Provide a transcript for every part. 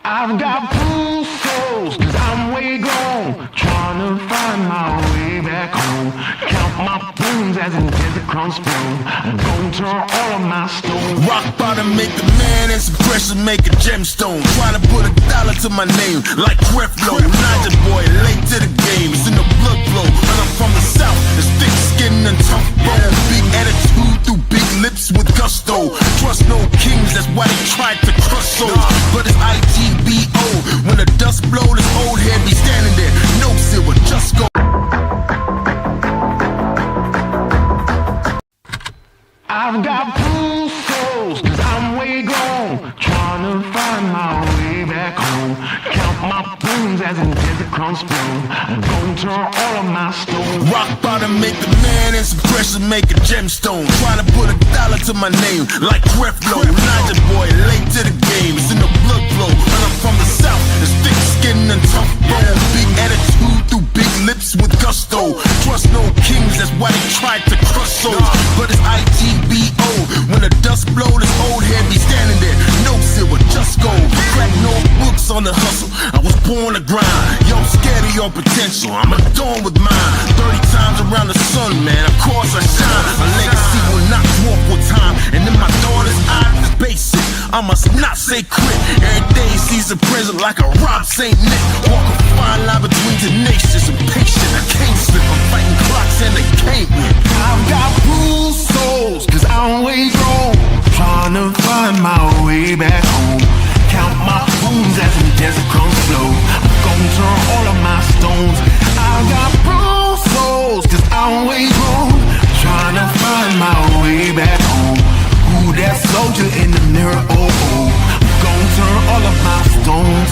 I've got blue souls, cause I'm way gone, trying to find my way back home. Count my bones as in desert crumbs flow. I'm gonna turn all of my stones. Rock bottom make a man and some pressure make a gemstone. Trying to put $1 to my name like Creflo. Naja boy, late to the game, it's in the blood flow. And I'm from the south, it's thick skin and tough bone. Big attitude through big lips with gusto. Trust no kings, that's why they tried to crush souls. But it's IGBO, when the dust blow, this old head be standing there. No silver, just go. I've got blue souls, cause I'm way gone, trying to find my way back home. Count my bones as in desert crumbs flow. I'm gonna turn all of my stones. Rock bottom make a man and some pressure make a gemstone. Trying to put $1 to my name like Creflo. Naja boy, late to the game, it's in the blood flow. And I'm from the south, it's thick skin and tough bone. Big attitude through big lips with gusto. Trust no kings, that's why they tried to crush souls. But it's IGBO, when the dust blow, this old head be standing there. No silver, just gold. Crack no books on the hustle, I was born to grind. Yo, I'm scared of your potential, I'm adorned with mine. 30 times around the sun, man, of course I shine. My legacy will not dwarf with time. And in my daughter's eyes, it's basic, I must not say quit. Every day sees a present like a Rob St. Nick. Walk a fine line between tenacious and patient. I can't slip, I'm fighting clocks and they can't win. I've got blue souls, cause I'm way gone, trying to find my way back home. Count my bones as in desert crumbs flow. I'm gonna turn all of my stones. I've got blue souls, cause I'm way gone, trying to find my way back home. Who that soldier in the mirror, oh oh. I'm gonna turn all of my stones.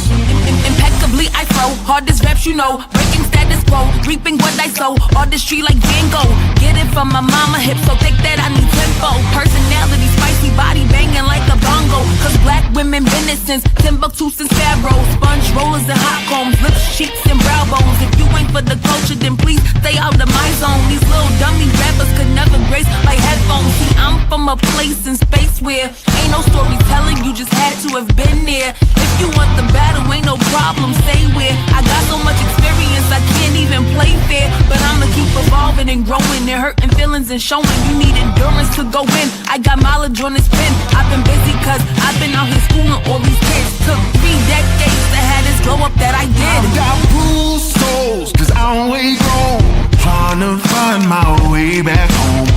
Impeccably I flow, hardest raps you know, breaking status quo, reaping what I sow, artistry like Django. Get it from my mama, hip so thick that I need tempo. Personality spicy, body banging like a bongo. Cause black women been it since Timbuktu since Pharaoh. Sponge rollers and hot combs, lips, cheeks and brow bones. If you ain't for the culture then please stay out of my zone. These little dummy rappers could never grace like headphones. See I'm from a place in space where ain't no storytelling, you just had to have been there. If you want the battle, ain't no problem, say where. I got so much experience, I can't even play fair. But I'ma keep evolving and growing and hurting feelings and showing. You need endurance to go in, I got mileage on this pen. I've been busy cause I've been out here schooling all these kids. Took 3 decades to have this glow up that I did. I've got blue souls, cause I'm way gone, trying to find my way back home.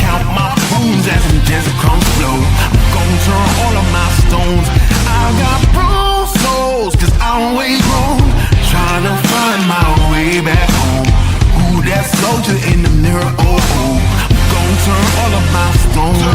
Count my bones as in desert crumbs flow. I'm gonna turn all of my stones. I've got blue souls, cause I'm way gone, trying to find my way back home. Who that soldier in the mirror, oh oh. I'm gonna turn all of my stones.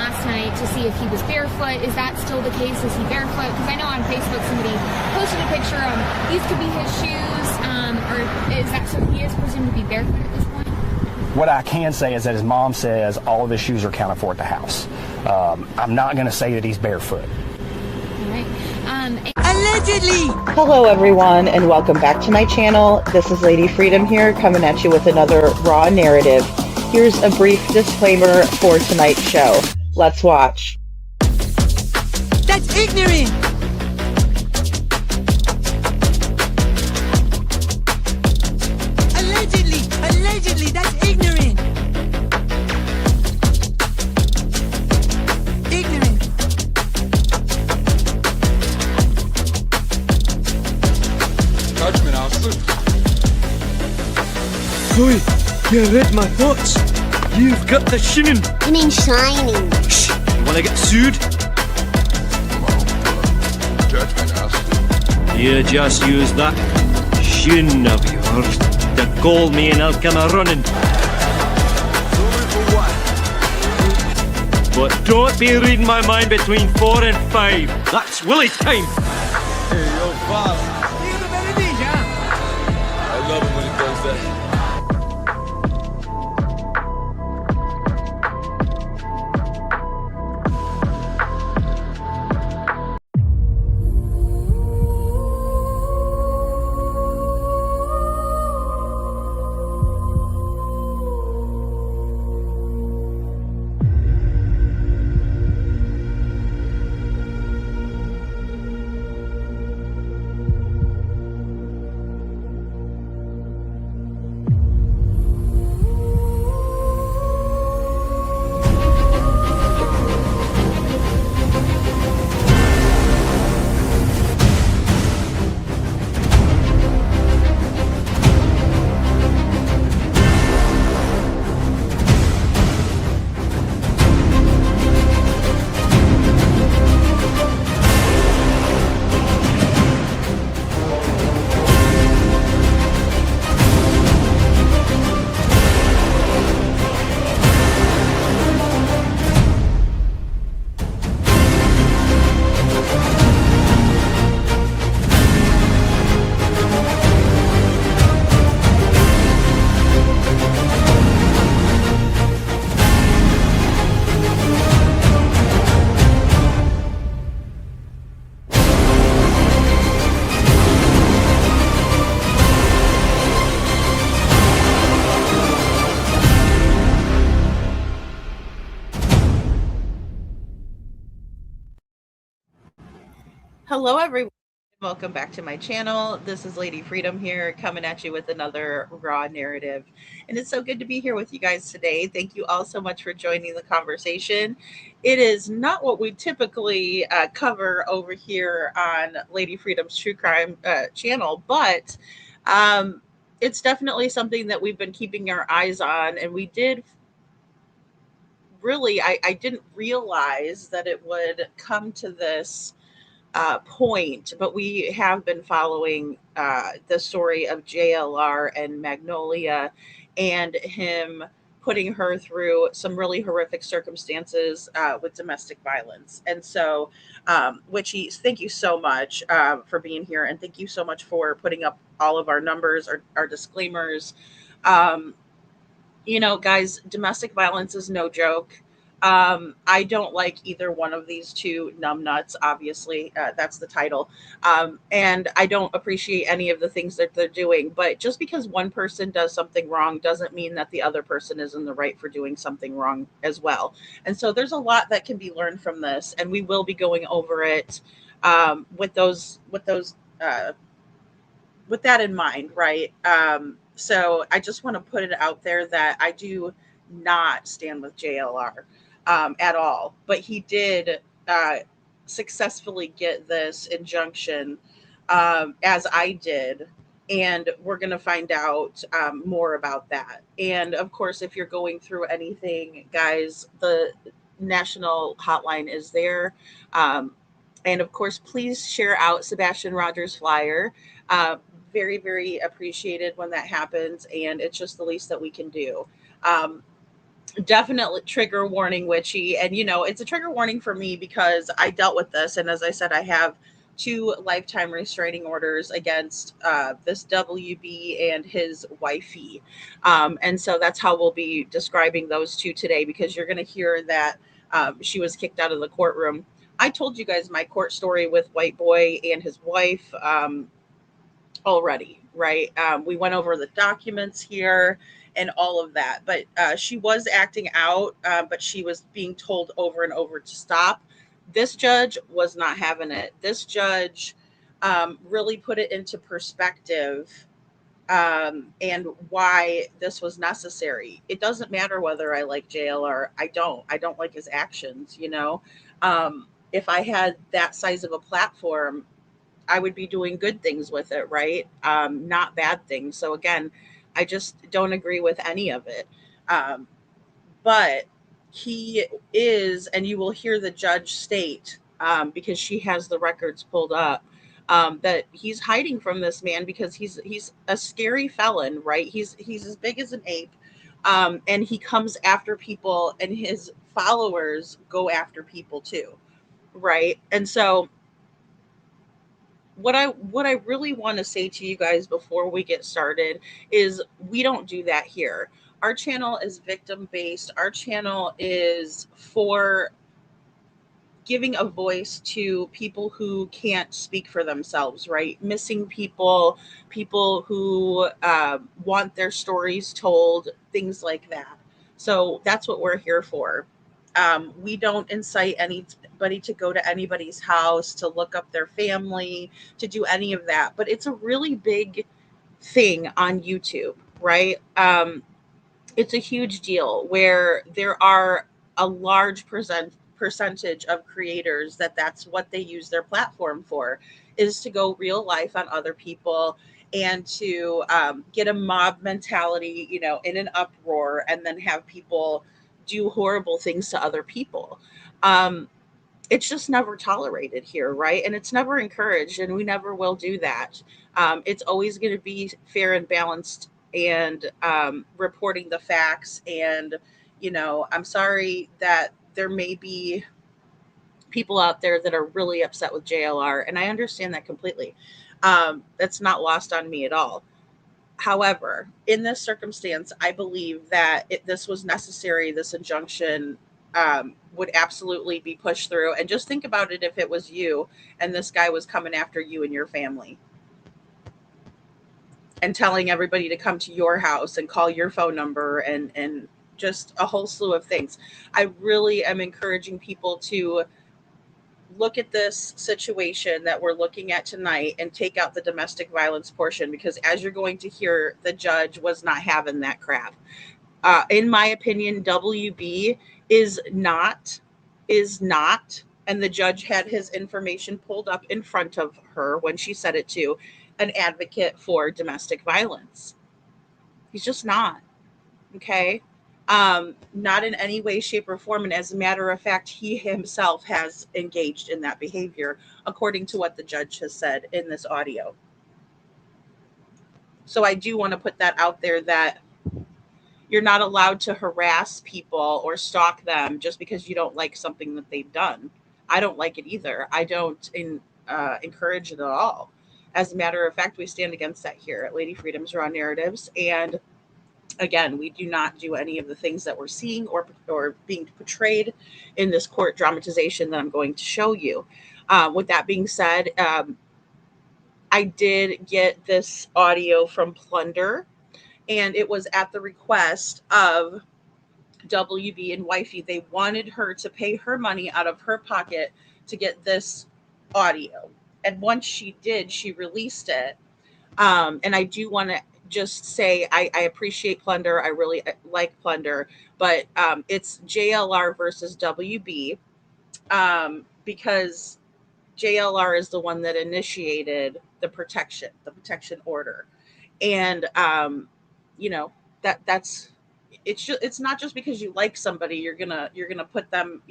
last night to see if he was barefoot. Is that still the case? Is he barefoot? Because I know on Facebook somebody posted a picture of these could be his shoes, or is that so he is presumed to be barefoot at this point? What I can say is that his mom says all of his shoes are accounted for at the house. I'm not going to say that he's barefoot. All right. Allegedly! Hello everyone and welcome back to my channel. This is Lady Freedom here coming at you with another raw narrative. Here's a brief disclaimer for tonight's show. Let's watch. That's ignorant! Allegedly, that's ignorant! Ignorant. Judgment, Arthur. Chloe, you read my thoughts. You've got the shinin. You mean shining? Shh! You wanna get sued? Judgment, Arthur. You just use that shin of yours to call me and I'll come a running. But don't be reading my mind between 4 and 5. That's Willie's time. Hey, yo, boss. I love it when he does that. Hello everyone. Welcome back to my channel. This is Lady Freedom here coming at you with another raw narrative. And it's so good to be here with you guys today. Thank you all so much for joining the conversation. It is not what we typically cover over here on Lady Freedom's True Crime channel, but it's definitely something that we've been keeping our eyes on. And we did really, I didn't realize that it would come to this point, but we have been following the story of JLR and Magnolia and him putting her through some really horrific circumstances with domestic violence. And so, thank you so much for being here. And thank you so much for putting up all of our numbers, our disclaimers. Guys, domestic violence is no joke. I don't like either one of these two numb nuts, obviously, that's the title. And I don't appreciate any of the things that they're doing, but just because one person does something wrong doesn't mean that the other person is in the right for doing something wrong as well. And so there's a lot that can be learned from this, and we will be going over it with that in mind, right? So I just want to put it out there that I do not stand with JLR. At all, but he did successfully get this injunction, as I did, and we're going to find out more about that. And of course, if you're going through anything, guys, the national hotline is there, and of course, please share out Sebastian Rogers' flyer. Very, very appreciated when that happens, and it's just the least that we can do. definitely trigger warning witchy. And it's a trigger warning for me because I dealt with this, and as I said, I have 2 lifetime restraining orders against this WB and his wifey. And so that's how we'll be describing those two today, because you're going to hear that she was kicked out of the courtroom. I told you guys my court story with White Boy and his wife already, right? We went over the documents here and all of that, but she was acting out, but she was being told over and over to stop. This judge was not having it. This judge really put it into perspective, and why this was necessary. It doesn't matter whether I like JLR. I don't like his actions, if I had that size of a platform, I would be doing good things with it, right? Not bad things. So again, I just don't agree with any of it. Um, but he is, and you will hear the judge state, because she has the records pulled up, that he's hiding from this man because he's a scary felon, right? He's as big as an ape, and he comes after people, and his followers go after people too, right? And so what I really want to say to you guys before we get started is we don't do that here. Our channel is victim based. Our channel is for giving a voice to people who can't speak for themselves, right? Missing people, people who want their stories told, things like that. So that's what we're here for. We don't incite anybody to go to anybody's house, to look up their family, to do any of that. But it's a really big thing on YouTube, right? It's a huge deal where there are a large percentage of creators that's what they use their platform for, is to go real life on other people, and to get a mob mentality, in an uproar, and then have people do horrible things to other people. It's just never tolerated here, right? And it's never encouraged, and we never will do that. It's always going to be fair and balanced, and reporting the facts. And, I'm sorry that there may be people out there that are really upset with JLR, and I understand that completely. That's not lost on me at all. However, in this circumstance, I believe that this was necessary. This injunction would absolutely be pushed through. And just think about it if it was you and this guy was coming after you and your family and telling everybody to come to your house and call your phone number, and just a whole slew of things. I really am encouraging people to look at this situation that we're looking at tonight and take out the domestic violence portion, because as you're going to hear, the judge was not having that crap. In my opinion, WB is not, and the judge had his information pulled up in front of her when she said it to, an advocate for domestic violence. He's just not. Okay. Not in any way, shape, or form. And as a matter of fact, he himself has engaged in that behavior, according to what the judge has said in this audio. So I do want to put that out there, that you're not allowed to harass people or stalk them just because you don't like something that they've done. I don't like it either. I don't encourage it at all. As a matter of fact, we stand against that here at Lady Freedom's Raw Narratives. And again, we do not do any of the things that we're seeing or being portrayed in this court dramatization that I'm going to show you. With that being said, I did get this audio from Plunder, and it was at the request of WB and Wifey. They wanted her to pay her money out of her pocket to get this audio. And once she did, she released it. And I do want to just say I appreciate Plunder. I really like Plunder, but it's JLR versus WB, because JLR is the one that initiated the protection order. And that's it's not just because you like somebody you're gonna put them,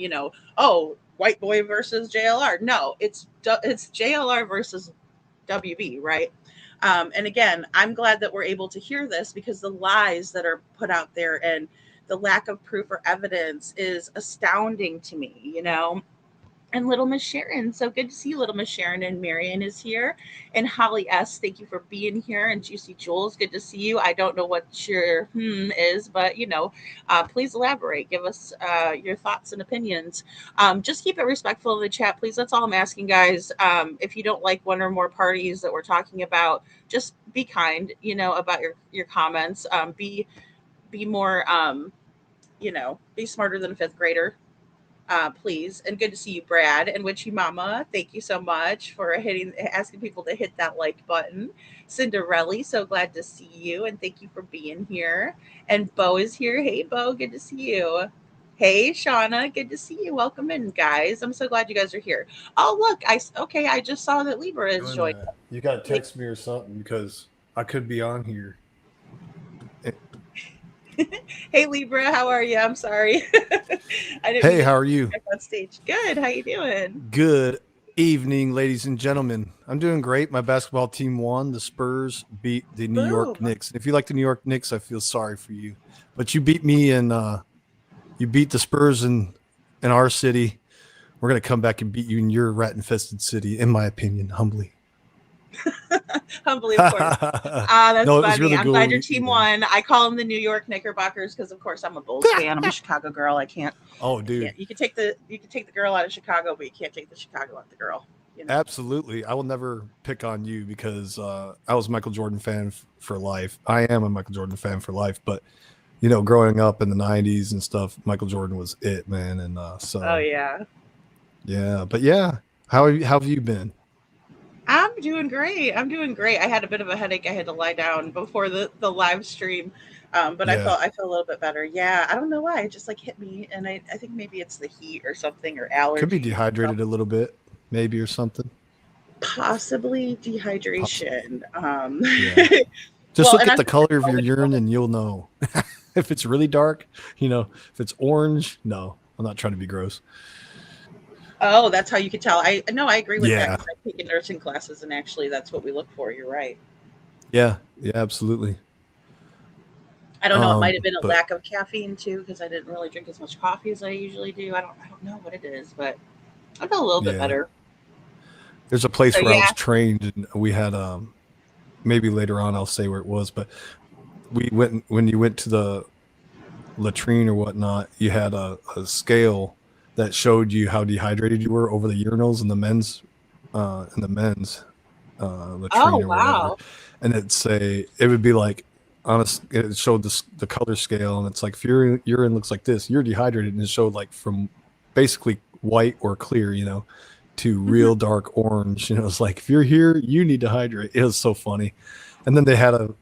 oh, White Boy versus JLR. No, it's JLR versus WB, right? And again, I'm glad that we're able to hear this, because the lies that are put out there and the lack of proof or evidence is astounding to me, And Little Miss Sharon, so good to see you, Little Miss Sharon. And Marion is here. And Holly S., thank you for being here. And Juicy Jules, good to see you. I don't know what your is, but please elaborate. Give us your thoughts and opinions. Just keep it respectful in the chat, please. That's all I'm asking, guys. If you don't like one or more parties that we're talking about, just be kind, about your comments. Be more, be smarter than a fifth grader. Please. And good to see you, Brad and Witchy Mama. Thank you so much for asking people to hit that like button. Cinderella, so glad to see you, and thank you for being here. And Bo is here. Hey, Bo, good to see you. Hey, Shauna, good to see you. Welcome in, guys. I'm so glad you guys are here. Oh, look, I just saw that Libra is joining. You got to text me or something because I could be on here. Hey, Libra, how are you? I'm sorry. Hey, how are you? On stage. Good. How you doing? Good evening, ladies and gentlemen. I'm doing great. My basketball team won. The Spurs beat the New York Knicks. If you like the New York Knicks, I feel sorry for you. But you beat me, and you beat the Spurs in our city. We're going to come back and beat you in your rat-infested city, in my opinion, humbly. Humbly, of course. That's no, funny. really I'm glad your team won. I call them the New York Knickerbockers because, of course, I'm a Bulls fan. I'm a Chicago girl. I can't. Oh, dude. You can take the girl out of Chicago, but you can't take the Chicago out of the girl. Absolutely. I will never pick on you because I was a Michael Jordan fan for life. I am a Michael Jordan fan for life, but growing up in the 90s and stuff, Michael Jordan was it, man. And so. Oh yeah. Yeah, but yeah, how have you been? I'm doing great. I had a bit of a headache. I had to lie down before the live stream, but yeah. I felt a little bit better. Yeah, I don't know why. It just hit me, and I think maybe it's the heat or something or allergy. Could be dehydrated a little bit, maybe, or something. Possibly dehydration. Yeah. Just look at the color of your urine, and you'll know. If it's really dark, if it's orange. No, I'm not trying to be gross. Oh, that's how you could tell. I agree with that. I've taken nursing classes, and actually, that's what we look for. You're right. Yeah, absolutely. I don't know. It might have been a lack of caffeine too, because I didn't really drink as much coffee as I usually do. I don't know what it is, but I felt a little bit better. There's a place where I was trained, and we had maybe later on I'll say where it was, but when you went to the latrine or whatnot, you had a scale that showed you how dehydrated you were over the urinals in the men's latrine. Oh, wow. And it would be like it showed the color scale, and it's like if your urine looks like this, you're dehydrated, and it showed like from basically white or clear, to real dark orange. It's like if you're here, you need to hydrate. It was so funny. And then they had a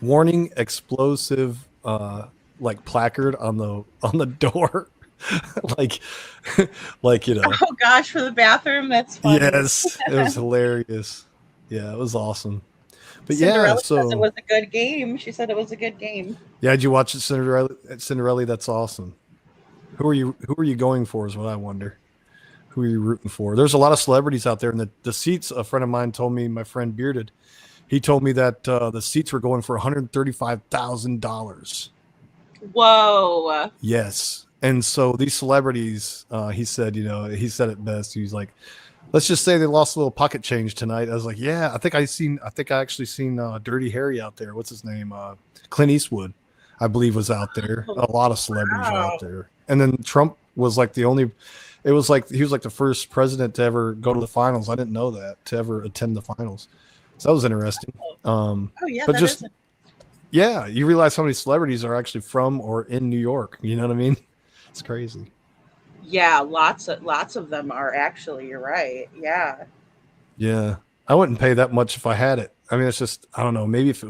warning explosive like placard on the door. like Oh gosh, for the bathroom. That's funny. Yes, it was hilarious. Yeah, it was awesome. But Cinderella so says it was a good game. She said it was a good game. Yeah, did you watch it, Cinderella? That's awesome. Who are you going for is what I wonder. Who are you rooting for? There's a lot of celebrities out there, and the seats, a friend of mine told me, my friend Bearded, he told me that the seats were going for $135,000. Whoa. Yes. And so these celebrities, he said it best. He's like, let's just say they lost a little pocket change tonight. I was like, yeah, I think I actually seen Dirty Harry out there. What's his name? Clint Eastwood, I believe, was out there. A lot of celebrities were out there. And then Trump was like he was like the first president to ever go to the finals. I didn't know that, to ever attend the finals. So that was interesting. Yeah, you realize how many celebrities are actually from or in New York. You know what I mean? It's crazy. Yeah, lots of them are actually. You're right. Yeah. Yeah, I wouldn't pay that much if I had it. I mean, it's just, I don't know. Maybe if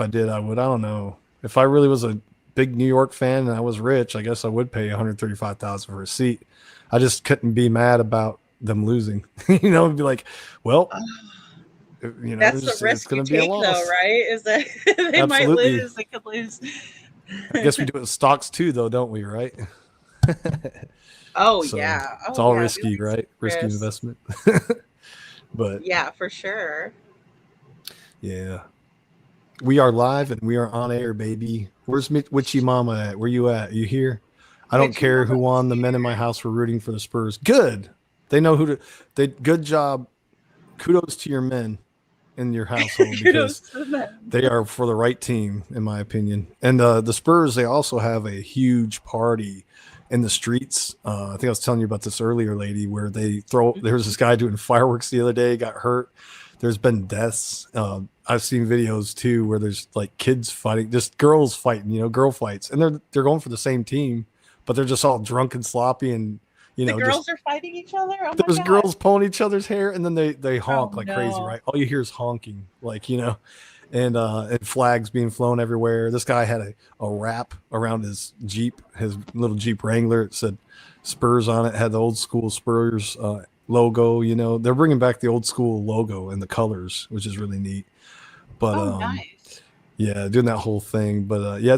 I did, I would. I don't know. If I really was a big New York fan and I was rich, I guess I would pay $135,000 for a seat. I just couldn't be mad about them losing. It'd be like, well. That's the risk you take, though, right? Is that they might lose, they could lose. I guess we do it with stocks too, though, don't we? Right? Oh, so yeah. It's all risky, right? Risky investment. But yeah, for sure. Yeah. We are live and we are on air, baby. Where's Witchy Mama at? Where you at? You here? I don't Witchy care who Mama's won. The men in my house were rooting for the Spurs. Good. They know who to. They good job. Kudos to your men in your household because Kudos to them. they are for the right team, in my opinion. And the Spurs, they also have a huge party in the streets. I think I was telling you about this earlier, lady, where they throw. There was this guy doing fireworks the other day, got hurt. There's been deaths. I've seen videos too where there's like kids fighting, just girls fighting, girl fights, and they're going for the same team, but they're just all drunk and sloppy, and The girls are fighting each other. Oh my there's God. girls pulling each other's hair, and then they honk like crazy, no. right? All you hear is honking, like and flags being flown everywhere. This guy had a wrap around his Jeep, his little Jeep Wrangler. It said Spurs on it. Had the old school Spurs logo. They're bringing back the old school logo and the colors, which is really neat. But Nice. yeah, doing that whole thing. But yeah,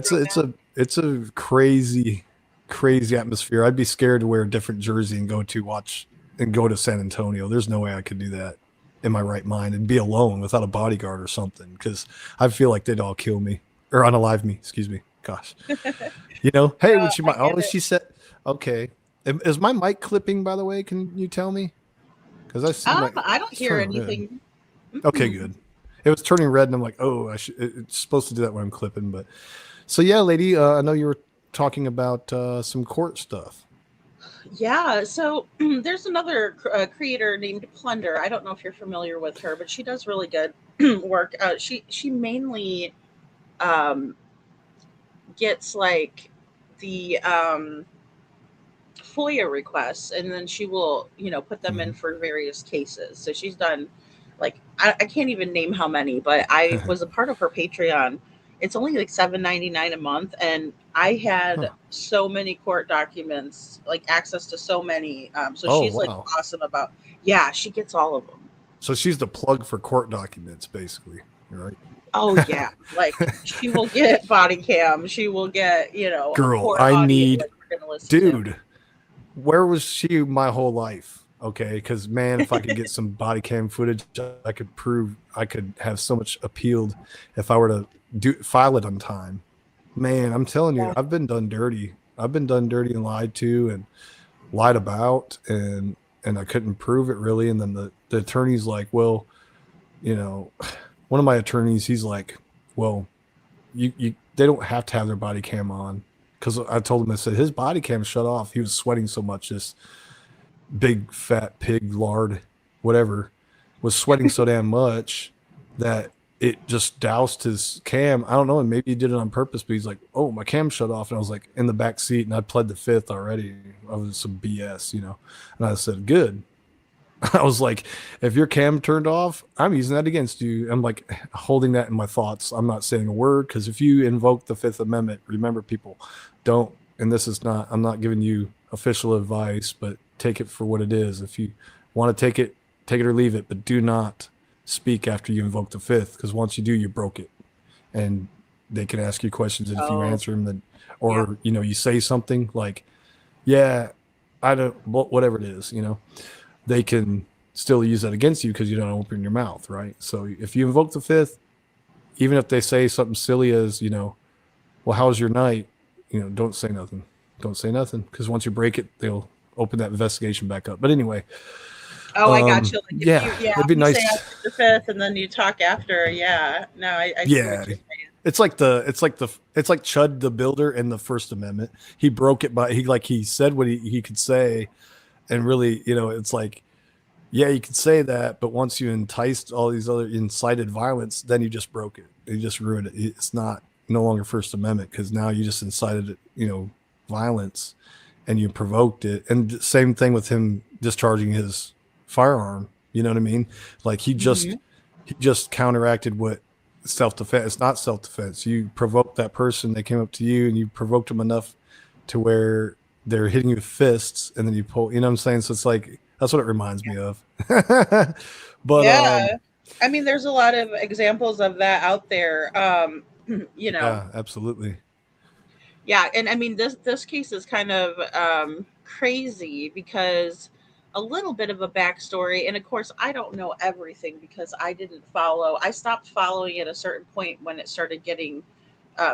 it's a crazy atmosphere. I'd be scared to wear a different jersey and go to San Antonio. There's no way I could do that in my right mind and be alone without a bodyguard or something, because I feel like they'd all kill me or unalive me. Excuse me. Gosh. Hey, what you might always she said. Okay. Is my mic clipping, by the way? Can you tell me? Because I don't hear anything. Okay, good. It was turning red, and I'm like, oh, it's supposed to do that when I'm clipping. But so yeah, lady, I know you were talking about some court stuff. Yeah, so there's another creator named Plunder. I don't know if you're familiar with her, but she does really good work. She mainly gets like the FOIA requests, and then she will put them in for various cases. So she's done like I can't even name how many, but I was a part of her Patreon. It's only like $7.99 a month, and I had so many court documents, like access to so many. So she's like awesome about. Yeah, she gets all of them. So she's the plug for court documents, basically, right? Oh yeah, like she will get body cam. She will get Girl, I need, dude. Where was she my whole life? Okay, because man, if I could get some body cam footage, I could prove I could have so much appealed if I were to file it on time. Man, I'm telling you, I've been done dirty. I've been done dirty and lied to and lied about, and I couldn't prove it really. And then the attorney's like, well, one of my attorneys, he's like, well, they don't have to have their body cam on, because I told him, I said his body cam shut off. He was sweating so much, this big fat pig lard, whatever, was sweating so damn much that it just doused his cam. I don't know, and maybe he did it on purpose, but he's like, oh, my cam shut off. And I was like in the back seat, and I pled the fifth already. I was some BS, And I said, good. I was like, if your cam turned off, I'm using that against you. I'm like holding that in my thoughts. I'm not saying a word, because if you invoke the Fifth Amendment, remember, people, don't, and this is not, I'm not giving you official advice, but take it for what it is. If you want to take it or leave it, but do not speak after you invoke the Fifth, because once you do, you broke it, and they can ask you questions, and if you answer them, then, or you say something like, yeah, I don't, whatever it is, they can still use that against you because you don't open your mouth, right? So if you invoke the Fifth, even if they say something silly as, well, how was your night? Don't say nothing. Don't say nothing, because once you break it, they'll open that investigation back up. But anyway. Oh, I got you. Like It'd be nice. Say after the Fifth, and then you talk after. Yeah. No, I see what you're saying. It's like Chud the Builder in the First Amendment. He broke it by he said what he could say, and really, it's like, yeah, you could say that, but once you enticed all these other incited violence, then you just broke it. You just ruined it. It's no longer First Amendment, because now you just incited violence, and you provoked it. And same thing with him discharging his firearm. You know what I mean? Like he just counteracted what self-defense. It's not self-defense. You provoked that person. They came up to you, and you provoked them enough to where they're hitting you with fists, and then you pull. You know what I'm saying? So it's like, that's what it reminds me of. But yeah, I mean, there's a lot of examples of that out there. Yeah, absolutely. Yeah, and I mean, this case is kind of crazy, because a little bit of a backstory. And of course, I don't know everything because I didn't follow. I stopped following at a certain point when it started getting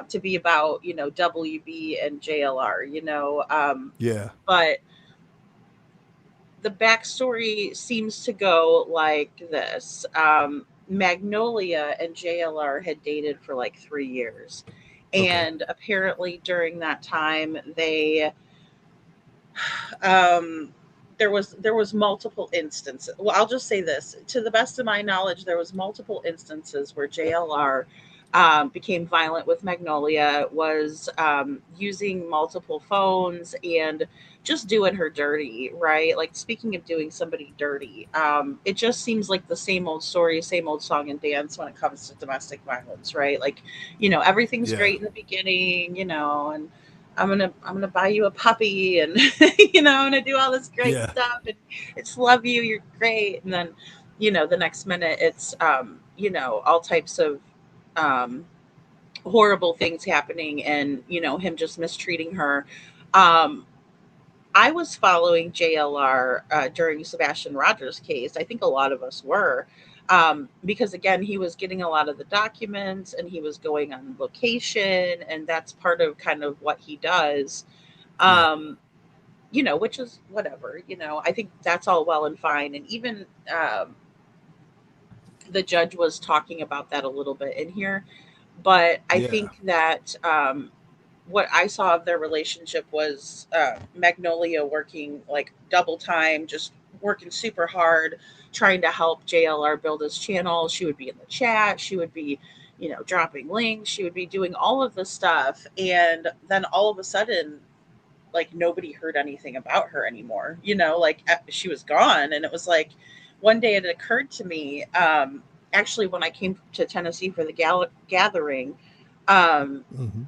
to be about, WB and JLR, Yeah. but the backstory seems to go like this. Magnolia and JLR had dated for like 3 years. Okay. And apparently during that time, um, there was multiple instances. Well, I'll just say this: to the best of my knowledge, there was multiple instances where JLR became violent with Magnolia, was using multiple phones and just doing her dirty, right? Like, speaking of doing somebody dirty, it just seems like the same old story, same old song and dance when it comes to domestic violence, right? Like, everything's Yeah. great in the beginning, and I'm gonna buy you a puppy, and I'm gonna do all this great Yeah. stuff, and it's love you, you're great. And then, the next minute it's all types of um horrible things happening, and him just mistreating her. um I was following JLR during Sebastian Rogers' case. I think a lot of us were, because again, he was getting a lot of the documents and he was going on location, and that's part of kind of what he does. Yeah. Um, which is whatever. I think that's all well and fine, and even the judge was talking about that a little bit in here. But I Yeah. think that what I saw of their relationship was Magnolia working like double time, just working super hard, trying to help JLR build his channel. She would be in the chat. She would be, dropping links. She would be doing all of this stuff. And then all of a sudden, like, nobody heard anything about her anymore. Like, she was gone. And it was like, one day it occurred to me, actually, when I came to Tennessee for the gathering, um, Hmm.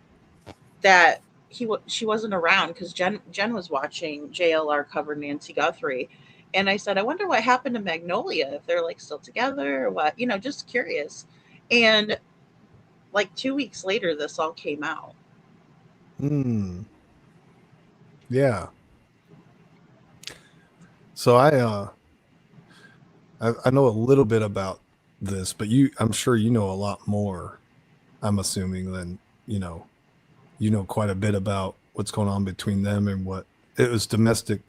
that she wasn't around because Jen was watching JLR cover Nancy Guthrie, and I said, I wonder what happened to Magnolia, if they're like still together or what, just curious. And like 2 weeks later, this all came out. Mm. Yeah. So I know a little bit about this, but I'm sure you know a lot more. I'm assuming than quite a bit about what's going on between them and what it was domestic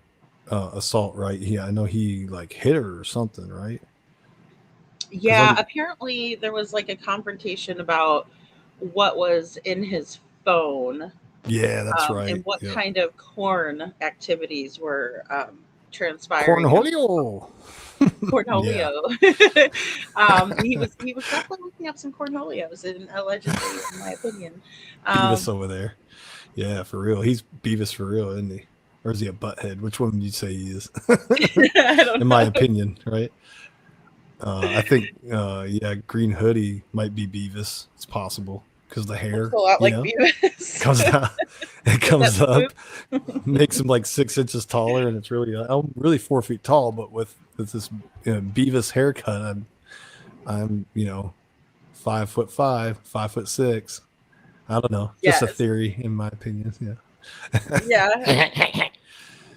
assault, right? I know he like hit her or something, right? Yeah, apparently there was like a confrontation about what was in his phone, Yeah, that's right. and what Yep. kind of corn activities were transpiring. Cornholio. Yeah. Cornholio. He was definitely looking up some cornholios, and allegedly, in my opinion. Beavis over there. Yeah, for real. He's Beavis for real, isn't he? Or is he a butthead? Which one would you say he is? I don't In my know. opinion, right? I think, yeah, Green Hoodie might be Beavis. It's possible because the hair, Looks a lot like Beavis. comes out, it comes That up, makes him like 6 inches taller, and it's really, I'm really 4 feet tall, but with this Beavis haircut, I'm 5'5", 5'6". I don't know, just a Yes. theory in my opinion. Yeah. Yeah.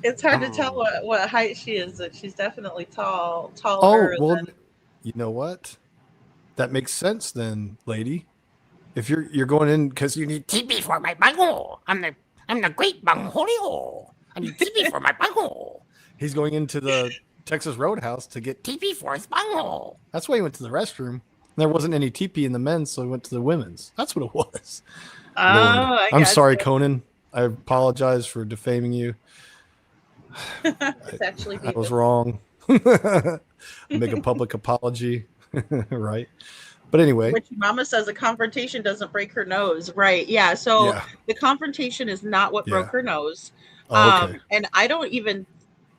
It's hard to tell what height she is, but she's definitely Oh, taller well, than. you know what? That makes sense then, lady. If you're going in because you need TP for my bango. I'm the great Bangholio. I need TP for my bango. he's going into the Texas Roadhouse to get TP for his bango. That's why he went to the restroom. There wasn't any TP in the men's, so he went to the women's. That's what it was. Oh, Lord. I I'm sorry, gotcha. Conan. I apologize for defaming you. It's actually I was Beavis. wrong. Make a public apology, right? But anyway, Which Mama says a confrontation doesn't break her nose, right? Yeah. So yeah. the confrontation is not what broke Yeah. her nose. Oh, okay. And I don't even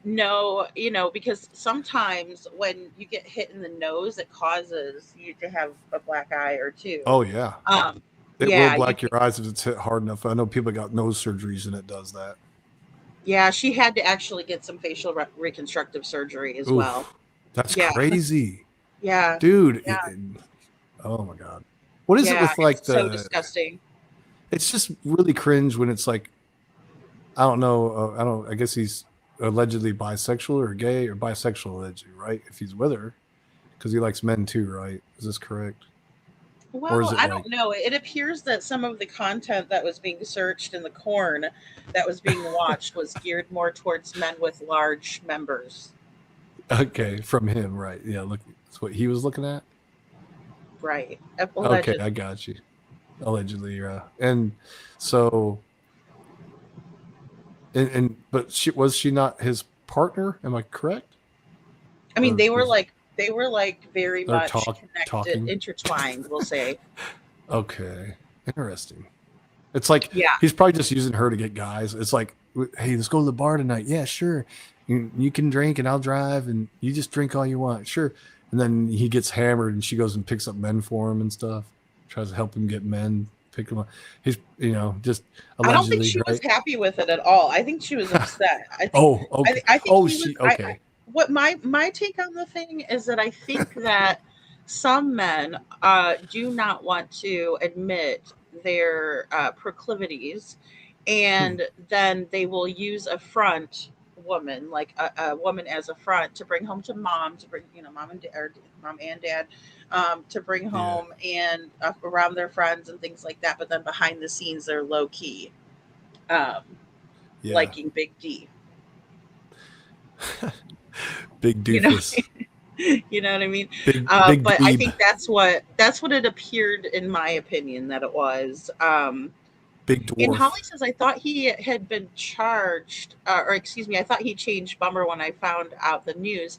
know, because sometimes when you get hit in the nose, it causes you to have a black eye or two. Oh, yeah. It Yeah, will black your eyes if it's hit hard enough. I know people got nose surgeries and it does that. Yeah, she had to actually get some facial reconstructive surgery as Oof, well. that's Yeah. crazy, Yeah. dude. Yeah. Oh my god, what is it Yeah, with like it's so disgusting. It's just really cringe when it's like, I don't know. I guess he's allegedly bisexual or gay or bisexual allegedly, right? If he's with her, because he likes men too, right? Is this correct? Or is Well, it I like don't know. It appears that some of the content that was being searched in the corn that was being watched was geared more towards men with large members. okay from him, right? Yeah, look, that's what he was looking at. Right. Okay, Allegedly. I got you. Allegedly, yeah. And so, and but she not his partner? Am I correct? I mean, Or was they were like very or much connected, talking? intertwined, we'll say. Okay, interesting. It's like Yeah. he's probably just using her to get guys. It's like, hey, let's go to the bar tonight. Yeah, sure. You can drink and I'll drive, and you just drink all you want. Sure. And then he gets hammered, and she goes and picks up men for him and stuff. Tries to help him get men, pick him up. He's just I don't think allegedly, she was right? happy with it at all. I think she was upset. I think Oh, okay. I think Oh, he she was okay. what my take on the thing is that I think that some men do not want to admit their proclivities, Hmm. and then they will use a front woman, like a woman as a front to bring home to mom, to bring mom and dad, or mom and dad, to bring Yeah, home and around their friends and things like that. But then behind the scenes, they're low key um, yeah. liking Big D. Big You know, doofus. you know what I mean. Big But I dweeb. think that's what it appeared, in my opinion, that it was. Big And dwarf. Holly says, I thought he had been charged, or excuse me, I thought he changed Bummer when I found out the news.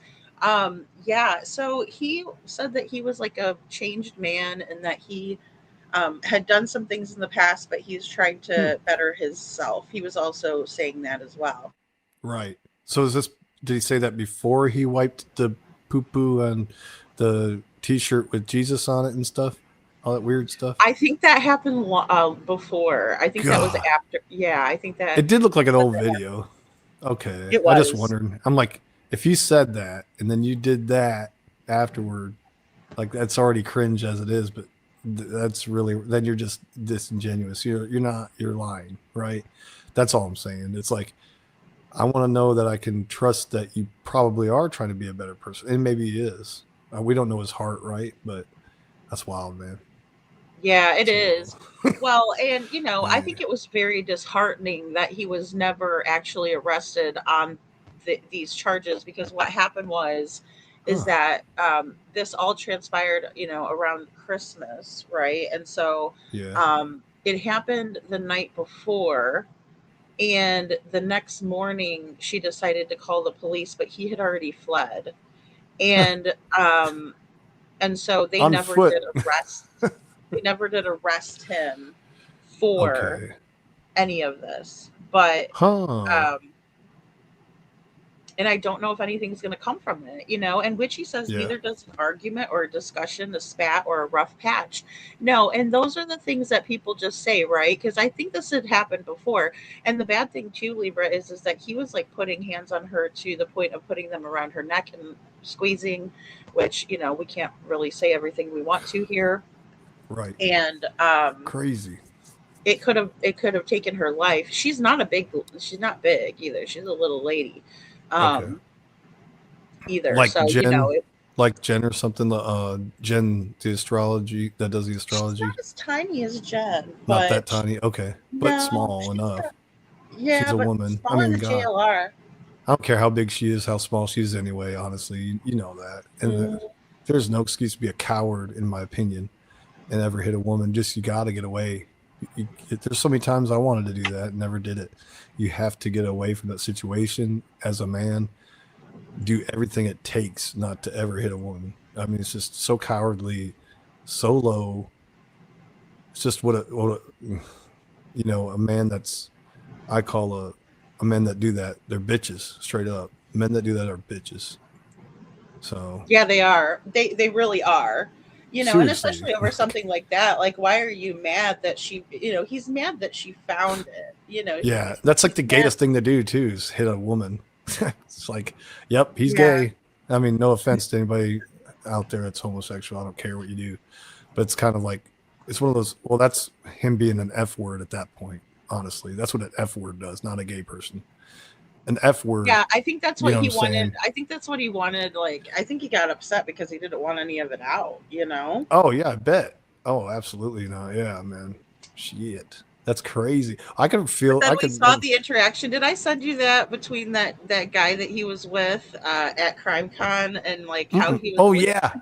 Yeah, so he said that he was like a changed man, and that he had done some things in the past, but he's trying Hmm. to better himself. He was also saying that as well. Right. So is this? Did he say that before he wiped the poo poo on the T-shirt with Jesus on it and stuff? All that weird stuff. I think that happened before. I think that was God, after. Yeah, I think that it did look like an was old after. video. Okay, It I just was. wondered. I'm like, if you said that and then you did that afterward, like that's already cringe as it is. But that's really then you're just disingenuous. You're lying, right? That's all I'm saying. It's like I want to know that I can trust that you probably are trying to be a better person, and maybe he is. We don't know his heart, right? But that's wild, man. Yeah, it That's is. wild. Well, and I Yeah. think it was very disheartening that he was never actually arrested on these charges, because what happened was is Huh. that this all transpired, around Christmas, right? And so Yeah. it happened the night before, and the next morning she decided to call the police, but he had already fled. And and so they On never foot. did arrest they never did arrest him for Okay. any of this. But Huh. um and I don't know if anything's going to come from it. And which he says Yeah. neither does an argument or a discussion, a spat or a rough patch. No, and those are the things that people just say, right? Because I think this had happened before. And the bad thing too, Libra, is that he was like putting hands on her to the point of putting them around her neck and squeezing, which we can't really say everything we want to here. Right. And Crazy. it could have taken her life. She's not big either. She's a little lady. Okay. Um, either. Like So, Jen, like Jen or something. Jen, the astrology that does the she's astrology. not as tiny as Jen, Not that but tiny. Okay, but no, small she's enough. not. She's Yeah, a but woman. I smaller mean, than God, JLR. I don't care how big she is, how small she is anyway. Honestly, you know that. And Mm, there's no excuse to be a coward, in my opinion, and ever hit a woman. Just you got to get away. There's so many times I wanted to do that, and never did it. You have to get away from that situation as a man. Do everything it takes not to ever hit a woman. I mean, it's just so cowardly, so low. It's just a man that's I call a men that do that. They're bitches, straight up. Men that do that are bitches. So yeah, they are. They really are. And seriously, especially over something like that. Like, why are you mad that he's mad that she found it. yeah, that's like the He's mad. gayest thing to do too is hit a woman. It's like, yep, he's Yeah. gay. I mean, no offense to anybody out there that's homosexual. I don't care what you do, but it's kind of like it's one of those. Well, that's him being an F word at that point. Honestly, that's what an F word does, not a gay person. an F word. Yeah, I think that's You what know he what I'm saying? wanted. I think that's what he wanted. Like, I think he got upset because he didn't want any of it out, you know? Oh yeah, I bet. Oh, absolutely not. Yeah, man. Shit. That's crazy. I could feel Then I we could saw the interaction. Did I send you that between that guy that he was with at CrimeCon and like how he was Oh looking yeah.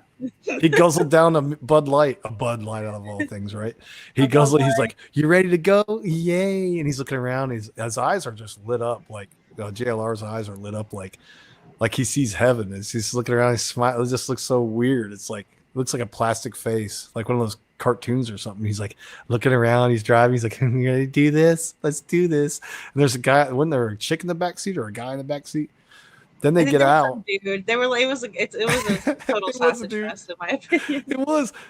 He guzzled down a Bud Light out of all things, right? He at Bud guzzled. He's Light? like, "You ready to go? Yay!" And he's looking around. His eyes are just lit up, like JLR's eyes are lit up, like he sees heaven. As he's looking around, he's smiling. It just looks so weird. It's like looks like a plastic face, like one of those cartoons or something. He's like looking around. He's driving. He's like, "You ready to do this? Let's do this." And there's a guy. Wasn't there a chick in the back seat or a guy in the back seat? Then I they think get there was out. some dude. They were like, it was a total It was a sausage dude. fest in my opinion.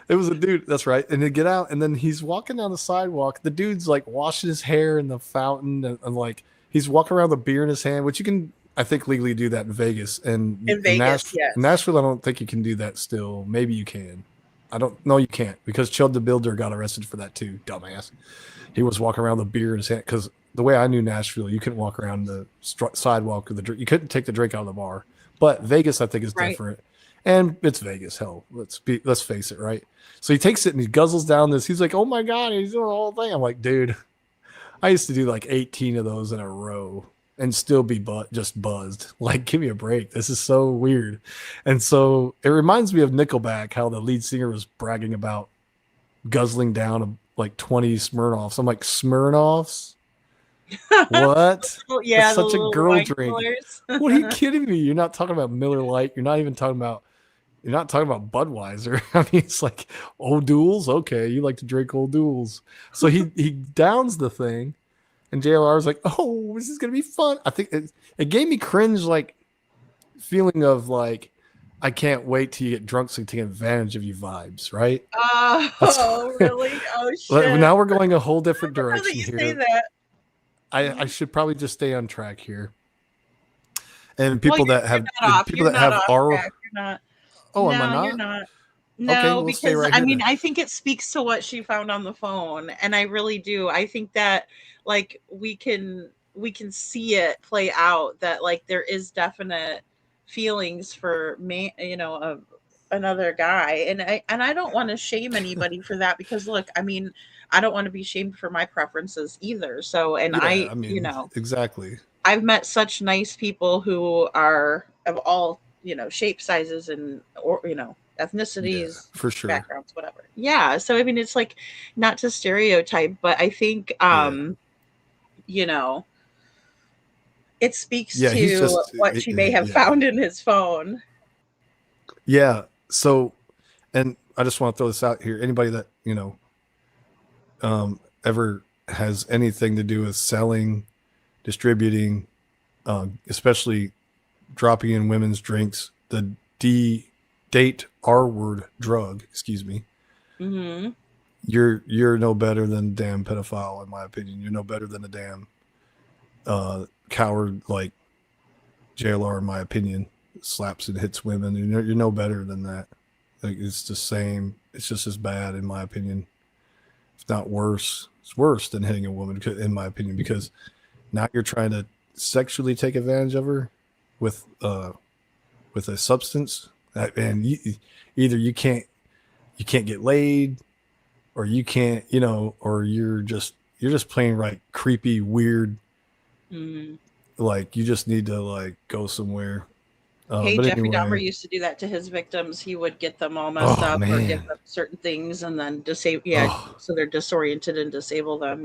It was a dude. That's right. And they get out, and then he's walking down the sidewalk. The dude's like washing his hair in the fountain, and like he's walking around with a beer in his hand, which you can, I think, legally do that in Vegas. And In Vegas, yes. In Nashville, I don't think you can do that still. Maybe you can. I don't know. You can't, because Chud the Builder got arrested for that too. Dumbass. He was walking around with a beer in his hand, because the way I knew Nashville, you couldn't walk around the sidewalk with the drink. You couldn't take the drink out of the bar. But Vegas, I think, is Right. different. And it's Vegas. Hell, let's face it, right? So he takes it and he guzzles down this. He's like, "Oh my god," he's doing the whole thing. I'm like, dude, I used to do like 18 of those in a row and still be just buzzed. Like, give me a break. This is so weird. And so it reminds me of Nickelback, how the lead singer was bragging about guzzling down like 20 Smirnoffs. I'm like, Smirnoffs? What? Oh, yeah, It's the such a little girl wine drink. coolers. What are you kidding me? You're not talking about Miller Lite. You're not talking about Budweiser. I mean, it's like Old Duels. Okay, you like to drink Old Duels. So he downs the thing, and JLR's like, "Oh, this is gonna be fun." I think it gave me cringe, like feeling of like, I can't wait till you get drunk so you can take advantage of you vibes, right? Oh, really? Oh But shit! now we're going a whole different I remember direction that you here. say that. I should probably just stay on track here. And people Well, that have you're not off. people You're that have not off our track. You're not. oh, No, am I not? you're not. Okay, No, we'll stay because right I here mean, then. I think it speaks to what she found on the phone, and I really do. I think that like we can see it play out, that like there is definite feelings for me, another guy, and I don't want to shame anybody for that, because look, I mean, I don't want to be shamed for my preferences either. So, and Yeah, I mean, exactly. I've met such nice people who are of all, shape, sizes, and ethnicities, For sure. backgrounds, whatever. Yeah. So I mean, it's like, not to stereotype, but I think it speaks Yeah, he's to just what she may have found in his phone. Yeah. So, and I just want to throw this out here. Anybody that, ever has anything to do with selling, distributing, especially dropping in women's drinks, the date R word drug, excuse me. Mm-hmm. You're no better than a damn pedophile, in my opinion. You're no better than a damn coward like JLR, in my opinion. Slaps and hits women. You're no better than that. Like, it's the same. It's just as bad, in my opinion. If not worse. It's worse than hitting a woman, in my opinion, because now you're trying to sexually take advantage of her with a substance, and either you can't get laid, or you can't, or you're just plain right creepy, weird. Mm-hmm. Like, you just need to like go somewhere. Hey, But Jeffrey anyway. Dahmer used to do that to his victims. He would get them all messed up, or man. give them certain things, and then disable. Yeah, so they're disoriented and disable them.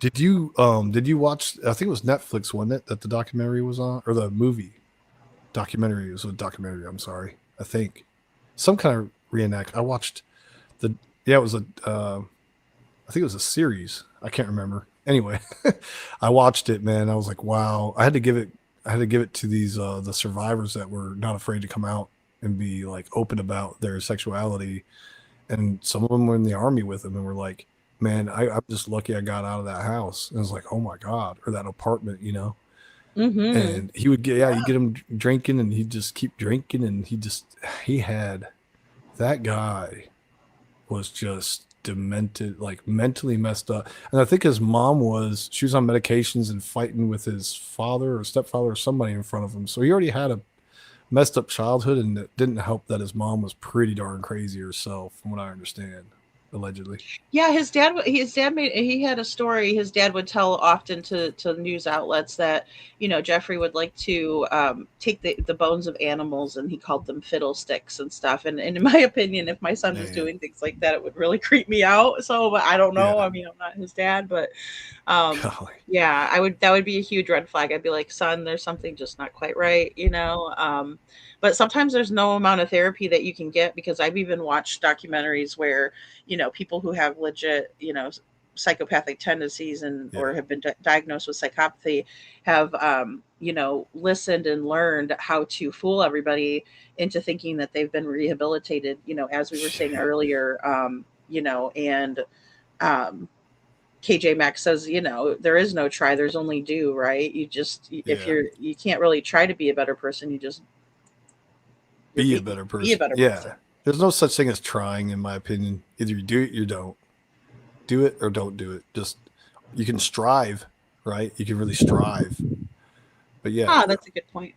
Did you watch? I think it was Netflix, wasn't it, that the documentary was on, or the movie? Documentary. It was a documentary. I'm sorry. I think some kind of reenact. I watched it was I think it was a series. I can't remember. Anyway, I watched it, man. I was like, wow. I had to give it to these the survivors that were not afraid to come out and be like open about their sexuality, and some of them were in the army with them and were like, man, I'm just lucky I got out of that house. And I was like, oh my god, or that apartment, Mm-hmm. And he would get you get him drinking, and he'd just keep drinking, and he had that guy was just demented, like mentally messed up. And I think his mom she was on medications and fighting with his father or stepfather or somebody in front of him. So he already had a messed up childhood, and it didn't help that his mom was pretty darn crazy herself, from what I understand, allegedly. Yeah, he had a story his dad would tell often to news outlets that, Jeffrey would like to take the bones of animals, and he called them fiddlesticks and stuff. And in my opinion, if my son was doing things like that, it would really creep me out. So, but I don't know. Yeah. I mean, I'm not his dad, but yeah, that would be a huge red flag. I'd be like, son, there's something just not quite right, but sometimes there's no amount of therapy that you can get, because I've even watched documentaries where, people who have legit, psychopathic tendencies or have been diagnosed with psychopathy have, listened and learned how to fool everybody into thinking that they've been rehabilitated, as we were saying earlier, and KJ Maxx says, there is no try, there's only do, right? You just, you can't really try to be a better person. You just be a better person. Yeah. There's no such thing as trying, in my opinion. Either you do it, you don't. Do it or don't do it. Just, you can strive, right? You can really strive. But yeah. That's a good point.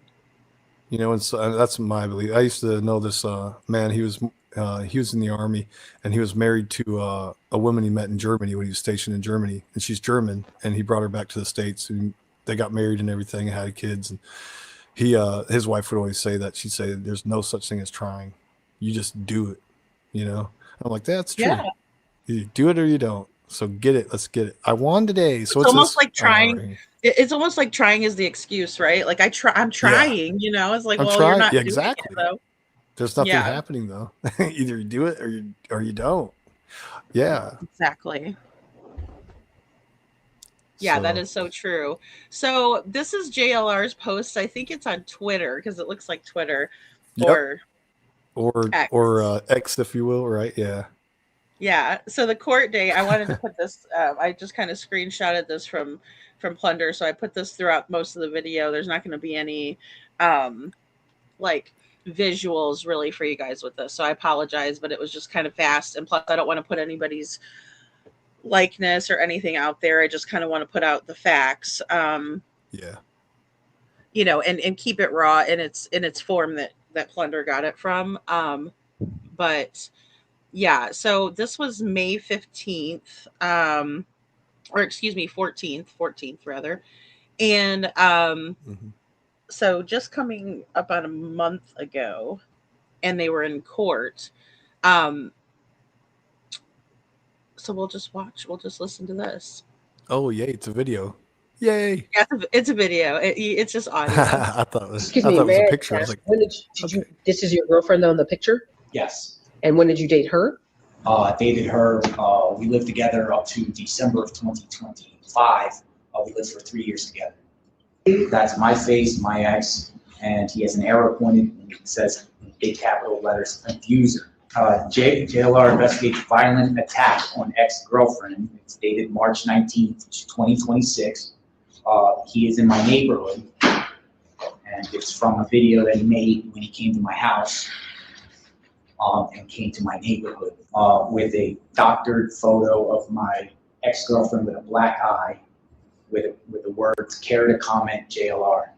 And so that's my belief. I used to know this man. He was in the army, and he was married to a woman he met in Germany when he was stationed in Germany, and she's German, and he brought her back to the States, and they got married and everything, and had kids. And his wife would always say that. She'd say, there's no such thing as trying. You just do it, I'm like, that's true. Yeah. You do it or you don't. So get it. Let's get it. I won today. So it's almost like trying. It's almost like trying is the excuse, right? Like I'm trying, it's like, well, you're not doing exactly. it, though. There's nothing happening though. Either you do it or you don't. Yeah. Exactly. Yeah, that is so true. So this is JLR's post. I think it's on Twitter, because it looks like Twitter or X, if you will, right? Yeah. Yeah. So the court date, I wanted to put this. I just kind of screenshotted this from Plunder, so I put this throughout most of the video. There's not going to be any like visuals really for you guys with this, so I apologize, but it was just kind of fast, and plus I don't want to put anybody's likeness or anything out there. I just kind of want to put out the facts. And keep it raw in its form that Plunder got it from. But yeah, so this was May 15th, or excuse me, 14th rather. And so just coming up on a month ago, and they were in court. So we'll just listen to this. Oh, yay, it's a video. Yay. Yeah, it's a video. It's just audio. I thought it was a picture. I was like, when did you, this is your girlfriend on the picture? Yes. And when did you date her? Dated her. We lived together up to December of 2025. We lived for 3 years together. That's my face, my ex, and he has an arrow pointed, and it says in big capital letters, abuser. JLR investigates violent attack on ex-girlfriend. It's dated March 19th, 2026. He is in my neighborhood, and it's from a video that he made when he came to my house, and came to my neighborhood with a doctored photo of my ex-girlfriend with a black eye, with the words "care to comment JLR."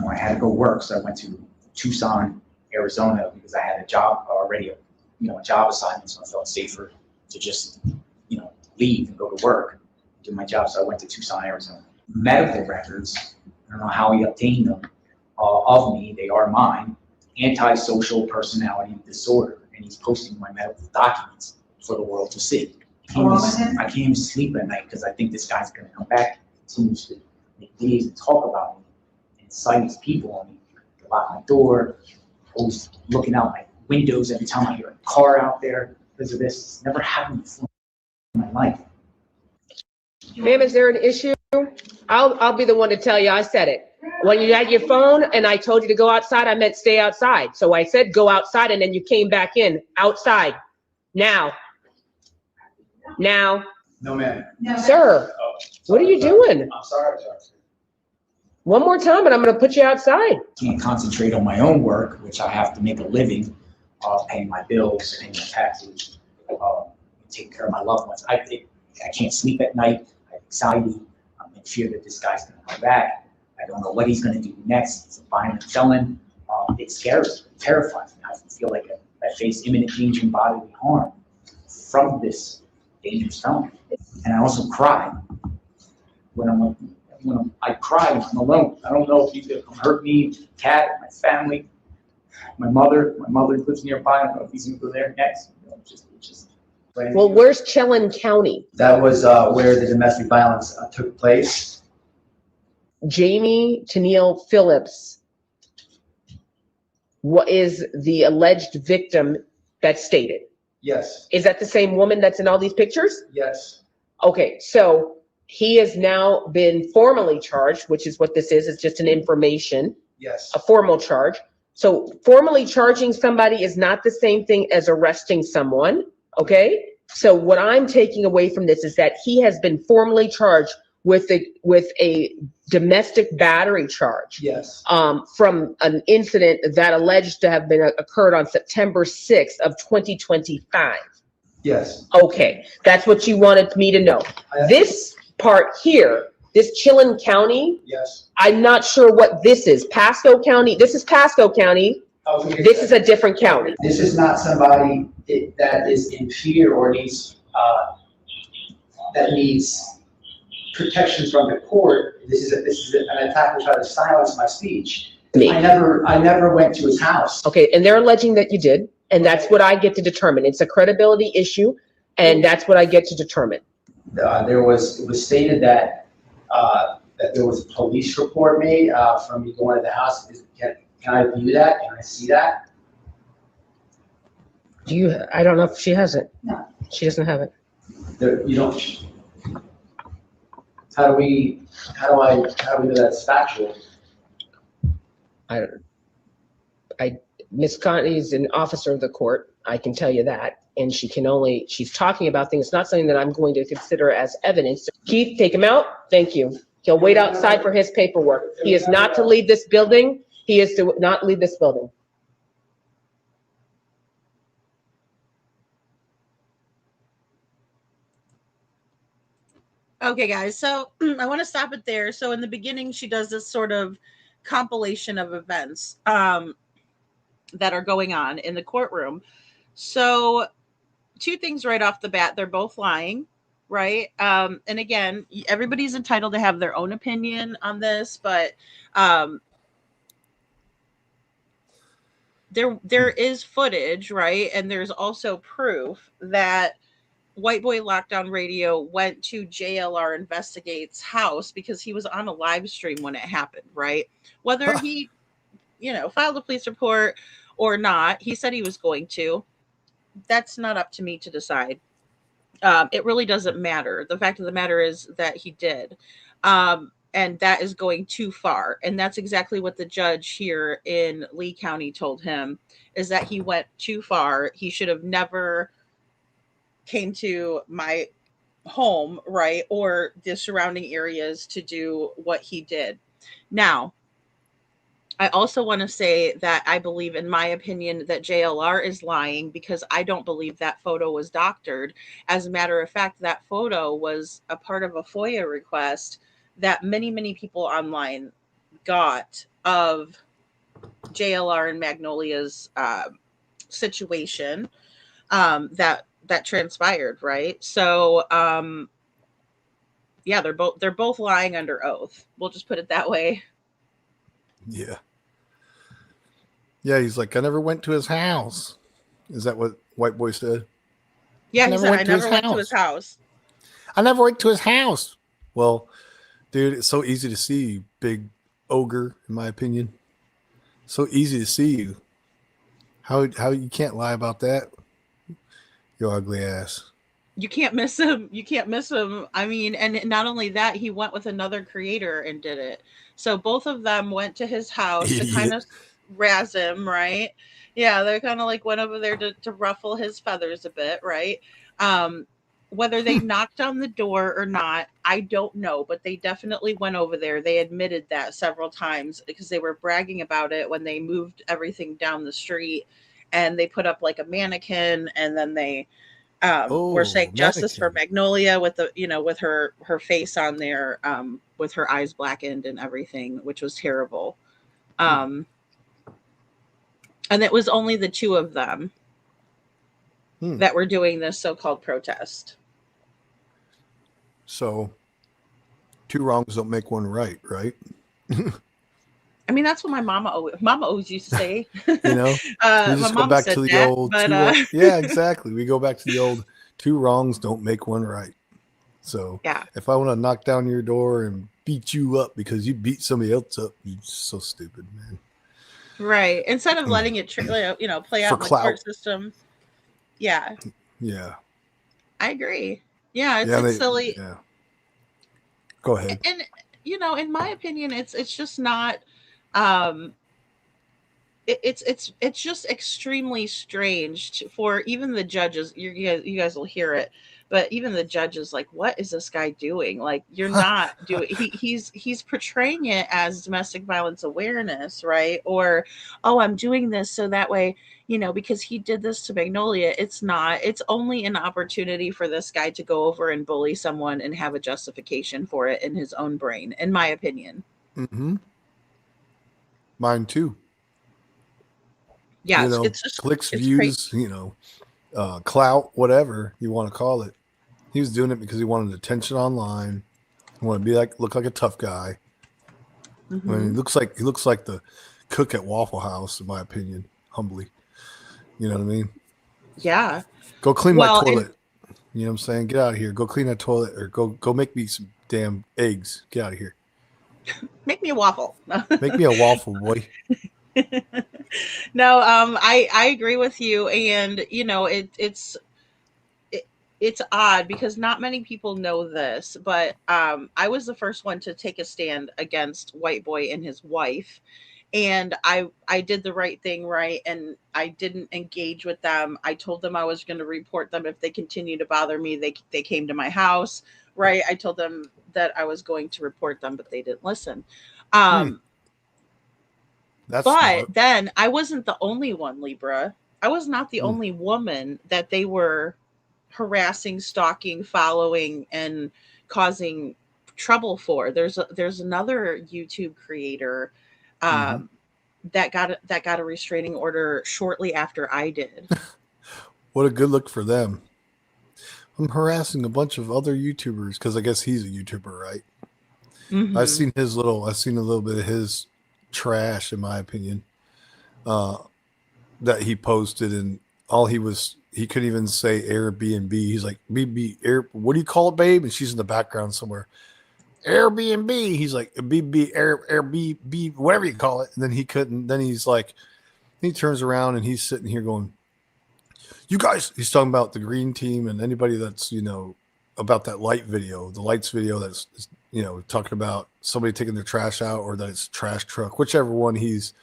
I had to go work, so I went to Tucson, Arizona, because I had a job already. A job assignment, so I felt safer to just, leave and go to work, do my job. So I went to Tucson, Arizona. Medical records, I don't know how he obtained them, of me, they are mine, antisocial personality disorder, and he's posting my medical documents for the world to see. I can't even sleep at night because I think this guy's gonna come back, continues to make videos and talk about me, and cite his people on me, lock my door, always looking out my windows every time I hear a car out there because of this. It's never happened before in my life. Ma'am, is there an issue? I'll be the one to tell you I said it. When you had your phone and I told you to go outside, I meant stay outside. So I said go outside, and then you came back in. Outside. Now. No, ma'am. Sir, what are you doing? I'm sorry. One more time, and I'm going to put you outside. Can't concentrate on my own work, which I have to make a living, paying my bills, paying my taxes, taking care of my loved ones. I can't sleep at night. I have anxiety. I'm in fear that this guy's going to come back. I don't know what he's going to do next. He's a violent felon. It scares me, it terrifies me. I feel like I face imminent danger and bodily harm from this dangerous felon. And I also cry I cry when I'm alone. I don't know if he's going to come hurt me, cat, my family, my mother lives nearby. I don't know if he's going to go there next. Well, where's Chelan County? That was where the domestic violence took place. Jamie Tennille Phillips, what is the alleged victim that's stated? Yes. Is that the same woman that's in all these pictures? Yes. Okay, so he has now been formally charged, which is what this is. It's just an information. Yes. A formal charge. So formally charging somebody is not the same thing as arresting someone, okay? So what I'm taking away from this is that he has been formally charged with a domestic battery charge. Yes. From an incident that alleged to have been occurred on September 6th of 2025. Yes. Okay, that's what you wanted me to know. This part here, this Chelan County. Yes. I'm not sure what this is. Pasco County. This is Pasco County. This is a different county. This is not somebody that is in fear or needs protection from the court. This is an attack to try to silence my speech. I never went to his house. Okay, and they're alleging that you did, and that's what I get to determine. It's a credibility issue, and that's what I get to determine. It was stated that there was a police report made from me going to the house. Can I view that? Can I see that? I don't know if she has it. No. She doesn't have it. You don't. How do we know that's factual? Miss Connie is an officer of the court. I can tell you that. And she's talking about things, not something that I'm going to consider as evidence. Keith, take him out. Thank you. He'll wait outside for his paperwork. He is not to leave this building. He is to not leave this building. Okay, guys, so I want to stop it there. So in the beginning, she does this sort of compilation of events that are going on in the courtroom. So two things right off the bat, they're both lying, right? And again, everybody's entitled to have their own opinion on this, but there is footage, right? And there's also proof that White Boy Lockdown Radio went to JLR Investigates house because he was on a live stream when it happened, right? Whether he, filed a police report or not, he said he was going to. That's not up to me to decide. It really doesn't matter. The fact of the matter is that he did. And that is going too far. And that's exactly what the judge here in Lee County told him, is that he went too far. He should have never came to my home, right, or the surrounding areas to do what he did. Now, I also want to say that I believe, in my opinion, that JLR is lying because I don't believe that photo was doctored. As a matter of fact, that photo was a part of a FOIA request that many, many people online got of JLR and Magnolia's situation that transpired, right? So yeah, they're both lying under oath. We'll just put it that way. Yeah. Yeah, he's like, I never went to his house. Is that what White Boy said? Yeah, he said, I never went to his house. I never went to his house. Well, dude, it's so easy to see you, big ogre, in my opinion. So easy to see you. How you can't lie about that? Your ugly ass. You can't miss him. You can't miss him. I mean, and not only that, he went with another creator and did it. So both of them went to his house to kind of razz him, right? Yeah, they kind of like went over there to ruffle his feathers a bit, right? Whether they knocked on the door or not, I don't know, but they definitely went over there. They admitted that several times because they were bragging about it when they moved everything down the street and they put up like a mannequin and then they we're saying justice for mannequin. Magnolia with the, with her face on there, with her eyes blackened and everything, which was terrible. And it was only the two of them that were doing this so-called protest. So, two wrongs don't make one right, right? I mean, that's what my mama always used to say. We just go back to the old yeah, exactly. We go back to the old two wrongs don't make one right. So yeah, if I want to knock down your door and beat you up because you beat somebody else up, you're so stupid, man. Right. Instead of letting it play out in the court system. Yeah. Yeah. I agree. Yeah, it's silly. Yeah. Go ahead. And in my opinion, it's just not it's just extremely strange for even the judges. You guys will hear it, but even the judges, like, what is this guy doing? Like, you're not doing. He's portraying it as domestic violence awareness, right? Or, oh, I'm doing this so that way, because he did this to Magnolia. It's not. It's only an opportunity for this guy to go over and bully someone and have a justification for it in his own brain, in my opinion. Mm-hmm. Mine too. Yeah, it's just clicks, views, crazy. Clout, whatever you want to call it. He was doing it because he wanted attention online. He wanted to look like a tough guy. Mm-hmm. I mean, he looks like the cook at Waffle House, in my opinion, humbly. You know what I mean? Yeah. Go clean my toilet. You know what I'm saying? Get out of here. Go clean that toilet, or go make me some damn eggs. Get out of here. Make me a waffle. Make me a waffle, boy. No, I agree with you, and it's odd because not many people know this, but I was the first one to take a stand against White Boy and his wife, and I did the right thing, right, and I didn't engage with them. I told them I was going to report them if they continued to bother me. They came to my house, right? I told them that I was going to report them, but they didn't listen. But smart. then I wasn't the only one, Libra. I was not the only woman that they were harassing, stalking, following, and causing trouble for. There's another YouTube creator that got a restraining order shortly after I did. What a good look for them. I'm harassing a bunch of other YouTubers because I guess he's a YouTuber, right? Mm-hmm. I've seen a little bit of his trash, in my opinion, that he posted, and he couldn't even say Airbnb. He's like, what do you call it, babe? And she's in the background somewhere. Airbnb. He's like, Airbnb, whatever you call it. And then he couldn't. Then he turns around and he's sitting here going, you guys, he's talking about the green team and anybody that's, about that lights video that's, talking about somebody taking their trash out, or that it's trash truck, whichever one he's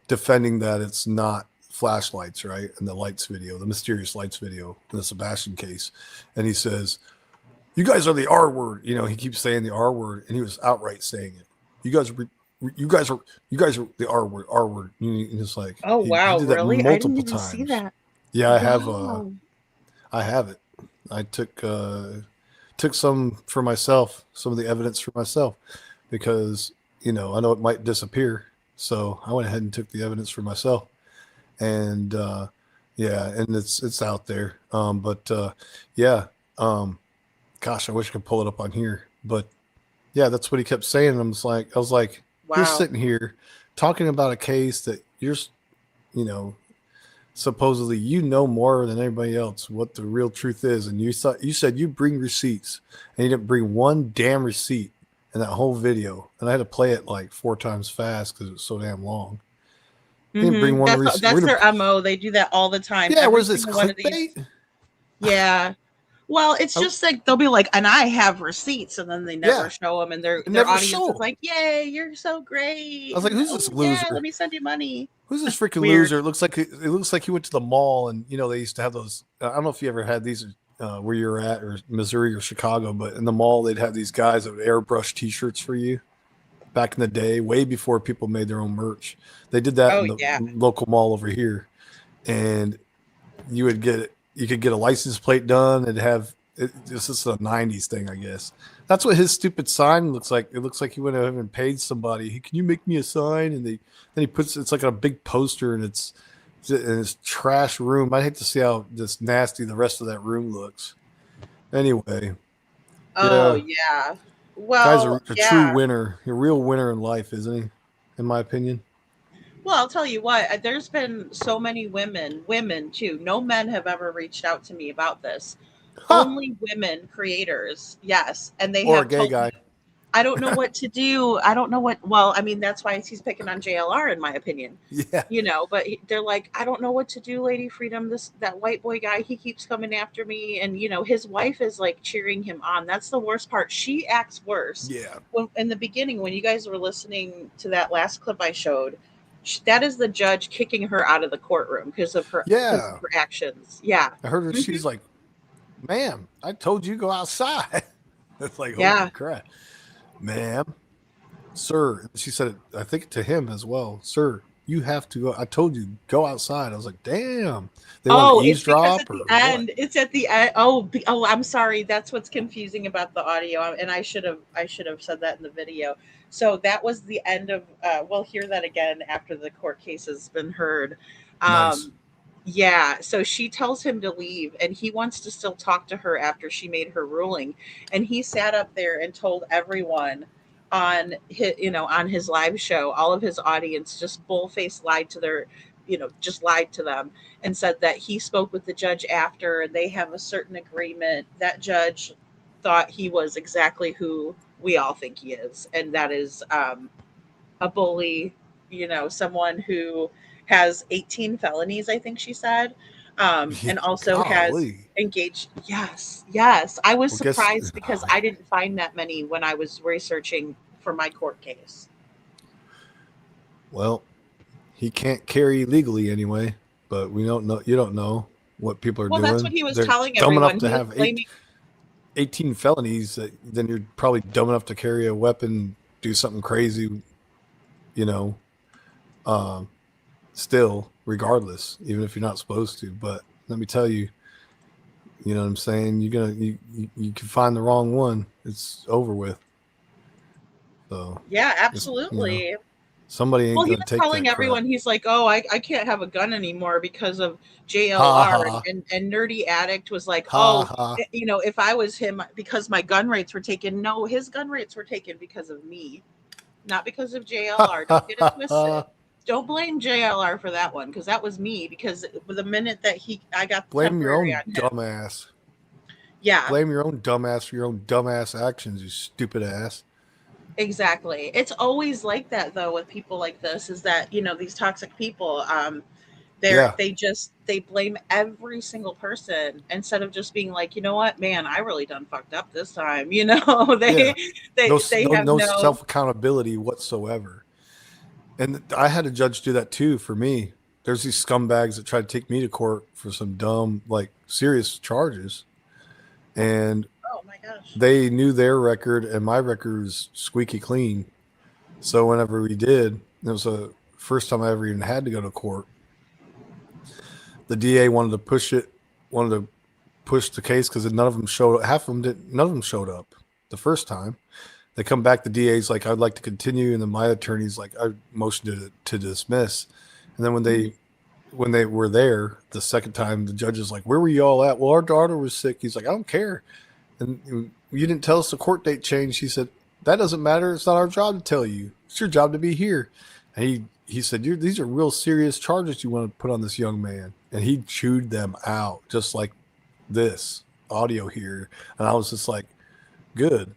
defending, that it's not flashlights, right? And the mysterious lights video in the Sebastian case. And he says, you guys are the R word. He keeps saying the R word, and he was outright saying it. You guys are the R word. And it's like, oh, wow, he did that really? multiple I didn't even times. see that. Yeah, Wow. I have it. I took some for myself, some of the evidence for myself, because I know it might disappear. So I went ahead and took the evidence for myself, and and it's out there. Gosh, I wish I could pull it up on here, but yeah, that's what he kept saying. I was like, Wow. You're sitting here talking about a case that you're, supposedly more than anybody else what the real truth is, and you said you bring receipts, and you didn't bring one damn receipt in that whole video, and I had to play it like 4 times fast because it was so damn long. You didn't bring one receipt. That's their MO. They do that all the time. Yeah, Every what is this, single one of clickbait? these. Yeah. Well, it's just like they'll be like, and I have receipts, and then they never show them, and their audience is like, "Yay, you're so great!" I was like, "Who's this loser? Yeah, let me send you money." Who's this freaking loser? It looks like he went to the mall, and they used to have those. I don't know if you ever had these where you're at, or Missouri or Chicago, but in the mall they'd have these guys that would airbrush T-shirts for you. Back in the day, way before people made their own merch, they did that in the local mall over here, and you would get you could get a license plate done and have it. This is a '90s thing, I guess. That's what his stupid sign looks like. It looks like he went ahead and paid somebody. Hey, can you make me a sign? And then he puts it's like a big poster, and it's in his trash room. I hate to see how just nasty the rest of that room looks. Anyway. Oh yeah. Guy's Well, a yeah. true winner, a real winner in life, isn't he? In my opinion. Well, I'll tell you what, there's been so many women too. No men have ever reached out to me about this. Only women creators. Yes. And they Or a have gay told guy. me, I don't know what to do. I don't know what, well, I mean, that's why he's picking on JLR in my opinion. Yeah. You know, but they're like, I don't know what to do, Lady Freedom. That white boy guy, he keeps coming after me, and you know, his wife is like cheering him on. That's the worst part. She acts worse. Yeah. When in the beginning, when you guys were listening to that last clip I showed, that is the judge kicking her out of the courtroom because of her actions. Yeah, I heard her. She's like, "Ma'am, I told you to go outside." It's like, Yeah. holy crap, ma'am, sir. She said it, I think, to him as well. Sir, you have to go. I told you, go outside. I was like, damn. They want to it's because eavesdrop at or the what? end. It's at the end. Oh, I'm sorry. That's what's confusing about the audio, and I should have said that in the video. So that was the end of. We'll hear that again after the court case has been heard. Nice. Yeah. So she tells him to leave, and he wants to still talk to her after she made her ruling, and he sat up there and told everyone on his live show, all of his audience just bullface lied to their, just lied to them and said that he spoke with the judge after and they have a certain agreement. That judge thought he was exactly who we all think he is, and that is a bully, someone who has 18 felonies, I think she said, and also has Golly. engaged. Yes. I was Well, guess- surprised because I didn't find that many when I was researching for my court case. Well, he can't carry legally anyway, but we don't know. You don't know what people are Well, doing. that's what he was They're telling dumb everyone. enough to He was have blaming- 18 felonies. Then you're probably dumb enough to carry a weapon, do something crazy. Still, regardless, even if you're not supposed to. But let me tell you, you know what I'm saying? You can find the wrong one, it's over with. So Yeah, absolutely. somebody ain't Well, he gonna was take telling that everyone, crap. he's like, oh, I can't have a gun anymore because of JLR. Ha, ha. And Nerdy Addict was like, Ha, oh, ha. if I was him, because my gun rates were taken. No, his gun rates were taken because of me, not because of JLR. Don't get it twisted. Don't blame JLR for that one, because that was me. Because the minute that I got the Blame your own temporary on him. dumbass. Yeah, Blame your own dumbass for your own dumbass actions, you stupid ass. exactly. It's always like that though with people like this. Is that these toxic people? They blame every single person instead of just being like, you know what, man, I really done fucked up this time. They have no self accountability whatsoever. And I had a judge do that too for me. There's these scumbags that try to take me to court for some dumb, serious charges. And oh my gosh, they knew their record and my record was squeaky clean. So whenever we did, it was the first time I ever even had to go to court. The DA wanted to push the case because none of them showed up. None of them showed up the first time. They come back, the DA's like, I'd like to continue. And then my attorney's like, I motioned to dismiss. And then when they were there the second time, the judge is like, where were you all at? Well, our daughter was sick. He's like, I don't care. And you didn't tell us the court date changed. He said, that doesn't matter. It's not our job to tell you. It's your job to be here. And he said, these are real serious charges you want to put on this young man. And he chewed them out just like this audio here. And I was just like, good.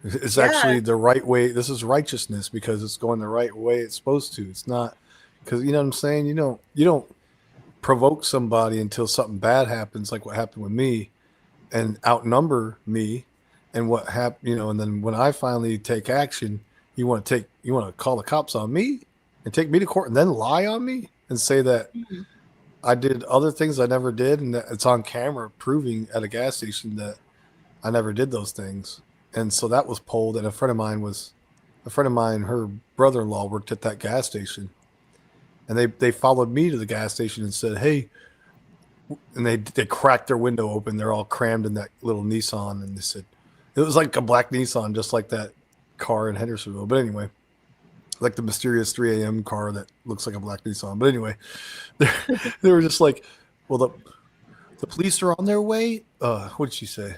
It's actually the right way. This is righteousness because it's going the right way it's supposed to. It's not because you know what I'm saying. You don't provoke somebody until something bad happens, like what happened with me, and outnumber me, and what happened. And then when I finally take action, you want to call the cops on me and take me to court and then lie on me and say that I did other things I never did, and that it's on camera proving at a gas station that I never did those things. And so that was pulled, and a friend of mine, her brother-in-law worked at that gas station, and they followed me to the gas station and said, hey, and they cracked their window open. They're all crammed in that little Nissan, and they said it was like a black Nissan, just like that car in Hendersonville. But anyway, like the mysterious 3 a.m. car that looks like a black Nissan. But anyway, they were just like, well, the police are on their way. What did she say?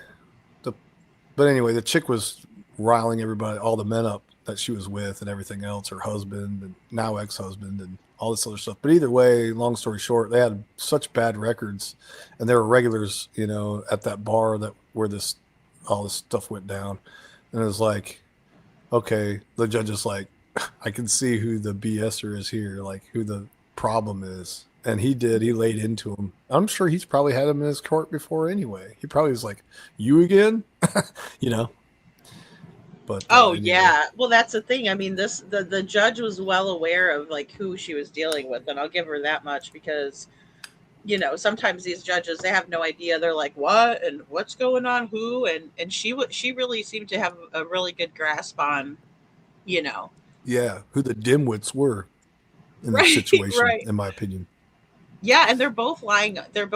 But anyway, the chick was riling everybody, all the men up that she was with and everything else, her husband and now ex-husband and all this other stuff. But either way, long story short, they had such bad records, and they were regulars, you know, at that bar where all this stuff went down. And it was like, okay, the judge is like, I can see who the BSer is here, like who the problem is. And he laid into him. I'm sure he's probably had him in his court before anyway. He probably was like, you again? You know? But anyway. Yeah. Well, that's the thing. I mean, the judge was well aware of like who she was dealing with, and I'll give her that much, because, you know, sometimes these judges, they have no idea. They're like, what and what's going on, who, and she really seemed to have a really good grasp on, you know. Yeah, who the dimwits were in Right, the situation, right. in my opinion. Yeah, and they're both lying their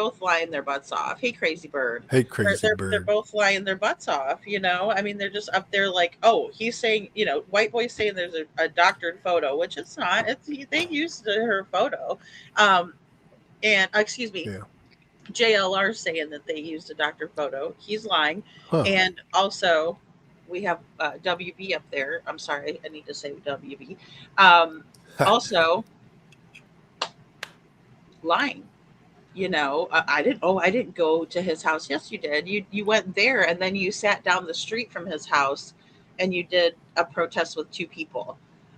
butts off. Hey, crazy bird. Hey, crazy bird. They're both lying their butts off, you know? I mean, they're just up there like, oh, he's saying, you know, white boy's saying there's a doctored photo, which it's not. They used her photo. And excuse me. Yeah. JLR saying that they used a doctored photo. He's lying. Huh. And also, we have WB up there. I'm sorry, I need to say WB. Also, lying. You know, I didn't go to his house. Yes, you did. You went there, and then you sat down the street from his house, and you did a protest with 2 people.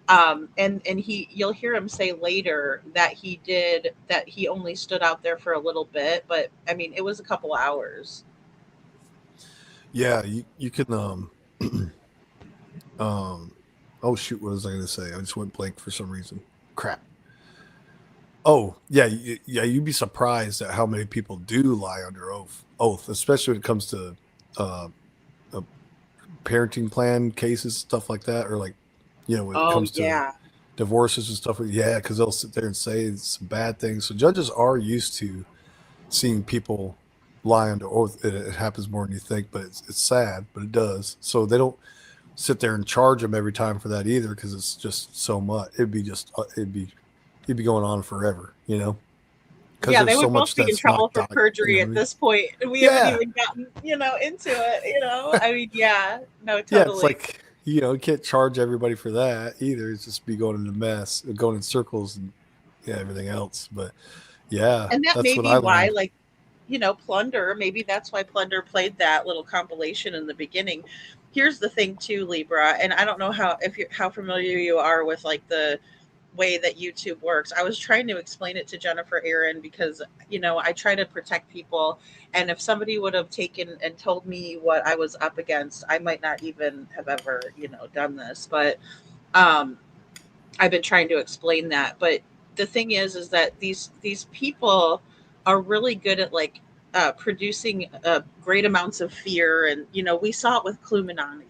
And you'll hear him say later that he only stood out there for a little bit, but I mean, it was a couple hours. Yeah, you can oh shoot, what was I going to say? I just went blank for some reason. Crap. Oh, yeah, you'd be surprised at how many people do lie under oath, especially when it comes to parenting plan cases, stuff like that, or like, you know, when it comes to divorces and stuff. Yeah, because they'll sit there and say some bad things. So judges are used to seeing people lie under oath. It happens more than you think, but it's sad, but it does. So they don't sit there and charge them every time for that either, because it's just so much. It'd be going on forever, you know. Yeah, they would both be in trouble for perjury at this point. We haven't even gotten, you know, into it, you know. I mean, yeah, no, totally. Yeah, it's like, you know, you can't charge everybody for that either. It's just be going in a mess, going in circles, and everything else. But yeah, and that that's may what be I why, learned. like, you know, Plunder. Maybe that's why Plunder played that little compilation in the beginning. Here's the thing, too, Libra, and I don't know how familiar you are with like the way that YouTube works. I was trying to explain it to Jennifer Aaron because, you know, I try to protect people, and if somebody would have taken and told me what I was up against, I might not even have ever, you know, done this. But I've been trying to explain that. But the thing is that these people are really good at like producing great amounts of fear, and you know, we saw it with Klumanani.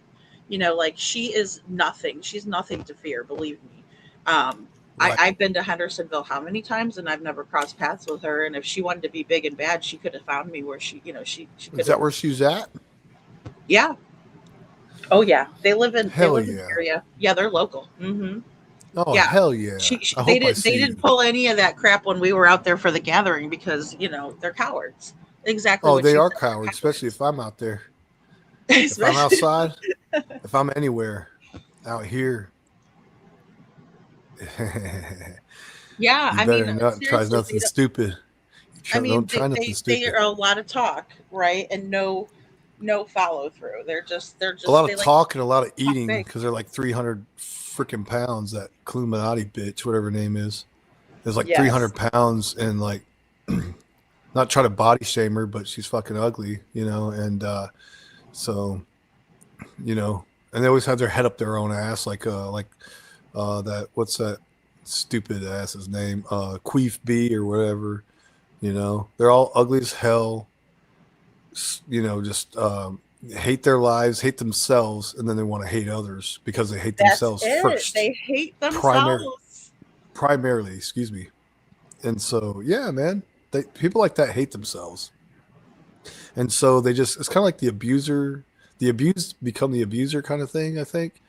You know, like she's nothing to fear, believe me. Right. I've been to Hendersonville how many times, and I've never crossed paths with her. And if she wanted to be big and bad, she could have found me where she, you know, she could. Is that where she's at? Yeah. Oh yeah, they live in Hell the yeah. area. Yeah, they're local. Mm-hmm. Oh Yeah. hell yeah! They didn't pull any of that crap when we were out there for the gathering because, you know, they're cowards. Exactly. Oh, what they she are said. cowards, especially if I'm out there. If I'm outside, if I'm anywhere out here. Yeah, You I better mean, not try seriously, nothing stupid. I mean, Don't try nothing they stupid. are a lot of talk, right, and no follow through. They're just A lot they of like talk and a lot of eating big. because they're like 300 freaking pounds. That Klumanati bitch, whatever her name is like Yes. 300 pounds, and like not try to body shame her, but she's fucking ugly, you know. And so, you know, and they always have their head up their own ass, like that. What's that stupid ass's name? Queef B or whatever. You know, they're all ugly as hell. You know, just hate their lives, hate themselves, and then they want to hate others because they hate themselves first. They hate themselves. Primarily, excuse me. And so, yeah, man, People like that hate themselves. And so it's kind of like the abused become the abuser kind of thing. I think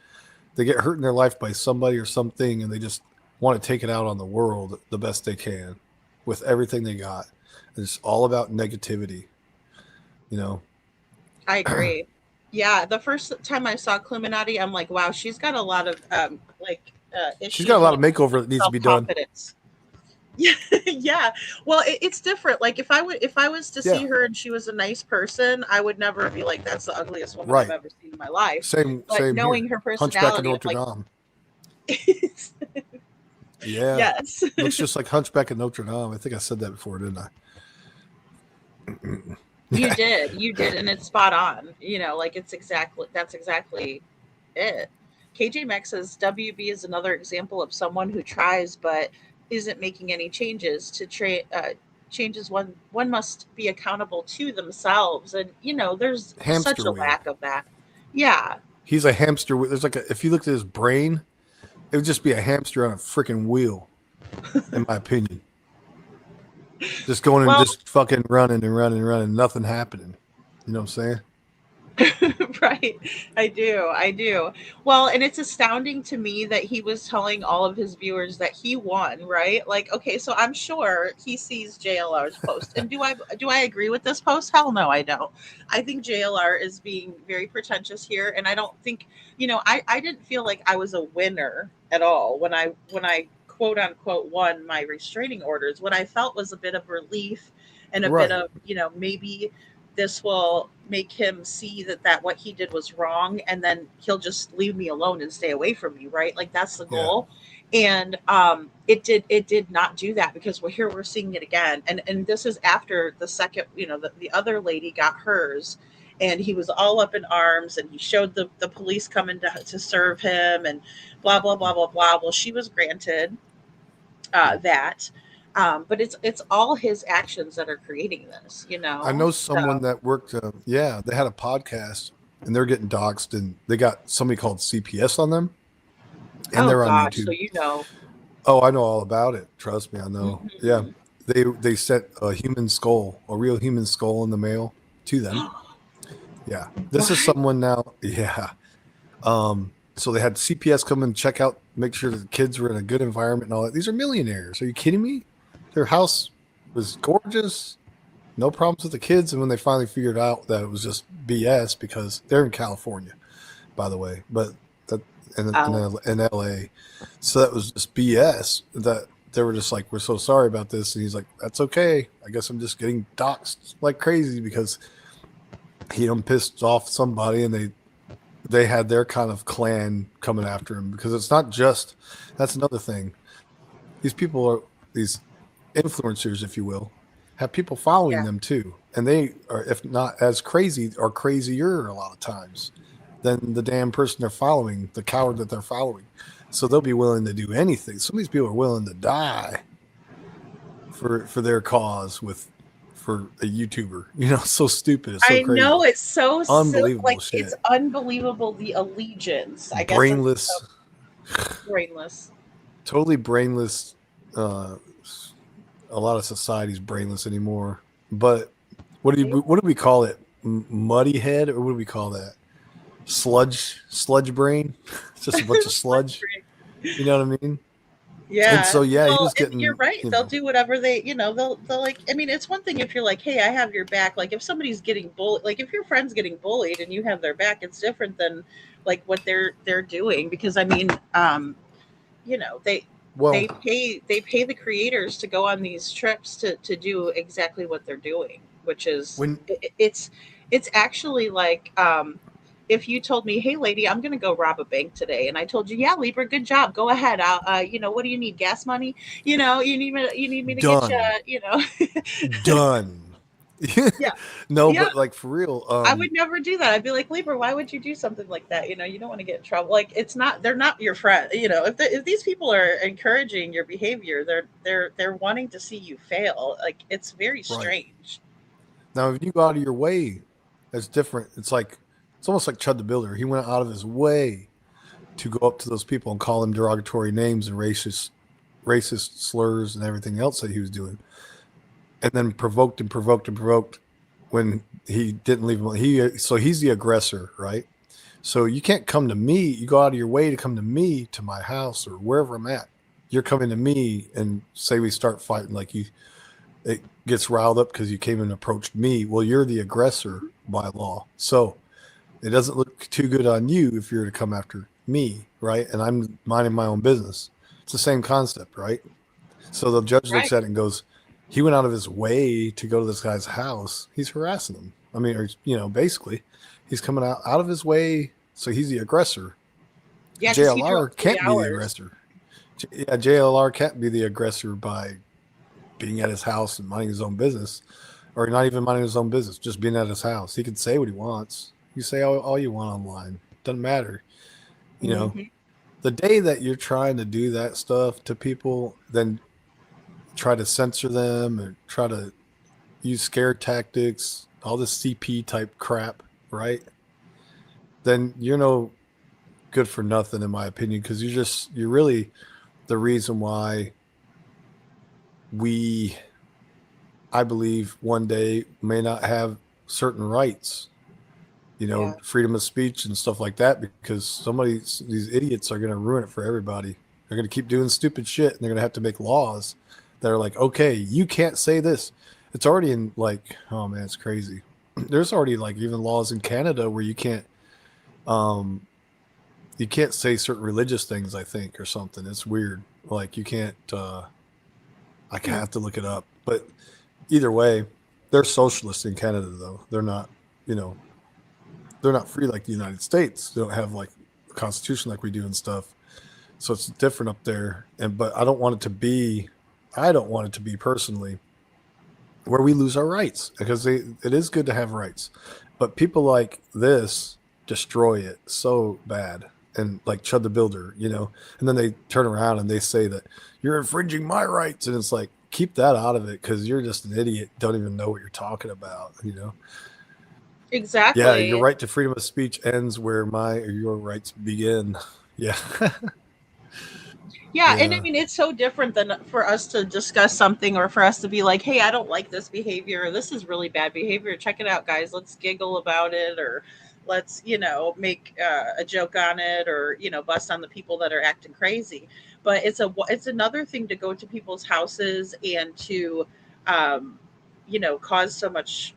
they get hurt in their life by somebody or something, and they just want to take it out on the world the best they can with everything they got. It's all about negativity, I agree. Yeah, the first time I saw Cluminati, I'm like, wow, she's got a lot of issues. She's got a lot of makeover that needs to be done. Yeah, yeah. Well, it's different. Like if I was to see her and she was a nice person, I would never be like, that's the ugliest woman I've ever seen in my life. Same. Knowing here. her personality, Hunchback of Notre Dame. Yeah. Yes. Looks just like Hunchback of Notre Dame. I think I said that before, didn't I? You did, and it's spot on. That's exactly it. KJ Max says WB is another example of someone who tries but isn't making any changes to changes. One must be accountable to themselves, and there's Hamster such a wheel. lack of that. Yeah, he's a hamster. There's if you looked at his brain, it would just be a hamster on a freaking wheel, in my opinion. Just going and just fucking running and running and running, nothing happening. You know what I'm saying? Right. I do. Well, and it's astounding to me that he was telling all of his viewers that he won, right? Like, okay, so I'm sure he sees JLR's post. And do I agree with this post? Hell no, I don't. I think JLR is being very pretentious here, and I don't think, I didn't feel like I was a winner at all when I quote unquote won my restraining orders. What I felt was a bit of relief and a bit of, maybe this will make him see that what he did was wrong, and then he'll just leave me alone and stay away from me, right? Like that's the goal. And it did not do that, because we're seeing it again. And this is after the second, the other lady got hers, and he was all up in arms, and he showed the police coming to serve him, and blah blah blah blah blah. Well, she was granted that. But it's all his actions that are creating this, I know someone that worked, they had a podcast, and they're getting doxxed, and they got somebody called CPS on them, and they're on YouTube. So Oh, I know all about it. Trust me, I know. Mm-hmm. Yeah, they sent a real human skull in the mail to them. Yeah, this is someone now. Yeah. So they had CPS come and check out, make sure the kids were in a good environment and all that. These are millionaires. Are you kidding me? Their house was gorgeous, no problems with the kids. And when they finally figured out that it was just BS, because they're in California, by the way, but in LA, so that was just BS. That they were just like, we're so sorry about this, and he's like, that's okay. I guess I'm just getting doxxed like crazy because he done pissed off somebody, and they had their kind of clan coming after him, because it's not just, that's another thing. These people are these influencers, if you will, have people following them too, and they are, if not as crazy, or crazier a lot of times than the damn person they're following, the coward that they're following. So they'll be willing to do anything. Some of these people are willing to die for their cause for a YouTuber. So stupid. It's so I crazy. know, it's so unbelievable like shit. It's unbelievable, the allegiance. I guess brainless. Totally brainless. A lot of society's brainless anymore. But what do we call it? Muddy head, or what do we call that? Sludge brain. It's just a bunch of sludge. You know what I mean? Yeah. And so he was getting. You're right. They'll do whatever they. They'll like. I mean, it's one thing if you're like, hey, I have your back. Like if somebody's getting bullied, like if your friend's getting bullied and you have their back, it's different than like what they're doing. Because I mean, they pay the creators to go on these trips to do exactly what they're doing, which is it's actually like if you told me, hey lady, I'm gonna go rob a bank today, and I told you, yeah, Libra, good job, go ahead. I'll what do you need? Gas money? You need me to Done. get you. Done. Yeah. No, but like for real, I would never do that. I'd be like, Libra, why would you do something like that? You don't want to get in trouble. Like they're not your friend. If these people are encouraging your behavior, they're wanting to see you fail. Like it's very strange. Now, if you go out of your way, that's different. It's almost like Chud the Builder. He went out of his way to go up to those people and call them derogatory names and racist slurs and everything else that he was doing. and then provoked and provoked and provoked when he didn't leave him. So he's the aggressor, right? So you can't come to me. You go out of your way to come to me, to my house or wherever I'm at. You're coming to me and say we start fighting, like it gets riled up because you came and approached me. Well, you're the aggressor by law. So it doesn't look too good on you if you're to come after me, right? And I'm minding my own business. It's the same concept, right? So the judge looks at it and goes, he went out of his way to go to this guy's house. He's harassing him. I mean, or, basically, he's coming out of his way. So he's the aggressor. Yeah, JLR can't be the aggressor. Yeah, JLR can't be the aggressor by being at his house and minding his own business, or not even minding his own business, just being at his house. He can say what he wants. You say all you want online. Doesn't matter. The day that you're trying to do that stuff to people, then try to censor them and try to use scare tactics, all this CP type crap, right? Then you're no good for nothing, in my opinion, because you're really the reason why I believe one day may not have certain rights, freedom of speech and stuff like that, because these idiots are going to ruin it for everybody. They're going to keep doing stupid shit, and they're going to have to make laws that are like, okay, you can't say this. It's already in oh man, it's crazy. There's already even laws in Canada where you can't say certain religious things, I think, or something. It's weird. You can't, I have to look it up, but either way, they're socialists in Canada, though. They're not, they're not free like the United States. They don't have a constitution like we do and stuff. So it's different up there. But I don't want it to be personally where we lose our rights, because it is good to have rights, but people like this destroy it so bad. And like Chud the Builder, and then they turn around and they say that you're infringing my rights. And it's like, keep that out of it, because you're just an idiot. Don't even know what you're talking about, Exactly. Yeah, your right to freedom of speech ends where your rights begin. Yeah. Yeah, and I mean, it's so different than for us to discuss something, or for us to be like, hey, I don't like this behavior, or this is really bad behavior. Check it out, guys. Let's giggle about it, or let's, make a joke on it, or, bust on the people that are acting crazy. But it's another thing to go to people's houses and to, cause so much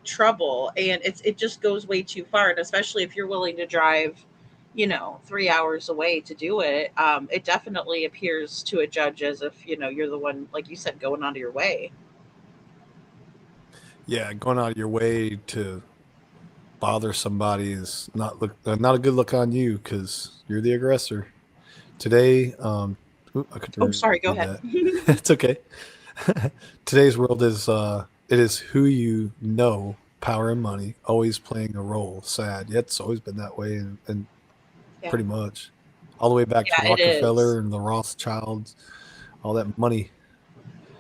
trouble. And it just goes way too far. And especially if you're willing to drive 3 hours away to do it, it definitely appears to a judge as if, you're the one, like you said, going out of your way. Yeah, going out of your way to bother somebody is not a good look on you, because you're the aggressor. Today, sorry, go ahead. It's okay. Today's world is it is who you know, power and money, always playing a role. Sad, yet it's always been that way, and pretty much all the way back to Rockefeller and the Rothschilds, all that money.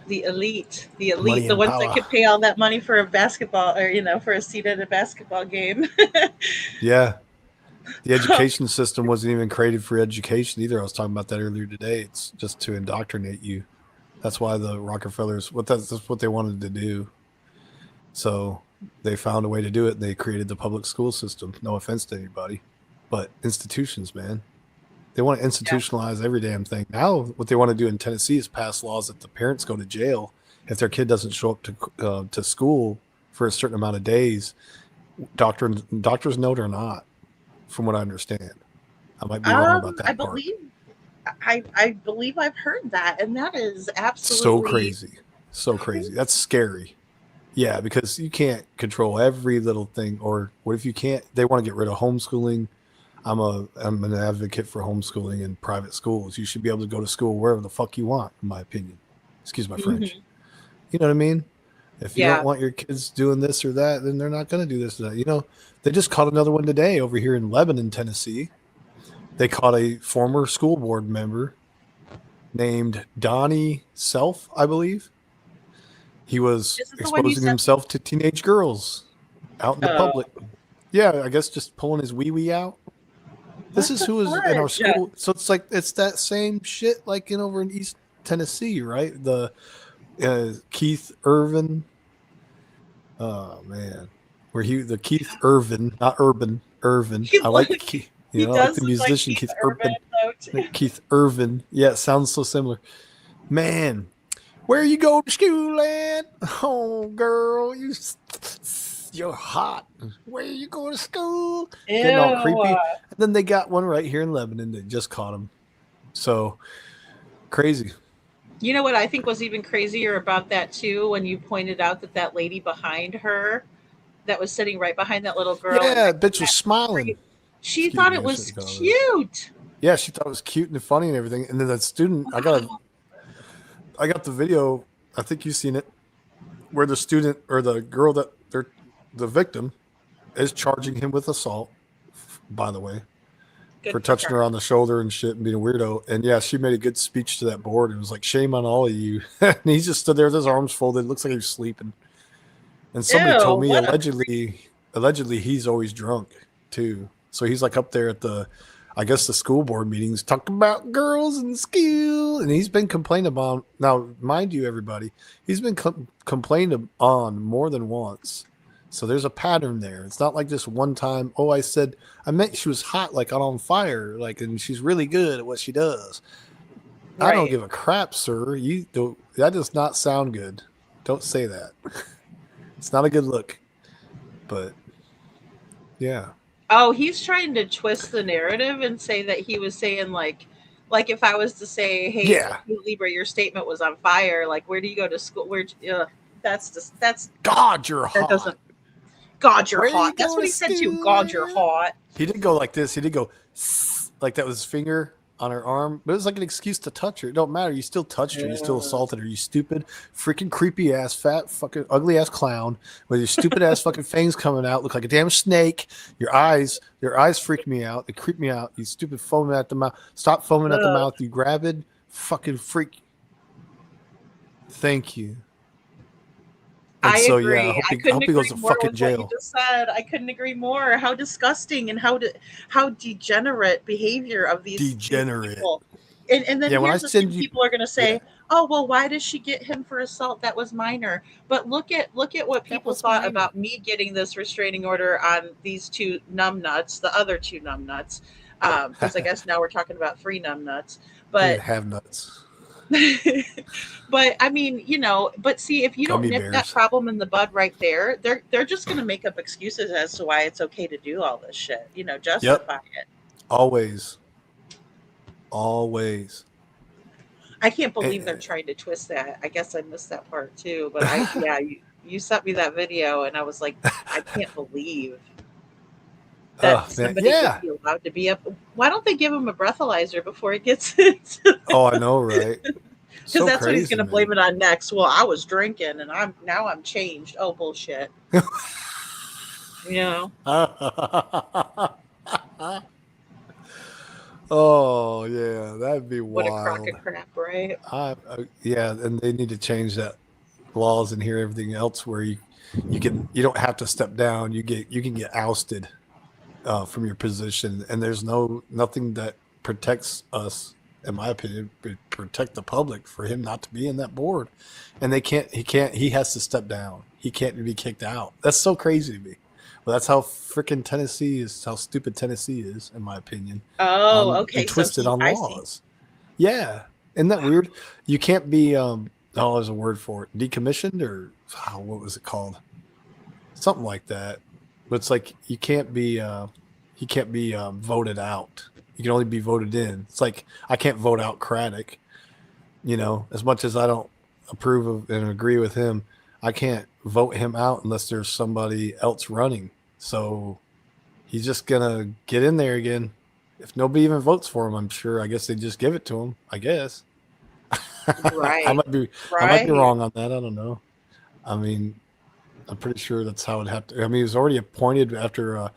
The elite, the ones power. That could pay all that money for a basketball, or for a seat at a basketball game. Yeah, the education system wasn't even created for education either. I was talking about that earlier today. It's just to indoctrinate you. That's why the Rockefellers, that's what they wanted to do. So they found a way to do it. They created the public school system. No offense to anybody, but institutions, man. They want to institutionalize every damn thing. Now, what they want to do in Tennessee is pass laws that the parents go to jail if their kid doesn't show up to school for a certain amount of days. Doctors know it or not, from what I understand. I might be wrong about that part. I believe I've heard that, and that is absolutely so crazy. That's scary. Yeah, because you can't control every little thing. Or what if you can't? They want to get rid of homeschooling. I'm an advocate for homeschooling in private schools. You should be able to go to school wherever the fuck you want, in my opinion. Excuse my French. Mm-hmm. You know what I mean? If you don't want your kids doing this or that, then they're not going to do this or that. They just caught another one today over here in Lebanon, Tennessee. They caught a former school board member named Donnie Self, I believe. He was exposing himself to teenage girls out in the public. Yeah, I guess just pulling his wee-wee out. This is who is in our school. So it's that same shit over in East Tennessee, right? The Keith Irvin. Oh man, the Keith Irvin, not Urban Irvin. I like Keith. He I like does the look musician like Keith Urban, Urban. though, too. Keith Irvin. Yeah, it sounds so similar. Man, where you go to school at? Oh, girl, you're hot. Where you go to school? Getting all creepy. Ew. And then they got one right here in Lebanon that just caught him. So crazy. You know what I think was even crazier about that too, when you pointed out that lady behind her, that was sitting right behind that little girl. Yeah, bitch was smiling. She thought it was cute. Yeah, she thought it was cute and funny and everything. And then that student, I got the video. I think you've seen it, where the student or the girl that the victim is charging him with assault. By the way, for touching her on the shoulder and shit and being a weirdo. And yeah, she made a good speech to that board. It was like, shame on all of you. And he just stood there with his arms folded. Looks like he was sleeping. And somebody told me allegedly he's always drunk too. So he's like up there at the school board meetings talking about girls in school. And he's been complaining about, now mind you, everybody, he's been complained on more than once. So there's a pattern there. It's not like this one time, oh, I meant she was hot, like on fire, like, and she's really good at what she does. Right. I don't give a crap, sir. That does not sound good. Don't say that. It's not a good look. But yeah. Oh, he's trying to twist the narrative and say that he was saying like if I was to say, hey, Libra, your statement was on fire. Like, where do you go to school? That's God, you're hot. That doesn't. God, you're hot. That's what he said too. God, you're hot. He did go like this. He did go like that with his finger on her arm. But it was like an excuse to touch her. It don't matter. You still touched her. You still assaulted her. You stupid, freaking creepy ass, fat, fucking ugly ass clown with your stupid ass fucking fangs coming out. Look like a damn snake. Your eyes freak me out. They creep me out. You stupid foaming at the mouth. Stop foaming at the mouth. You gravid fucking freak. Thank you. And I agree. Yeah, I hope he goes to fucking jail. What you just said. I couldn't agree more. How disgusting and how degenerate behavior of these people. And then here's the thing: people are going to say, "Oh, well, why does she get him for assault? That was minor." But look at what people thought about me getting this restraining order on these two numb nuts, the other two numb nuts, because I guess now we're talking about free numb nuts. But have nuts. But I mean, but see, if you don't nip that problem in the bud right there, they're just going to make up excuses as to why it's okay to do all this shit. Justify it. Always. I can't believe they're trying to twist that. I guess I missed that part too. But you sent me that video, and I was like, I can't believe that somebody would be allowed to be up. Why don't they give him a breathalyzer before he gets it? Oh, I know, right? Because that's what he's going to blame it on next. Well, I was drinking, and I'm changed. Oh, bullshit. Oh yeah, that'd be what wild. What a crock of crap, right? Yeah, and they need to change that laws and everything else where you don't have to step down. You can get ousted from your position, and there's nothing that protects us, in my opinion, protect the public for him not to be in that board. And he has to step down. He can't be kicked out. That's so crazy to me. Well, that's how freaking Tennessee is, how stupid Tennessee is, in my opinion. Oh, okay. Twisted on laws. Yeah. Isn't that weird? You can't be, there's a word for it, decommissioned, or what was it called? Something like that. But it's like he can't be voted out. You can only be voted in. It's like I can't vote out Craddock. As much as I don't approve of and agree with him, I can't vote him out unless there's somebody else running. So he's just gonna get in there again. If nobody even votes for him, I'm sure. I guess they just give it to him. I guess. Right. I might be wrong on that. I don't know. I mean, I'm pretty sure that's how it had to. I mean, he was already appointed after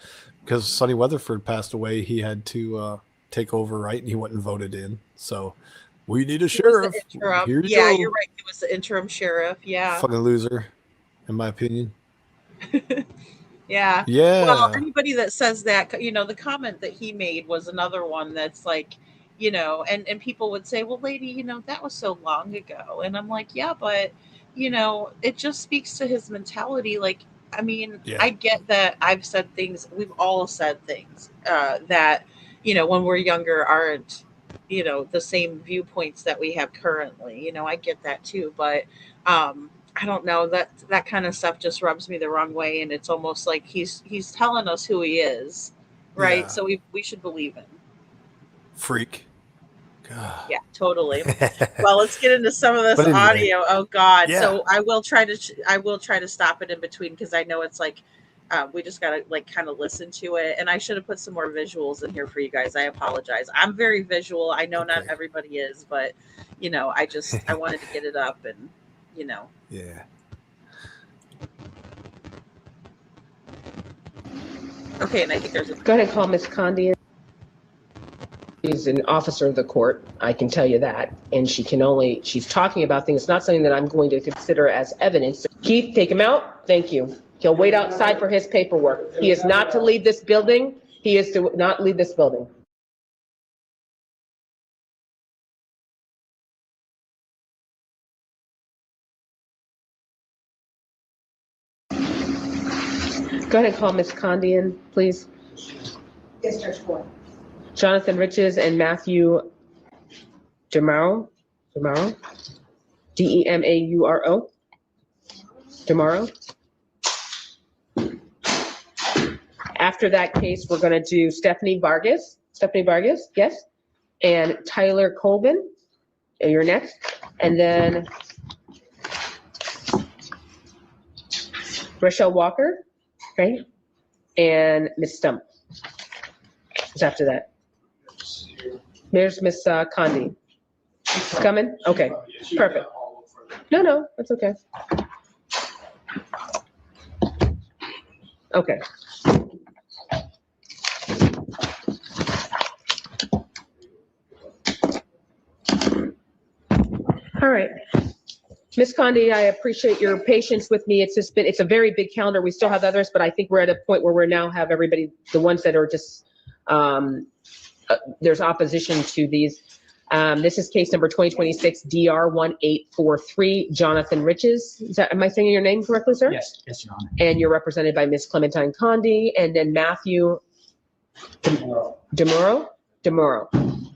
because Sonny Weatherford passed away. He had to take over, right? And he wasn't voted in. So we need a sheriff. Here you go. You're right. It was the interim sheriff. Yeah. Fucking loser, in my opinion. Yeah. Yeah. Well, anybody that says that, the comment that he made was another one that's like, you know, and people would say, well, lady, you know, that was so long ago. And I'm like, yeah, but, you know, it just speaks to his mentality. Like, I mean, Yeah. I get that I've said things, we've all said things that, you know, when we're younger aren't, you know, the same viewpoints that we have currently. You know, I get that too. But I don't know, that kind of stuff just rubs me the wrong way. And it's almost like he's telling us who he is. Right. Yeah. So we should believe him. Freak. God. Yeah, totally. Well, let's get into some of this But anyway, audio. Oh God. yeah. So I will try to stop it in between, because I know it's like we just gotta like kind of listen to it. And I should have put some more visuals in here for you guys. I apologize. I'm very visual. I know not everybody is, but you know, I wanted to get it up, and you know. Yeah. Okay, and I think there's a Go ahead and call Miss Condi. She's an officer of the court, I can tell you that. And she's talking about things, not something that I'm going to consider as evidence. Keith, take him out. Thank you. He'll wait outside for his paperwork. He is not to leave this building. He is to not leave this building. Go ahead and call Miss Condi in, please. Yes, Judge Ford. Jonathan Riches and Matthew DeMauro. DEMAURO. DeMauro. After that case, we're going to do Stephanie Vargas, yes. And Tyler Colvin, you're next. And then Rochelle Walker, okay? And Miss Stump is after that. There's Miss Condi. Coming? Okay, perfect. No, that's okay. Okay. All right. Ms. Condi, I appreciate your patience with me. It's a very big calendar. We still have others, but I think we're at a point where we now have everybody, the ones that are just, there's opposition to these. This is case number 2026 DR 1843, Jonathan Riches. Am I saying your name correctly, sir? Yes, Your Honor. And you're represented by Ms. Clementine Condi, and then Matthew DeMuro.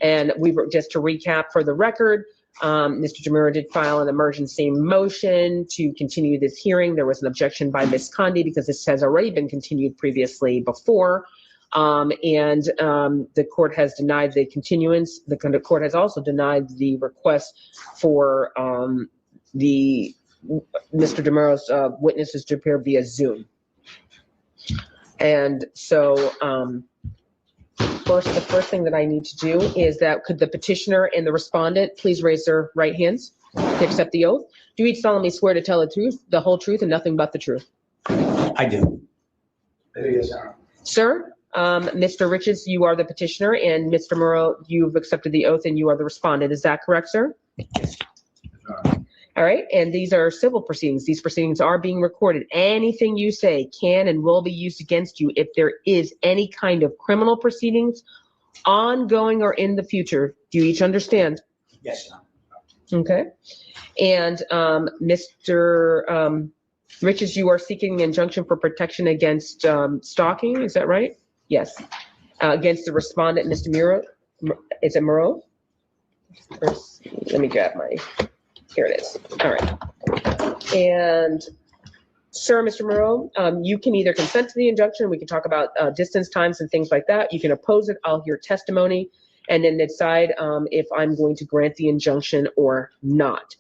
And we were, just to recap for the record, Mr. DeMuro did file an emergency motion to continue this hearing. There was an objection by Ms. Condi because this has already been continued previously before. The court has denied the continuance. The court has also denied the request for Mr. DeMuro's witnesses to appear via Zoom. And so the first thing that I need to do is that could the petitioner and the respondent please raise their right hands to accept the oath? Do each solemnly swear to tell the truth, the whole truth, and nothing but the truth? I do. Yes, Your Honor. Sir, Mr. Riches, you are the petitioner, and Mr. Murrow, you've accepted the oath and you are the respondent. Is that correct, sir? Yes. All right, and these are civil proceedings. These proceedings are being recorded. Anything you say can and will be used against you if there is any kind of criminal proceedings ongoing or in the future. Do you each understand? Yes, Your Honor. Okay. And Mr. Riches, you are seeking an injunction for protection against stalking, is that right? Yes. Against the respondent, Mr. Murrow. Is it Murrow? Let me grab my, here it is. All right. And sir, Mr. Murrow, you can either consent to the injunction. We can talk about distance times and things like that. You can oppose it. I'll hear testimony and then decide if I'm going to grant the injunction or not.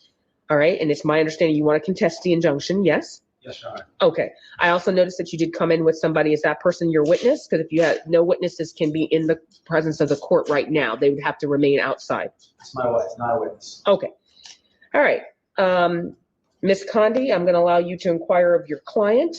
All right. And it's my understanding you want to contest the injunction. Yes? Yes, Your Honor. Okay. I also noticed that you did come in with somebody. Is that person your witness? Because if you had no witnesses can be in the presence of the court right now, they would have to remain outside. It's my wife, not a witness. Okay. All right. Ms. Condi, I'm going to allow you to inquire of your client.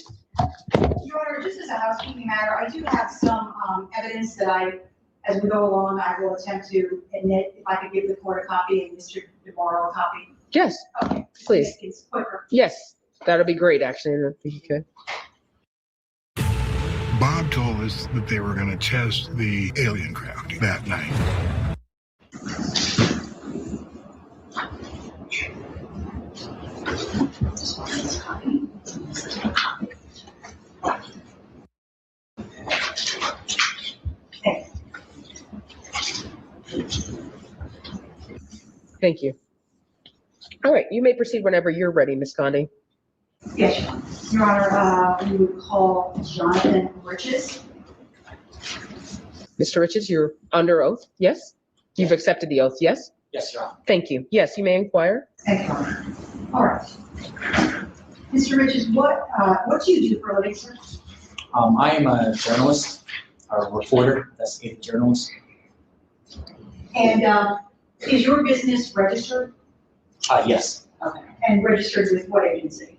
Your Honor, just as a housekeeping matter, I do have some evidence that as we go along, I will attempt to admit if I could give the court a copy and Mr. DeMauro a copy. Yes. Okay. Please. It's quicker. Yes. That'll be great, actually, if you could. Bob told us that they were going to test the alien craft that night. Thank you. All right, you may proceed whenever you're ready, Ms. Condi. Yes, Your Honor, we would call Jonathan Riches. Mr. Riches, you're under oath, yes? You've accepted the oath, yes? Yes, Your Honor. Thank you. Yes, you may inquire. Thank you, Your Honor. All right. Mr. Riches, what do you do for a living, sir? I am a journalist, a reporter, investigative journalist. And is your business registered? Yes. Okay. And registered with what agency?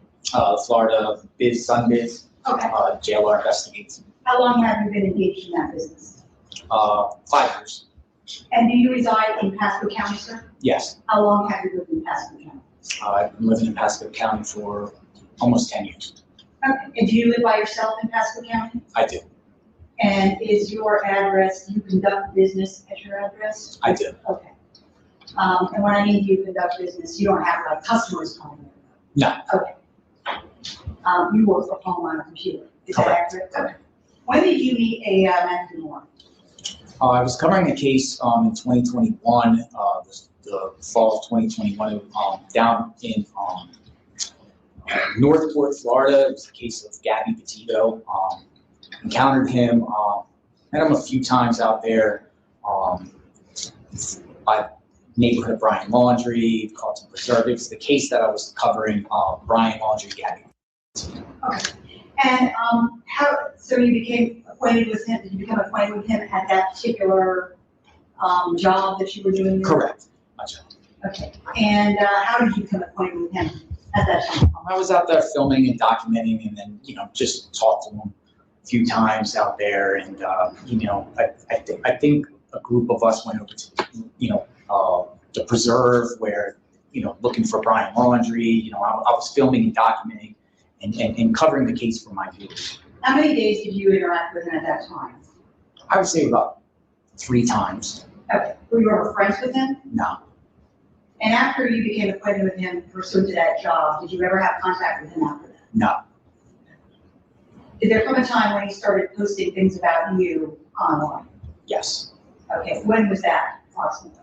Florida Sunbiz. Okay. JLR Investigates. How long have you been engaged in that business? 5 years. And do you reside in Pasco County, sir? Yes. How long have you lived in Pasco County? I've been living in Pasco County for almost 10 years. Okay. And do you live by yourself in Pasco County? I do. And is your address, do you conduct business at your address? I do. Okay. And when I mean you conduct business, you don't have like customers coming in? No. Okay. You work from home on a computer, is that Correct. accurate? Okay. When did you meet a Matthew Moore? I was covering a case in 2021, the fall of 2021, down in Northport, Florida. It was the case of Gabby Petito. Encountered him, met him a few times out there by neighborhood Brian Laundry, called some preservatives. The case that I was covering, Brian Laundry, Gabby. Okay. And so you became acquainted with him, did you become acquainted with him at that particular job that you were doing? Correct. My job. Okay. And how did you become acquainted with him at that time? I was out there filming and documenting, and then, just talked to him a few times out there. And, I think a group of us went over to, the preserve where, looking for Brian Laundry. I was filming and documenting and covering the case for my viewers. How many days did you interact with him at that time? I would say about 3 times. Okay. Were you ever friends with him? No. And after you became acquainted with him pursuant to that job, did you ever have contact with him after that? No. Did there come a time when he started posting things about you online? Yes. Okay. When was that approximately?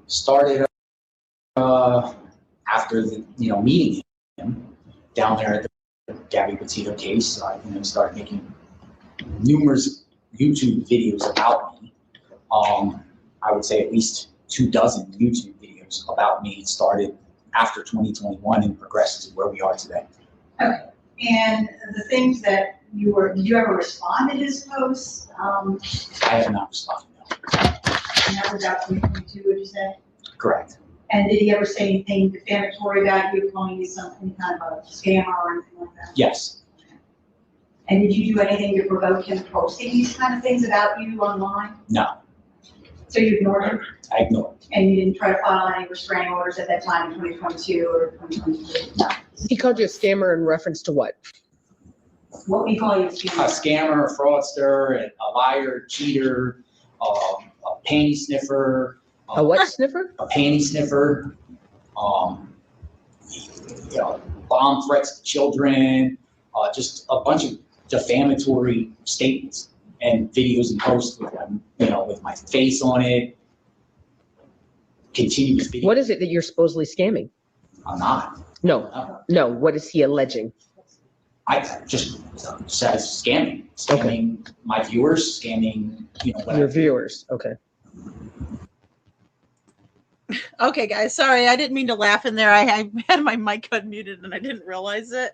Started after meeting him down there at the Gabby Petito case. I started making numerous YouTube videos about me. I would say at least 24 YouTube videos about me. It started after 2021 and progressed to where we are today. Okay. And the things that did you ever respond to his posts? I have not responded, no. And that was about 2022, would you say? Correct. And did he ever say anything defamatory about you, calling you any kind of a scammer or anything like that? Yes. And did you do anything to provoke him posting these kind of things about you online? No. So you ignored him? I ignored. And you didn't try to file any restraining orders at that time in 2022 or 2023? No. He called you a scammer in reference to what? What we call you a scammer? A scammer, a fraudster, a liar, cheater, a panty sniffer. A what sniffer? A panty sniffer. Bomb threats to children. Just a bunch of defamatory statements and videos and posts with with my face on it. Continuous video. What is it that you're supposedly scamming? I'm not. No. What is he alleging? I just says scamming my viewers, scamming, Your viewers. Okay. Okay, guys, sorry, I didn't mean to laugh in there. I had my mic unmuted and I didn't realize it.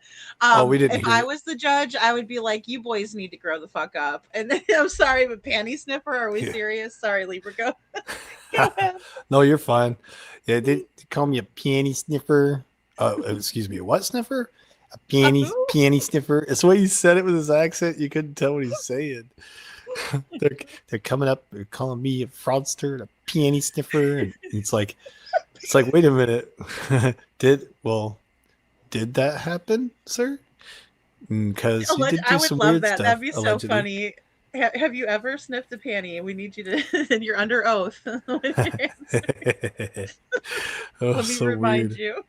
We didn't If hear I it. was the judge, I would be like, "You boys need to grow the fuck up." And then, I'm sorry, but panty sniffer? Are we serious? Sorry, Libra, go. Go ahead. No, you're fine. Yeah, they call me a panty sniffer. Excuse me, a what sniffer? A panty sniffer. It's the way he said it with his accent. You couldn't tell what he's saying. they're coming up. They're calling me a fraudster, a panty sniffer, and it's like, wait a minute. Did that happen, sir? Because he did do I would some love weird that. stuff. That'd be so allegedly. funny. Have you ever sniffed a panty? We need you to, and you're under oath. Oh, Let me so remind weird.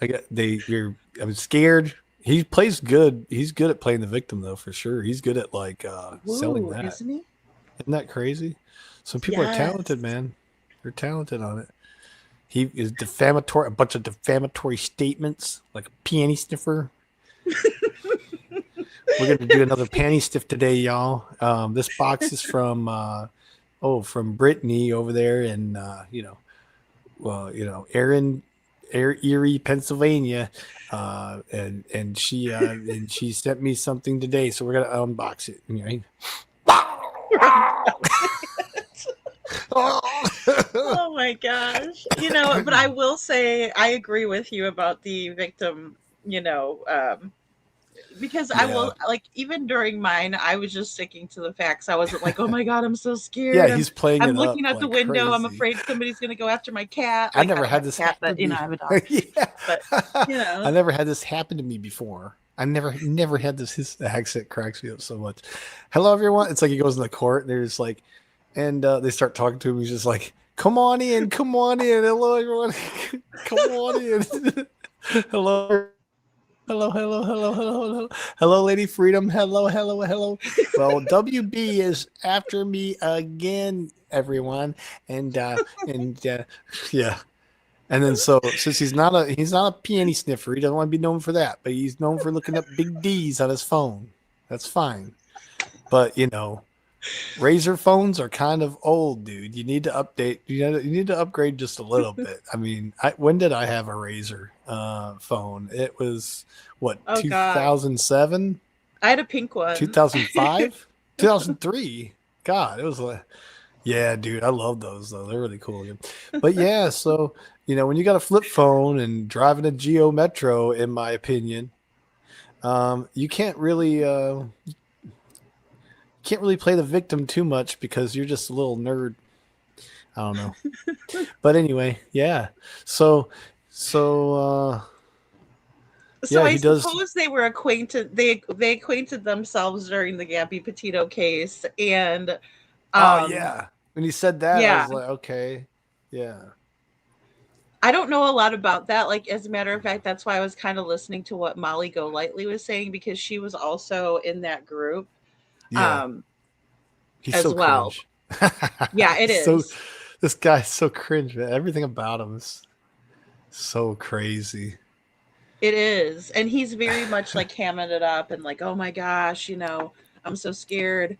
you. I'm scared. He plays good. He's good at playing the victim though, for sure. He's good at selling Ooh, that. isn't he? Isn't that crazy? Some people are talented, man. They're talented on it. He is defamatory, a bunch of defamatory statements, like a panty sniffer. We're gonna do another panty sniff today, y'all. This box is from from Brittany over there in Erie, Pennsylvania, and she sent me something today, so we're gonna unbox it. Right? Oh my gosh. But I will say I agree with you about the victim, because I will, like, even during mine, I was just sticking to the facts. I wasn't like, oh my God, I'm so scared. Yeah, he's playing I'm it up looking out the like window. I'm crazy. afraid somebody's going to go after my cat. I Like, never don't had have a this cat, happen but, to me. I have a dog. Yeah. But, I never had this happen to me before. I never had this. His accent cracks me up so much. Hello, everyone. It's like he goes in the court and there's like, and they start talking to him. He's just like, come on in. Hello, everyone. Come on in. Hello. Hello, Lady Freedom. Hello. Well, WB is after me again, everyone. And yeah. And then so since he's not a panty sniffer, he doesn't want to be known for that, but he's known for looking up big D's on his phone. That's fine. But Razor phones are kind of old, dude. You need to update. You need to upgrade just a little bit. I mean, when did I have a Razor phone? It was 2007? I had a pink one. 2005? 2003? God, it was like, yeah, dude, I love those though. They're really cool. But yeah, so when you got a flip phone and driving a Geo Metro, in my opinion, you can't really play the victim too much because you're just a little nerd. I don't know. But anyway, yeah. So I suppose they were acquainted. They acquainted themselves during the Gabby Petito case, and yeah. When he said that, yeah. I was like, okay, yeah. I don't know a lot about that. Like, as a matter of fact, that's why I was kind of listening to what Molly Golightly was saying, because she was also in that group. Yeah. He's as so well. Cringe. Yeah, it is. So, this guy's so cringe, man. Everything about him is so crazy. It is. And he's very much like hamming it up and like, oh my gosh, I'm so scared.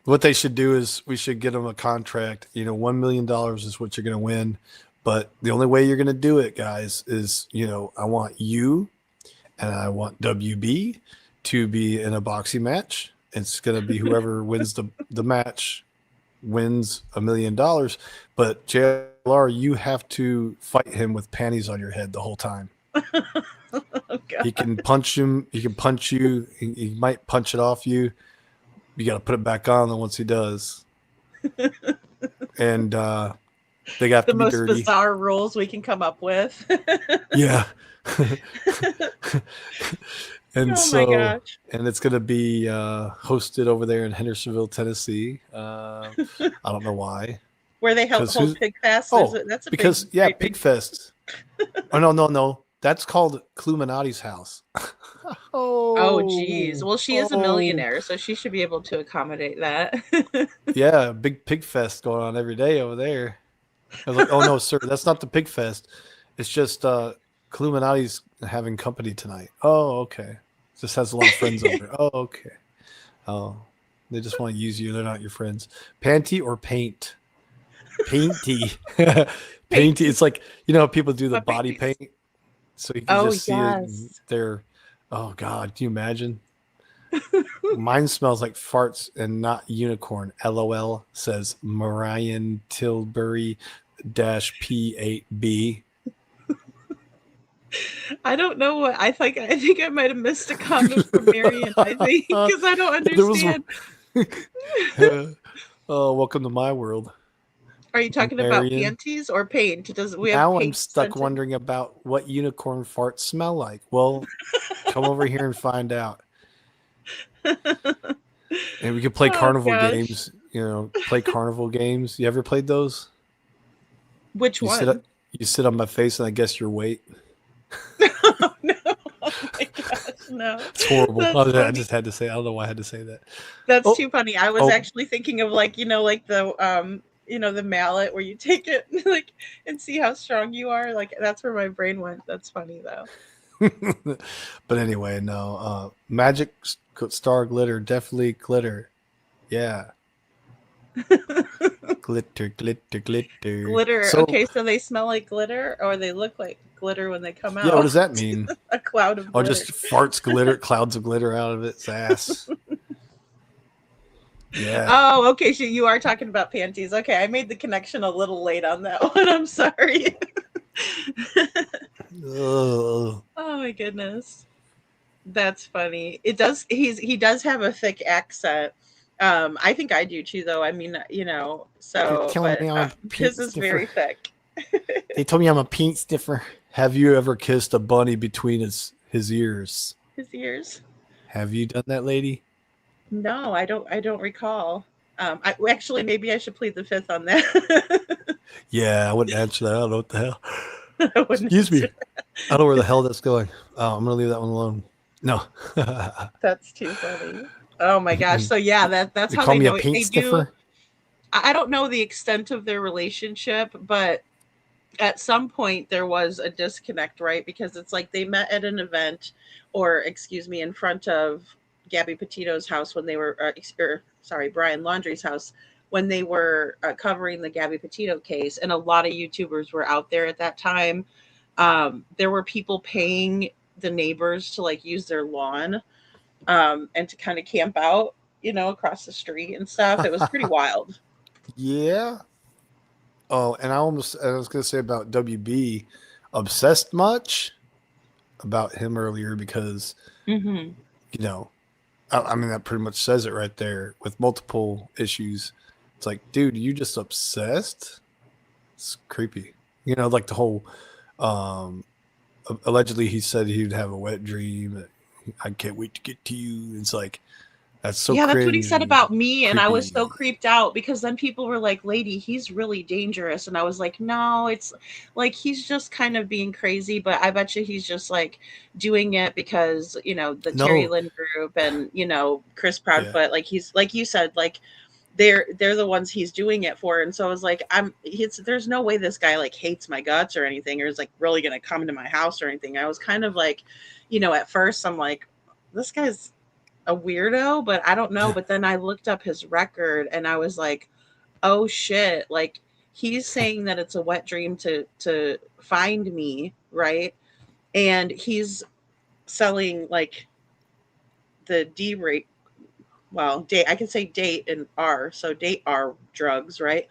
What they should do is we should get him a contract. $1 million is what you're going to win. But the only way you're going to do it, guys, is, I want you and I want WB to be in a boxing match. It's going to be whoever wins the match wins $1 million. But JLR, you have to fight him with panties on your head the whole time. Oh, he can punch him. He can punch you. He might punch it off you. You got to put it back on once he does. And they got the to be most dirty. Bizarre rules we can come up with. Yeah. And my gosh. and it's going to be hosted over there in Hendersonville, Tennessee. I don't know why. Where they hold Pig Fest? That's a because big Pig Fest. Oh no. That's called Cluminati's house. Oh, geez. Well, she is a millionaire, so she should be able to accommodate that. Yeah, big Pig Fest going on every day over there. I was like, oh, no, sir, that's not the Pig Fest. It's just Cluminati's having company tonight. Oh, okay. Just has a lot of friends over. Oh, okay. Oh, they just want to use you. They're not your friends. Panty or paint? Painty. Painty. It's like, how people do the body paint. So you can just see it. They're, oh God, can you imagine? Mine smells like farts and not unicorn. LOL, says Marian Tilbury -P8B. I don't know what I think I might have missed a comment from Marion, I think, because I don't understand. Oh, welcome to my world. Are you talking about panties or paint? I'm stuck wondering about what unicorn farts smell like. Well, come over here and find out. And we could play Oh, carnival gosh. games. You know, play carnival games. You ever played those? Which You one? sit on my face and I guess your weight. Oh my gosh, no. It's horrible. That's I funny. just had to say. I don't know why I had to say that. That's Oh, too funny. I was oh. actually thinking of like, like the the mallet where you take it like and see how strong you are. Like that's where my brain went. That's funny though. But anyway, no. Magic star glitter, definitely glitter. Yeah. Glitter, glitter, glitter. Glitter. So, Okay, so they smell like glitter or they look like glitter when they come out. yeah, what does that mean? A cloud of Oh, glitter. just farts glitter, clouds of glitter out of its ass. Yeah. Oh, okay. So you are talking about panties. Okay, I made the connection a little late on that one. I'm sorry. Ugh. Oh my goodness. That's funny. It does he does have a thick accent. I think I do too though. I mean, so You're telling but me I'm a his pink is very thick. They told me I'm a pink sniffer. Have you ever kissed a bunny between his ears? His ears? Have you done that, lady? No, I don't recall. Actually maybe I should plead the fifth on that. Yeah, I wouldn't answer that. I don't know what the hell. I wouldn't Excuse me. answer I don't know where the hell that's going. Oh, I'm gonna leave that one alone. No. That's too funny. Oh my gosh. So yeah, that's They how call they me a know it. pink They do. sniffer? I don't know the extent of their relationship, but at some point there was a disconnect, right? Because it's like they met at an event, or excuse me, in front of Gabby Petito's house when they were, Brian Laundrie's house when they were covering the Gabby Petito case, and a lot of YouTubers were out there at that time. There were people paying the neighbors to like use their lawn and to kind of camp out, across the street and stuff. It was pretty wild. Yeah. Oh, and I was going to say about WB, obsessed much about him earlier because, Mm-hmm. I mean, that pretty much says it right there with multiple issues. It's like, dude, you just obsessed? It's creepy. Like the whole, allegedly he said he'd have a wet dream. I can't wait to get to you. It's like, that's so That's what he said cringy, about me, and I was creepy. so creeped out because then people were like, "Lady, he's really dangerous," and I was like, "No, it's like he's just kind of being crazy, but I bet you he's just like doing it because the Terry No. Lynn group and Chris Yeah. Proudfoot, like he's like you said, like they're the ones he's doing it for." And so I was like, there's no way this guy like hates my guts or anything, or is like really gonna come to my house or anything. I was kind of like, at first I'm like, this guy's a weirdo, but I don't know. But then I looked up his record and I was like, oh shit, like he's saying that it's a wet dream to find me, right? And he's selling like the D rate, well, date, I can say date and R, so date R drugs, right?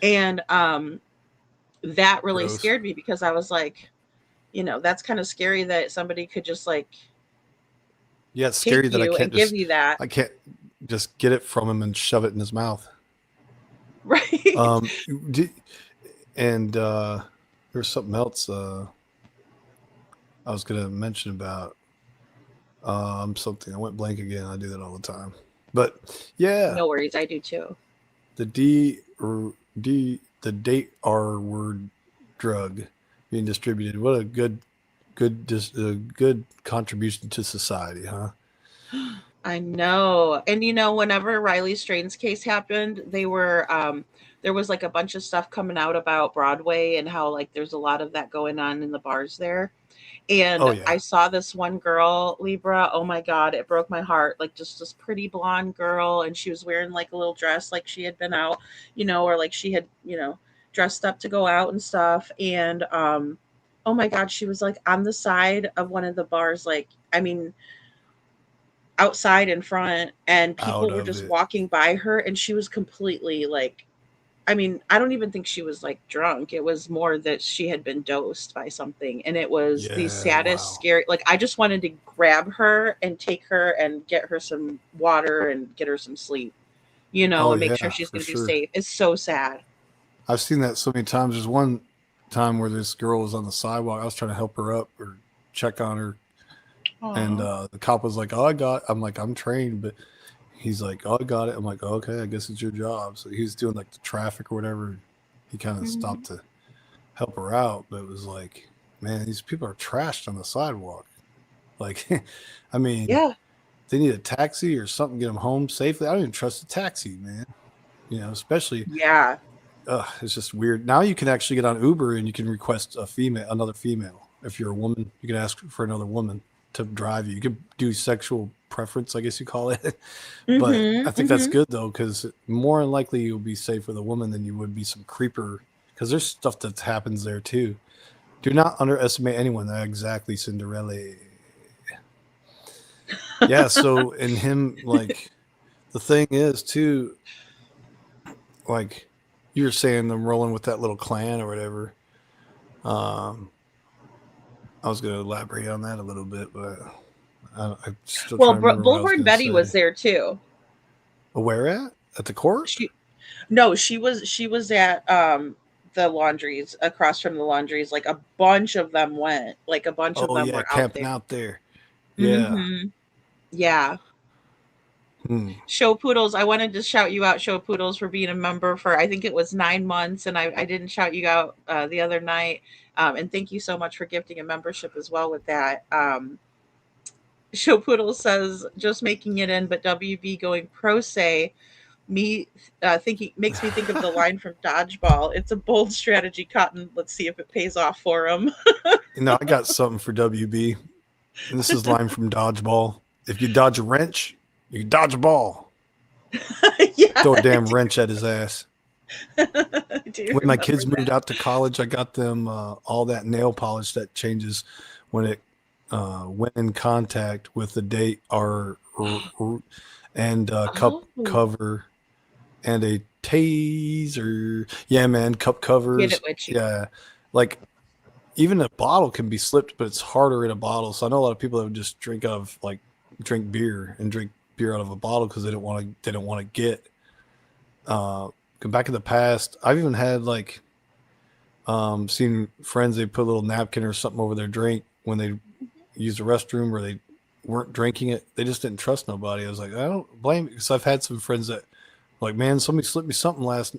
And that really Gross. scared me because I was like, that's kind of scary that somebody could just like Yeah, it's take scary that I you can't and just give you that. I can't just get it from him and shove it in his mouth. Right. And there's something else I was gonna mention about something. I went blank again. I do that all the time. But yeah, No worries, I do too. the the date R word drug being distributed. What a good contribution to society, huh? I know. And whenever Riley Strain's case happened, they were there was like a bunch of stuff coming out about Broadway and how like there's a lot of that going on in the bars there. And Oh, yeah. I saw this one girl, Libra. Oh my God, it broke my heart. Like just this pretty blonde girl, and she was wearing like a little dress, like she had been out, or like she had, dressed up to go out and stuff. And oh my God, she was like on the side of one of the bars, like, I mean, outside in front, and people Out were of just it. walking by her, and she was completely like, I mean, I don't even think she was like drunk. It was more that she had been dosed by something. And it was the Yeah, saddest, wow. scary. Like, I just wanted to grab her and take her and get her some water and get her some sleep, Oh, and make yeah, sure she's for going to sure. be safe. It's so sad. I've seen that so many times. There's one time where this girl was on the sidewalk. I was trying to help her up or check on her. And the cop was like, "Oh, I'm like, I'm trained," but he's like, "Oh, I got it." I'm like, oh, "Okay, I guess it's your job." So he was doing like the traffic or whatever. He kind of stopped to help her out, but it was like, man, these people are trashed on the sidewalk. Like, I mean, Yeah. they need a taxi or something to get them home safely. I don't even trust a taxi, man. Especially. Yeah. It's just weird. Now you can actually get on Uber and you can request another female. If you're a woman, you can ask for another woman to drive you. You can do sexual preference, I guess you call it. But I think that's good though, because more than likely you'll be safe with a woman than you would be some creeper. Because there's stuff that happens there too. Do not underestimate anyone. Exactly, Cinderella. Yeah. So in him, like, the thing is too, like you were saying, them rolling with that little clan or whatever. I was going to elaborate on that a little bit, but I'm still trying to remember what I was Bullhorn gonna Betty say. was there too. Where at the court? She was at the laundries, across from the laundries. Like a bunch of them went. Like a bunch of them were camping out there. Yeah. Yeah. Show Poodles, I wanted to shout you out, Show Poodles, for being a member for, I think it was 9 months, and I didn't shout you out the other night. And thank you so much for gifting a membership as well with that. Show Poodles says, just making it in, but WB going pro se thinking makes me think of the line from Dodgeball. It's a bold strategy, Cotton. Let's see if it pays off for him. I got something for WB. And this is line from Dodgeball. If you dodge a wrench, you can dodge a ball. Throw a damn wrench at his ass. When my kids moved out to college, I got them all that nail polish that changes when it went in contact with the date and cup cover and a taser. Yeah, man, cup covers. Get it, Witchy. Yeah, like even a bottle can be slipped, but it's harder in a bottle. So I know a lot of people that would just drink beer out of a bottle because they don't want to get. Back in the past, I've even had seen friends, they put a little napkin or something over their drink when they used the restroom or they weren't drinking it. They just didn't trust nobody. I was like, I don't blame you, because I've had some friends that like, man, somebody slipped me something last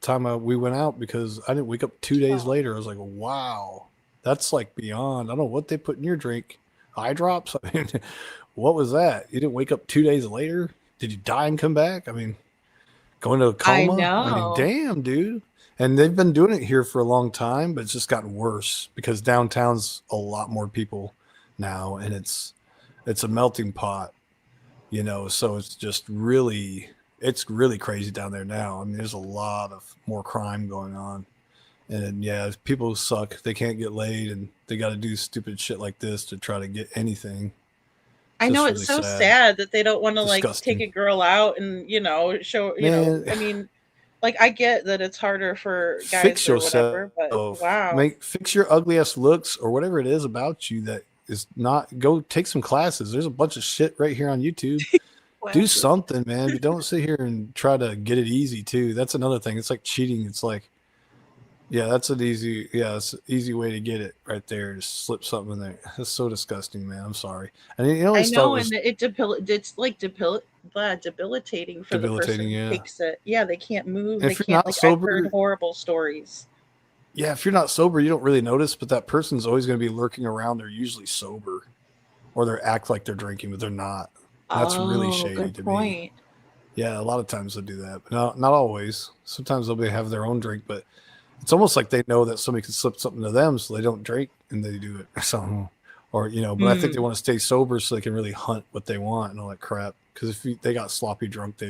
time we went out because I didn't wake up 2 days later. I was like, wow, that's like beyond. I don't know what they put in your drink. Eye drops. I mean, what was that? You didn't wake up 2 days later? Did you die and come back? I mean, going to a coma? I know. I mean, damn, dude. And they've been doing it here for a long time, but it's just gotten worse because downtown's a lot more people now, and it's a melting pot, so it's just really crazy down there now. I mean, there's a lot of more crime going on. And yeah, people suck. They can't get laid, and they got to do stupid shit like this to try to get anything. I know, it's so sad that they don't want to take a girl out and show. I mean, I get that it's harder for guys fix or yourself, whatever, but wow, fix your ugly ass looks or whatever it is about you that is not. Go take some classes. There's a bunch of shit right here on YouTube. Do something, man. But don't sit here and try to get it easy too. That's another thing. It's like cheating. It's like, yeah, it's an easy way to get it right there. Just slip something in there. That's so disgusting, man. I'm sorry. And I know, and it's like debilitating for the person who takes it. Yeah, they can't move. They can't. I've heard horrible stories. Yeah, if you're not sober, you don't really notice, but that person's always going to be lurking around. They're usually sober, or they act like they're drinking, but they're not. That's really shady to me. Yeah, a lot of times they'll do that, but not always. Sometimes they'll have their own drink, but it's almost like they know that somebody could slip something to them, so they don't drink and they do it or something. Or, but I think they want to stay sober so they can really hunt what they want and all that crap. Because if they got sloppy drunk,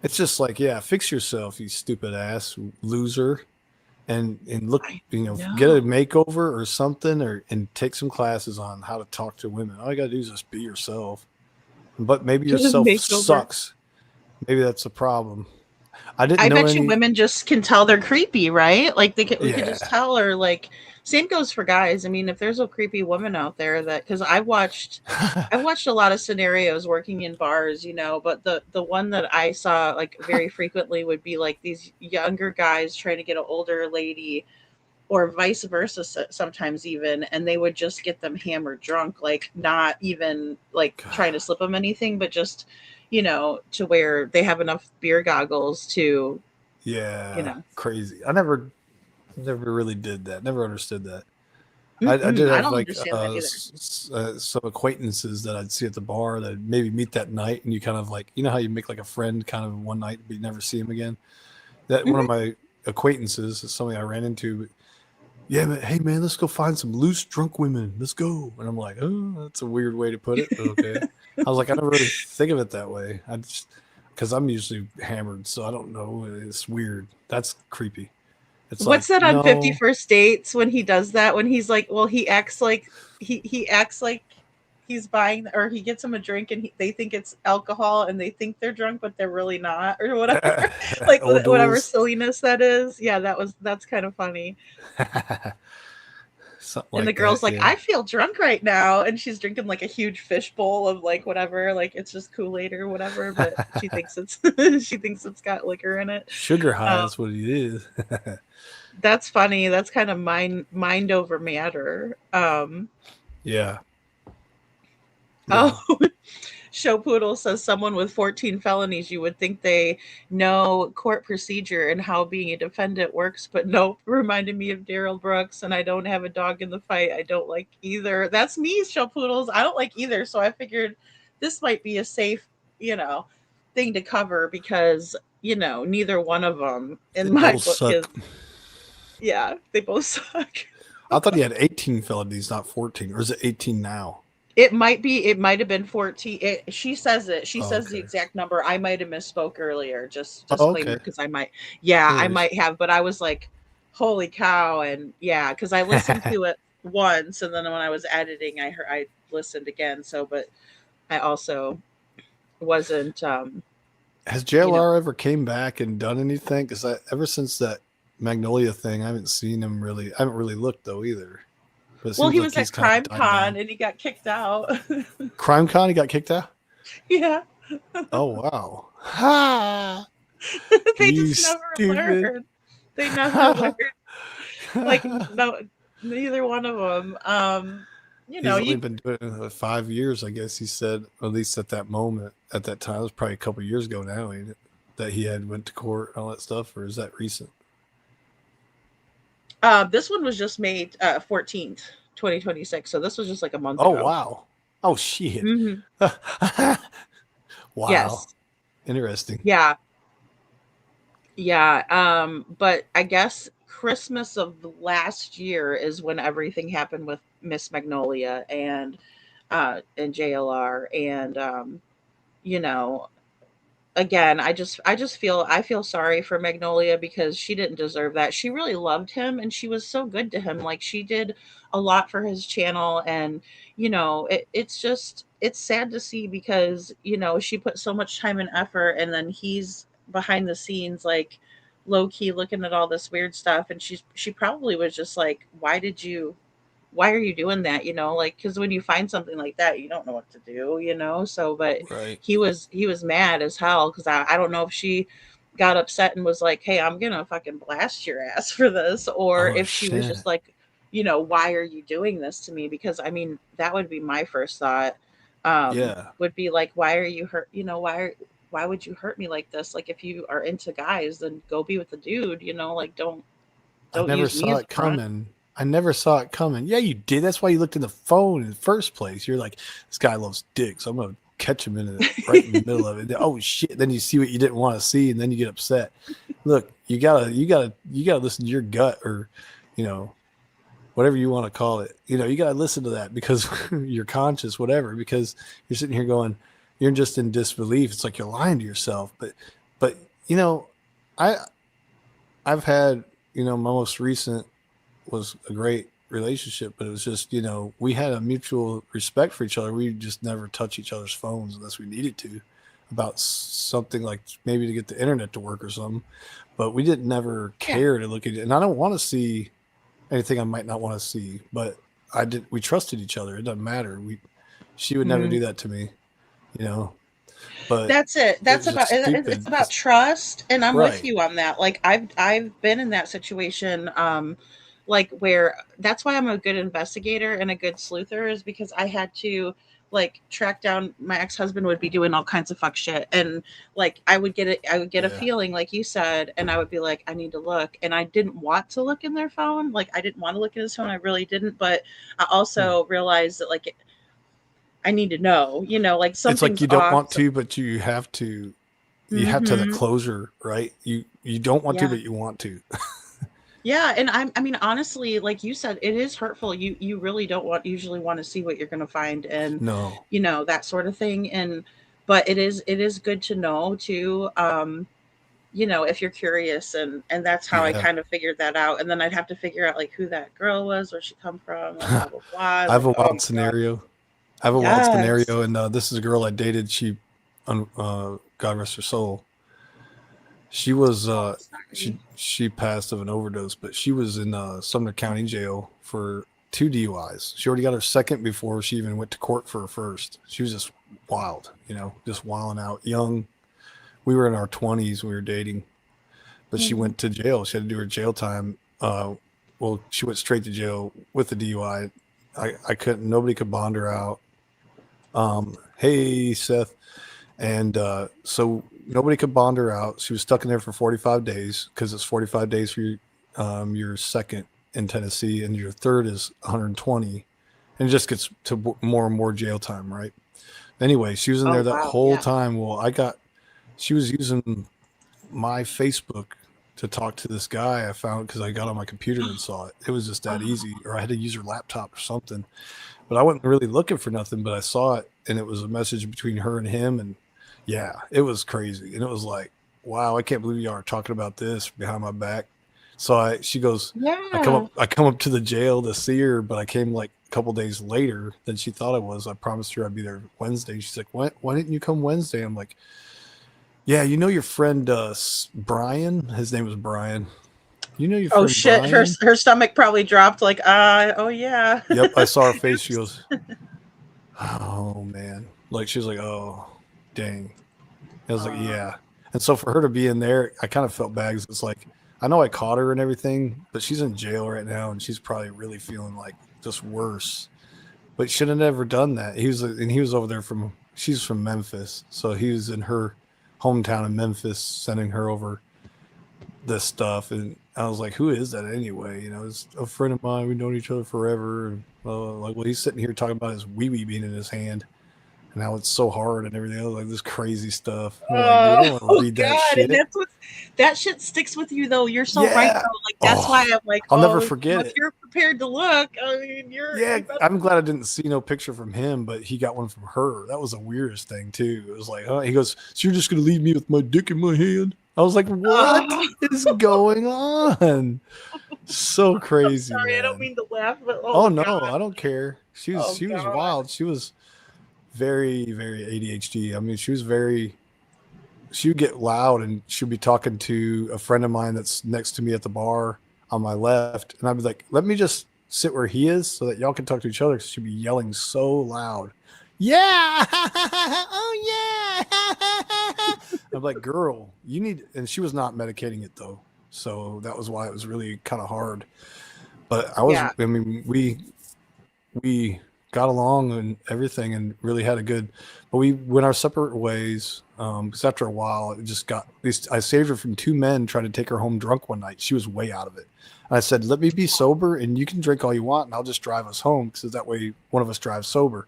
it's just like, yeah, fix yourself, you stupid ass loser. And look, get a makeover or something, and take some classes on how to talk to women. All you got to do is just be yourself. But maybe yourself sucks. Maybe that's a problem. I bet you women just can tell they're creepy, right? Like we could just tell, or same goes for guys. I mean, if there's a creepy woman out there because I've watched a lot of scenarios working in bars, but the one that I saw very frequently would be these younger guys trying to get an older lady, or vice versa sometimes even, and they would just get them hammered drunk, like not even like trying to slip them anything, but just, you know, to where they have enough beer goggles to, Yeah, you know. crazy. I never really did that. Never understood that. I did I have don't like understand that either. some acquaintances that I'd see at the bar that I'd maybe meet that night, and you kind of like, you know how you make like a friend kind of one night but you never see him again. That one of my acquaintances is somebody I ran into. Yeah, man, hey man, let's go find some loose drunk women. Let's go. And I'm like, oh, that's a weird way to put it, but okay. I was like, I never really think of it that way. I just, because I'm usually hammered, so I don't know. It's weird. That's creepy. It's What's like, that on no, 51st Dates when he does that? When he's like, well, he acts like he acts like he's buying, or he gets them a drink and they think it's alcohol and they think they're drunk, but they're really not, or whatever. Like old whatever duels. silliness that is. Yeah, that's kind of funny. Something And the like girl's that. like, Yeah. I feel drunk right now, and she's drinking like a huge fish bowl of like whatever, like it's just Kool-Aid or whatever, but she thinks it's she thinks it's got liquor in it. Sugar high is what it is. That's funny. That's kind of mind over matter. Yeah. Oh, Show Poodle says someone with 14 felonies, you would think they know court procedure and how being a defendant works, but nope. Reminded me of Daryl Brooks, and I don't have a dog in the fight. I don't like either. That's me, Show Poodles. I don't like either. So I figured this might be a safe, you know, thing to cover because, you know, neither one of them in They my both book suck. is. Yeah, they both suck. I thought he had 18 felonies, not 14. Or is it 18 now? It might be. It might have been 14. She says it. She Oh, says the okay. exact number. I might have misspoke earlier. Just Oh, disclaimer, okay. because I might. Yeah, No I worries. might have. But I was like, "Holy cow!" And yeah, because I listened to it once, and then when I was editing, I listened again. So, but I also wasn't. Has You know. JLR ever came back and done anything? Because ever since that Magnolia thing, I haven't seen him really. I haven't really looked though either. But it Well, seems he like was he's at kind of Crime died Con down. and he got kicked out. Crime Con, he got kicked out. Yeah. Oh wow! Ha! They You just never stupid. learned. They never learned. Like no, neither one of them. You He's know, only you been doing it 5 years, I guess. He said, at least at that moment, at that time, it was probably a couple of years ago now, ain't it? That he had went to court and all that stuff, or is that recent? this one was just made 14th, 2026. So this was just like a month Oh ago. wow! Oh shit! Mhm. Wow, Yes. interesting. Yeah. Yeah. But I guess Christmas of last year is when everything happened with Miss Magnolia and JLR and you know, again, I feel sorry for Magnolia because she didn't deserve that. She really loved him and she was so good to him. Like she did a lot for his channel and you know, it's sad to see because, you know, she put so much time and effort and then he's behind the scenes like low key looking at all this weird stuff and she probably was just like, why are you doing that, you know, like because when you find something like that you don't know what to do, you know. So but Right. he was mad as hell because I don't know if she got upset and was like, hey, I'm gonna fucking blast your ass for this, or Oh if she was shit! just like, you know, why are you doing this to me? Because I mean that would be my first thought, Yeah, would be like, why are you hurt, you know, why would you hurt me like this? Like if you are into guys then go be with the dude, you know, like don't I never use me saw as it a front. coming. I never saw it coming. Yeah, you did. That's why you looked in the phone in the first place. You're like, this guy loves dick, so I'm gonna catch him right in the middle of it. Oh shit! Then you see what you didn't want to see, and then you get upset. Look, you gotta listen to your gut, or you know, whatever you want to call it. You know, you gotta listen to that because you're conscious, whatever. Because you're sitting here going, you're just in disbelief. It's like you're lying to yourself. But you know, I've had, you know, my most recent was a great relationship, but it was just, you know, we had a mutual respect for each other. We just never touch each other's phones unless we needed to about something like maybe to get the internet to work or something. But we didn't never care to look at it. And I don't want to see anything I might not want to see, but we trusted each other. It doesn't matter. She would never Mhm. do that to me, you know, but That's it. That's was about just it's stupid. about trust, and I'm with Right. you on that. Like I've been in that situation like where that's why I'm a good investigator and a good sleuther, is because I had to like track down my ex-husband would be doing all kinds of fuck shit, and like I would get a feeling like you said, and I would be like, I need to look, and I didn't want to look in their phone, like I didn't want to look in his phone, I really didn't, but I also realized that like I need to know, you know, like It's like something's you don't off. want to, but you have to. You have to have the closure, right? You don't want to, but you want to. Yeah, and I mean honestly, like you said, it is hurtful. You really don't usually want to see what you're going to find, and No. you know, that sort of thing. And but it is good to know too, you know, if you're curious, and that's how I kind of figured that out. And then I'd have to figure out like who that girl was, where she come from, and blah blah blah. I have a wild scenario. And this is a girl I dated. She, God rest her soul. She was she passed of an overdose, but she was in Sumner County Jail for 2 DUIs. She already got her second before she even went to court for her first. She was just wild, you know, just wilding out. Young. We were in our 20s when we were dating, but she went to jail. She had to do her jail time. Well, she went straight to jail with the DUI. I couldn't. Nobody could bond her out. Hey, Seth. And so nobody could bond her out. She was stuck in there for 45 days because it's 45 days for your second in Tennessee, and your third is 120. And it just gets to more and more jail time, right? Anyway, she was in there that whole time. Well, she was using my Facebook to talk to this guy I found because I got on my computer and saw it. It was just that easy, or I had to use her laptop or something. But I wasn't really looking for nothing, but I saw it, and it was a message between her and him, and yeah, it was crazy. And it was like, wow, I can't believe you are talking about this behind my back. So she goes, I come up to the jail to see her, but I came like a couple days later than she thought I was. I promised her I'd be there Wednesday. She's like, why didn't you come Wednesday? I'm like, yeah, you know your friend Brian? His name was Brian. You know your friend shit, Brian? her stomach probably dropped like, oh yeah. Yep, I saw her face. She goes, oh man. Like she was like, oh dang. I was like, yeah. And so for her to be in there, I kind of felt bad. It's like, I know I caught her and everything, but she's in jail right now, and she's probably really feeling like just worse. But should have never done that. He was over there she's from Memphis, so he was in her hometown in Memphis, sending her over this stuff. And I was like, who is that anyway? You know, it's a friend of mine. We've known each other forever. And well, he's sitting here talking about his wee being in his hand. And how it's so hard and everything else, like this crazy stuff. Like, I don't want to read that shit. And that shit sticks with you though. You're so right though. Like that's why I'm like, I'll never forget it. If you're prepared to look, I mean, I'm glad I didn't see no picture from him, but he got one from her. That was the weirdest thing too. It was like, he goes, so you're just gonna leave me with my dick in my hand? I was like, what is going on? So crazy. Sorry, man. I don't mean to laugh, but oh no, I don't care. She was wild. She was very, very ADHD. I mean, she would get loud, and she'd be talking to a friend of mine that's next to me at the bar on my left. And I'd be like, let me just sit where he is so that y'all can talk to each other. Cause she'd be yelling so loud. Yeah. Oh yeah. I'm like, girl, you need, and she was not medicating it though. So that was why it was really kind of hard. But I mean, we got along and everything and really had a good, but we went our separate ways. Because after a while, it just got, at least I saved her from 2 men trying to take her home drunk one night. She was way out of it. And I said, let me be sober and you can drink all you want and I'll just drive us home. Because that way one of us drives sober.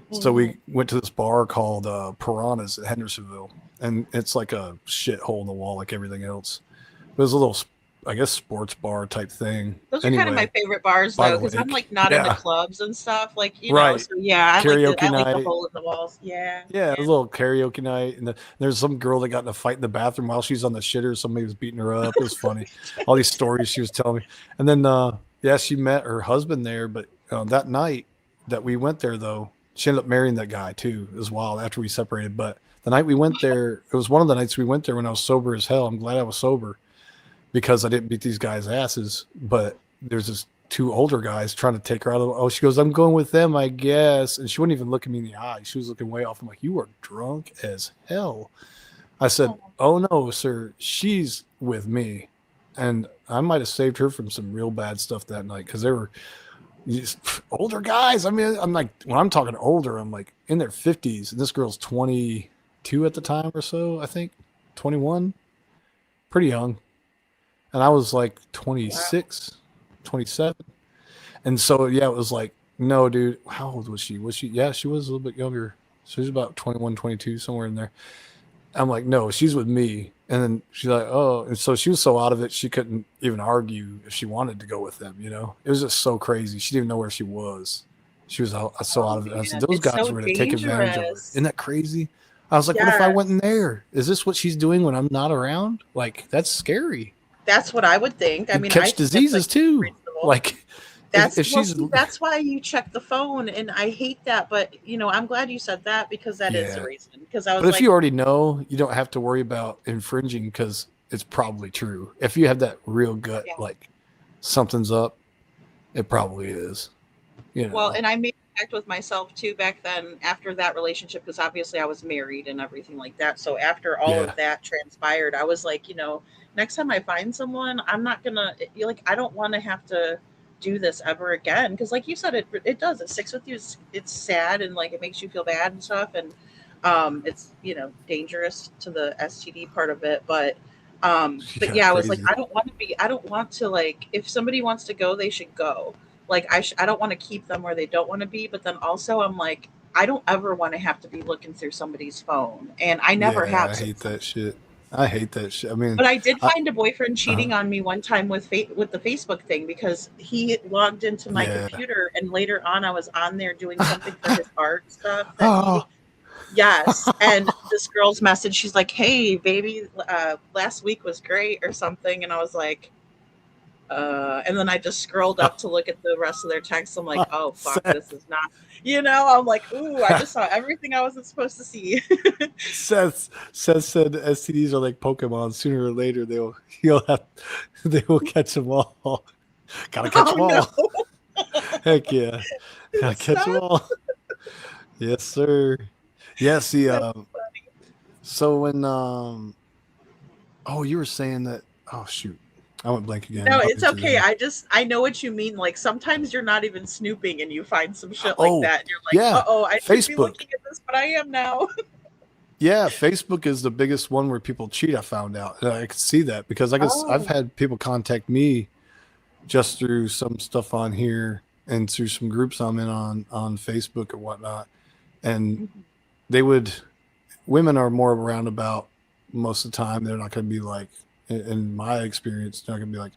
Mm-hmm. So we went to this bar called Piranhas at Hendersonville. And it's like a shit hole in the wall like everything else. It was a little, I guess, sports bar type thing. Those are kind of my favorite bars though, because I'm like not into clubs and stuff, like you know. So I like the hole in the walls. Yeah. Yeah, it was a little karaoke night, and there's some girl that got in a fight in the bathroom while she's on the shitter. Somebody was beating her up. It was funny. All these stories she was telling me, and then she met her husband there. But that night that we went there, though, she ended up marrying that guy too. It was wild after we separated. But the night we went there, it was one of the nights we went there when I was sober as hell. I'm glad I was sober, because I didn't beat these guys' asses. But there's this 2 older guys trying to take her out of she goes, I'm going with them, I guess. And she wouldn't even look at me in the eye. She was looking way off. I'm like, you are drunk as hell. I said, oh no, sir, she's with me. and I might have saved her from some real bad stuff that night because they were just older guys. I mean, I'm like, when I'm talking older, I'm like in their 50s, and this girl's 22 at the time or so, I think, 21, pretty young, and I was like 26, 27, and so yeah, it was like, no, dude, how old was she? Yeah, she was a little bit younger. She was about 21, 22, somewhere in there. I'm like, no, she's with me. And then she's like, oh, and so she was so out of it, she couldn't even argue if she wanted to go with them. It was just so crazy. She didn't even know where she was. She was so out of it. I said, those guys were going to take advantage of her. Isn't that crazy? I was like, what if I went in there? Is this what she's doing when I'm not around? Like, that's scary. That's what I would think. I mean, catch diseases too. Reasonable. Like, that's why you check the phone, and I hate that. But I'm glad you said that because that is the reason. Because I was. But if you already know, you don't have to worry about infringing because it's probably true. If you have that real gut, like something's up, it probably is. Well, and I made a pact with myself too back then after that relationship, because obviously I was married and everything like that. So after all of that transpired, I was like, next time I find someone, I'm not gonna I don't want to have to do this ever again, because like you said, it does, it sticks with you. It's sad, and like it makes you feel bad and stuff, and it's dangerous to the STD part of it, but yeah, I was like, I don't want to, like, if somebody wants to go, they should go. Like I don't want to keep them where they don't want to be, but then also I'm like, I don't ever want to have to be looking through somebody's phone, and I never have. I hate that shit. I mean, but I did find a boyfriend cheating on me one time with the Facebook thing, because he logged into my computer, and later on I was on there doing something for his art stuff. Yes, and this girl's message, she's like, "Hey, baby, last week was great," or something, and I was like, and then I just scrolled up to look at the rest of their texts. I'm like, oh fuck, this is not. I'm like, ooh, I just saw everything I wasn't supposed to see. Seth said STDs are like Pokemon. Sooner or later, they will catch them all. Gotta catch them all. No. Heck yeah, gotta catch them all. Yes, sir. Yeah. See, so when you were saying that. Oh shoot. I went blank again. No, it's okay. I know what you mean. Like sometimes you're not even snooping and you find some shit like that. And you're like, I should be looking at this, but I am now. Yeah, Facebook is the biggest one where people cheat. I found out, and I could see that because I've had people contact me just through some stuff on here and through some groups I'm in on Facebook or whatnot, and women are more roundabout most of the time. They're not going to be like. In my experience, they're not gonna be like,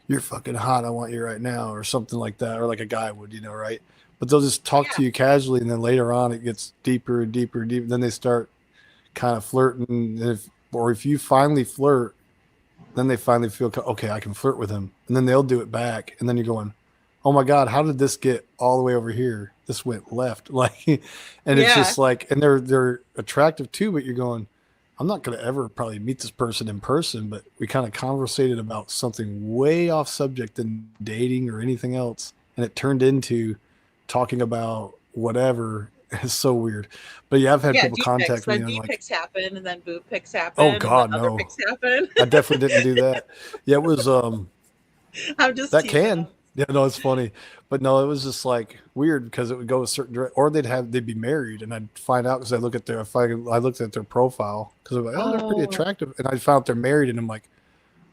"You're fucking hot, I want you right now," or something like that, or like a guy would, right? But they'll just talk to you casually, and then later on, it gets deeper and deeper and deeper. Then they start kind of flirting, if you finally flirt, then they finally feel okay, I can flirt with him, and then they'll do it back, and then you're going, "Oh my god, how did this get all the way over here? This went left," like, and it's just like, and they're attractive too, but you're going. I'm not going to ever probably meet this person in person, but we kind of conversated about something way off subject than dating or anything else. And it turned into talking about whatever. It's so weird. But yeah, I've had people contact me. Then D-pics happen, and then boob pics happen. Oh God, and then no. Other pics happen. I definitely didn't do that. Yeah, it was, I'm just that can. Yeah, no, it's funny. But no, it was just like weird because it would go a certain direction, or they'd be married, and I'd find out because I looked at their profile because I'm like, oh, they're pretty attractive, and I found out they're married, and I'm like,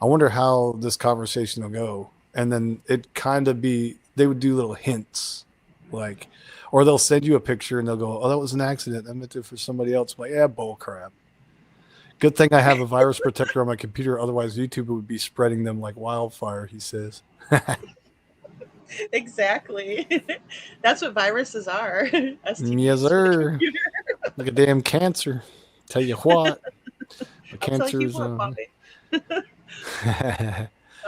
I wonder how this conversation will go. And then it kind of they would do little hints, like, or they'll send you a picture and they'll go, oh, that was an accident. I meant it for somebody else. I'm like, yeah, bull crap. Good thing I have a virus protector on my computer. Otherwise, YouTube would be spreading them like wildfire, he says. Exactly. That's what viruses are. Yes, sir. Like a damn cancer. Tell you what. The cancer's.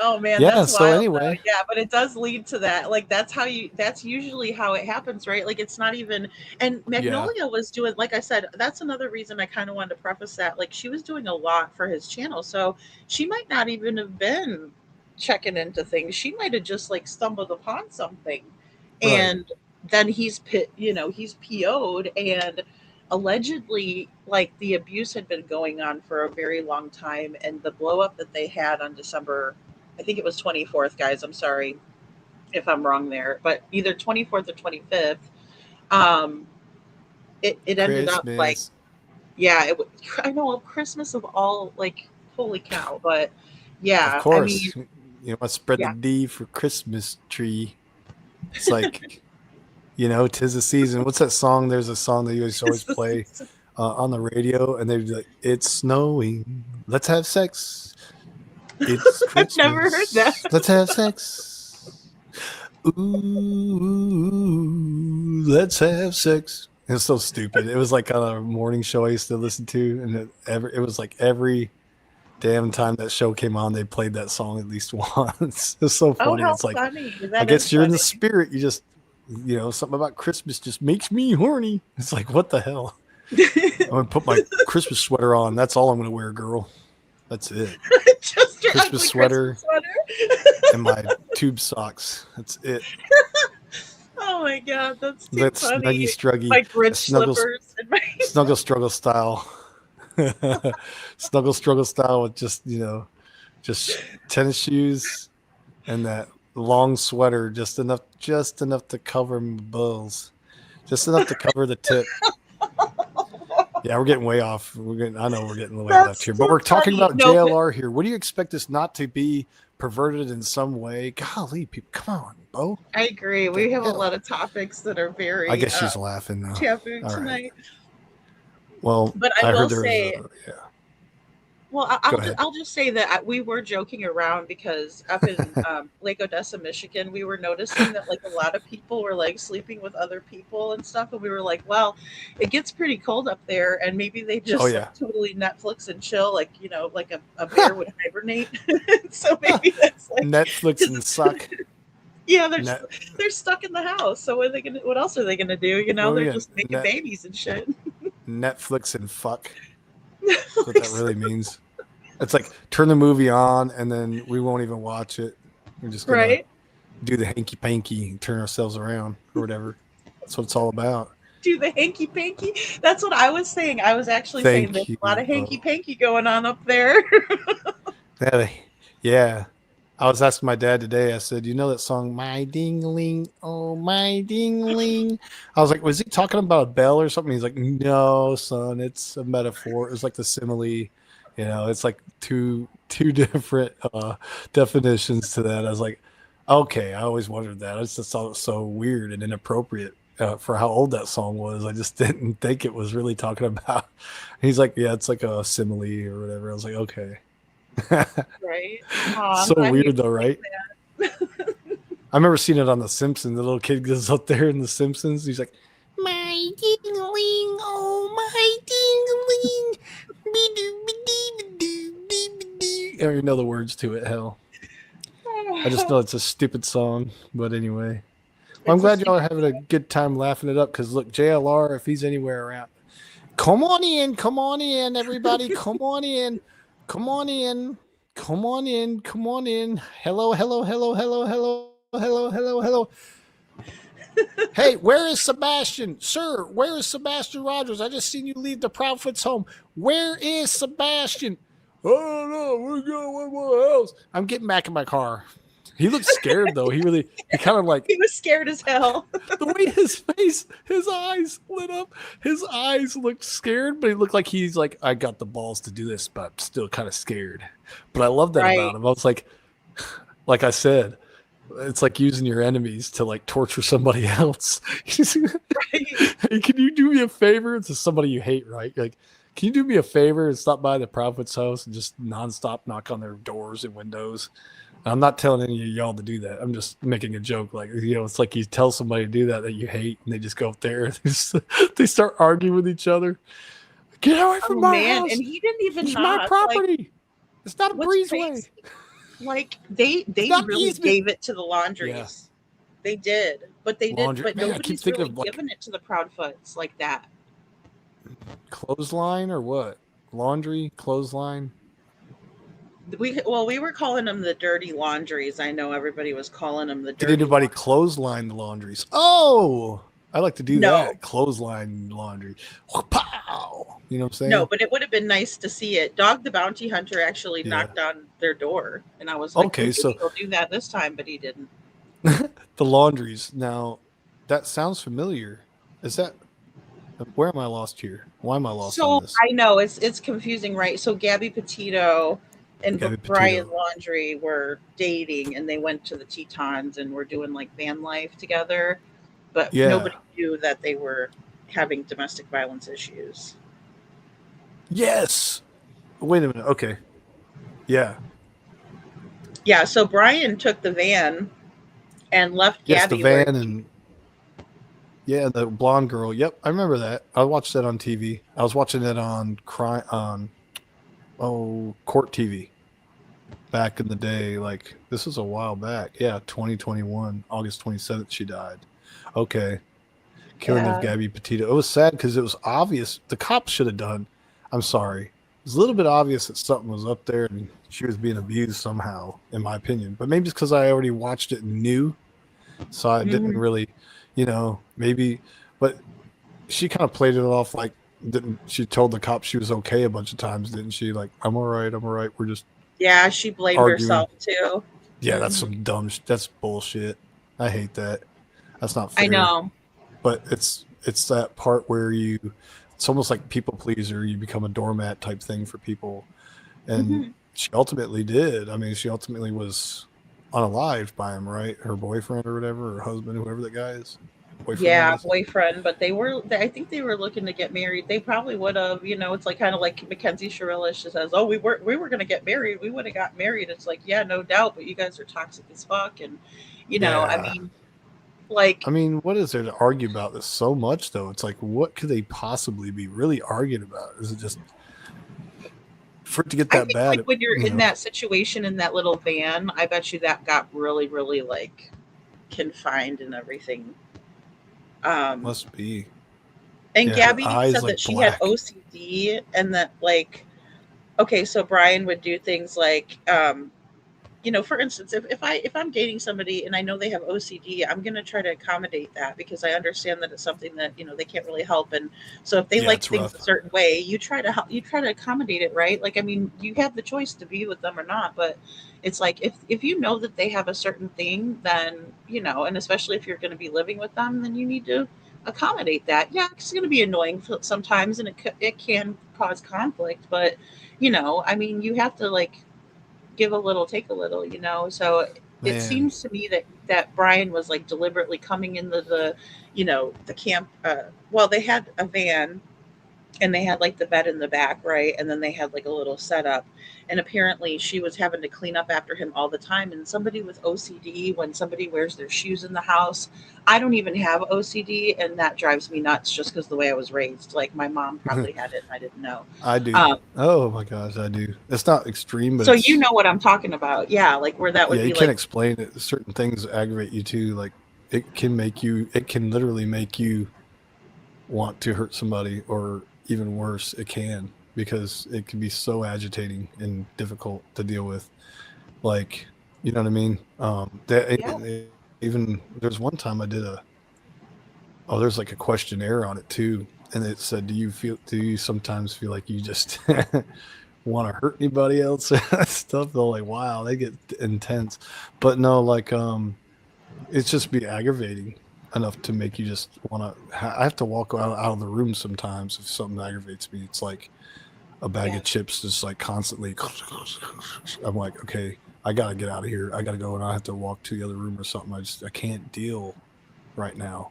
Oh man. Yeah. That's so wild, anyway. though. Yeah, but it does lead to that. Like that's usually how it happens, right? Like it's not even. And Magnolia was doing, like I said, that's another reason I kind of wanted to preface that. Like she was doing a lot for his channel, so she might not even have been checking into things. She might have just like stumbled upon something, and then he's PO'd, and allegedly like the abuse had been going on for a very long time, and the blow up that they had on December I think it was 24th, guys. I'm sorry if I'm wrong there, but either 24th or 25th. Um, it ended up like, Christmas. yeah, I know, Christmas of all, like, holy cow. But Of yeah, I mean, course. You know, spread the yeah. D for Christmas tree. It's like, you know, 'tis the season. What's that song? There's a song that you always play on the radio, and they'd be like, "It's snowing. Let's have sex. It's I've never heard Christmas. that. Let's have sex. Ooh, let's have sex." It was so stupid. It was like on a morning show I used to listen to, and it was like every damn time that show came on, they played that song at least once. It's so Oh, funny. how It's like, funny. I That guess is you're in the funny. spirit. You just, you know, something about Christmas just makes me horny. It's like, what the hell? I'm gonna put my Christmas sweater on. That's all I'm gonna wear, girl. That's it. Just your Christmas ugly sweater Christmas sweater. and my tube socks. That's it. Oh my god, that's too That's funny. snuggy struggy. My Grinch Snuggle, slippers and my snuggle struggle style. Snuggle struggle style with just, you know, just tennis shoes and that long sweater, just enough to cover my balls, just enough to cover the tip. Yeah, we're getting way off. I know we're getting way left here, but we're talking about JLR here. What do you expect this not to be perverted in some way? Golly, people, come on, Bo. I agree. We have a lot of topics that are very I guess she's laughing now. taboo All right. tonight. Well, But I will heard there say, was yeah. well, Go ahead. I'll just say that we were joking around because up in Lake Odessa, Michigan, we were noticing that like a lot of people were like sleeping with other people and stuff, and we were like, well, it gets pretty cold up there, and maybe they just like, totally Netflix and chill, like, you know, like a bear would hibernate. So maybe that's like Netflix and suck. Yeah, they're stuck in the house. So what are they gonna? What else are they gonna do? You know, they're just making babies and shit. Netflix and fuck. That's what that really means. It's like turn the movie on and then we won't even watch it. We're just gonna do the hanky panky and turn ourselves around or whatever. That's what it's all about. Do the hanky panky. That's what I was saying. I was actually saying there's a lot of hanky panky going on up there. Yeah. I was asking my dad today, I said, you know that song, My Ding-a-ling, oh, my ding-a-ling? I was like, was he talking about a bell or something? He's like, no, son, it's a metaphor. It's like the simile, you know, it's like two different definitions to that. I was like, okay, I always wondered that. I just thought it was so weird and inappropriate for how old that song was. I just didn't think it was really talking about. He's like, yeah, it's like a simile or whatever. I was like, okay. Right. So weird though, right? I remember seeing it on The Simpsons. The little kid goes up there in The Simpsons. He's like, My ding-a-ling, oh, my ding-a-ling. I don't even know the words to it. Hell, I just know it's a stupid song. But anyway, well, I'm glad y'all are having a good time laughing it up. Because look, JLR, if he's anywhere around, come on in, everybody, come on in. Come on in. Come on in. Come on in. Hello, hello, hello, hello, hello, hello, hello, hello. Hey, where is Sebastian? Sir, where is Sebastian Rogers? I just seen you leave the Proudfoot's home. Where is Sebastian? I don't know. We're going to my house. I'm getting back in my car. He looked scared though. He kind of like, he was scared as hell. The way his face, his eyes lit up, his eyes looked scared, but he looked like he's like, I got the balls to do this, but I'm still kind of scared. But I love that about him. I was like I said, it's like using your enemies to like torture somebody else. Hey, can you do me a favor? It's somebody you hate, right? Like, can you do me a favor and stop by the Proudfoot's house and just nonstop knock on their doors and windows? I'm not telling any of y'all to do that. I'm just making a joke. Like, you know, it's like you tell somebody to do that you hate, and they just go up there and they start arguing with each other. Get away from my house. And he didn't even It's my property. Like, it's not a breezeway. Like they really gave it to the laundries. Yeah. They did, but they did. But nobody's really given it to the Proudfoots like that. Clothesline or what? Laundry, clothesline. We were calling them the dirty laundries. I know everybody was calling them the dirty. Did anybody clothesline the laundries? Oh, I like to do that. Clothesline laundry. wow. You know what I'm saying? No, but it would have been nice to see it. Dog the Bounty Hunter actually knocked on their door, and I was like, Okay, maybe so he'll do that this time, but he didn't. the laundries. Now, that sounds familiar. Is that where am I lost here? Why am I lost on So this? I know it's confusing, right? So Gabby Petito and Gabby Brian Petito. Laundrie were dating, and they went to the Tetons and were doing like van life together, but Yeah. nobody knew that they were having domestic violence issues. Yes. Wait a minute. Okay. Yeah. Yeah, so Brian took the van and left Yes, Gabby the where van and yeah, the blonde girl. Yep, I remember that. I watched that on TV. I was watching it on Court TV back in the day. Like this was a while back. Yeah, 2021, August 27th, she died. Okay, killing of Yeah. Gabby Petito. It was sad because it was obvious. The cops should have done. I'm sorry. It was a little bit obvious that something was up there and she was being abused somehow, in my opinion. But maybe it's because I already watched it and knew, so I didn't really, maybe. But she kind of played it off like didn't she told the cops she was okay a bunch of times, didn't she? Like, I'm all right, we're just Yeah, she blamed arguing. herself too. Yeah, that's some dumb. That's bullshit. I hate that. That's not fair. I know. But it's that part where it's almost like people pleaser. You become a doormat type thing for people, and she ultimately did. I mean, she ultimately was unalived by him, right? Her boyfriend or whatever, her husband, whoever that guy is. Boyfriend, I Yeah, guess? boyfriend, but I think they were looking to get married. They probably would have, it's like kind of like Mackenzie Shirilla. She says, "Oh, we were going to get married. We would have got married." It's like, yeah, no doubt, but you guys are toxic as fuck, and Yeah. like, I mean, what is there to argue about this so much though? It's like, what could they possibly be really arguing about? Is it just for it to get I that think bad? like when you're in that situation in that little van, I bet you that got really, really like confined and everything. Must be. And Yeah, her Gabby eyes said like that she black. had OCD and that like, okay, so Brian would do things like, for instance, if I'm dating somebody and I know they have OCD, I'm going to try to accommodate that because I understand that it's something that, they can't really help. And so if they Yeah, like it's things rough. a certain way, you try to accommodate it, right? Like, I mean, you have the choice to be with them or not, but it's like, if you know that they have a certain thing, then, and especially if you're going to be living with them, then you need to accommodate that. Yeah, it's going to be annoying sometimes and it can cause conflict, but, I mean, you have to like, give a little, take a little, So it Man. seems to me that Brian was like deliberately coming into the camp. Well, they had a van and they had like the bed in the back, right? And then they had like a little setup. And apparently she was having to clean up after him all the time. And somebody with OCD, when somebody wears their shoes in the house, I don't even have OCD, and that drives me nuts just because the way I was raised. Like my mom probably had it and I didn't know. I do. Oh my gosh, I do. It's not extreme, but So it's you know what I'm talking about. Yeah, like where that would yeah, be you can't like, explain it. Certain things aggravate you too. Like it can literally make you want to hurt somebody, or even worse, it can, because it can be so agitating and difficult to deal with. Like, you know what I mean? Even there's one time I did there's like a questionnaire on it too, and it said, do you sometimes feel like you just want to hurt anybody else? Stuff. They're like, wow, they get intense. But no, like it's just be aggravating enough to make you just want to. I have to walk out of the room sometimes if something aggravates me. It's like a bag of chips, just like constantly. I'm like, okay, I gotta get out of here. I gotta go, and I have to walk to the other room or something. I can't deal right now.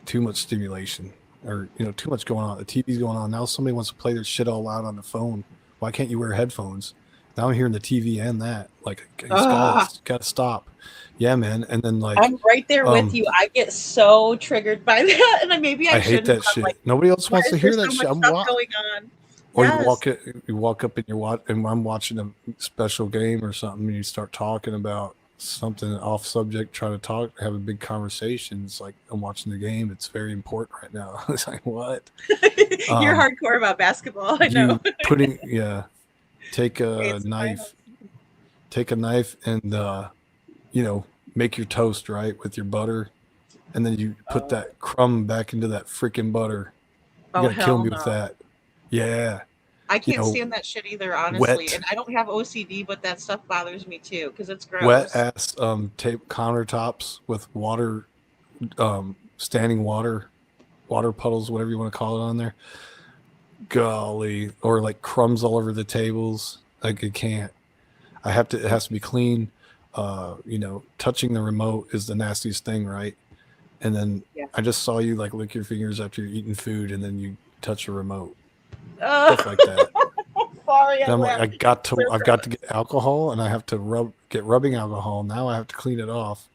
Too much stimulation, or too much going on. The TV's going on now. Somebody wants to play their shit all loud on the phone. Why can't you wear headphones? Now I'm hearing the TV and that. Like, gotta stop. Yeah, man. And then like, I'm right there with you. I get so triggered by that, and maybe I hate shouldn't. that shit. Like, Nobody else why wants to is there hear that so shit. much stuff going on? Or Yes. you walk up and and I'm watching a special game or something, and you start talking about something off subject, trying to have a big conversation. It's like, I'm watching the game. It's very important right now. It's like, what? You're hardcore about basketball. I know. Take a knife and make your toast right with your butter, and then you put that crumb back into that freaking butter. You gotta kill me with that. Yeah. I You can't know, stand that shit either, honestly. wet And I don't have OCD, but that stuff bothers me too because it's wet gross. ass tape countertops with water, standing water puddles, whatever you want to call it on there. Golly, or like crumbs all over the tables. Like it can't. It has to be clean. Touching the remote is the nastiest thing, right? And then Yeah. I just saw you like lick your fingers after you're eating food, and then you touch a remote, Ugh. stuff like that. Sorry, And I'm like, laughed. I've got to get alcohol, and I have to get rubbing alcohol. Now I have to clean it off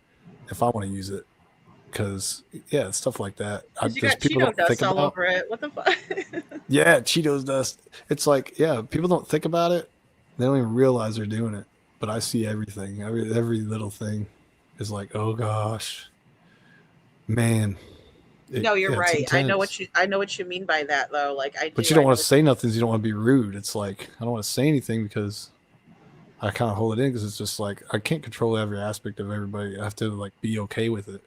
if I want to use it, because yeah, stuff like that. Because you There's got people Cheeto don't think dust all about. over it. What the fuck? Yeah, Cheetos dust. It's like, yeah, people don't think about it. They don't even realize they're doing it. But I see everything. Every little thing is like, oh gosh, man. No, you're It's right. I know intense. what you mean by that though. Like I do. But you don't I know want to say nothing. 'Cause you don't want to be rude. It's like I don't want to say anything because I kind of hold it in because it's just like I can't control every aspect of everybody. I have to like be okay with it,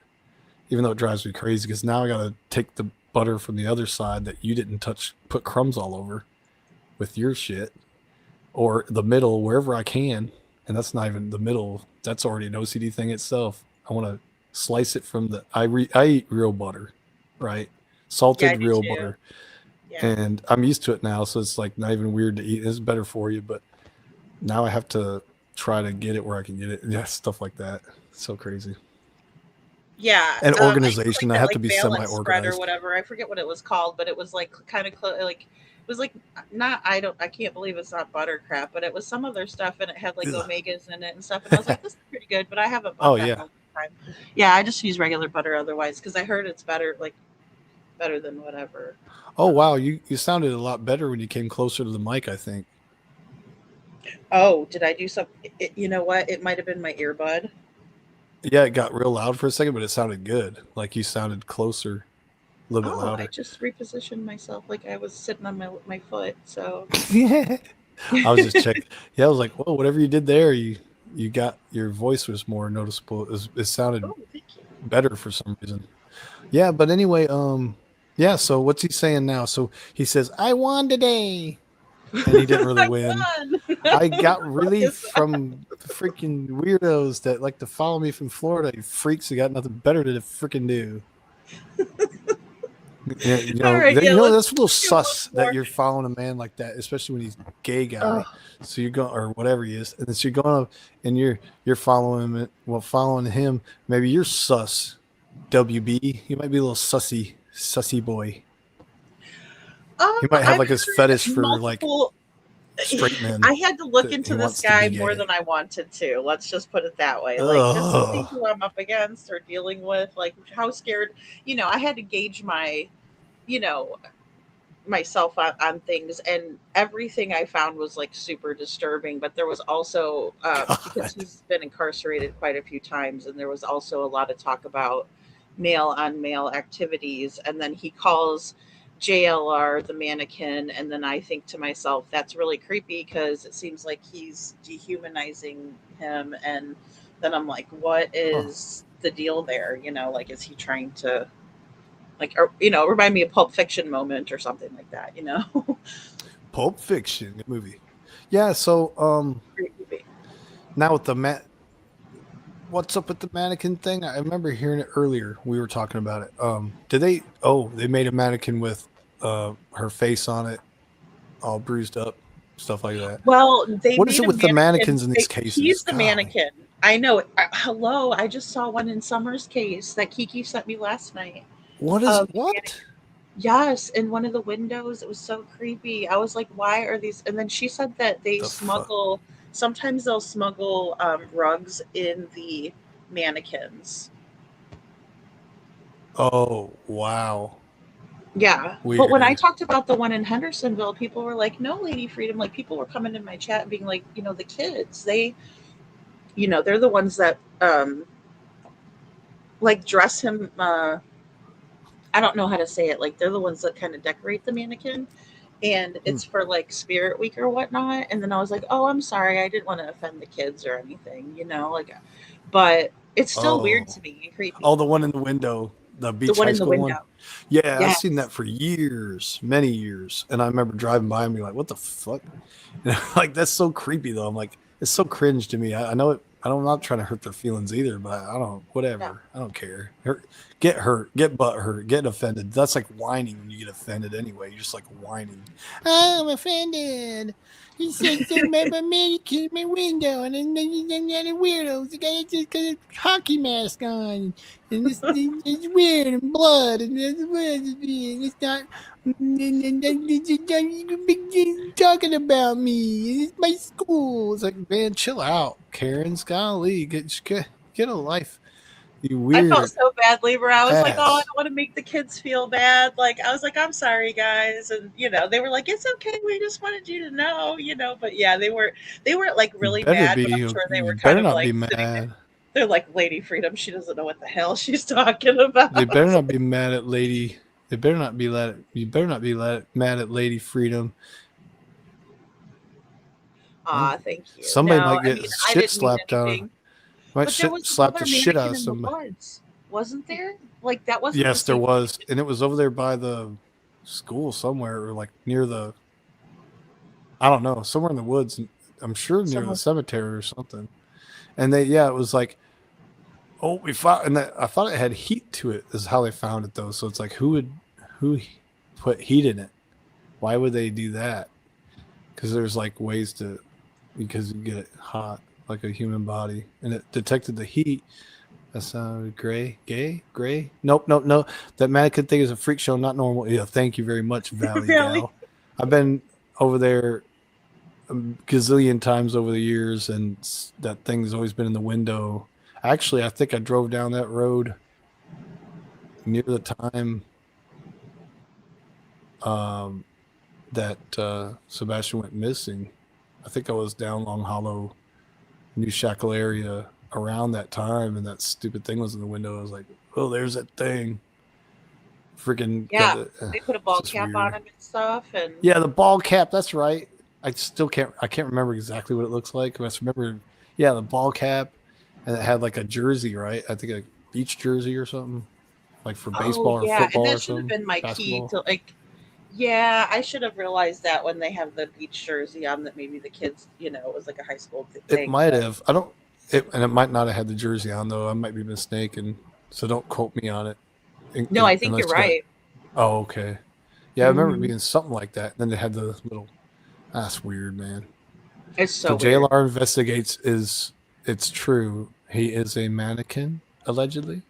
even though it drives me crazy. Because now I got to take the butter from the other side that you didn't touch, put crumbs all over with your shit, or the middle wherever I can. And that's not even the middle. That's already an OCD thing itself. I want to slice it from the. I eat real butter, right? Yeah, I Salted do real too. butter, Yeah. and I'm used to it now, so it's like not even weird to eat. It's better for you, but now I have to try to get it where I can get it. Yeah, stuff like that. So crazy. Yeah. And I organization. I that have like to be balance spread or semi-organized. whatever. I forget what it was called, but it was like kind of like it was like not I can't believe it's not butter crap, but it was some other stuff and it had like Ugh. omegas in it and stuff. And I was like, this is pretty good, but I haven't Oh bought that in a yeah. long time. Yeah, I just use regular butter otherwise because I heard it's better, like better than whatever. Oh wow, you sounded a lot better when you came closer to the mic, I think. Oh, did I do something? You know what? It might have been my earbud. Yeah, it got real loud for a second, but it sounded good. Like you sounded closer, a little bit Oh, I louder. just repositioned myself like I was sitting on my foot. So Yeah. I was just checking. Yeah, I was like, whoa, whatever you did there, you got your voice was more noticeable. It sounded oh, thank you. better for some reason. Yeah, but anyway, yeah, so what's he saying now? So he says, I won today. And he didn't really I win. won. I got What relief is that? from the freaking weirdos that like to follow me from Florida. You freaks who got nothing better to freaking do. Yeah, All right, yeah, that's a little let's do one sus more. that you're following a man like that, especially when he's a gay guy. Ugh. So you're going, or whatever he is, and then so you're going up and you're following him. Well, following him, maybe you're sus. WB, you might be a little sussy boy. He might have I've like his heard fetish for multiple. like straight men. I had to look that into he this wants to guy be more gay. than I wanted to. Let's just put it that way. Like just to see Ugh. who I'm up against or dealing with, like how scared. I had to gauge my, you know, myself on things, and everything I found was like super disturbing. But there was also because he's been incarcerated quite a few times, and there was also a lot of talk about male on male activities, and then he calls JLR the mannequin, and then I think to myself, that's really creepy because it seems like he's dehumanizing him, and then I'm like, what is the deal there? Like, is he trying to remind me of Pulp Fiction moment or something like that? Pulp Fiction, good movie. Yeah, so now with the what's up with the mannequin thing? I remember hearing it earlier. We were talking about it. Did they? Oh, they made a mannequin with her face on it, all bruised up, stuff like that. Well, they What made is it a with the mannequin. mannequins in these cases? He's the Golly. mannequin. I know. Hello, I just saw one in Summer's case that Kiki sent me last night. What is of what? mannequin. Yes, in one of the windows. It was so creepy. I was like, why are these? And then she said that they smuggle. Sometimes they'll smuggle rugs in the mannequins. Oh wow. Yeah. Weird. But when I talked about the one in Hendersonville, people were like, no, Lady Freedom. Like, people were coming in my chat and being like, the kids, they're the ones that like dress him. I don't know how to say it. Like, they're the ones that kind of decorate the mannequin, and it's for like Spirit Week or whatnot. And then I was like, oh, I'm sorry, I didn't want to offend the kids or anything, but it's still weird to me and creepy. Oh, the one in the window. The Beach one High in the School one. window. Yeah, I've Yes. seen that for years, many years, and I remember driving by and being like, "What the fuck?" Like that's so creepy though. I'm like, it's so cringe to me. I know it. I'm not trying to hurt their feelings either, but I don't. Whatever. No. I don't care. Get butt hurt, get offended. That's like whining when you get offended anyway. You're just like whining. Oh, I'm offended. He said something about my mannequin in my window, and then a weirdo. The guy just got a hockey mask on, and it's weird and blood, and it's not. Talking about me. It's my school. It's like, man, chill out, Karen. Golly, get a life. You I weird. felt so badly where I was like, oh, I ass. don't want to make the kids feel bad. Like, I was like, I'm sorry, guys. And, they were like, it's okay. We just wanted you to know, but yeah, they weren't like really Better mad, be. but I'm sure they You were better kind of not like, be sitting there. mad. They're like, Lady Freedom, she doesn't know what the hell she's talking about. They better not be mad at Lady. They better not be You better not be mad at Lady Freedom. Thank you. Somebody No, might I get mean, I shit didn't mean slapped down. anything. Might But there was slap the another shit out mannequin of in the somebody. woods, wasn't there? Like, that wasn't Yes, the there same. was, and it was over there by the school somewhere, or like near the. I don't know, somewhere in the woods. I'm sure near the cemetery or something. And it was like, oh, we found, and I thought it had heat to it. Is how they found it though. So it's like, who put heat in it? Why would they do that? Because there's like ways to, because you get it hot like a human body, and it detected the heat. That sounded gray. Nope. That mannequin thing is a freak show, not normal. Yeah, thank you very much, Valley Gal. I've been over there a gazillion times over the years, and that thing's always been in the window. Actually, I think I drove down that road near the time that Sebastian went missing. I think I was down Long Hollow, New Shackle area around that time, and that stupid thing was in the window. I was like, oh, there's that thing. Freaking They put a ball cap on him and stuff, and yeah, the ball cap. That's right. I can't remember exactly what it looks like. I just remember, the ball cap, and it had like a jersey, right? I think a beach jersey or something, like for baseball or football and that or should something. have been my basketball. key to like. Yeah, I should have realized that when they have the beach jersey on, that maybe the kids, it was like a high school thing. It might have. And it might not have had the jersey on though. I might be mistaken. So don't quote me on it. No, I think you're right. Oh, okay. Yeah, I remember it being something like that. Then they had the little. That's weird, man. It's so the weird. JLR investigates. It's true. He is a mannequin, allegedly.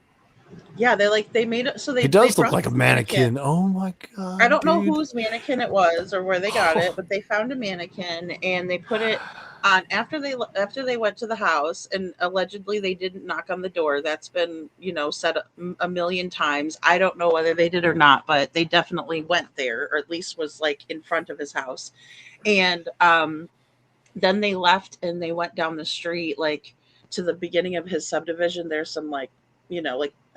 Yeah, they made it so they. He does they look like a mannequin. Oh my god! I don't know whose mannequin it was or where they got it, but they found a mannequin and they put it on after they went to the house, and allegedly they didn't knock on the door. That's been said a million times. I don't know whether they did or not, but they definitely went there, or at least was like in front of his house, and then they left and they went down the street like to the beginning of his subdivision. There's some like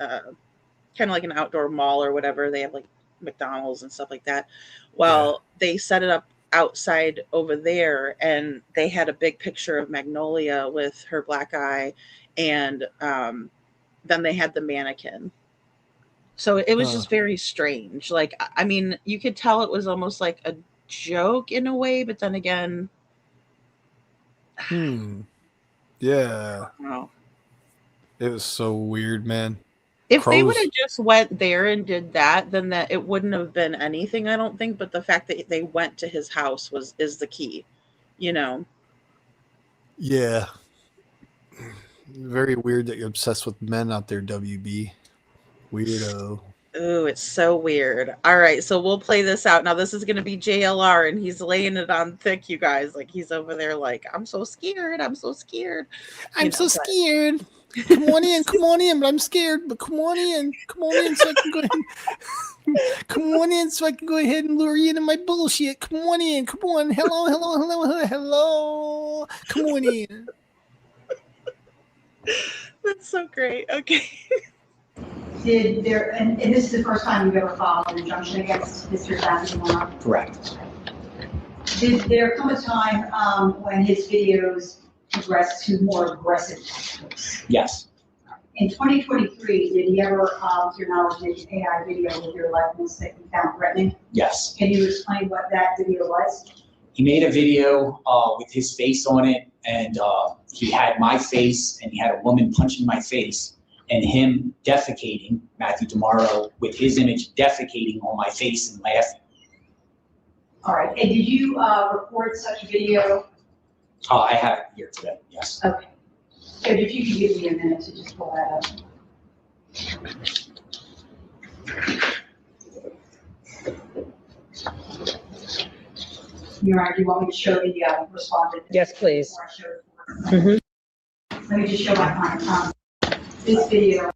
kind of like an outdoor mall or whatever. They have like McDonald's and stuff like that. Well, they set it up outside over there, and they had a big picture of Magnolia with her black eye, and then they had the mannequin. So it was just very strange. Like, I mean, you could tell it was almost like a joke in a way, but then again, yeah, no. It was so weird, man. If they would have just went there and did that, then that it wouldn't have been anything, I don't think. But the fact that they went to his house is the key, Yeah. Very weird that you're obsessed with men out there, WB. Weirdo. Ooh, it's so weird. All right, so we'll play this out. Now this is going to be JLR, and he's laying it on thick, you guys. Like, he's over there like, I'm so scared. I'm so scared. I'm so scared. Come on in, but I'm scared. But come on in so I can go ahead. Come on in so I can go ahead and lure you into my bullshit. Come on in. Come on. Hello. Come on in. That's so great. Okay. Did there, and this is the first time you've ever filed an injunction against Mr. Sebastian? Correct. Did there come a time when his videos progressed to more aggressive tactics? Yes. In 2023, did he ever, to your knowledge, make an AI video with your likeness that you found threatening? Yes. Can you explain what that video was? He made a video with his face on it, and he had my face, and he had a woman punching my face, and him defecating, Matthew Tomorrow, with his image defecating on my face and laughing. All right, and did you record such a video? I have it here today, yes. Okay. So if you could give me a minute to just pull that up. You're right, do you want me to show the respondent? Yes, please. Before I show it? Let me just show my client. This video.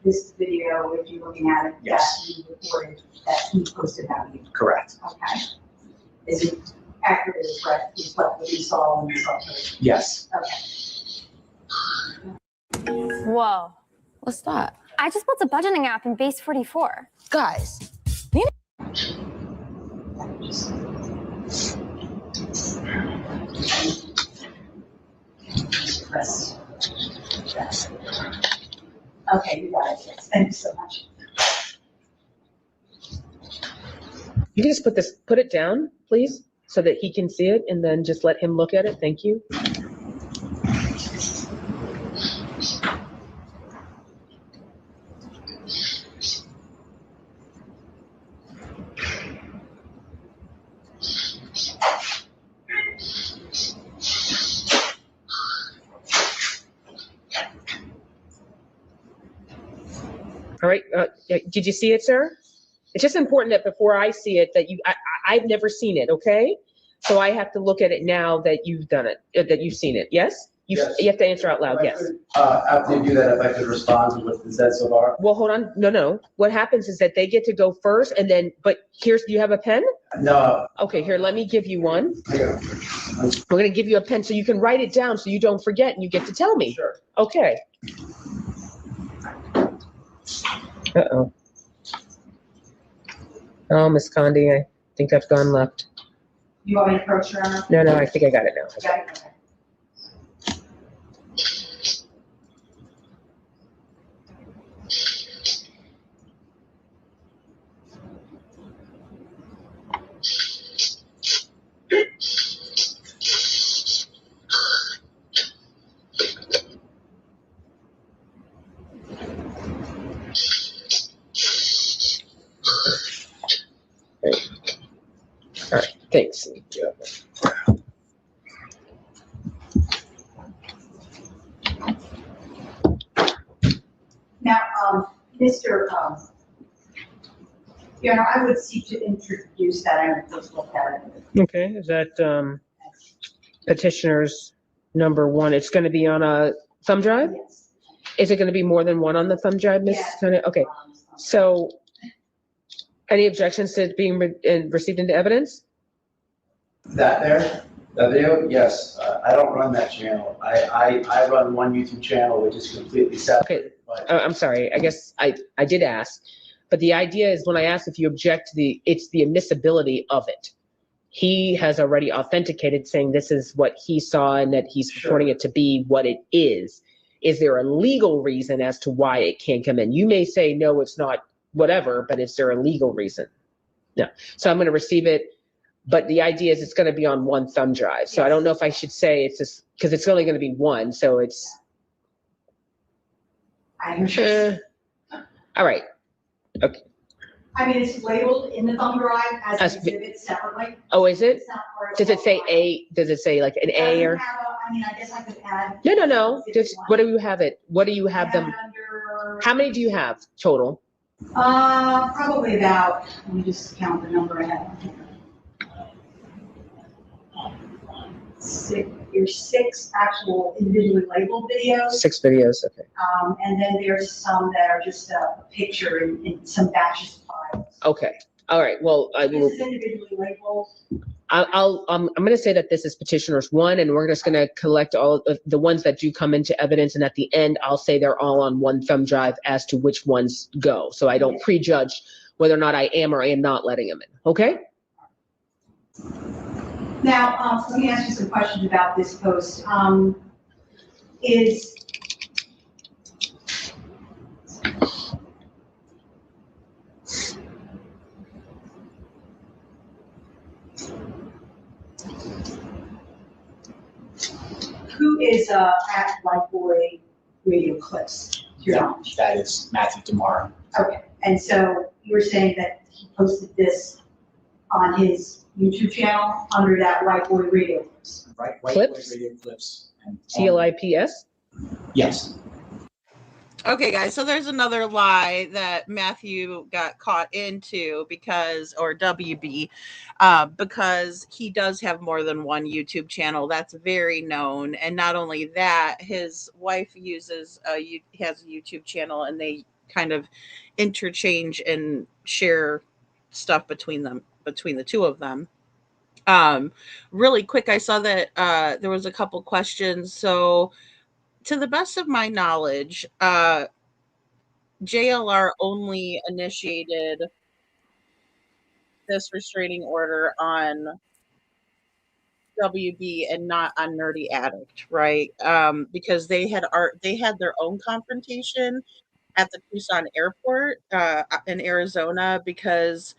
This video, if you're looking at it, Yes. that you reported that he posted about you. Correct. Okay. Is it accurate as what you saw on the cell phone? Yes. Okay. Whoa. What's that? I just built a budgeting app in Base 44. Guys. Press. Yes. Okay, you got it. Yes. Thank you so much. You can just put it down, please, so that he can see it, and then just let him look at it. Thank you. All right, did you see it, sir? It's just important that before I see it, that I've never seen it, okay? So I have to look at it now that you've done it, that you've seen it, yes? Yes. You have to answer out loud, yes. After you do that, if I could respond to what's been said so far? Well, hold on, no. What happens is that they get to go first, and then, but do you have a pen? No. Okay, here, let me give you one. Yeah. We're gonna give you a pen so you can write it down so you don't forget and you get to tell me. Sure. Okay. Uh-oh. Oh, Miss Condi, I think I've gone left. You want me to approach your honor? No, I think I got it now. Got it? Okay. All right, thanks. Now, Mr. Your Honor, I would seek to introduce that and first look at it. Okay, is that petitioner's number one? It's going to be on a thumb drive? Yes. Is it going to be more than one on the thumb drive, Miss Yes. Condi? Okay, so any objections to it being received into evidence? That video, yes. I don't run that channel. I run one YouTube channel, which is completely separate. Okay, I'm sorry, I guess I did ask, but the idea is when I asked if you object to it's the admissibility of it. He has already authenticated saying this is what he saw and that he's reporting it to be what it is. Is there a legal reason as to why it can't come in? You may say, no, it's not whatever, but is there a legal reason? No. So I'm going to receive it, but the idea is it's going to be on one thumb drive. So I don't know if I should say it's just because it's only going to be one. So it's. I understand. All right. Okay. I mean, it's labeled in the thumb drive as an exhibit separately. Oh, is it? It's not part of Does it say the- A? Does it say like an A or? I mean, I guess I could add. No. Just what do you have it? What do you have them? Under, How many do you have total? probably about, let me just count the number I have here. There's 6 actual individually labeled videos. 6 videos. Okay. And then there's some that are just a picture in some batches of files. Okay. All right. Well, I will. This is individually labeled. I'm going to say that this is petitioners 1, and we're just going to collect all of the ones that do come into evidence. And at the end, I'll say they're all on one thumb drive as to which ones go. So I don't prejudge whether or not I am or I am not letting them in. Okay. Now, let me ask you some questions about this post. Is who is at White Boy Radio Clips? To your knowledge? That is Matthew Tomorrow. Okay, and so you were saying that he posted this on his YouTube channel under that White Boy Radio Clips. Right? White Clips? Boy Radio Clips. And CLIPS? Yes. Okay, guys, so there's another lie that Matthew got caught into or WB, because he does have more than one YouTube channel. That's very known. And not only that, his wife has a YouTube channel, and they kind of interchange and share stuff between the two of them. Really quick, I saw that there was a couple questions. So, to the best of my knowledge, JLR only initiated this restraining order on WB and not on Nerdy Addict, right? Because they had their own confrontation at the Tucson airport in Arizona, because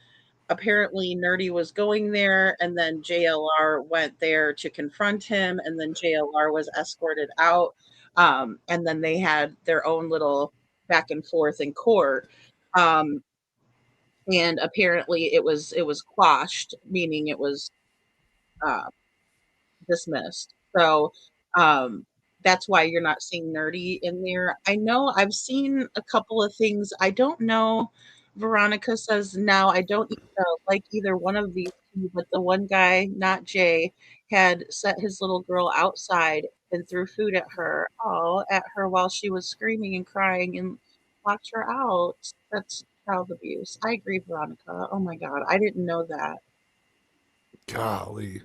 apparently Nerdy was going there, and then JLR went there to confront him, and then JLR was escorted out, and then they had their own little back and forth in court, and apparently it was quashed, meaning it was dismissed. So that's why you're not seeing Nerdy in there. I know I've seen a couple of things. I don't know. Veronica says, now I don't like either one of these two, but the one guy, not Jay, had set his little girl outside and threw food at her while she was screaming and crying and locked her out. That's child abuse. I agree, Veronica. Oh my God. I didn't know that. Golly.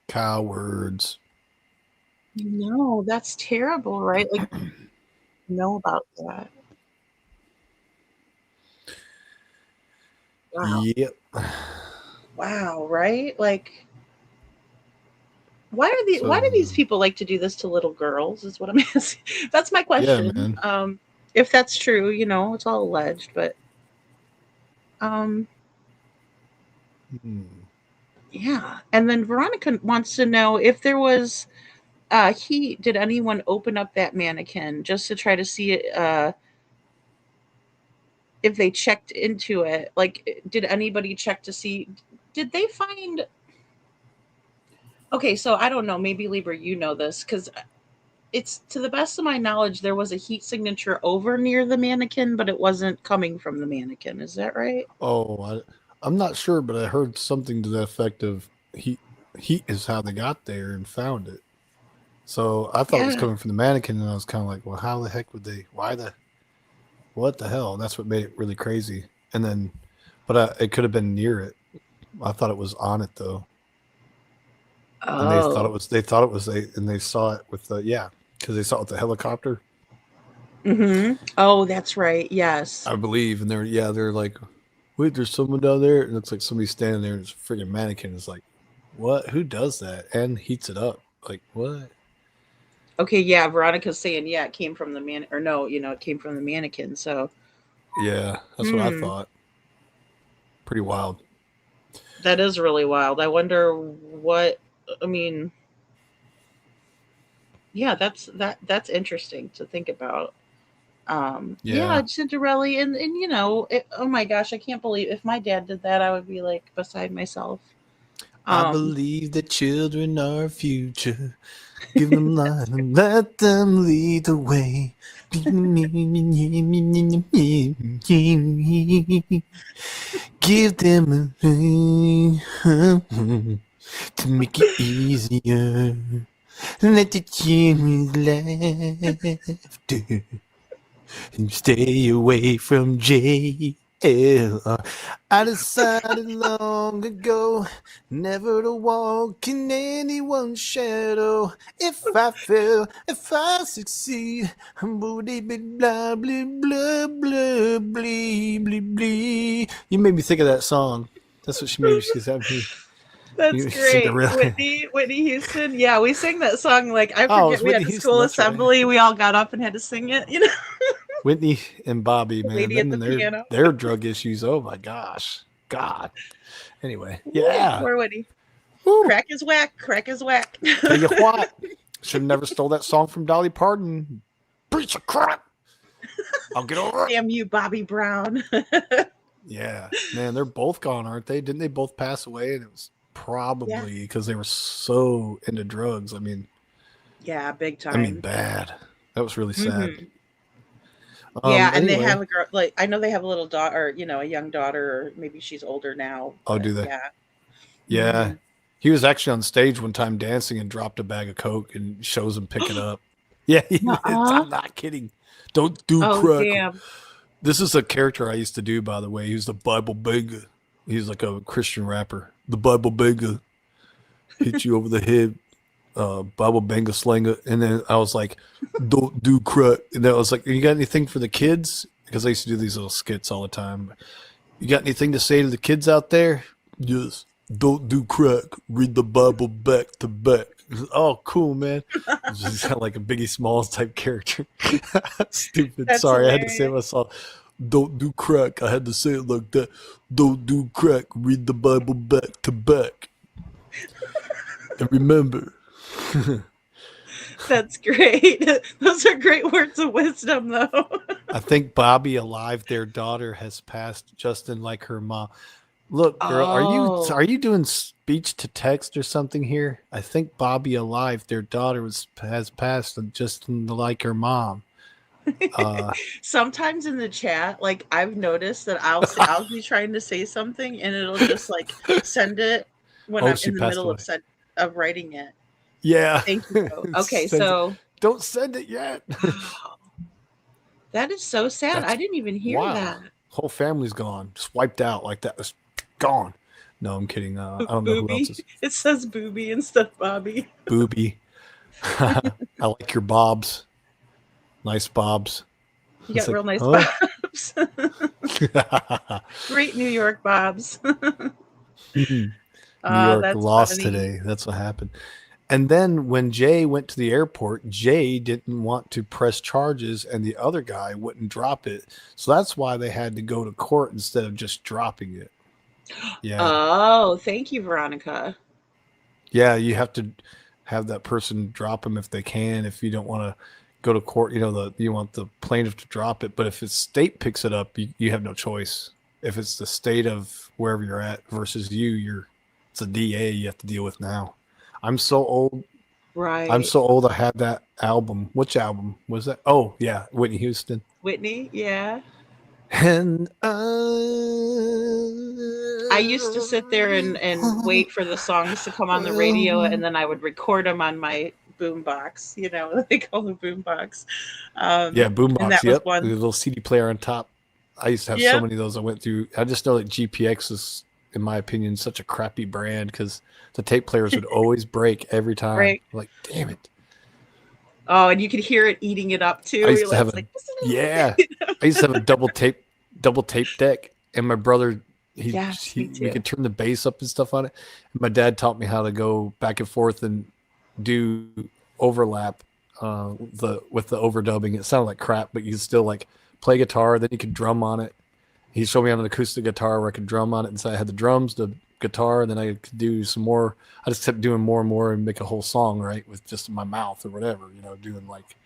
Cowards. No, that's terrible, right? Like, know about that. Wow. Yep. Wow, right? Like, why do these people like to do this to little girls, is what I'm asking. That's my question. Yeah, man. If that's true, it's all alleged, but yeah. And then Veronica wants to know if there was did anyone open up that mannequin just to try to see it, if they checked into it? Like, did anybody check to see, did they find, okay, so I don't know, maybe Libra, you know this, because it's, to the best of my knowledge, there was a heat signature over near the mannequin, but it wasn't coming from the mannequin. Is that right? Oh, I'm not sure, but I heard something to the effect of heat is how they got there and found it. So I thought it was coming from the mannequin, and I was kind of like, well, how the heck would they, what the hell? That's what made it really crazy. And then, but it could have been near it. I thought it was on it though. Oh. And they thought it was, and they saw it with because they saw it with the helicopter. Mm-hmm. Oh, that's right. Yes. I believe. And they're like, wait, there's someone down there. And it's like somebody standing there, and it's a freaking mannequin. It's like, what? Who does that? And heats it up. Like, what? Okay, yeah, Veronica's saying, it came from the it came from the mannequin. So yeah, that's what I thought. Pretty wild. That is really wild. I wonder what, I mean, yeah, that's interesting to think about. Cinderella, and oh my gosh, I can't believe, if my dad did that, I would be like beside myself. I believe that children are our future. Give them light and let them lead the way. Give them a thing to make it easier. Let the children laughter and stay away from JLR. I decided long ago never to walk in anyone's shadow. If I fail, if I succeed, blah blah blah blah blah blah blah. You made me think of that song. That's what she made me. She's having me. That's great. Whitney Houston. Yeah, we sang that song like I forget. We had a school assembly. We all got up and had to sing it. You know, Whitney and Bobby, man, Lady at them the and piano. their drug issues. Oh my gosh, God. Anyway, yeah. Poor Whitney. Crack is whack. Crack is whack. Tell you what, should have never stole that song from Dolly Parton. Piece of crap. I'll get over it. Damn you, Bobby Brown. Yeah, man, they're both gone, aren't they? Didn't they both pass away? And it was probably because they were so into drugs. I mean, yeah, big time. I mean, bad. That was really sad. Yeah, and anyway. they have a girl. Like I know they have a little daughter, you know, a young daughter, or maybe she's older now. Oh, do they? Yeah. Yeah. He was actually on stage one time dancing and dropped a bag of coke and shows him pick it up. Yeah, I'm not kidding. Don't do crack. Damn. This is a character I used to do, by the way. He's the Bible Banger. He's like a Christian rapper. The Bible Banger. Hit you over the head. Bible Banger Slanger. And then I was like, don't do crack. And then I was like, you got anything for the kids? Because I used to do these little skits all the time. You got anything to say to the kids out there? Yes. Don't do crack. Read the Bible back to back. Oh, cool, man. It's just kind of like a Biggie Smalls type character. Stupid. That's Sorry, hilarious. I had to say myself. Don't do crack. I had to say it like that. Don't do crack. Read the Bible back to back. And remember. That's great. Those are great words of wisdom, though. I think Bobby Alive, their daughter, has passed Justin like her mom. Look, girl, are you doing speech to text or something here? I think Bobby Alive, their daughter, has passed Justin like her mom. Sometimes in the chat, like I've noticed that I'll be trying to say something and it'll just like send it when I'm in the middle of writing it. Yeah. Thank you. Okay, so don't send it yet. That is so sad. I didn't even hear that. Whole family's gone, just wiped out like that. It's gone. No, I'm kidding. I don't know who else is. It says Booby instead of Bobby. Booby. I like your bobs. Nice bobs. You got real nice bobs. Great New York bobs. New York lost today. That's what happened. And then when Jay went to the airport, Jay didn't want to press charges and the other guy wouldn't drop it. So that's why they had to go to court instead of just dropping it. Yeah. Oh, thank you, Veronica. Yeah, you have to have that person drop them if they can. If you don't want to go to court, you want the plaintiff to drop it. But if the state picks it up, you have no choice. If it's the state of wherever you're at versus it's a DA you have to deal with now. I'm so old. Right. I'm so old. I had that album. Which album was that? Oh, yeah. Whitney Houston. Whitney, yeah. And I used to sit there and wait for the songs to come on the radio, and then I would record them on my boombox. You know, they call the boombox. Yeah, boombox. Yep. The little CD player on top. I used to have so many of those. I went through. I just know that GPX is, in my opinion, such a crappy brand because the tape players would always break every time. Right. Like, damn it. Oh, and you could hear it eating it up too. I used to have I used to have a double tape deck, and my brother we could turn the bass up and stuff on it. And my dad taught me how to go back and forth and do overlap with the overdubbing. It sounded like crap, but you could still like play guitar, then you could drum on it. He showed me on an acoustic guitar where I could drum on it, and so I had the drums, the guitar, and then I could do some more. I just kept doing more and more and make a whole song, right, with just my mouth or whatever, doing like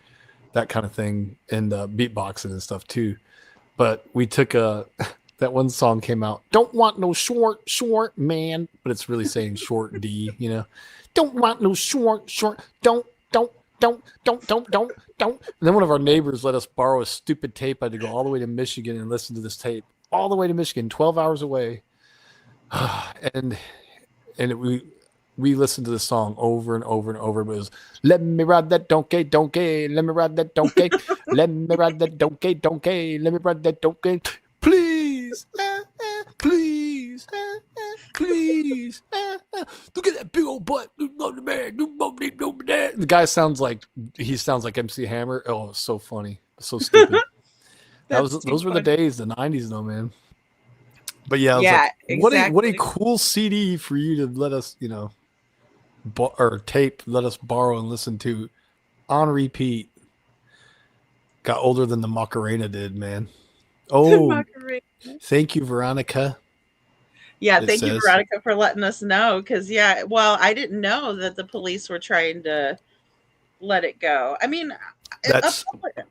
that kind of thing, and beatboxing and stuff too. But we took that one song came out. Don't want no short man, but it's really saying short D. Don't want no short. Don't. And then one of our neighbors let us borrow a stupid tape. I had to go all the way to Michigan and listen to this tape. All the way to Michigan, 12 hours away. And we listened to the song over and over and over. But it was, let me ride that donkey, let me ride that donkey, let me ride that donkey, let me ride that donkey. Please, please, please. Look at that big old butt. The guy sounds like MC Hammer. Oh, it's so funny. So stupid. Those were the days, the 90s though, man. But yeah, I was Yeah, like, what a exactly. cool CD for you to let us, or tape, let us borrow and listen to on repeat. Got older than the Macarena did, man. Oh, Macarena. thank you, Veronica. Yeah, It thank you, says Veronica, for letting us know. Because yeah, well, I didn't know that the police were trying to let it go. I mean, that's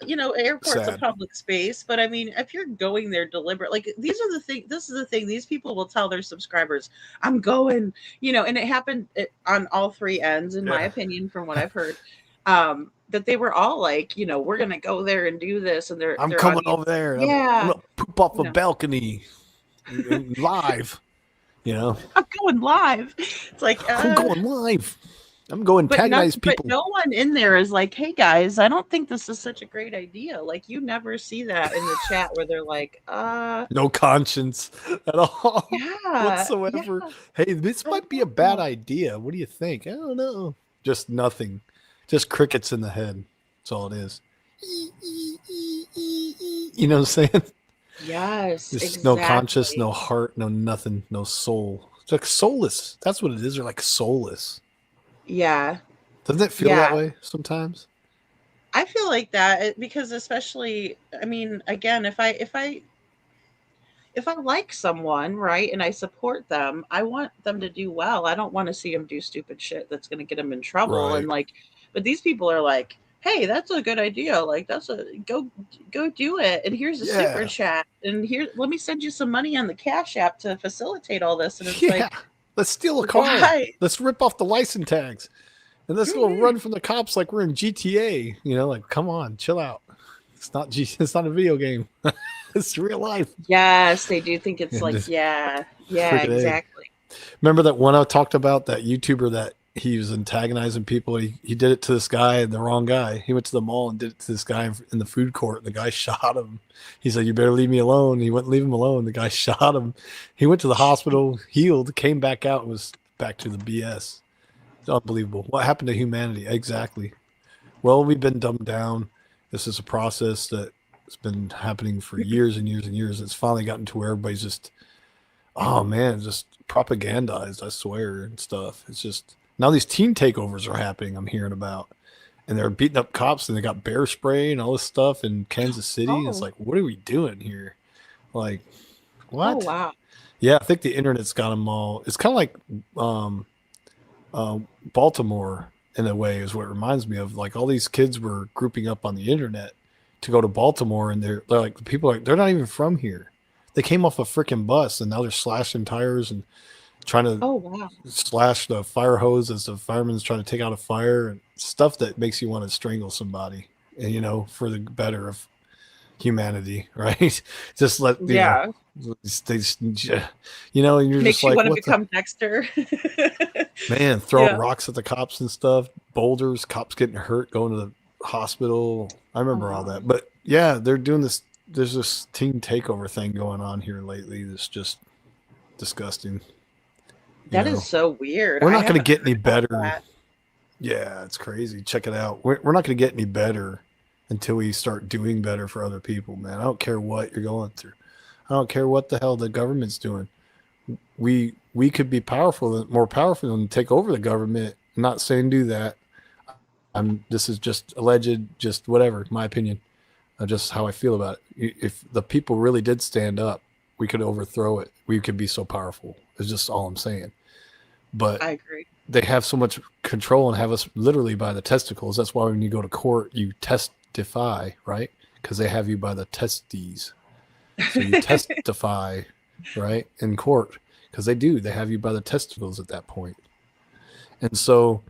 airport's a sad. public space, but I mean, if you're going there deliberate, like these are the thing. This is the thing. These people will tell their subscribers, "I'm going," and it happened on all three ends, in my Yeah. opinion, from what I've heard. That they were all like, we're gonna go there and do this, and I'm their coming audience, over there. I'm yeah, gonna poop off a no, balcony live. I'm going live. It's like, I'm going live. I'm going antagonize but people. no one in there is like, hey guys, I don't think this is such a great idea. Like, you never see that in the chat where they're like, No conscience at all yeah, whatsoever. yeah. Hey, this might be a bad idea. What do you think? I don't know. Just nothing. Just crickets in the head. That's all it is. You know what I'm saying? Yes, There's no conscious, exactly. no heart, no nothing, no soul. It's like soulless. That's what it is. They're like soulless. Yeah, Doesn't it feel that yeah. way sometimes? I feel like that because especially, I mean, again, if I like someone, right, and I support them, I want them to do well. I don't want to see them do stupid shit that's going to get them in trouble. Right. And like, but these people are like, "Hey, that's a good idea. Like, go do it. And here's a super Yeah. chat. And here, let me send you some money on the Cash App to facilitate all this." And it's Yeah. like, Let's steal a car. why? Let's rip off the license tags. And let's go run from the cops like we're in GTA. Like, come on, chill out. It's not a video game. It's real life. Yes, they do think it's Yeah, like, just yeah, friggin' A. exactly. Remember that one I talked about, that YouTuber that he was antagonizing people? He did it to this guy, the wrong guy. He went to the mall and did it to this guy in the food court. And the guy shot him. He said, "You better leave me alone." He wouldn't leave him alone. The guy shot him. He went to the hospital, healed, came back out, and was back to the BS. It's unbelievable. What happened to humanity? Exactly. Well, we've been dumbed down. This is a process that has been happening for years and years and years. It's finally gotten to where everybody's just, oh man, just propagandized, I swear, and stuff. It's just, now these teen takeovers are happening, I'm hearing about. And they're beating up cops and they got bear spray and all this stuff in Kansas City. Oh. It's like, what are we doing here? Like, what? Oh, wow. Yeah, I think the internet's got them all. It's kind of like Baltimore in a way, is what it reminds me of. Like, all these kids were grouping up on the internet to go to Baltimore, and they're like, people are like, they're not even from here. They came off a freaking bus, and now they're slashing tires and trying to Oh, wow. slash the fire hose as the fireman's trying to take out a fire, and stuff that makes you want to strangle somebody, and for the better of humanity, right? Just let Yeah. they just, and you're Makes just you like, want to what the become Dexter. man, throwing Yeah. rocks at the cops and stuff, boulders, cops getting hurt, going to the hospital. I remember all that. But yeah, they're doing this. There's this teen takeover thing going on here lately that's just disgusting. That is so weird. We're I not going to haven't get any heard about better. that. Yeah, it's crazy. Check it out. We're not going to get any better until we start doing better for other people, man. I don't care what you're going through. I don't care what the hell the government's doing. We could be more powerful than take over the government. I'm not saying do that. This is just alleged, just whatever, my opinion. Just how I feel about it. If the people really did stand up, we could overthrow it. We could be so powerful. It's just all I'm saying. But I agree. they have so much control and have us literally by the testicles. That's why when you go to court, you testify, right? Because they have you by the testes. So you testify, right, in court, because they do. They have you by the testicles at that point. And so,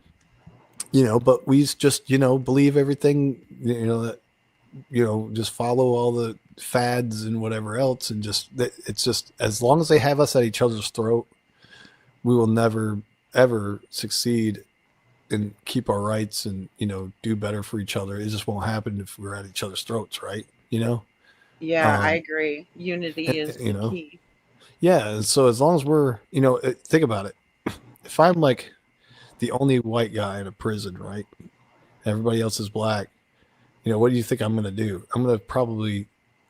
but we just, believe everything, that, just follow all the fads and whatever else. And it's just, as long as they have us at each other's throat, we will never, ever succeed and keep our rights and, do better for each other. It just won't happen if we're at each other's throats, right? Yeah, I agree. Unity is the key. Yeah. And so as long as we're, think about it. If I'm like the only white guy in a prison, right? Everybody else is black. What do you think I'm going to do? I'm going to probably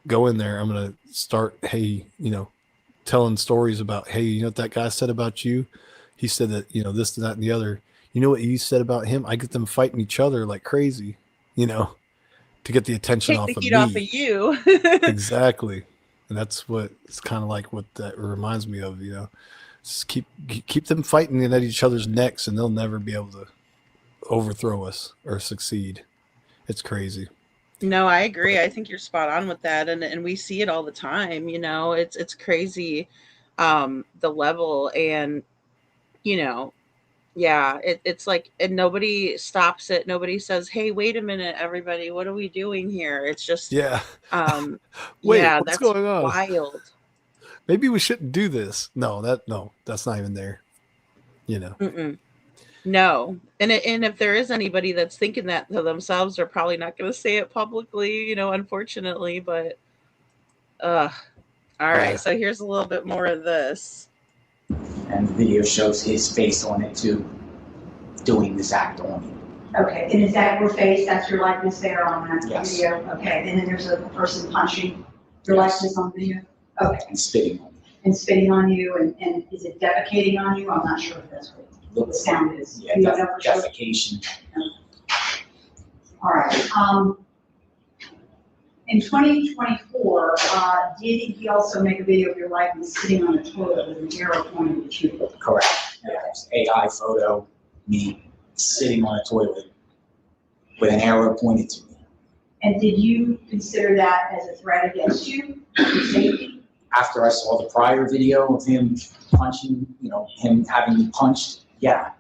go in there. I'm going to start, hey, telling stories about, hey, you know what that guy said about you? He said that, you know, this, that, and the other. You know what you said about him? I get them fighting each other like crazy, you know, to get the attention Take off the of heat me. off of you. Exactly. And that's what it's kind of like what that reminds me of, you know. Just keep them fighting at each other's necks, and they'll never be able to overthrow us or succeed. It's crazy. No, I agree. I think you're spot on with that, and we see it all the time. You know, it's crazy, the level, and you know, yeah, it's like, and nobody stops it. Nobody says, "Hey, wait a minute, everybody, what are we doing here?" It's just, Yeah. Wait, yeah, what's that's going on? wild. Maybe we shouldn't do this. No, that's not even there. You know. Mm-mm. No, and if there is anybody that's thinking that to themselves, they're probably not going to say it publicly, you know, unfortunately. But, all right. So here's a little bit more of this. And the video shows his face on it too, doing this act on me. Okay, and is that your face? That's your likeness there on that Yes. video? Okay, and then there's a person punching your likeness on video? Okay. And spitting on me. And spitting on you, and is it defecating on you? I'm not sure if that's what the sound is. Yeah, You don't know for sure? defecation. All right. In 2024, did he also make a video of your likeness sitting on a toilet with an arrow pointing at you? Correct. Yes. AI photo, me sitting on a toilet with an arrow pointed to me. And did you consider that as a threat against you, your safety? After I saw the prior video of him punching, you know, him having me punched, yeah.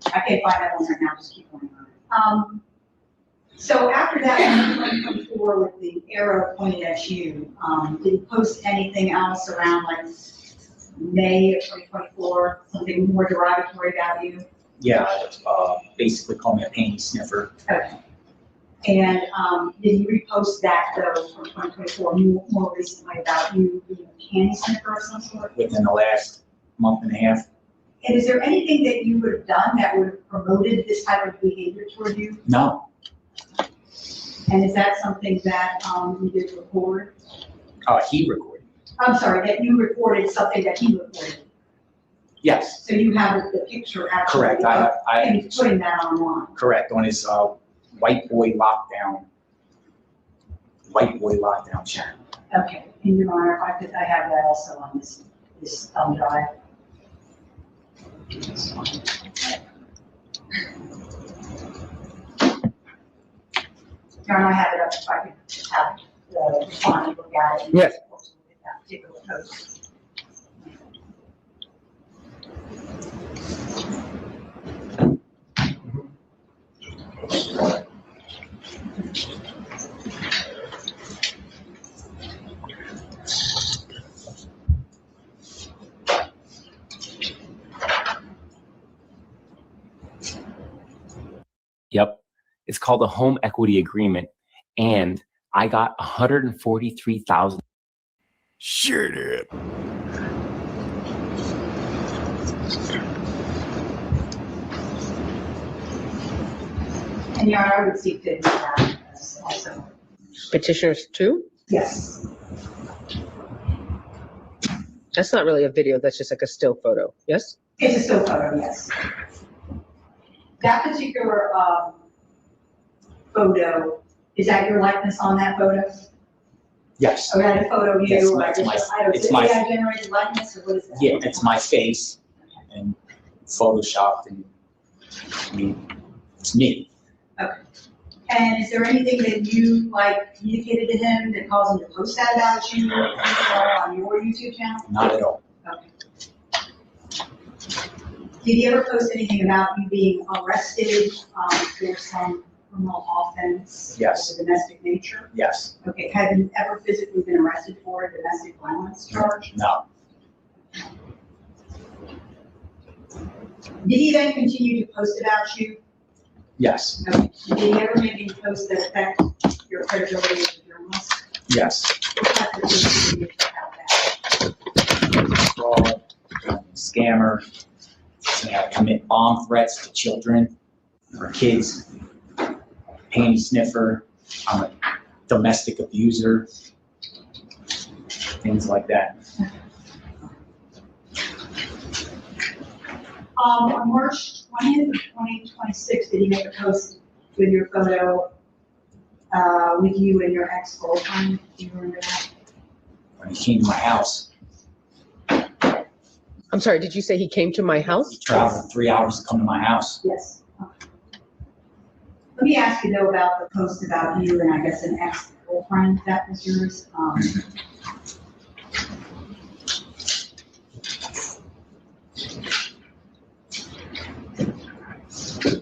I can't find that one right now, just keep going on. So after that, in 2024, with the arrow pointed at you, did you post anything else around like May of 2024, something more derogatory about you? Yeah, basically called me a panty sniffer. Okay. And did you repost that though from 2024 more recently about you being a candy sniffer of some sort? Within the last month and a half. And is there anything that you would have done that would have promoted this type of behavior toward you? No. And is that something that you did record? He recorded. I'm sorry, that you recorded something that he recorded? Yes. So you have the picture actually? Correct. And he's putting that online? Correct, on his white boy lockdown channel. Okay, in your honor, I have that also on this thumb drive. Your honor, I have it up if I could have the respondent look at it. Yes. That particular post. Yep. It's called a home equity agreement. And I got $143,000. Sure did. And your honor, I would seek to do that also. Petitioners too? Yes. That's not really a video, that's just like a still photo, yes? It's a still photo, yes. That particular photo, is that your likeness on that photo? Yes. Or had a photo of you? Yes, Or it's my AI generated likeness, or what is that? Yeah, it's my face and photoshopped, and I mean, it's me. Okay. And is there anything that you communicated to him that caused him to post that about you on your YouTube channel? Not at all. Okay. Did he ever post anything about you being arrested for some criminal offense? Yes. Of a domestic nature? Yes. Okay, have you ever physically been arrested for a domestic violence charge? No. Did he then continue to post about you? Yes. Okay. Did he ever make any posts that affect your credibility as a journalist? Yes. What type of things did he make about that? Fraud, scammer, commit bomb threats to children or kids, panty sniffer, I'm a domestic abuser, things like that. On March 20th of 2026, did he make a post with your photo with you and your ex-girlfriend? Do you remember that? When he came to my house, I'm sorry, did you say he came to my house? he traveled 3 hours to come to my house. Yes. Okay. Let me ask you though about the post about you and I guess an ex-girlfriend that was yours.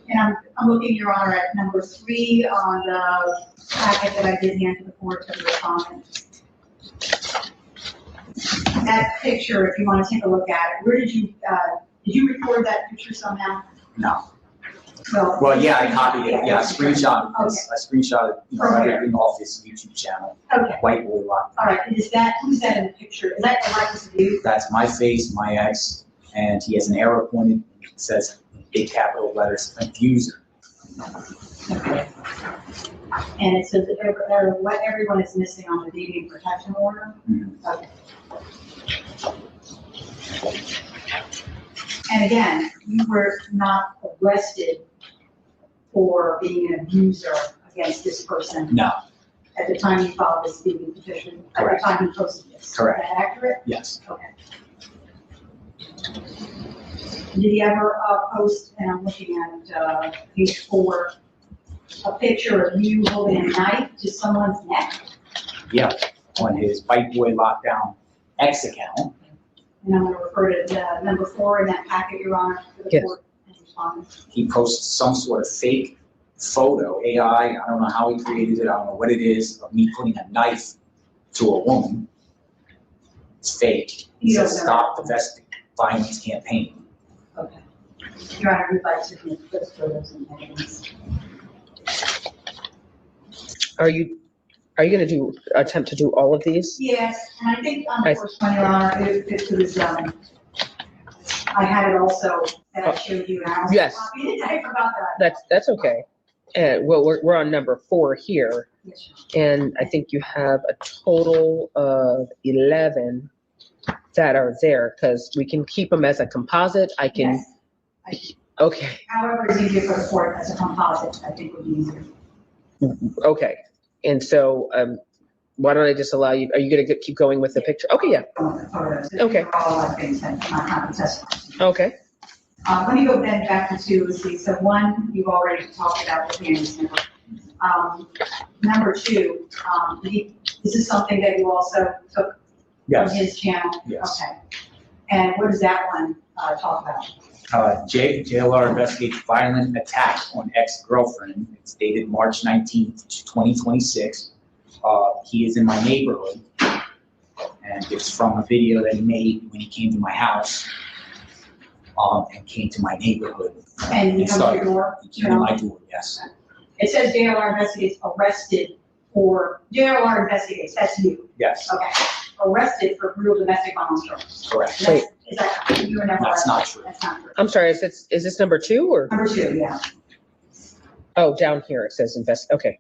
And I'm looking, Your Honor, at number 3 on the packet that I did hand to the court for the respondent. That picture, if you want to take a look at it, where did you record that picture somehow? No. Well, yeah, I copied it. Yeah, I screenshotted Okay. this. I screenshotted, everything off his YouTube channel. Okay. White boy lock. All right, and who's that in the picture? Is that a likeness of you? That's my face, my ex, and he has an arrow pointed. It says big capital letters, abuser. Okay. And it says what everyone is missing on the DV protection order? Okay. And again, you were not arrested for being an abuser against this person? No. At the time you filed this DV petition? Correct. At the time you posted this? Correct. Is that accurate? Yes. Okay. Did he ever post, and I'm looking at page 4, a picture of you holding a knife to someone's neck? Yeah, on his White Boy Lockdown X account. And I'm going to refer to number 4 in that packet, Your Honor, for the Yes. court and respondents. He posted some sort of fake photo, AI, I don't know how he created it, I don't know what it is, of me putting a knife to a woman. It's fake. It You don't says know. stop domestic violence campaign. Okay. Your Honor, we'd like to make those photos and evidence. Are you going to attempt to do all of these? Yes, and I think on the first one, Your Honor, it was, I had it also that I showed you. And I also Yes. copied it. I forgot that. That's okay. Well, we're on number 4 here, Yes, Your Honor. and I think you have a total of 11 that are there, because we can keep them as a composite. I can, Yes. okay, However, it's easier for the court as a composite, I think would be easier. okay. And so, why don't I just allow you, are you going to keep going with the picture? Okay, yeah, Photos. Okay. All of things that might not be testimony. okay. Let me go then back to 2. Let's see. So 1, you've already talked about the Candace number. Number 2, this is something that you also took from Yes. his channel? Yes. Okay. And what does that one talk about? JLR investigates violent attack on ex-girlfriend. It's dated March 19th, 2026. He is in my neighborhood, and it's from a video that he made when he came to my house, and came to my neighborhood. And you come to started- your door? He came to my door, yes. It says JLR investigates arrested for, JLR investigates, that's you. Yes, Okay. Arrested for brutal domestic violence charges. correct. Wait. Is that, you were never That's arrested? not true. That's not true. I'm sorry, is this number 2 or? Number 2, yeah. Oh, down here it says okay.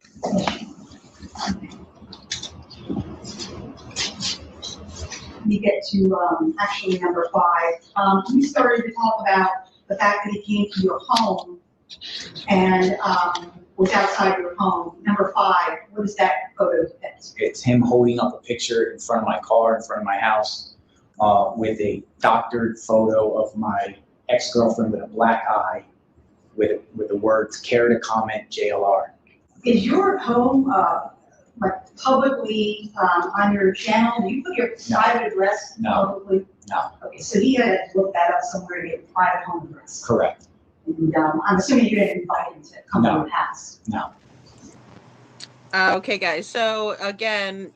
We get to actually number 5. You started to talk about the fact that he came to your home and was outside your home. Number 5, what is that photo depict? It's him holding up a picture in front of my car, in front of my house, with a doctored photo of my ex-girlfriend with a black eye, with the words "care to comment JLR." Is your home like publicly on your channel? Do you put your private address publicly? No. Okay, so he had to look that up somewhere to get a private home address. Correct. And I'm assuming you didn't invite him to come to No. your house. No. Okay, guys. So again,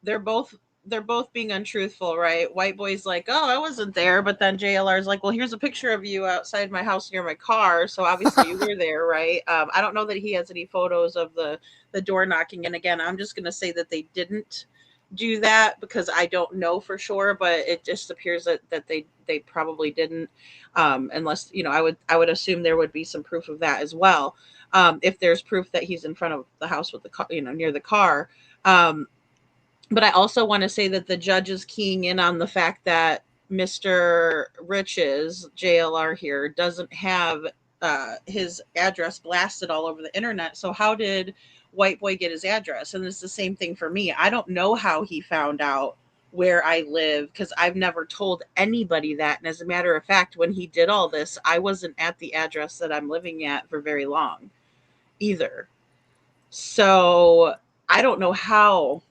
they're both being untruthful, right? White boy's like, "Oh, I wasn't there," but then JLR's like, "Well, here's a picture of you outside my house near my car, so obviously you were there, right?" I don't know that he has any photos of the door knocking, and again, I'm just gonna say that they didn't do that because I don't know for sure, but it just appears that they probably didn't, unless I would assume there would be some proof of that as well, if there's proof that he's in front of the house with the car, near the car. Um, but I also want to say that the judge is keying in on the fact that Mr. Rich's JLR here doesn't have his address blasted all over the internet. So how did White Boy get his address? And it's the same thing for me. I don't know how he found out where I live because I've never told anybody that. And as a matter of fact, when he did all this, I wasn't at the address that I'm living at for very long either. So I don't know how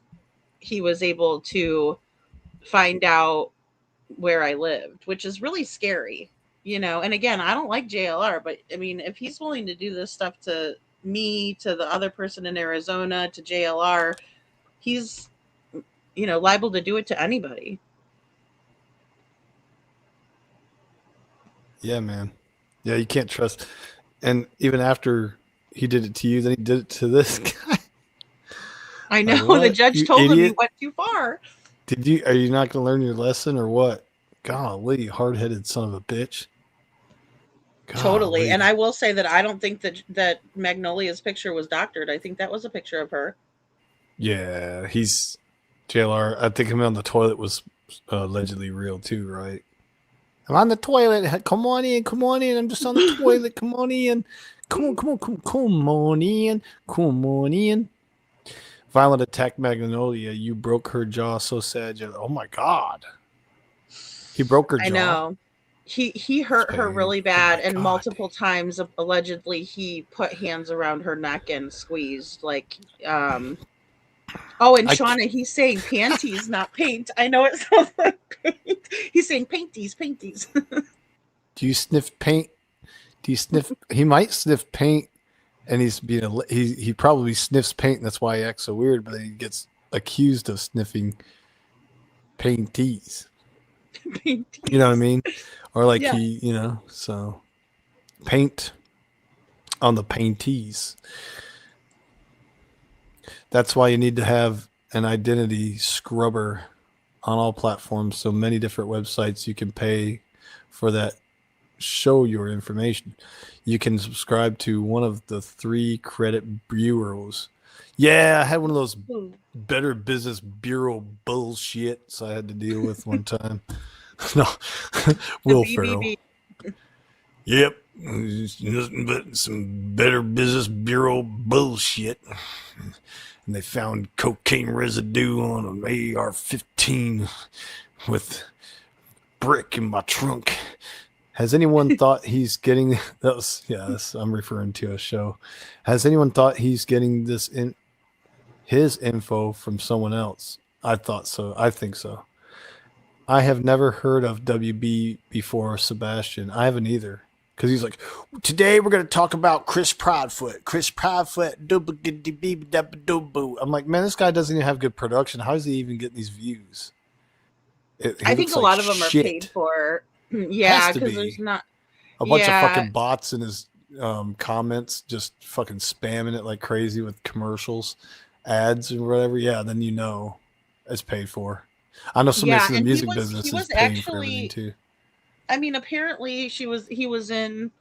he was able to find out where I lived, which is really scary, And again, I don't like JLR, but I mean, if he's willing to do this stuff to me, to the other person in Arizona, to JLR, he's, liable to do it to anybody. Yeah, man. Yeah, you can't trust. And even after he did it to you, then he did it to this guy. I know. Like, the judge you told him he idiot? went too far. Are you not going to learn your lesson or what? Golly, hard-headed son of a bitch. Totally. Golly. And I will say that I don't think that Magnolia's picture was doctored. I think that was a picture of her. Yeah, he's JLR. I think him on the toilet was allegedly real too, right? I'm on the toilet. Come on in. Come on in. I'm just on the toilet. Come on in. Come on in. Come on in. Violent attack Magnolia. You broke her jaw so sad. Oh my God. He broke her jaw. I know. He hurt her really bad, and multiple times allegedly he put hands around her neck and squeezed and Shauna, he's saying panties, not paint. I know it sounds like paint. He's saying painties. Do you sniff paint? Do you sniff? He might sniff paint, and he probably sniffs paint, and that's why he acts so weird. But he gets accused of sniffing painties. You know what I mean? Or like yeah. So paint on the paintees. That's why you need to have an identity scrubber on all platforms. So many different websites you can pay for that. Show your information. You can subscribe to one of the 3 credit bureaus. Yeah, I had one of those Better Business Bureau bullshit, so I had to deal with one time. No, Will Ferrell. Yep, nothing but some Better Business Bureau bullshit. And they found cocaine residue on an AR-15 with brick in my trunk. Has anyone thought he's getting I'm referring to a show. Has anyone thought he's getting his info from someone else? I thought so. I think so. I have never heard of WB before Sebastian. I haven't either. Because he's like, today we're going to talk about Chris Proudfoot. I'm like, man, this guy doesn't even have good production. How is he even getting these views? I think a lot of them are paid for. Yeah, because there's not a bunch of fucking bots in his comments, just fucking spamming it like crazy with commercials, ads, or whatever. Yeah, then it's paid for. I know somebody in the music business is paying for everything too. I mean, apparently he was in,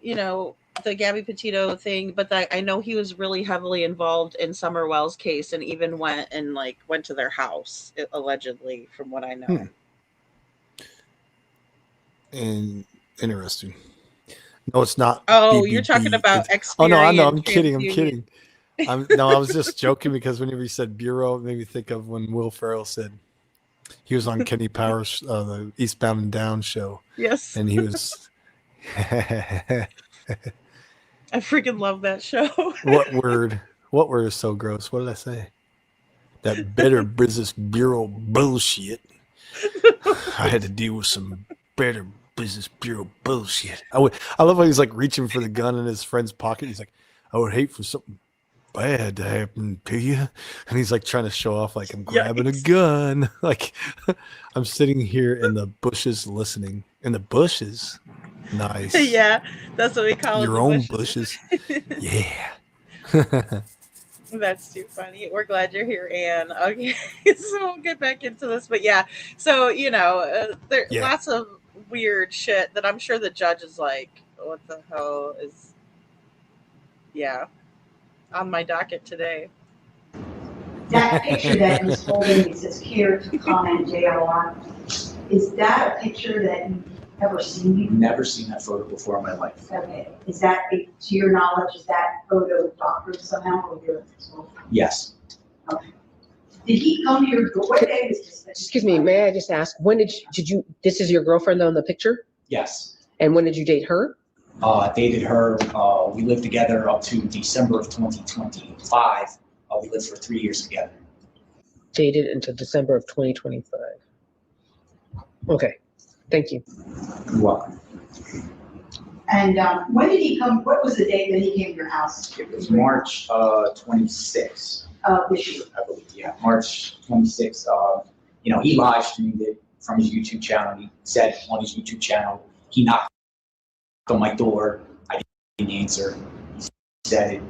the Gabby Petito thing, but I know he was really heavily involved in Summer Wells' case and even went to their house, allegedly, from what I know. And interesting. No, it's not. Oh, BBB. you're talking about Experian. Oh no, I know. I'm kidding. I was just joking because whenever you said bureau, it made me think of when Will Ferrell said he was on Kenny Powers' the Eastbound and Down show. Yes, and he was. I freaking love that show. What word is so gross? What did I say? That Better Business Bureau bullshit. I had to deal with some Better Business Bureau bullshit. I love how he's like reaching for the gun in his friend's pocket. He's like, I would hate for something bad to happen to you. And he's like trying to show off, like, I'm grabbing a gun. Like, I'm sitting here in the bushes listening. In the bushes? Nice. Yeah, that's what we call Your it. own bushes. Yeah. That's too funny. We're glad you're here, Anne. Okay, so we'll get back into this. But yeah, so, there lots of weird shit that I'm sure the judge is like, what the hell is, on my docket today. That picture that he's holding, it says here to comment JLR. Is that a picture that you've ever seen? Never seen that photo before in my life. Okay. Is that, to your knowledge, is that photo doctored somehow or yours? Yes. Okay. Did he come to your door? What day was this? Excuse me, may I just ask, when did you, this is your girlfriend on the picture? Yes. And when did you date her? Dated her, we lived together up to December of 2025. We lived for 3 years together. Dated until December of 2025. Okay, thank you. You're welcome. And when did he come? What was the date that he came to your house? It was March 26th. This year. I believe, yeah, March 26th. He live streamed it from his YouTube channel. He said on his YouTube channel, he knocked on my door. I didn't answer. He said it.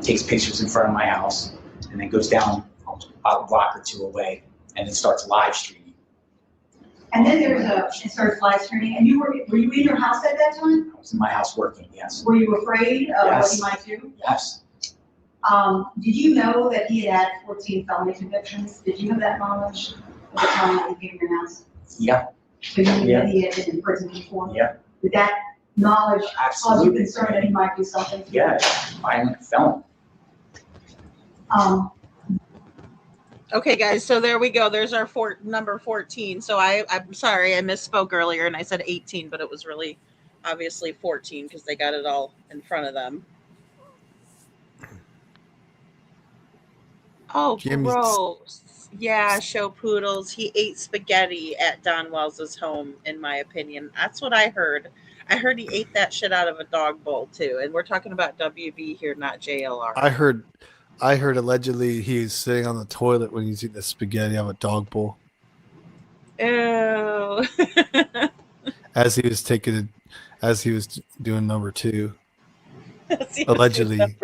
Takes pictures in front of my house and then goes down about a block or two away and then starts live streaming. And then it starts live streaming. And were you in your house at that time? I was in my house working, yes. Were you afraid of what Yes. he might do? Yes. Did you know that he had 14 felony convictions? Did you have that knowledge at the time that he came to your house? Yeah. So you knew that he had been in prison before? Yeah. Did that knowledge cause you Absolutely. concern that he might do something? Yeah. Violent felon. Okay, guys, so there we go. There's our number 14. So I'm sorry, I misspoke earlier and I said 18, but it was really obviously 14 because they got it all in front of them. Oh, gross. Yeah, show poodles. He ate spaghetti at Don Wells's home, in my opinion. That's what I heard. I heard he ate that shit out of a dog bowl, too. And we're talking about WB here, not JLR. I heard allegedly he's sitting on the toilet when he's eating the spaghetti out of a dog bowl. Ew. as he was doing number 2. Allegedly.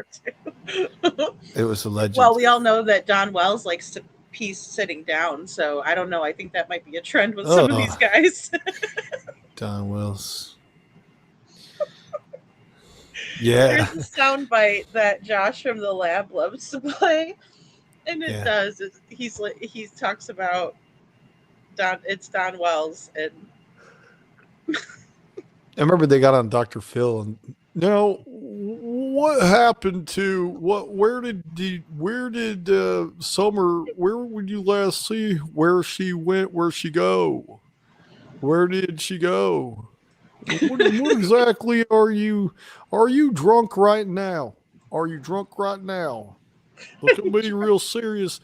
It was alleged. Well, we all know that Don Wells likes to pee sitting down, so I don't know. I think that might be a trend with some of these guys. Don Wells. Yeah. There's a soundbite that Josh from the lab loves to play, and it does. He talks about Don Wells, and I remember they got on Dr. Phil and now what happened to where did Summer, where would you last see where she went, where she go? Where did she go? What exactly are you drunk right now? Are you drunk right now? Look at me real serious.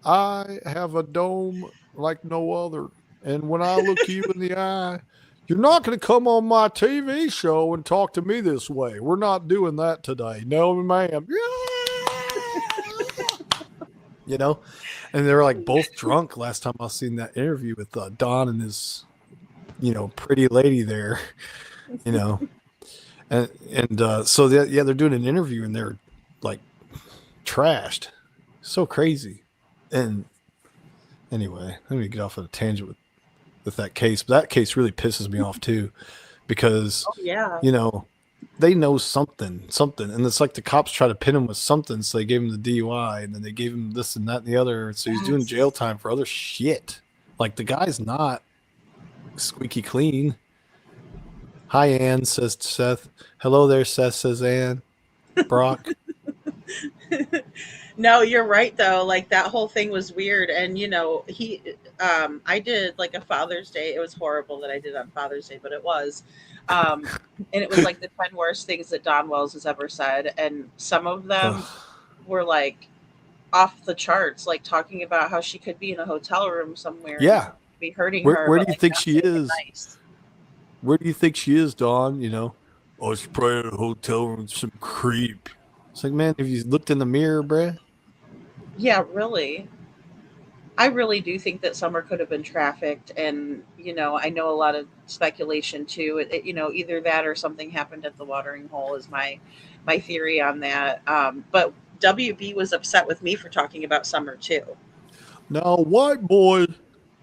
I have a dome like no other. And when I look you in the eye, you're not going to come on my TV show and talk to me this way. We're not doing that today. No, ma'am. And they were like both drunk last time I seen that interview with Don and his, pretty lady there, so they're doing an interview and they're like trashed. So crazy. And anyway, let me get off on a tangent with that case. But that case really pisses me off too, because they know something, and it's like the cops try to pin him with something, so they gave him the DUI, and then they gave him this and that and the other, so he's doing jail time for other shit. Like, the guy's not squeaky clean. Hi, Ann, says Seth. Hello there, Seth, says Ann. Brock. No, you're right though. Like, that whole thing was weird, and I did like a Father's Day. It was horrible that I did on Father's Day, but it was. And it was like the 10 worst things that Don Wells has ever said, and some of them were like off the charts, like talking about how she could be in a hotel room somewhere. Yeah. Be hurting her. Where do you think she is? Nice. Where do you think she is, Dawn? Oh, she's probably in a hotel room with some creep. It's like, man, have you looked in the mirror, bruh? Yeah, really. I really do think that Summer could have been trafficked, and I know a lot of speculation too. Either that or something happened at the watering hole is my theory on that. But WB was upset with me for talking about Summer too. Now, white boy,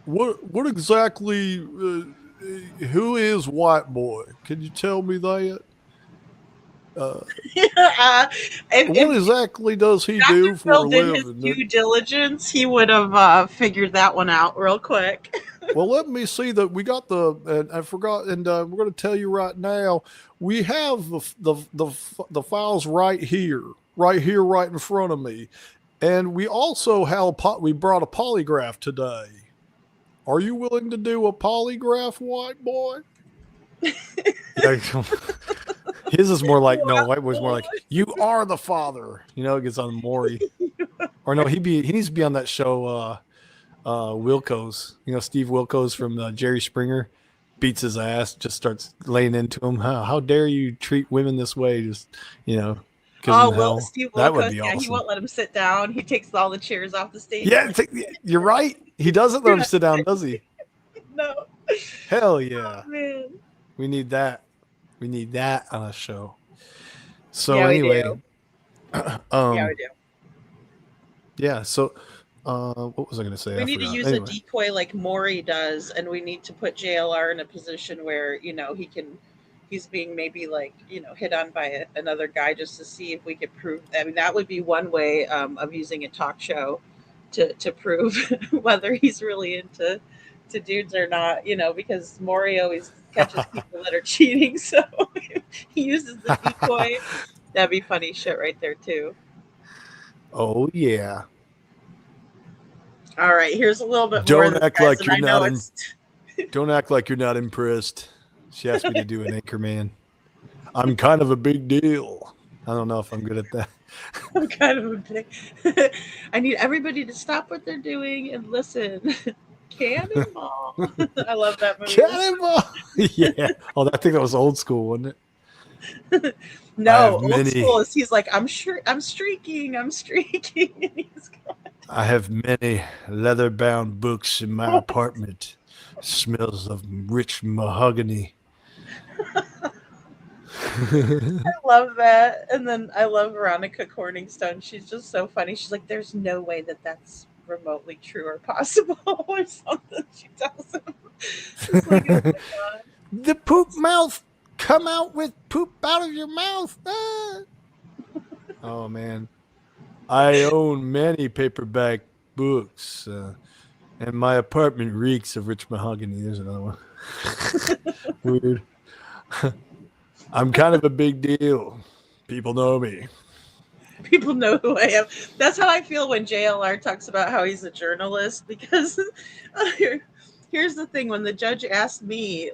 what exactly? Who is white boy? Can you tell me that? What exactly does he do for a Phil did his living? due diligence, he would have figured that one out real quick. Well, let me see that we got and I forgot, and we're going to tell you right now. We have the files right here, right in front of me, and we also have we brought a polygraph today. Are you willing to do a polygraph, white boy? His is more like, no, white boy's more like, you are the father. It gets on Maury. Or no, he needs to be on that show, Wilco's. Steve Wilco's from Jerry Springer beats his ass, just starts laying into him. How dare you treat women this way? Just, Steve Wilkos, that would be awesome. He won't let him sit down. He takes all the chairs off the stage. Yeah, you're right. He doesn't let him sit down, does he? No. Hell yeah. Oh, man. We need that. We need that on a show. So yeah, anyway, yeah, we do. Yeah. So, what was I going to say? We need to use a decoy like Maury does, and we need to put JLR in a position where he's being maybe hit on by another guy just to see if we could prove. I mean, that would be one way of using a talk show to prove whether he's really into dudes or not. Because Maury always catches people that are cheating, so he uses the decoy. That'd be funny shit right there too. Oh yeah. All right, here's a little bit more. Don't act like you're not. Don't act like you're not impressed. She asked me to do an Anchorman. I'm kind of a big deal. I don't know if I'm good at that. I'm kind of a big. I need everybody to stop what they're doing and listen. Cannonball. I love that movie. Cannonball. Yeah. Oh, I think that was old school, wasn't it? No, old school is he's like, I'm streaking. And he's gone. I have many leather-bound books in my apartment. Smells of rich mahogany. I love that. And then I love Veronica Corningstone. She's just so funny. She's like, there's no way that that's remotely true or possible or something. She tells him. Like, oh my God. The poop mouth. Come out with poop out of your mouth. Ah. Oh, man. I own many paperback books, and my apartment reeks of rich mahogany. There's another one. Weird. I'm kind of a big deal. People know me. People know who I am. That's how I feel when JLR talks about how he's a journalist, because here's the thing. When the judge asked me,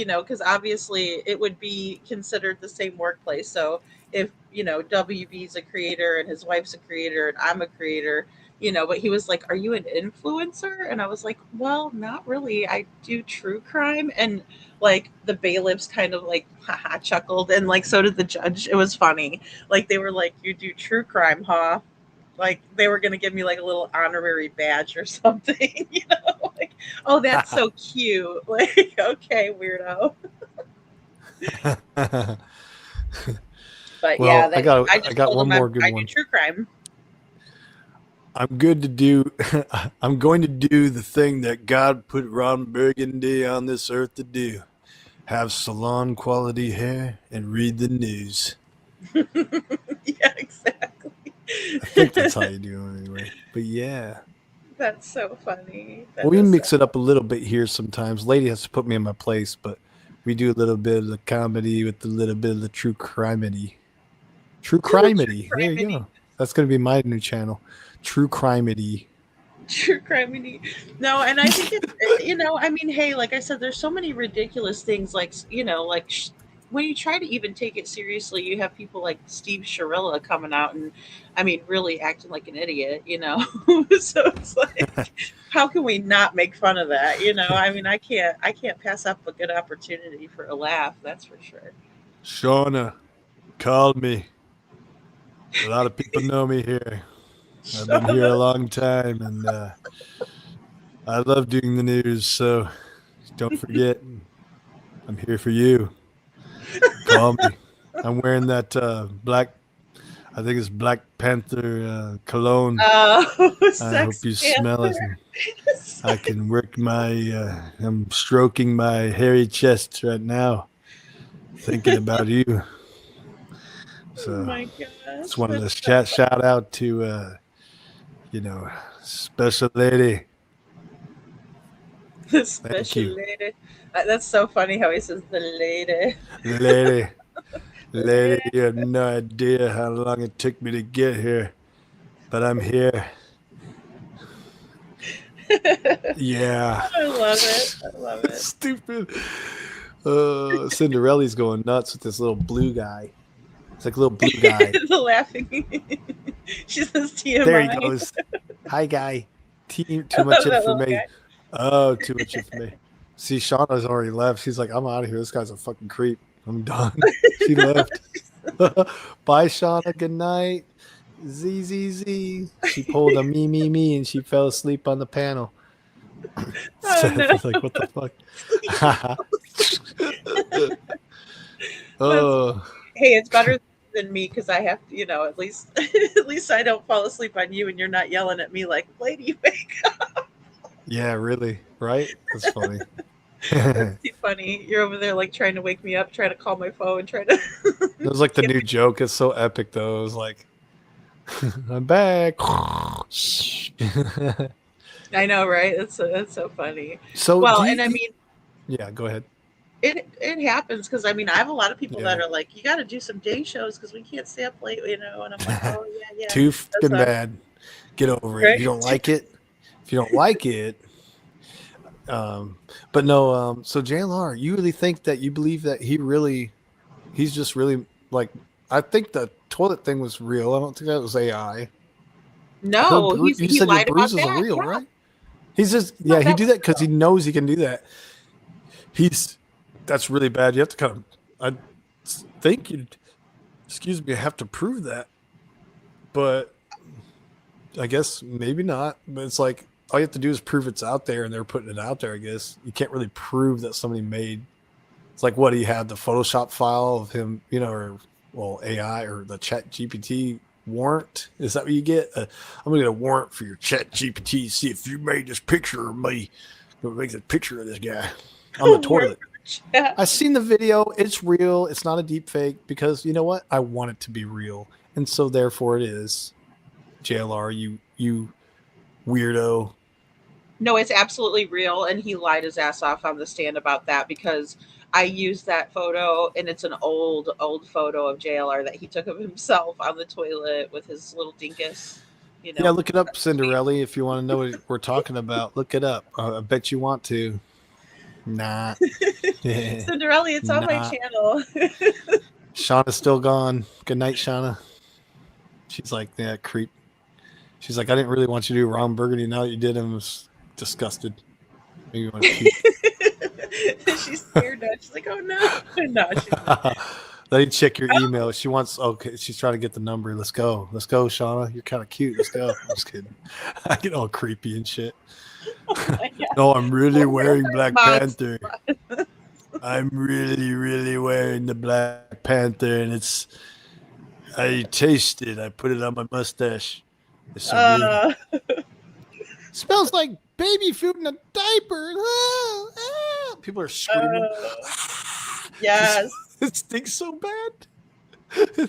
because obviously it would be considered the same workplace. So if, WB's a creator and his wife's a creator and I'm a creator, but he was like, are you an influencer? And I was like, well, not really. I do true crime. And the bailiffs kind of haha chuckled. And so did the judge. It was funny. They were like, you do true crime, huh? They were going to give me a little honorary badge or something, oh, that's so cute. Okay, weirdo. But well, yeah, I got one more good one. I do true crime. I'm going to do the thing that God put Ron Burgundy on this earth to do. Have salon quality hair and read the news. Yeah, exactly. I think that's how you do it anyway. But yeah. That's so funny. We mix it up a little bit here sometimes. Lady has to put me in my place, but we do a little bit of the comedy with a little bit of the true crime-edy. True crime-edy. There you go. That's going to be my new channel. True crime-edy. True crime-edy. No, and I think it's, hey, like I said, there's so many ridiculous things when you try to even take it seriously, you have people like Steve Sharilla coming out and, really acting like an idiot, So it's how can we not make fun of that? I can't pass up a good opportunity for a laugh. That's for sure. Shauna, call me. A lot of people know me here. I've been here a long time, and I love doing the news. So don't forget, I'm here for you. Call me. I'm wearing that black. I think it's Black Panther cologne. Oh, I hope you smell it. And I can work my. I'm stroking my hairy chest right now, thinking about you. So Oh my gosh. it's one of the shout out to special lady. The special lady. That's so funny how he says the lady. Lady, you have no idea how long it took me to get here, but I'm here. Yeah. I love it. Stupid. Cinderella's going nuts with this little blue guy. It's like a little blue guy. The laughing. She says TMI. There he goes. Hi, guy. Too much information. Guy. Oh, too much information. See, Shauna's already left. She's like, I'm out of here. This guy's a fucking creep. I'm done. She left. Bye, Shauna. Good night. Z. She pulled a me, and she fell asleep on the panel. Oh, no. Like, what the fuck? Oh. Hey, it's better than me because I have to, at least I don't fall asleep on you and you're not yelling at me like, lady, wake up. Yeah, really. Right? That's funny. That's too funny. You're over there like trying to wake me up, trying to call my phone, trying to. It was like the new joke. It's so epic, though. It was like, I'm back. I know, right? It's so funny. So, and I mean, yeah, go ahead. It happens because I mean I have a lot of people that are like, you got to do some day shows because we can't stay up late, and I'm like, oh yeah. Too fucking bad. Get over it. Right? You don't like it. If you don't like it, but no. So JLR, you really think that you believe that he's just really like? I think the toilet thing was real. I don't think that was AI. No, you he said lied your about bruises are that. real, Yeah. right? He's just he do that because he knows he can do that. That's really bad. You have to kind of, I think you'd, have to prove that. But I guess maybe not. But it's like, all you have to do is prove it's out there and they're putting it out there, I guess. You can't really prove that somebody made, it's like what he had, the Photoshop file of him, AI or the Chat GPT warrant. Is that what you get? I'm going to get a warrant for your Chat GPT to see if you made this picture of me. It makes a picture of this guy on the toilet. I've seen the video. It's real. It's not a deep fake because you know what? I want it to be real. And so therefore it is. JLR, you weirdo. No, it's absolutely real. And he lied his ass off on the stand about that because I used that photo and it's an old photo of JLR that he took of himself on the toilet with his little dinkus. Yeah, look it up, Cinderella, if you want to know what we're talking about. Look it up. I bet you want to. Nah. Cinderella, it's on my channel. Shauna's still gone. Good night, Shauna. She's like, yeah, creep. She's like, I didn't really want you to do Ron Burgundy. Now that you did him, I was disgusted. Maybe you want to keep. She's scared now. She's like, oh no. No, she's not. Let me check your email. She wants, okay, she's trying to get the number. Let's go, Shauna. You're kind of cute. Let's go. I'm just kidding. I get all creepy and shit. No, I'm really wearing Black Panther. I'm really wearing the Black Panther, and I taste it. I put it on my mustache. It's so good. Smells like baby food in a diaper. People are screaming. Yes. It stinks so bad.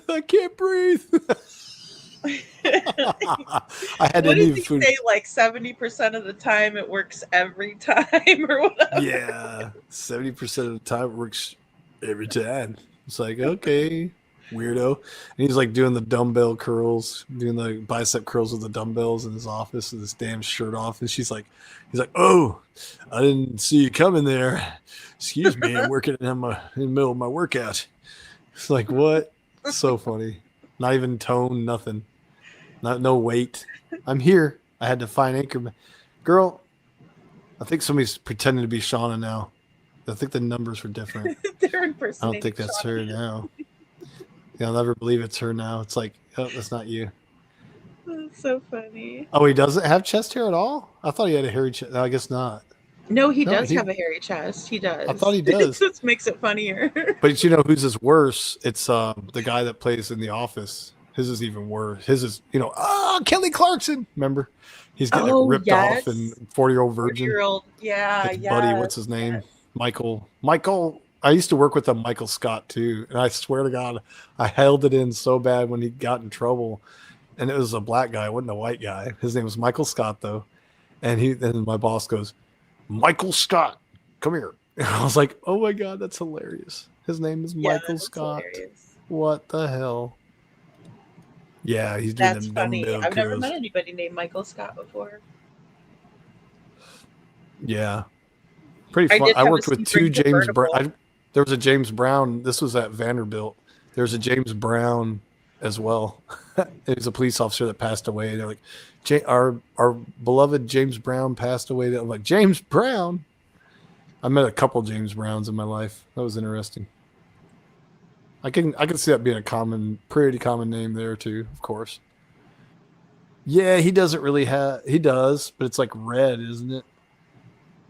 I can't breathe. I had what to did he food. say? Like 70% of the time it works every time or whatever. Yeah, 70% of the time it works every time. It's like, okay, weirdo. And he's like doing the dumbbell curls, doing the bicep curls with the dumbbells in his office with his damn shirt off. And he's like, oh, I didn't see you coming there. Excuse me, I'm working in the middle of my workout. It's like, what? So funny. Not even tone, nothing. No weight. I'm here. I had to find Anchorman. Girl, I think somebody's pretending to be Shauna now. I think the numbers were different. They're I don't think that's her now. Yeah, I'll never believe it's her now. It's like Oh, that's not you. That's so funny. Oh, he doesn't have chest hair at all? I thought he had a hairy chest. No, I guess not. No, he No, does have a hairy chest. He does. I thought he does. This makes it funnier. But you know whose is worse? It's the guy that plays in The Office. His is even worse. His is, Kelly Clarkson. Remember? He's getting ripped off and 40-year-old virgin. 40-year-old, yeah, His buddy, what's his name? Michael. I used to work with Michael Scott too, and I swear to God, I held it in so bad when he got in trouble. And it was a black guy, it wasn't a white guy. His name was Michael Scott though, and my boss goes, "Michael Scott, come here." And I was like, "Oh my God, that's hilarious." His name is Michael Scott. Hilarious. What the hell? Yeah, he's doing That's funny. I've never met anybody named Michael Scott before. Yeah. Pretty fun. I worked with two James Brown. There was a James Brown. This was at Vanderbilt. There's a James Brown as well. He was a police officer that passed away. They're like, our beloved James Brown passed away. I'm like, James Brown? I met a couple James Browns in my life. That was interesting. I can see that being a pretty common name there too, of course. Yeah, he doesn't really have. He does, but it's like red, isn't it?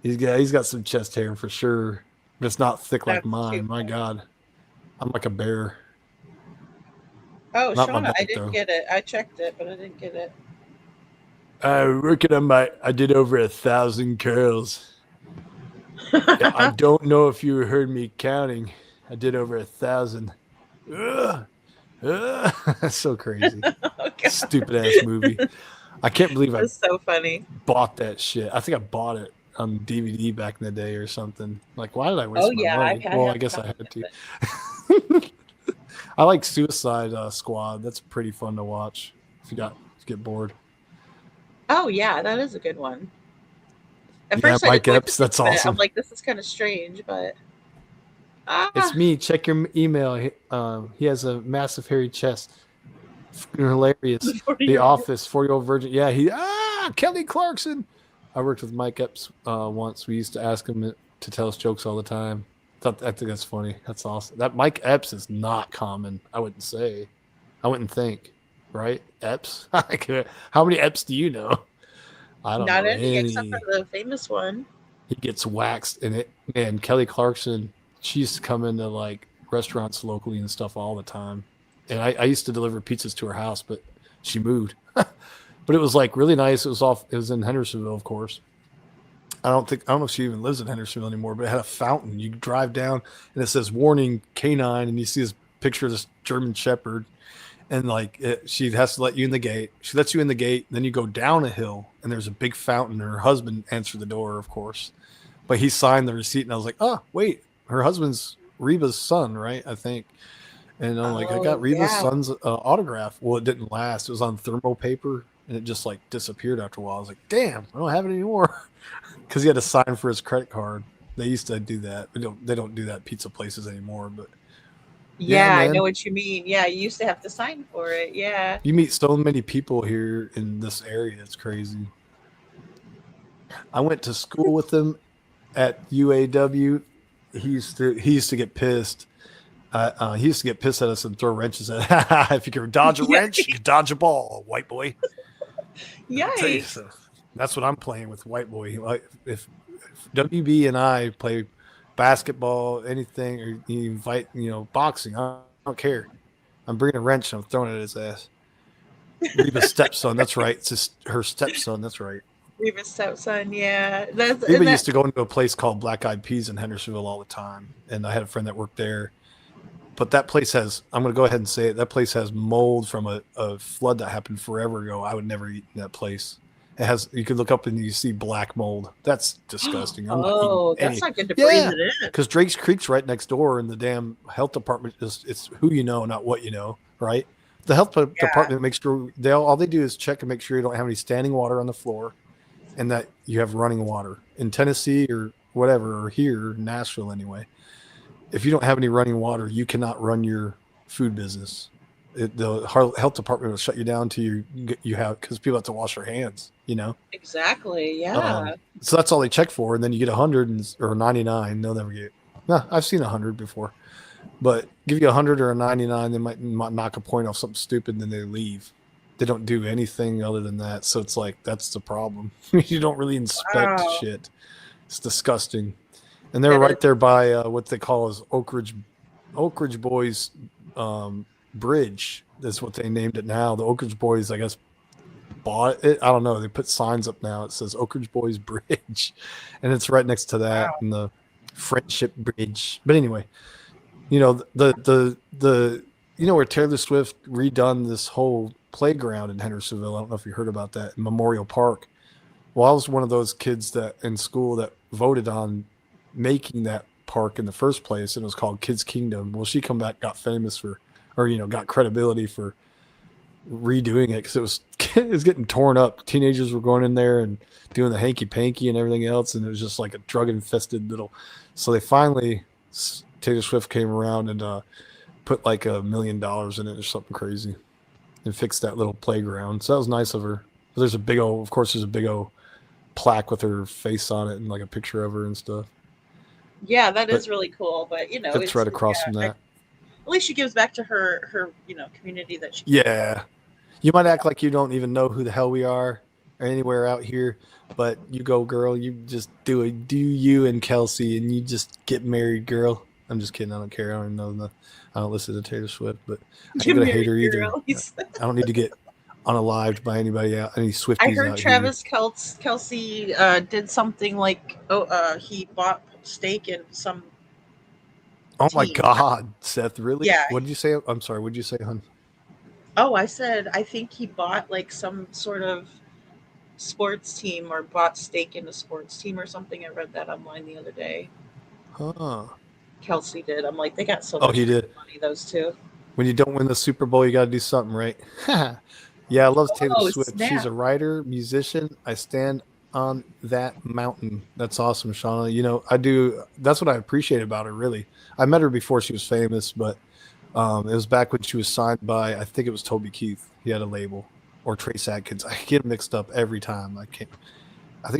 He's got some chest hair for sure, but it's not thick like mine. My God, I'm like a bear. Oh, Shauna, I didn't get it. I checked it, but I didn't get it. Working on I did over 1,000 curls. I don't know if you heard me counting. I did over 1,000. That's so crazy. Stupid ass movie. I can't believe That's so funny. Bought that shit. I think I bought it on DVD back in the day or something. Like, why did I waste my money? I guess I had to. I like Suicide Squad. That's pretty fun to watch if you get bored. Oh yeah, that is a good one. At Yeah, first Mike Epps. That's awesome. I'm like, this is kind of strange, but it's me. Check your email. He has a massive hairy chest. Hilarious. The Office, 40-year-old virgin. Yeah, Kelly Clarkson. I worked with Mike Epps once. We used to ask him to tell us jokes all the time. I think that's funny. That's awesome. That Mike Epps is not common. I wouldn't say. I wouldn't think. Right? Epps? How many Epps do you know? I don't know. Not any except for the famous one. He gets waxed, and Kelly Clarkson, she used to come into like restaurants locally and stuff all the time. And I used to deliver pizzas to her house, but she moved. But it was like really nice. It was in Hendersonville, of course. I don't know if she even lives in Hendersonville anymore, but it had a fountain. You drive down and it says "Warning Canine," and you see this picture of this German Shepherd, and she has to let you in the gate. She lets you in the gate, then you go down a hill, and there's a big fountain. Her husband answered the door, of course, but he signed the receipt, and I was like, oh wait, her husband's Reba's son, right? I think. And I'm like, I got Reba's son's autograph. Well, it didn't last. It was on thermal paper, and it just like disappeared after a while. I was like, damn, I don't have it anymore. Because he had to sign for his credit card. They used to do that. They don't do that at pizza places anymore. But yeah, I know what you mean. Yeah, you used to have to sign for it. Yeah. You meet so many people here in this area. It's crazy. I went to school with him at UAW. He used to get pissed. He used to get pissed at us and throw wrenches at us. If you can dodge a wrench, you can dodge a ball, white boy. Yikes. That's what I'm playing with, white boy. Like if WB and I play basketball, anything, or you invite, boxing, I don't care. I'm bringing a wrench and I'm throwing it at his ass. Reba's stepson, that's right. It's her stepson, that's right. Reba's stepson, yeah. Reba used to go into a place called Black Eyed Peas in Hendersonville all the time, and I had a friend that worked there. But that place has, I'm going to go ahead and say it, that place has mold from a flood that happened forever ago. I would never eat in that place. It has, you could look up and you see black mold. That's disgusting. That's not good to breathe it in. Because Drake's Creek's right next door, and the damn health department it's who you know, not what you know, right? The health department makes sure all they do is check and make sure you don't have any standing water on the floor, and that you have running water. In Tennessee or whatever, or here, Nashville anyway, if you don't have any running water, you cannot run your food business. The health department will shut you down till you have, because people have to wash their hands, Exactly. Yeah. So that's all they check for, and then you get 100 or 99. They'll never get. No, I've seen 100 before, But give you 100 or a 99, they might knock a point off something stupid, and then they leave. They don't do anything other than that. So it's like, that's the problem. You don't really inspect Wow. shit. It's disgusting. And they're right there by what they call as Oak Ridge Boys Bridge. That's what they named it now. The Oak Ridge Boys, I guess, bought it. I don't know. They put signs up now. It says Oak Ridge Boys Bridge, and it's right next to that and the Friendship Bridge. But anyway, you know, the you know where Taylor Swift redone this whole playground in Hendersonville. I don't know if you heard about that, in Memorial Park. Well, I was one of those kids that in school that voted on making that park in the first place, and it was called Kids Kingdom. Well, she come back, got famous for, or you know, got credibility for redoing it because it was getting torn up. Teenagers were going in there and doing the hanky panky and everything else, and it was just like a drug infested little. So they finally, Taylor Swift came around and put like $1 million in it or something crazy, and fixed that little playground. So that was nice of her. But there's a big old plaque with her face on it and like a picture of her and stuff. Yeah, that is really cool. But you know, it's right across from that. At least she gives back to her community that she. Yeah, you might act like you don't even know who the hell we are or anywhere out here, but you go, girl. You just do you and Kelsey, and you just get married, girl. I'm just kidding. I don't care. I don't know. I don't listen to Taylor Swift, but I ain't gonna hate her either. I don't need to get unalived by anybody out. Any Swifties. I heard Travis Kelsey did something like he bought steak in some. Oh my God, Seth! Really? Yeah. What did you say? I'm sorry. What did you say, hon? Oh, I said I think he bought like some sort of sports team or bought stake in a sports team or something. I read that online the other day. Huh. Kelsey did. I'm like, they got so much he did. money, those two. When you don't win the Super Bowl, you got to do something, right? Yeah, I love Taylor Swift. Snap. She's a writer, musician. I stand on that mountain. That's awesome, Shauna. You know, I do. That's what I appreciate about her, really. I met her before she was famous, but it was back when she was signed by, I think it was Toby Keith. He had a label, or Trace Adkins. I get mixed up every time. I think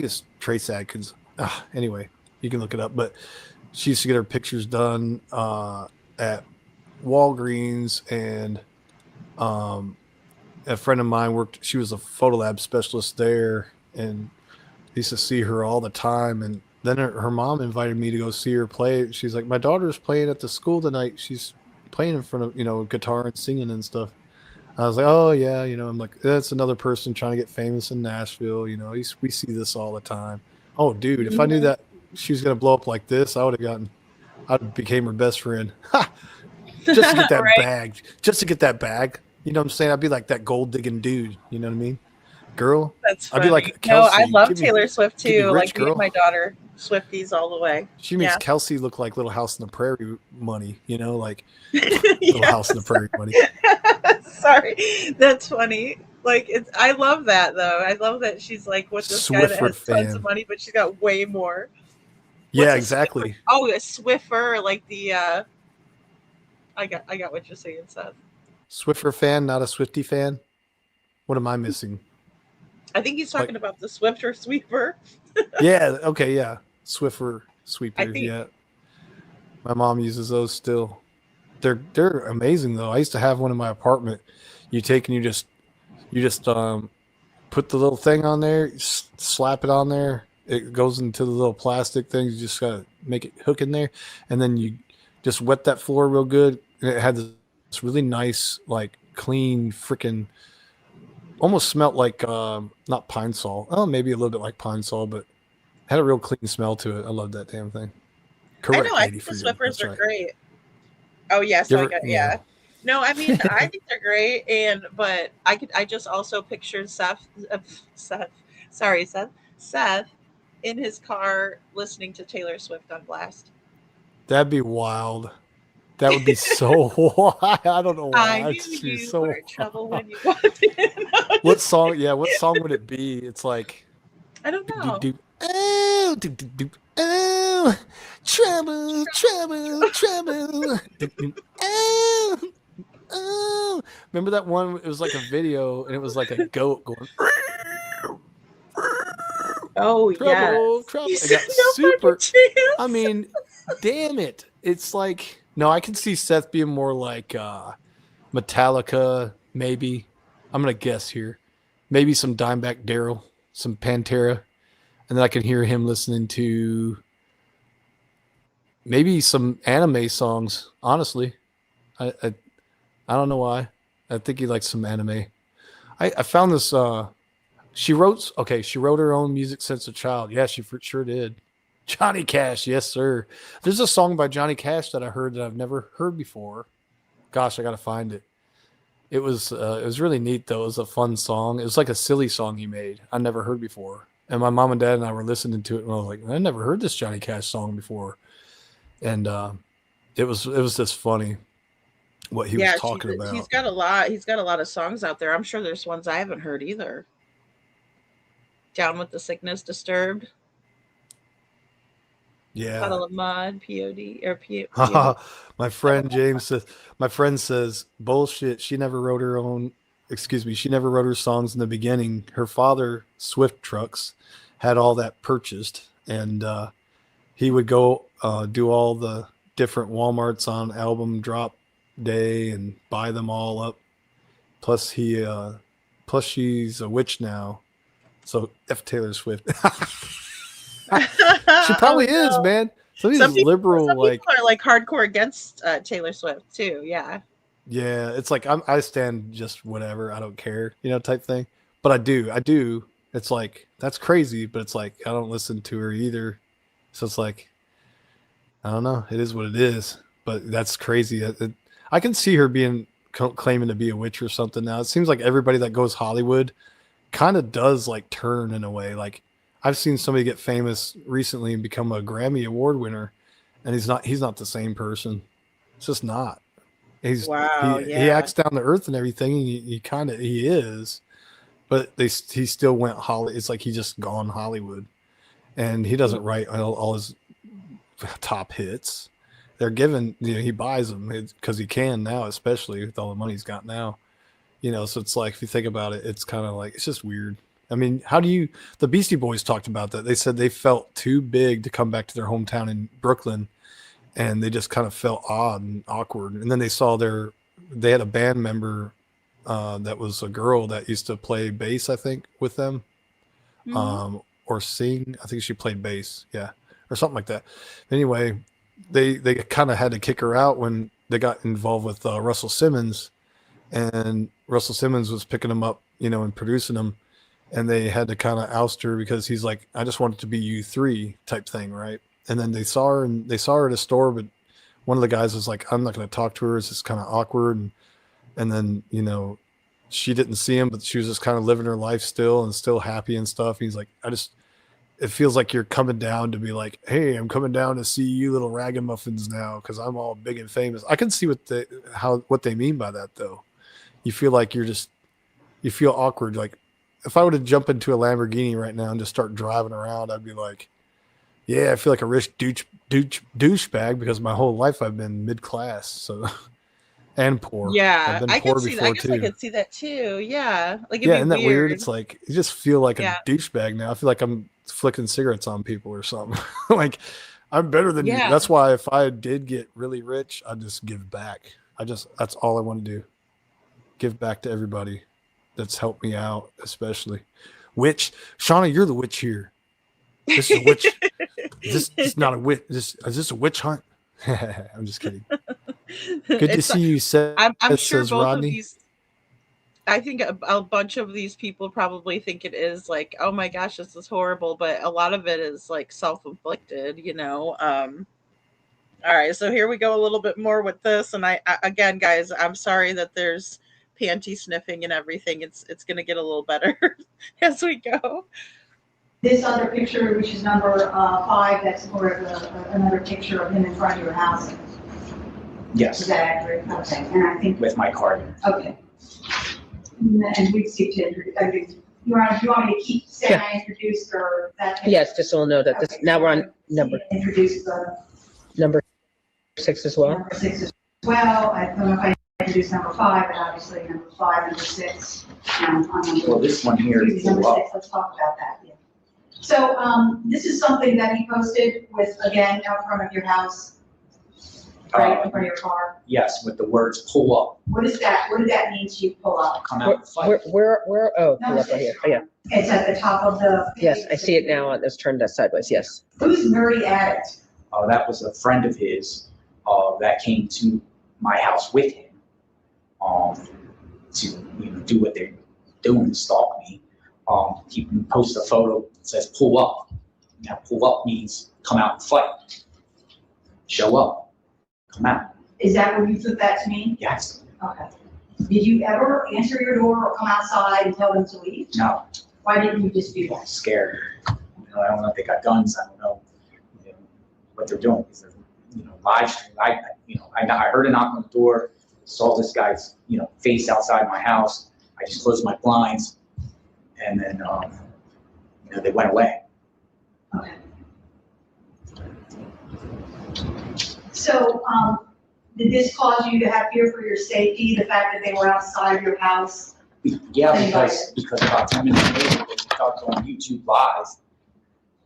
it's Trace Adkins. Anyway, you can look it up. But she used to get her pictures done at Walgreens, and a friend of mine worked. She was a photo lab specialist there, and I used to see her all the time. And then her mom invited me to go see her play. She's like, my daughter's playing at the school tonight. She's playing in front of, you know, guitar and singing and stuff. I was like, oh yeah, you know, I'm like, that's another person trying to get famous in Nashville. You know, we see this all the time. Oh, dude, if I knew that she was gonna blow up like this, I'd became her best friend. Just to get that bag. Just to get that bag. You know what I'm saying? I'd be like that gold digging dude. You know what I mean? Girl. That's funny. I'd be like Kelsey. No, I love Taylor Swift too. Rich, like me and my daughter, Swifties all the way. She makes Kelsey look like Little House on the Prairie money. You know, like Little House on the Prairie money. Sorry, that's funny. Like I love that though. I love that she's like with this guy that has tons of money, but she's got way more. Yeah, exactly. Oh, a Swiffer, like the. I got what you're saying, Seth. Swiffer fan, not a Swiftie fan. What am I missing? I think he's talking about the Swiffer sweeper. Yeah. Okay. Yeah. Swiffer sweepers. Yeah. My mom uses those still. They're amazing though. I used to have one in my apartment. You take and you just put the little thing on there, slap it on there. It goes into the little plastic thing. You just gotta make it hook in there, and then you just wet that floor real good. And it had this really nice, like clean, freaking, almost smelled like not Pine Sol. Oh, maybe a little bit like Pine Sol, but had a real clean smell to it. I love that damn thing. Correct, I know. I think the Swiffers are great. Oh yes, yeah. No, I mean I think they're great, but I just also pictured Seth in his car listening to Taylor Swift on blast. That'd be wild. That would be so wild. I don't know why. I knew you were in trouble when you walked in. What song? Yeah, what song would it be? It's like I don't know. Oh, trouble, trouble, trouble. Oh, remember that one? It was like a video, and it was like a goat going. Oh, trouble, yes. trouble. It got super. I mean, damn it! It's like No, I can see Seth being more like Metallica, maybe. I'm gonna guess here. Maybe some Dimebag Daryl, some Pantera, and then I can hear him listening to maybe some anime songs. Honestly, I don't know why. I think he likes some anime. I found this. She wrote her own music since a child. Yeah, she for sure did. Johnny Cash, yes sir. There's a song by Johnny Cash that I heard that I've never heard before. Gosh, I gotta find it. It was really neat though. It was a fun song. It was like a silly song he made. I never heard before. And my mom and dad and I were listening to it, and I was like, I never heard this Johnny Cash song before. And it was just funny what he was talking about. He's got a lot. He's got a lot of songs out there. I'm sure there's ones I haven't heard either. Down with the Sickness, Disturbed. Yeah. Puddle of Mud, POD or P. My friend James says, my friend says, bullshit. She never wrote her own, she never wrote her songs in the beginning. Her father, Swift Trucks, had all that purchased, and he would go do all the different Walmarts on album drop day and buy them all up. Plus she's a witch now. So F Taylor Swift. She probably is, man. Some liberal, some people are like hardcore against Taylor Swift too. Yeah. Yeah, it's like I stand just whatever, I don't care, type thing. But I do. It's like that's crazy, but it's like I don't listen to her either. So it's like I don't know. It is what it is. But that's crazy. I can see her claiming to be a witch or something now. It seems like everybody that goes Hollywood kind of does like turn in a way. Like I've seen somebody get famous recently and become a Grammy Award winner, and he's not the same person. It's just not. He acts down to earth and everything. And he is, but he still went Hollywood. It's like he just gone Hollywood, and he doesn't write all his top hits. They're given, he buys them because he can now, especially with all the money he's got now. So it's like, if you think about it, it's kind of like, it's just weird. I mean, the Beastie Boys talked about that. They said they felt too big to come back to their hometown in Brooklyn, and they just kind of felt odd and awkward. And then they saw they had a band member that was a girl that used to play bass, I think, with them, or sing. I think she played bass. Yeah. Or something like that. Anyway, they kind of had to kick her out when they got involved with Russell Simmons, and Russell Simmons was picking them up, and producing them. And they had to kind of oust her because he's like, I just want it to be you three type thing, right? And then they saw her at a store, but one of the guys was like, I'm not going to talk to her. It's just kind of awkward. And then, she didn't see him, but she was just kind of living her life still and still happy and stuff. He's like, it feels like you're coming down to be like, hey, I'm coming down to see you little ragamuffins now because I'm all big and famous. I can see what they mean by that though. You feel like you feel awkward. Like if I were to jump into a Lamborghini right now and just start driving around, I'd be like, yeah, I feel like a rich douchebag because my whole life I've been mid-class, so and poor. Yeah, I've been I poor can see that. I guess too. I could see that too. Yeah, like Isn't that weird? It's like you just feel like Yeah. a douchebag now. I feel like I'm flicking cigarettes on people or something. Like I'm better than you. Yeah. That's why if I did get really rich, I'd just give back. That's all I want to do. Give back to everybody that's helped me out, especially. Witch, Shauna, you're the witch here. This is a witch. This is not a witch. Is this a witch hunt? I'm just kidding. Good to see you, Seth. I'm sure says both Rodney. of these. I think a bunch of these people probably think it is like, oh my gosh, this is horrible, but a lot of it is like self-inflicted, All right, so here we go a little bit more with this, and I again, guys, I'm sorry that there's panty sniffing and everything. It's going to get a little better as we go. This other picture, which is number 5, that's more of another picture of him in front of your house. Yes. Is that accurate? Okay, and I think. With my card. Okay. And we'd seek to introduce. You want me to keep saying I introduced or that? Yes, just so we'll know that this, now we're on number Introduce the 6 as well. number 6 as well. I don't know if I introduced number 5, but obviously number 5, number 6. On number, Well, this one here is number low. 6. Let's talk about that. Yeah. So this is something that he posted with, again, out front of your house. right in front of your car? Yes, with the words "pull up." What is that? What does that mean to you, pull up? Come out and fight. Where, oh, No, pull up right here. Oh, yeah. It's at the top of the. Yes, I see it now. Let's turn that sideways. Yes. Who's Nerdy Addict? That was a friend of his that came to my house with him to do what they're doing, to stalk me. He posted a photo that says "pull up." Now, pull up means come out and fight. Show up. Come out. Is that what you took that to mean? Yes. Okay. Did you ever answer your door or come outside and tell them to leave? No. Why didn't you just do I'm that? scared. I don't know if they got guns. I don't know, what they're doing. Because they're, live stream. I heard a knock on the door. Saw this guy's, face outside my house. I just closed my blinds, and then, they went away. Okay. So, did this cause you to have fear for your safety, the fact that they were outside of your house? Yeah, because about 10 minutes later, they started on YouTube Live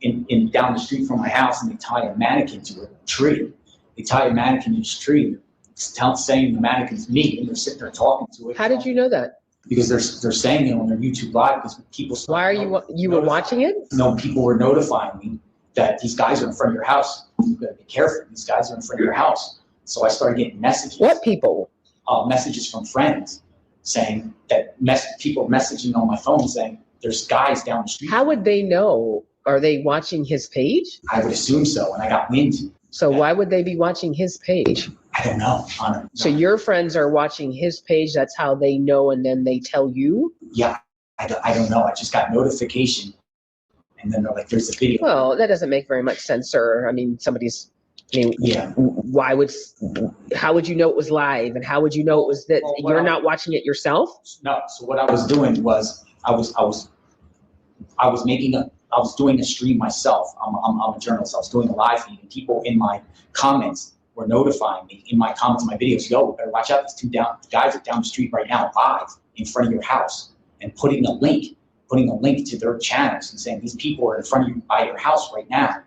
in down the street from my house, and they tie a mannequin to a tree. They tie a mannequin to this tree, saying the mannequin's me, and they're sitting there talking to it. How did you know that? Because they're saying it on their YouTube Live because people. Why are you were watching it? No, people were notifying me that these guys are in front of your house. You gotta be careful. These guys are in front of your house. So I started getting messages. What people? Messages from friends saying that people messaging on my phone saying there's guys down the street. How would they know? Are they watching his page? I would assume so, and I got wind. So why would they be watching his page? I don't know. So your friends are watching his page. That's how they know, and then they tell you. Yeah, I don't know. I just got notification, and then they're like, "There's a video." Well, that doesn't make very much sense, sir. I mean, yeah. How would you know it was live, and how would you know it was that you're not watching it yourself? No. So what I was doing was I was doing a stream myself. I'm a journalist. I was doing a live feed, and people in my comments were notifying me in my comments, my videos. Yo, better watch out! These guys are down the street right now, live in front of your house, and putting a link to their channels and saying these people are in front of you by your house right now,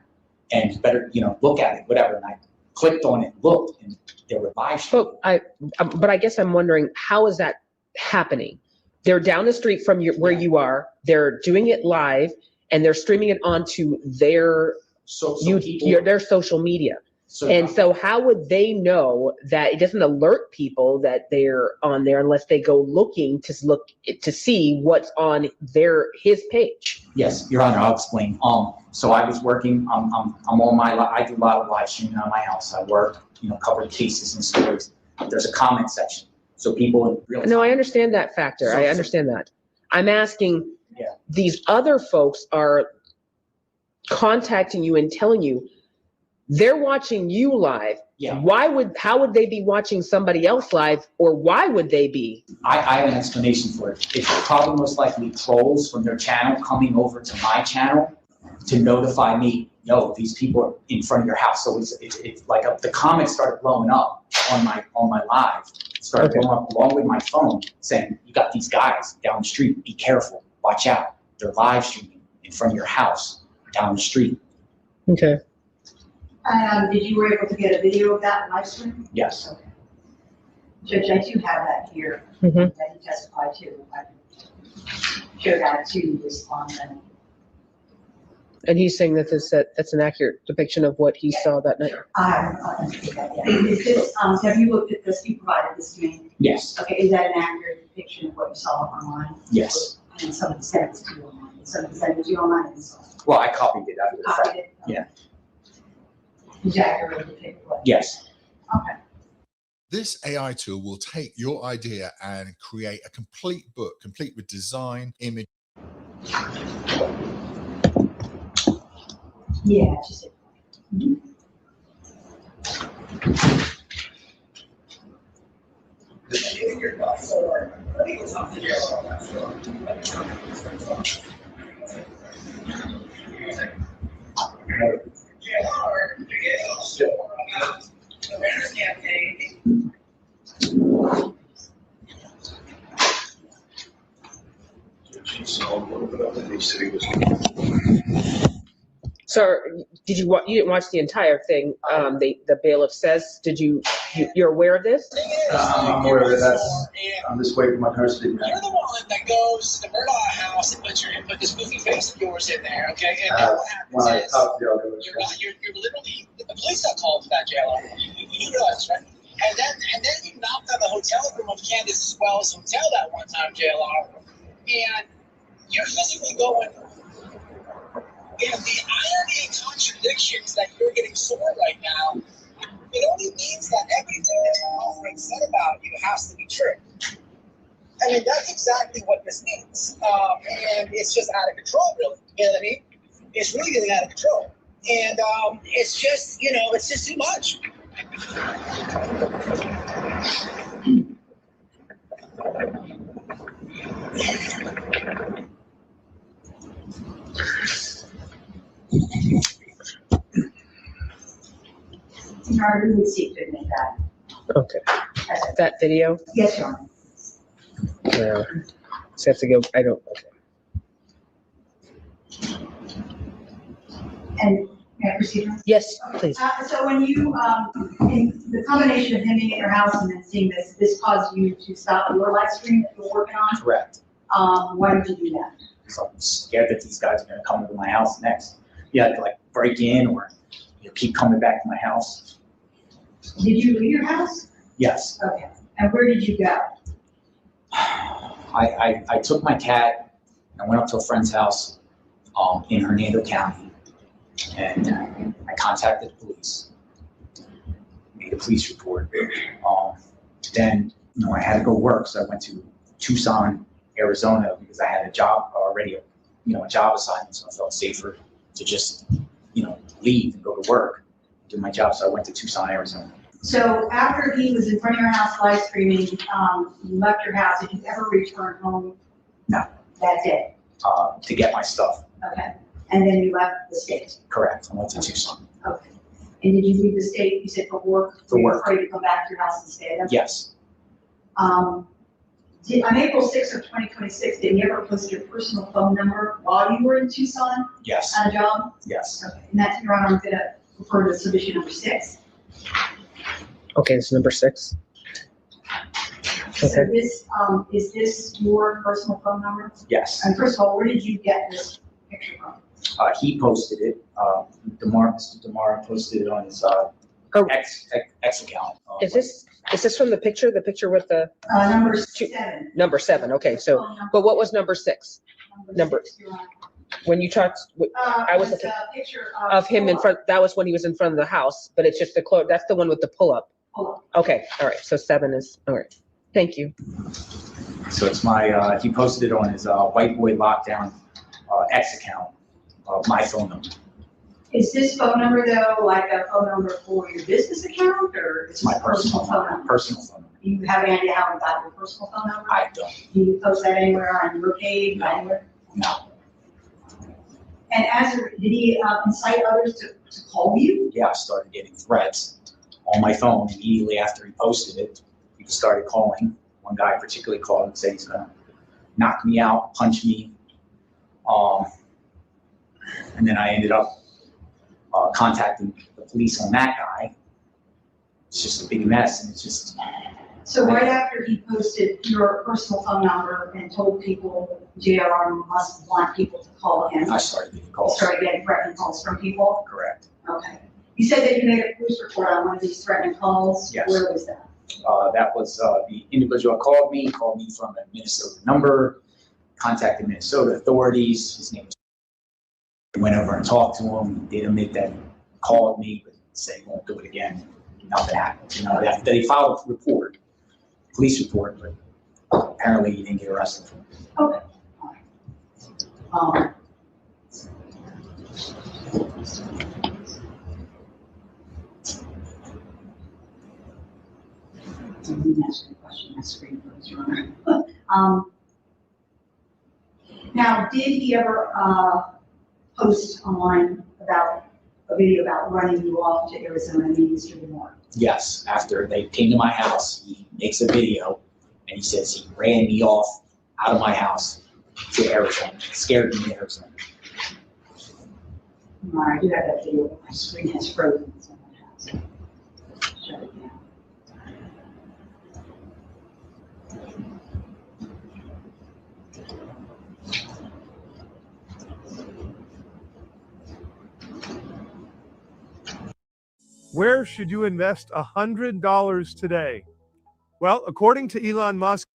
and you better look at it, whatever. And I clicked on it, looked, and they were live streaming. But I guess I'm wondering, how is that happening? They're down the street from where you are. They're doing it live, and they're streaming it onto their their social media. So how would they know that it doesn't alert people that they're on there unless they go looking to see what's on his page? Yes, Your Honor, I'll explain. So I was working. I'm on I do a lot of live streaming on my house. I work, covering cases and stories. There's a comment section, so people in real time. No, I understand that factor. I understand that. I'm asking. These other folks are contacting you and telling you they're watching you live. Yeah. How would they be watching somebody else live, or why would they be? I have an explanation for it. It's probably most likely trolls from their channel coming over to my channel to notify me, yo, these people are in front of your house. So it's like the comments started blowing up on my live. Started blowing up along with my phone saying, you got these guys down the street, be careful, watch out. They're live streaming in front of your house down the street. Okay. Did you were able to get a video of that live stream? Yes. Okay. Judge, I do have that here that he testified to. I can show that to respondent. And he's saying that that's an accurate depiction of what he saw that night. I haven't looked at that yet. Is this, have you looked at this? You provided this to me? Yes. Okay, is that an accurate depiction of what you saw online? Yes. And somebody sent it to you online. Somebody sent it to you online and saw it. Well, I copied it out of the Copied fact. it? Yeah. Did you accurately depict what? Yes. Okay. This AI tool will take your idea and create a complete book, complete with design, image. Yeah, just it. So So did you you didn't watch the entire thing? The bailiff says, you're aware of this? I'm aware of it. I'm just waiting for my parents to speak. You're the one that goes to the Murdoch house and put this goofy face of yours in there, okay? And then what happens is you're literally, the police got called to that JLR. You know this, right? And then you knocked on the hotel room of Candace's Wells Hotel that one time, JLR, and you're physically going. And the irony and contradictions that you're getting sore right now, it only means that everything that your girlfriend said about you has to be true. I mean, that's exactly what this means. And it's just out of control, really. You know what I mean? It's really getting out of control. And it's just, it's just too much. We would seek to admit that. Okay. That video? Yes, Your Honor. Yeah. So I have to go, I don't, okay. And may I proceed? Yes, please. So when you, in the combination of him being at your house and then seeing this caused you to stop your live stream that you were working on? Correct. Why did you do that? Because I'm scared that these guys are going to come to my house next. Yeah, like break in or keep coming back to my house. Did you leave your house? Yes. Okay. And where did you go? I took my cat and I went up to a friend's house in Hernando County, and I contacted the police, made a police report. Then I had to go work, so I went to Tucson, Arizona, because I had a job already, a job assignment, so I felt safer to just leave and go to work, do my job. So I went to Tucson, Arizona. So after he was in front of your house live streaming, you left your house. Did you ever return home? No. That's it? To get my stuff. Okay. And then you left the state? Correct. I went to Tucson. Okay. And did you leave the state, you said, for work? For Were you work. afraid to come back to your house and stay there? Yes. On April 6th of 2026, did you ever post your personal phone number while you were in Tucson? Yes. On a job? Yes. Okay. And that's, Your Honor, I'm going to refer to submission number 6. Okay, this is number 6. So Okay. this, is this your personal phone number? Yes. And first of all, where did you get this picture from? He posted it. Mr. DeMar posted it on his X account. Is this from the picture with the? Number 7. Number 7, okay, so, but what was number 6? Number, when you talked, I was looking a picture of him in front, that was when he was in front of the house, but it's just the that's the one with the pull-up. Okay, all right, so 7 is, all right, thank you. So it's my, he posted it on his White Boy Lockdown X account, my phone number. Is this phone number though, like a phone number for your business account, or It's my personal phone number? Personal phone number. Do you have any idea how you got your personal phone number? I don't. Do you post that anywhere on your page? No. Anywhere? No. And did he incite others to call you? Yeah, I started getting threats on my phone immediately after he posted it. People started calling. One guy particularly called and said he's gonna knock me out, punch me. And then I ended up contacting the police on that guy. It's just a big mess, and it's just. So right after he posted your personal phone number and told people JLR must want people to call him, I started getting you calls. started getting threatening calls from people? Correct. Okay. You said that you made a police report on one of these threatening calls? Yes. Where was that? That was the individual called me from a Minnesota number, contacted Minnesota authorities. His name was. I went over and talked to him. He did admit that he called me, but said he won't do it again. Nothing happened. That he filed a report, police report, but apparently he didn't get arrested for it. Okay. All right. Let me ask you a question. My screen froze, Your Honor. Now, did he ever post online about a video about running you off to Arizona and Mr. DeMar? Yes, after they came to my house, he makes a video and he says he ran me off out of my house to Arizona, scared me to Arizona. I do have that video, but my screen has frozen. So I'm gonna have to shut it down. Where should you invest $100 today? Well, according to Elon Musk,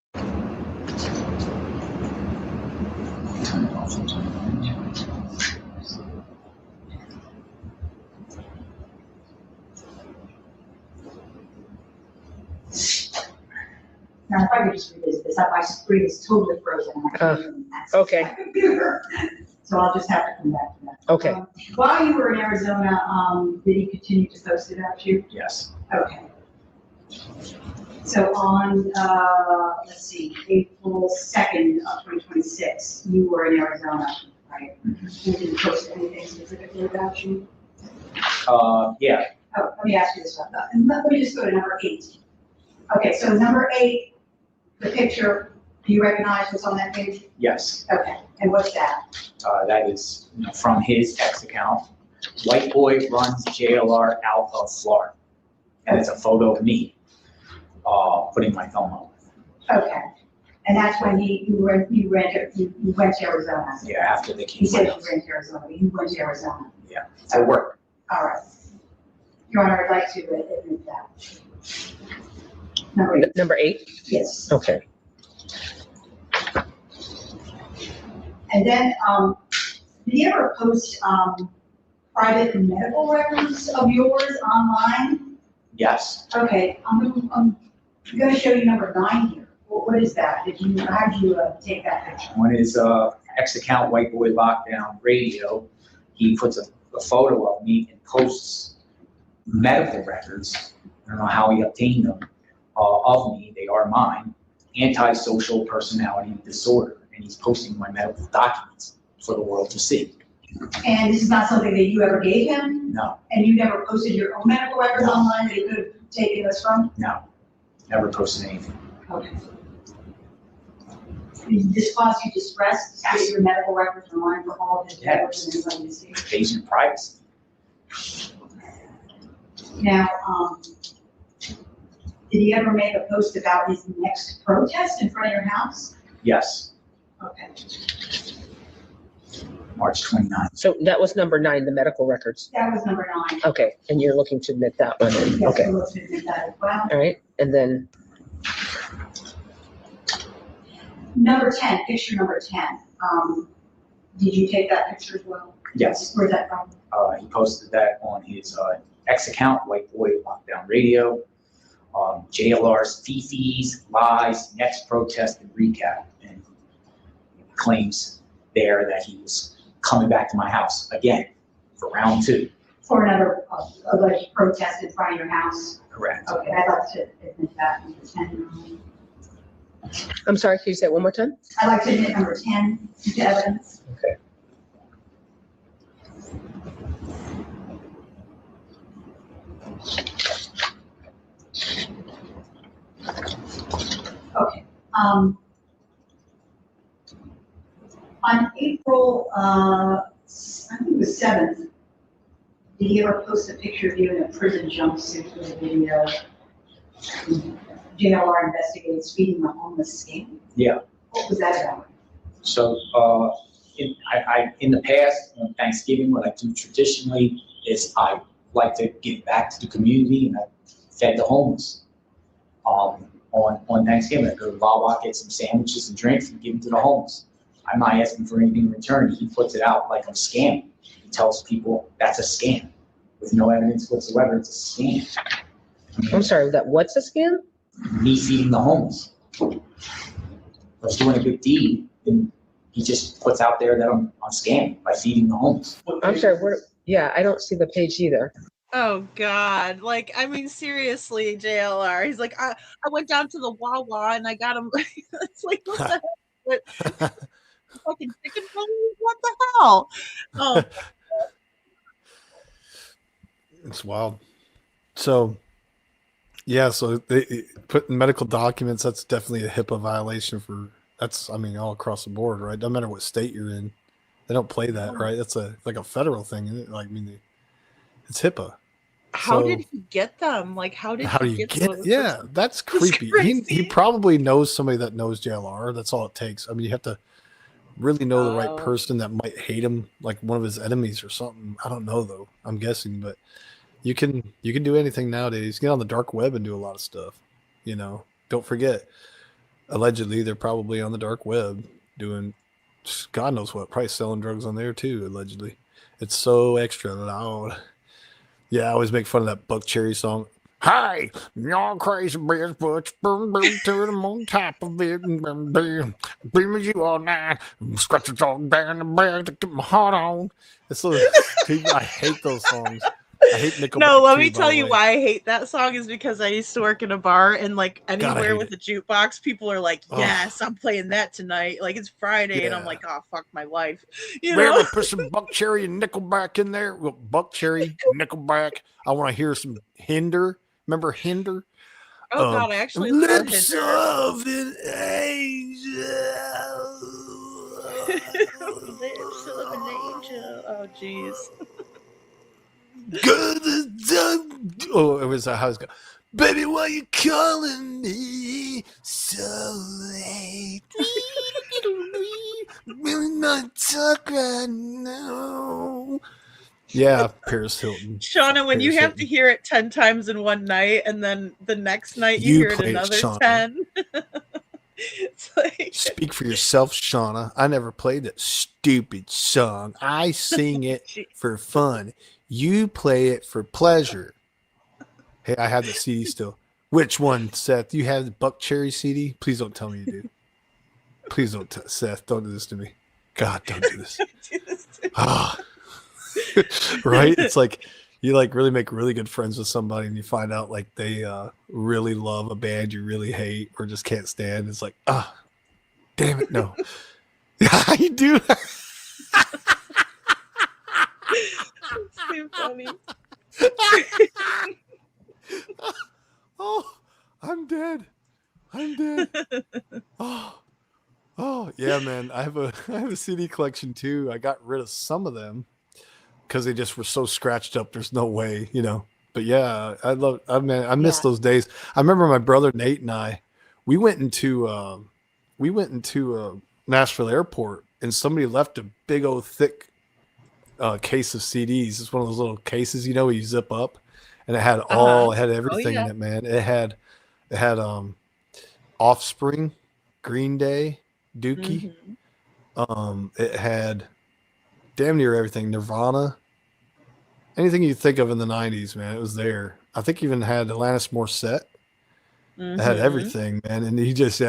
Now, if I could just revisit this, my screen is totally frozen. And I can't even access okay. my computer. So I'll just have to come back to that. Okay. While you were in Arizona, did he continue to post about you? Yes. Okay. So on, let's see, April 2nd of 2026, you were in Arizona, right? You didn't post anything specifically about you? Yeah. Oh, let me ask you this one. Let me just go to number 8. Okay, so number 8, the picture, do you recognize what's on that page? Yes. Okay, and what's that? That is from his X account. White boy runs JLR out of Florida. And it's a photo of me putting my thumb on. Okay, and that's when you went to Arizona. Yeah, after they came. He said you went to Arizona, but you went to Arizona. Yeah, for work. All right. Your Honor, I'd like to admit that. Number 8? Yes. Okay. And then, did you ever post private medical records of yours online? Yes. Okay, I'm gonna show you number 9 here. What is that? How did you take that picture? On his X account, White Boy Lockdown Radio, he puts a photo of me and posts medical records. I don't know how he obtained them of me. They are mine. Antisocial personality disorder, and he's posting my medical documents for the world to see. And this is not something that you ever gave him? No. And you never posted your own medical records No. online that he could have taken this from? No. Never posted anything. Okay. Did this cause you distress to put your medical records online for all of his neighbors and everybody to see? Invasion of privacy. Now, did he ever make a post about his next protest in front of your house? Yes. Okay. March 29th. So that was number 9, the medical records. That was number 9. Okay, and you're looking to admit that one in. Yes, Okay. we'll look to admit that as well. All right, and then Number 10, picture number 10. Did you take that picture as well? Yes. Where's that from? He posted that on his X account, White Boy Lockdown Radio. JLR's fifis, lies, next protest, and recap. And he claims there that he was coming back to my house again for round 2. For another alleged protest in front of your house? Correct. Okay, I'd like to admit that number 10. I'm sorry, can you say it one more time? I'd like to admit number 10 to evidence. Okay. Okay. On April, I think it was 7th, did you ever post a picture of you in a prison jumpsuit with a video? JLR investigates feeding the homeless scam. Yeah. What was that about? So in the past, on Thanksgiving, what I do traditionally is I like to give back to the community, and I fed the homeless. On Thanksgiving, I go to Wawa, get some sandwiches and drinks, and give them to the homeless. I'm not asking for anything in return. He puts it out like I'm scamming. He tells people that's a scam with no evidence whatsoever. It's a scam. I'm sorry, what's a scam? Me feeding the homeless. I was doing a good deed, and he just puts out there that I'm scamming by feeding the homeless. I'm sorry, I don't see the page either. Oh God! Like, I mean, seriously, JLR. He's like, I went down to the Wawa and I got him. It's like, what the hell? What, fucking chicken wings? What the hell? Oh. It's wild. So, yeah, so they putting medical documents, that's definitely a HIPAA violation all across the board, right? Doesn't matter what state you're in. They don't play that, right? That's like a federal thing, isn't it? Like, I mean, it's HIPAA. How So did he get them? Like, how did how do he you get get? those? Yeah, that's creepy. He probably knows somebody that knows JLR. That's all it takes. I mean, you have to really know the right person that might hate him, like one of his enemies or something. I don't know though. I'm guessing, but you can do anything nowadays. Get on the dark web and do a lot of stuff. You know, don't forget. Allegedly, they're probably on the dark web doing God knows what, probably selling drugs on there too. Allegedly, it's so extra loud. Yeah, I always make fun of that Buck Cherry song. Hey, y'all crazy bitch, but boom, boom, to them on top of it, and boom, boom, you all night, scratches all down the back to get my heart on. It's so I hate those songs. I hate Nickelback. No, let too, me by tell the you way. why I hate that song is because I used to work in a bar and like anywhere hate with a jukebox, people are like, Oh. yes, I'm playing that tonight. Like it's Friday and I'm Yeah. like, oh fuck my life. You We know? ever put some Buck Cherry and Nickelback in there? Well, Buck Cherry, Nickelback. I want to hear some Hinder. Remember Hinder? Oh god, I actually love Lips Hinder. of an angel. Lips of an angel. Oh jeez. Oh, it was how it's going. Baby, why you calling me so late? Really not talk right now. Yeah, Paris Hilton. Shauna, when you Paris have to hear it 10 times in one night and then the next night you, You hear it play it, another Shauna. 10. It's like Speak for yourself, Shauna. I never played that stupid song. I sing it for fun. You play it for pleasure. Hey, I have the CD still. Which one, Seth? You have the Buck Cherry CD? Please don't tell me you do. Please don't, Seth. Don't do this to me. God, don't do this. Ah. Right? It's like you like really make really good friends with somebody and you find out like they really love a band you really hate or just can't stand. It's like, damn it, no. I do. It's too funny. Oh, I'm dead. I'm dead. Oh, yeah, man. I have a CD collection too. I got rid of some of them because they just were so scratched up. There's no way, you know. But yeah, I miss those days. I remember my brother Nate and I, we went into Nashville Airport and somebody left a big old thick case of CDs. It's one of those little cases, you know, you zip up, and it had it had everything in it, man. It had Offspring, Green Day, Dookie. It had damn near everything, Nirvana, anything you think of in the 90s, man. It was there. I think even had Alanis Morissette. It had everything, man. And he just,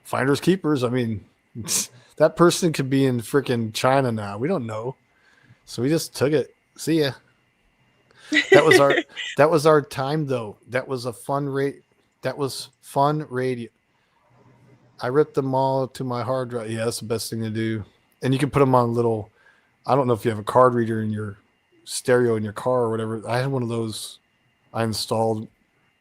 finders keepers. I mean, that person could be in freaking China now. We don't know. So we just took it. See ya. That was our time though. That was a fun rate. That was fun radio. I ripped them all to my hard drive. Yeah, that's the best thing to do. And you can put them on little, I don't know if you have a card reader in your stereo in your car or whatever. I had one of those I installed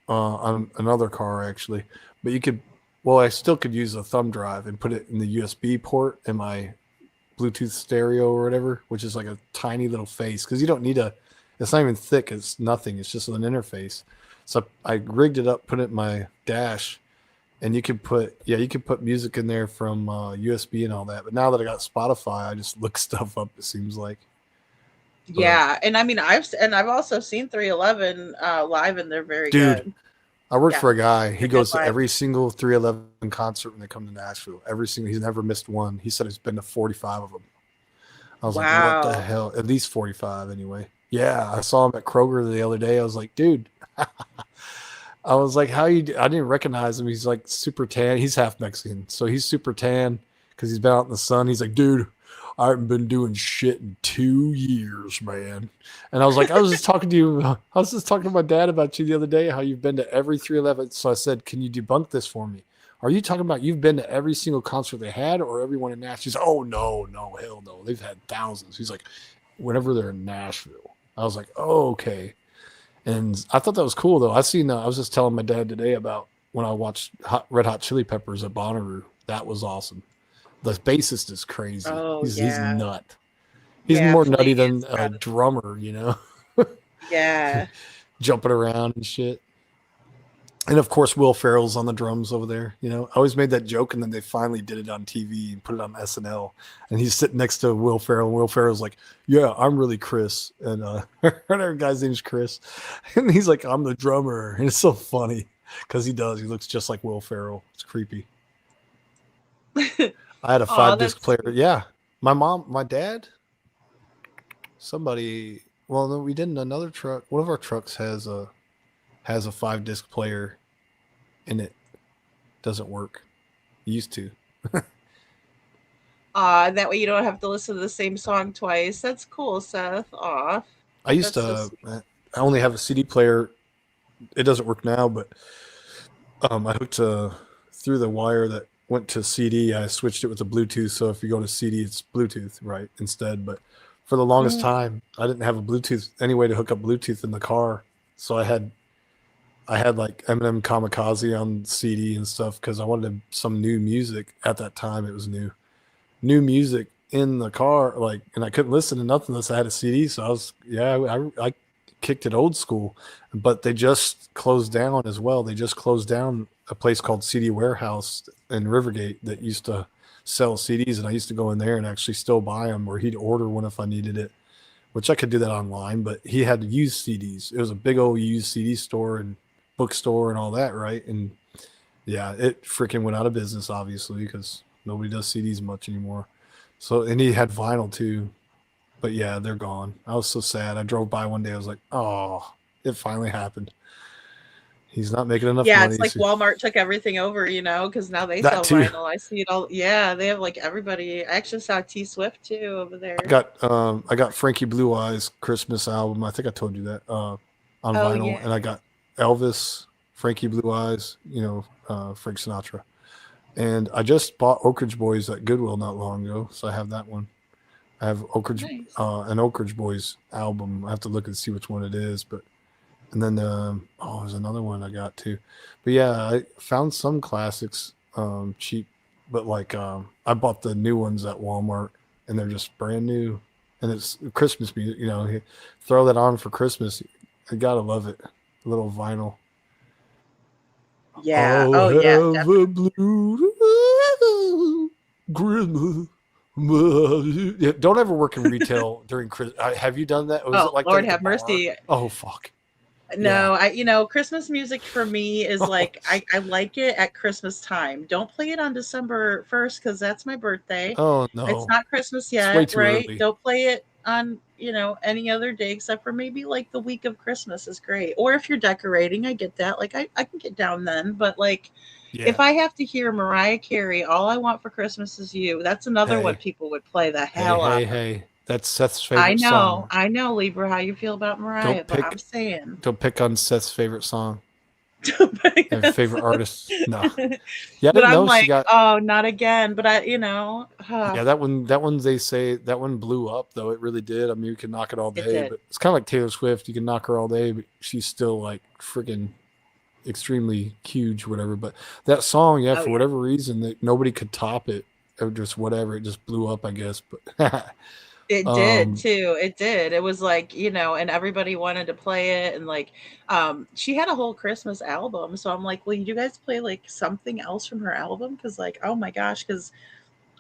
on another car actually. But you could, I still could use a thumb drive and put it in the USB port in my Bluetooth stereo or whatever, which is like a tiny little face because you don't need it's not even thick. It's nothing. It's just an interface. So I rigged it up, put it in my dash, and you can put music in there from USB and all that. But now that I got Spotify, I just look stuff up. It seems like. Yeah, and I mean I've also seen 311 live, and they're very Dude, good. I worked for a guy. He They're goes good to live. every single 311 concert when they come to Nashville. He's never missed one. He said he's been to 45 of them. I was like, what the Wow. hell? At least 45 anyway. Yeah, I saw him at Kroger the other day. I was like, dude. I was like, I didn't recognize him. He's like super tan. He's half Mexican. So he's super tan because he's been out in the sun. He's like, dude, I haven't been doing shit in 2 years, man. And I was like, I was just talking to my dad about you the other day, how you've been to every 311. So I said, can you debunk this for me? Are you talking about you've been to every single concert they had or everyone in Nashville? He's like, oh, no, hell no. They've had thousands. He's like, whenever they're in Nashville. I was like, oh, okay. And I thought that was cool, though. I was just telling my dad today about when I watched Red Hot Chili Peppers at Bonnaroo. That was awesome. The bassist is crazy. Oh, He's yeah. nut. He's Yeah, more Flea nutty is than a kind of- drummer, you know, Yeah. jumping around and shit. And of course, Will Ferrell's on the drums over there. You know, I always made that joke, and then they finally did it on TV and put it on SNL. And he's sitting next to Will Ferrell, and Will Ferrell's like, "Yeah, I'm really Chris," and our guy's name's Chris, and he's like, "I'm the drummer," and it's so funny because he does. He looks just like Will Ferrell. It's creepy. I had a 5-disc player. Yeah, my mom, my dad, somebody. Well, no, we didn't. Another truck. One of our trucks has a 5-disc player in it. Doesn't work. Used to. That way you don't have to listen to the same song twice. That's cool, Seth. Aw. I used That's to. so I only have a CD player. It doesn't work now, but I hooked through the wire that went to CD. I switched it with the Bluetooth, so if you go to CD, it's Bluetooth, right, instead. But for the longest time, I didn't have a Bluetooth, any way to hook up Bluetooth in the car, so I had like Eminem Kamikaze on CD and stuff because I wanted some new music at that time. It was new music in the car, like, and I couldn't listen to nothing unless I had a CD. So I was, I kicked it old school, but they just closed down as well. They just closed down a place called CD Warehouse in Rivergate that used to sell CDs, and I used to go in there and actually still buy them, or he'd order one if I needed it, which I could do that online, but he had used CDs. It was a big old used CD store and bookstore and all that, right? And yeah, it freaking went out of business, obviously, because nobody does CDs much anymore. So, and he had vinyl too, but yeah, they're gone. I was so sad. I drove by one day. I was like, oh, it finally happened. He's not making enough yeah, money. it's like Walmart took everything over, you know, because now they That sell too. vinyl. I see it all. Yeah, they have like everybody. I actually saw T Swift too over there. I got Frankie Blue Eyes Christmas album. I think I told you that on vinyl, yeah. and I got Elvis, Frankie Blue Eyes, you know, Frank Sinatra, and I just bought Oak Ridge Boys at Goodwill not long ago, so I have that one. I have Oak Ridge, an Oak Ridge Boys album. I have to look and see which one it is, but and then there's another one I got too. But yeah, I found some classics cheap, but like I bought the new ones at Walmart, and they're just brand new, and it's Christmas music. You know, throw that on for Christmas. You gotta love it. A little vinyl. Yeah. I'll yeah. have a blue Christmas. Yeah, don't ever work in retail during Christmas. Have you done that? Was it like Lord that at have the bar? mercy. Oh fuck. No, Christmas music for me is like I like it at Christmas time. Don't play it on December 1st because that's my birthday. Oh no. It's not Christmas It's yet, way too right? early. Don't play it on, any other day except for maybe like the week of Christmas is great. Or if you're decorating, I get that. Like I can get down then, but like if I have to hear Mariah Carey, All I Want for Christmas Is You, that's another one people would play the hell out of. Hey. That's Seth's favorite song. I know, Libra, how you feel about Mariah, but I'm saying. Don't pick on Seth's favorite song. And favorite artist. No. Yeah, I But didn't I'm know like, she got. oh, not again. But Yeah, that one. They say that one blew up though. It really did. I mean, you can knock it all day, did. but it's kind of like Taylor Swift. You can knock her all day, but she's still like freaking extremely huge, whatever. But that song, for whatever reason, that nobody could top it. Or just whatever, it just blew up, I guess. But It did too. It did. It was like, and everybody wanted to play it. And like, she had a whole Christmas album. So I'm like, will you guys play like something else from her album? Cause like, oh my gosh. Cause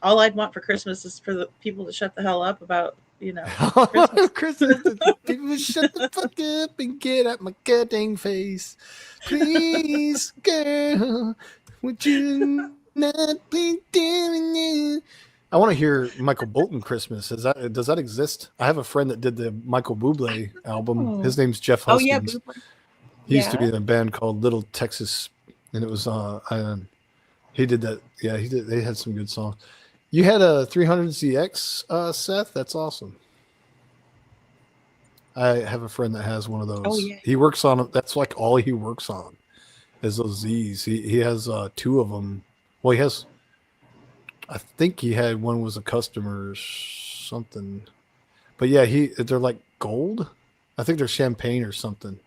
all I'd want for Christmas is for the people to shut the hell up about, Christmas. People shut the fuck up and get out my goddamn face. Please, girl, would you not be doing it? I want to hear Michael Bolton Christmas. Does that exist? I have a friend that did the Michael Bublé album. His name's Jeff Huskins. Oh, yeah, He used to be in a band called Little Texas, and it was he did that. Yeah, he did. They had some good songs. You had a 300ZX, Seth. That's awesome. I have a friend that has one of those. Oh, yeah. He works on it. That's like all he works on is those Z's. He has 2 of them. Well, he has. I think he had one was a customer or something, but yeah, they're like gold. I think they're champagne or something.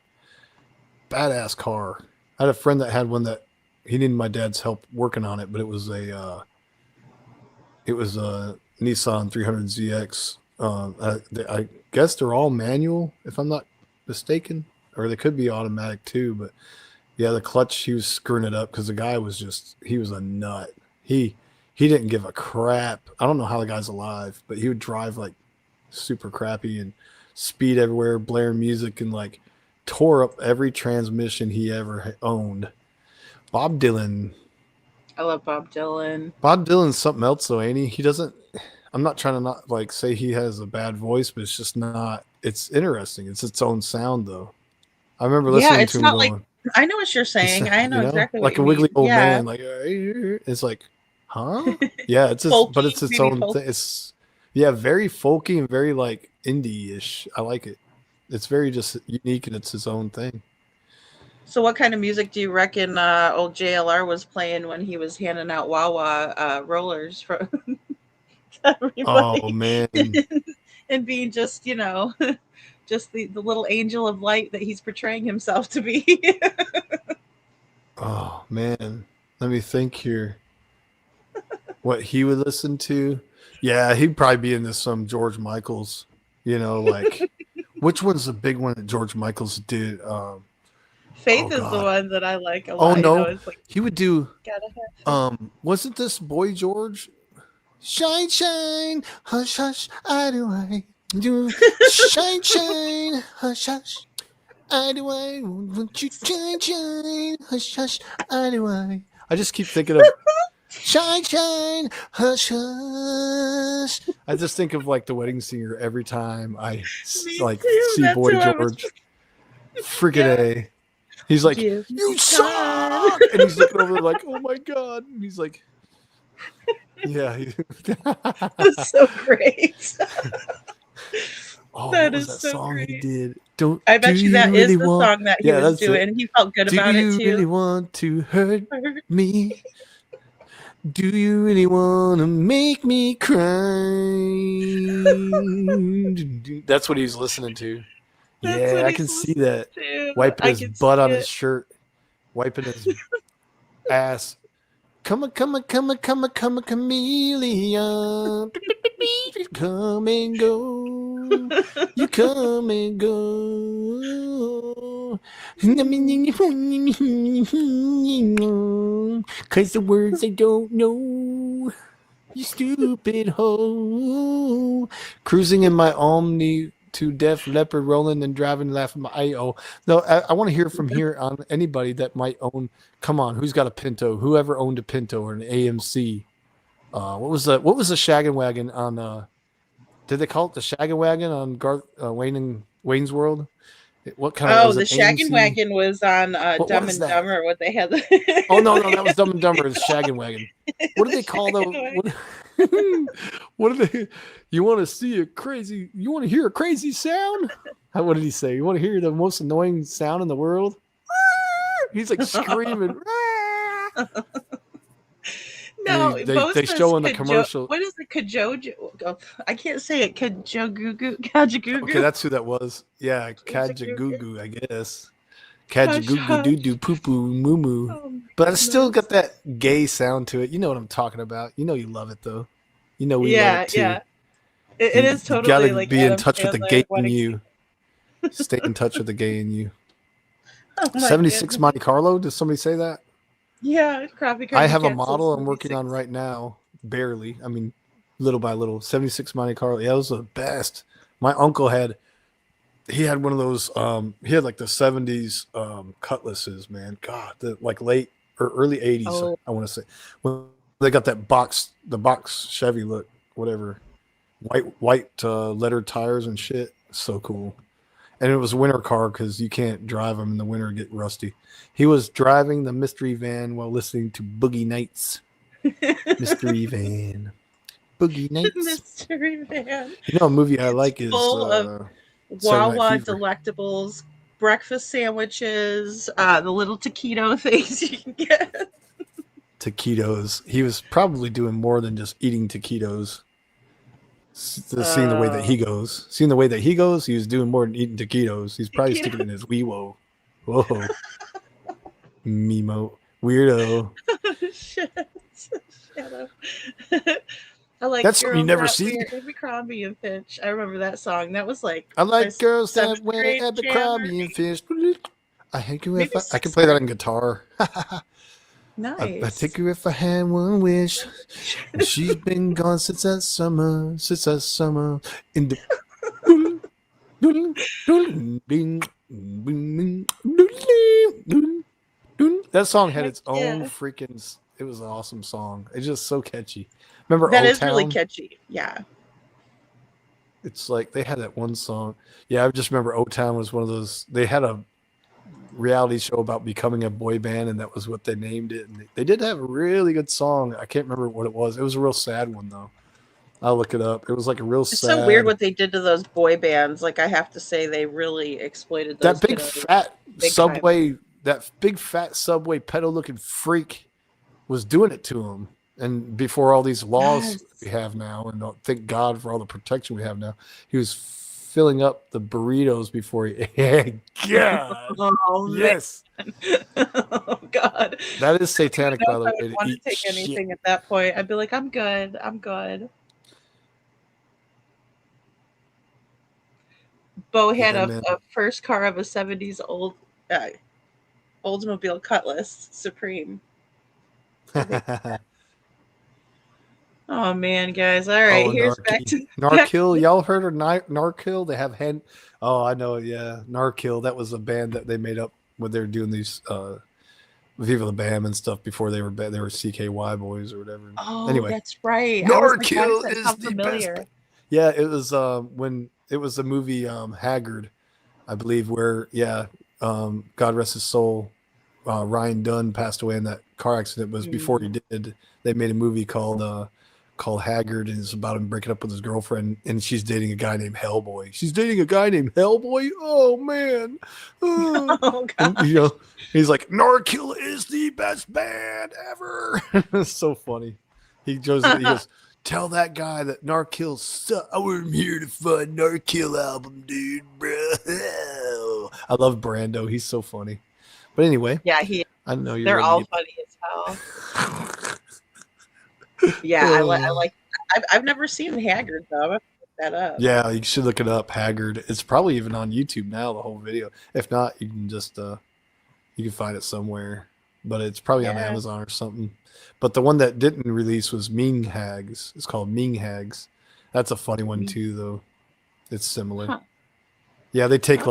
Badass car. I had a friend that had one that he needed my dad's help working on it, but it was It was a Nissan 300ZX. I guess they're all manual, if I'm not mistaken, or they could be automatic too. But yeah, the clutch, he was screwing it up because the guy was he was a nut. He didn't give a crap. I don't know how the guy's alive, but he would drive like super crappy and speed everywhere, blaring music, and like tore up every transmission he ever owned. Bob Dylan. I love Bob Dylan. Bob Dylan's something else though, ain't he? He doesn't. I'm not trying to not like say he has a bad voice, but it's just not. It's interesting. It's its own sound though. I remember listening It's to him not going. like I know what you're saying. I know exactly like what a you wiggly mean. old Yeah. man. Like it's like, huh? Yeah, it's Folky, but it's its maybe own folky. thing. It's very folky and very like indie-ish. I like it. It's very just unique and it's its own thing. So what kind of music do you reckon old JLR was playing when he was handing out Wawa rollers for everybody? Oh man. And being just, just the little angel of light that he's portraying himself to be. Oh man. Let me think here. What he would listen to? Yeah, he'd probably be into some George Michael's, like which one's the big one that George Michael's did? Faith is the God. one that I like a lot. Oh no, it's like, he would do. gotta have faith. Wasn't this Boy George? Shine, shine, hush, hush, I do. Shine, shine, hush, hush, I do. Want you shine, shine, hush, hush, I do. I just keep thinking of shine, shine, hush, hush. I just think of like the Wedding Singer every time I like too, see that's Boy who I was- George. Friggin' A. He's like, Give you me suck! And he's looking over there like, oh my God. And he's like, yeah. That's so great. Oh, That what was is that so song great. he did? Don't I bet do you that is really the want- song that he Yeah, was that's it. doing, and he felt good about Do it you too. really want to hurt me? Do you really want to make me cry? That's what he's listening to. That's Yeah, what I he's can see that. to. Wiping I his can butt see on it. his shirt. Wiping his ass. Come a chameleon. Come and go. You come and go. Cause the words I don't know. You stupid hoe. Cruising in my Omni to Def Leppard, rolling and driving, laughing my IO. No, I want to hear from here on anybody that might own. Come on, who's got a Pinto? Whoever owned a Pinto or an AMC? What was the shaggin' wagon on? Did they call it the shaggin' wagon on Wayne's World? What kind of? Oh, was the it Shaggin' AMC? Wagon was on What Dumb was and that? Dumber. What they had. Oh no, that was Dumb and Dumber. It's Shaggin' Wagon. What do they call those? What do they? You want to see a crazy? You want to hear a crazy sound? What did he say? You want to hear the most annoying sound in the world? He's like screaming. No, They most show in the is commercial. What is it? Kajojo? Oh, I can't say it. Kajagugu. Okay, that's who that was. Yeah, Kajagugu, I guess. Kajagugu doo doo poo poo moo moo. But it's still got that gay sound to it. You know what I'm talking about. You know you love it though. You know we love it too. Yeah. It is totally you gotta like be in Adam touch with the Sandler gay in wedding you. Stay in touch with the gay in you. Oh my 76 goodness. Monte Carlo. Did somebody say that? Yeah, crappy. I have a model I'm working on right now. Barely. I mean, little by little. 76 Monte Carlo. Yeah, it was the best. My uncle had one of those. He had like the 70s cutlasses, man. God, the like late or early 80s. Oh. I want to say when they got the box Chevy look, whatever, white lettered tires and shit. So cool. And it was a winter car because you can't drive them in the winter and get rusty. He was driving the mystery van while listening to Boogie Nights. Mystery van. Boogie Nights. Mystery Van. You know, a movie I like is Full of Saturday Night Wawa Fever. delectables, breakfast sandwiches, the little taquito things you can get. Taquitos. He was probably doing more than just eating taquitos. Seeing the way that he goes. Seeing the way that he goes, he was doing more than eating taquitos. He's probably sticking in his wee-wo. Whoa. Mimo. Weirdo. Shut up. I like That's something you girls never that see. wear Abercrombie and Fitch. I remember that song. That was like I like girls that seventh wear grade jam. Abercrombie and Fitch. I hate you if Maybe I can sixth play that grade. on guitar. I Nice. take her if I had one wish. And she's been gone since that summer. In the that song had its own Yeah. freaking. It was an awesome song. It's just so catchy. Remember That O is really Town? catchy. Yeah. It's like they had that one song. Yeah, I just remember O Town was one of those. They had a reality show about becoming a boy band, and that was what they named it. And they did have a really good song. I can't remember what it was. It was a real sad one though. I'll look it up. It was like a real It's sad. so weird what they did to those boy bands. Like I have to say, they really exploited those That big kiddos fat big Subway, that big fat Subway pedo looking freak was doing it to him. And before all these laws we have now, and thank God for all the protection we have now, he was filling up the burritos before he. God, Oh, yes, oh God, that is satanic. By I the would way, to want to eat take shit. anything at that point. I'd be like, I'm good. I'm good. Bo had Yeah, a man. first car of a 70s Oldsmobile Cutlass Supreme. Oh man, guys! All right, Oh, here's back to Narkill. Y'all heard of Narkill? They have hand. Oh, I know. Yeah, Narkill. That was a band that they made up when they were doing these Viva la Bam and stuff before they were CKY boys or whatever. Oh, Anyway, that's right. I was like, why does Narkill that is sound the familiar? best. Yeah, it was when it was the movie Haggard, I believe, where God rest his soul, Ryan Dunn passed away in that car accident. It was before he did. They made a movie called Haggard, and it's about him breaking up with his girlfriend, and she's dating a guy named Hellboy. She's dating a guy named Hellboy. Oh man! Oh And, God! he's like, Narkill is the best band ever. It's so funny. He goes, tell that guy that Narkill sucks. I'm here to find Narkill album, dude, bro. I love Brando. He's so funny. But anyway, Yeah, I know you're. they're ready to all get- funny as hell. Yeah, I like. I've never seen Haggard though. I'm gonna look that up. Yeah, you should look it up. Haggard. It's probably even on YouTube now. The whole video. If not, you can just you can find it somewhere. But it's probably on Yeah. Amazon or something. But the one that didn't release was Ming Hags. It's called Ming Hags. That's a funny one too, though. It's similar. Huh. Yeah, they take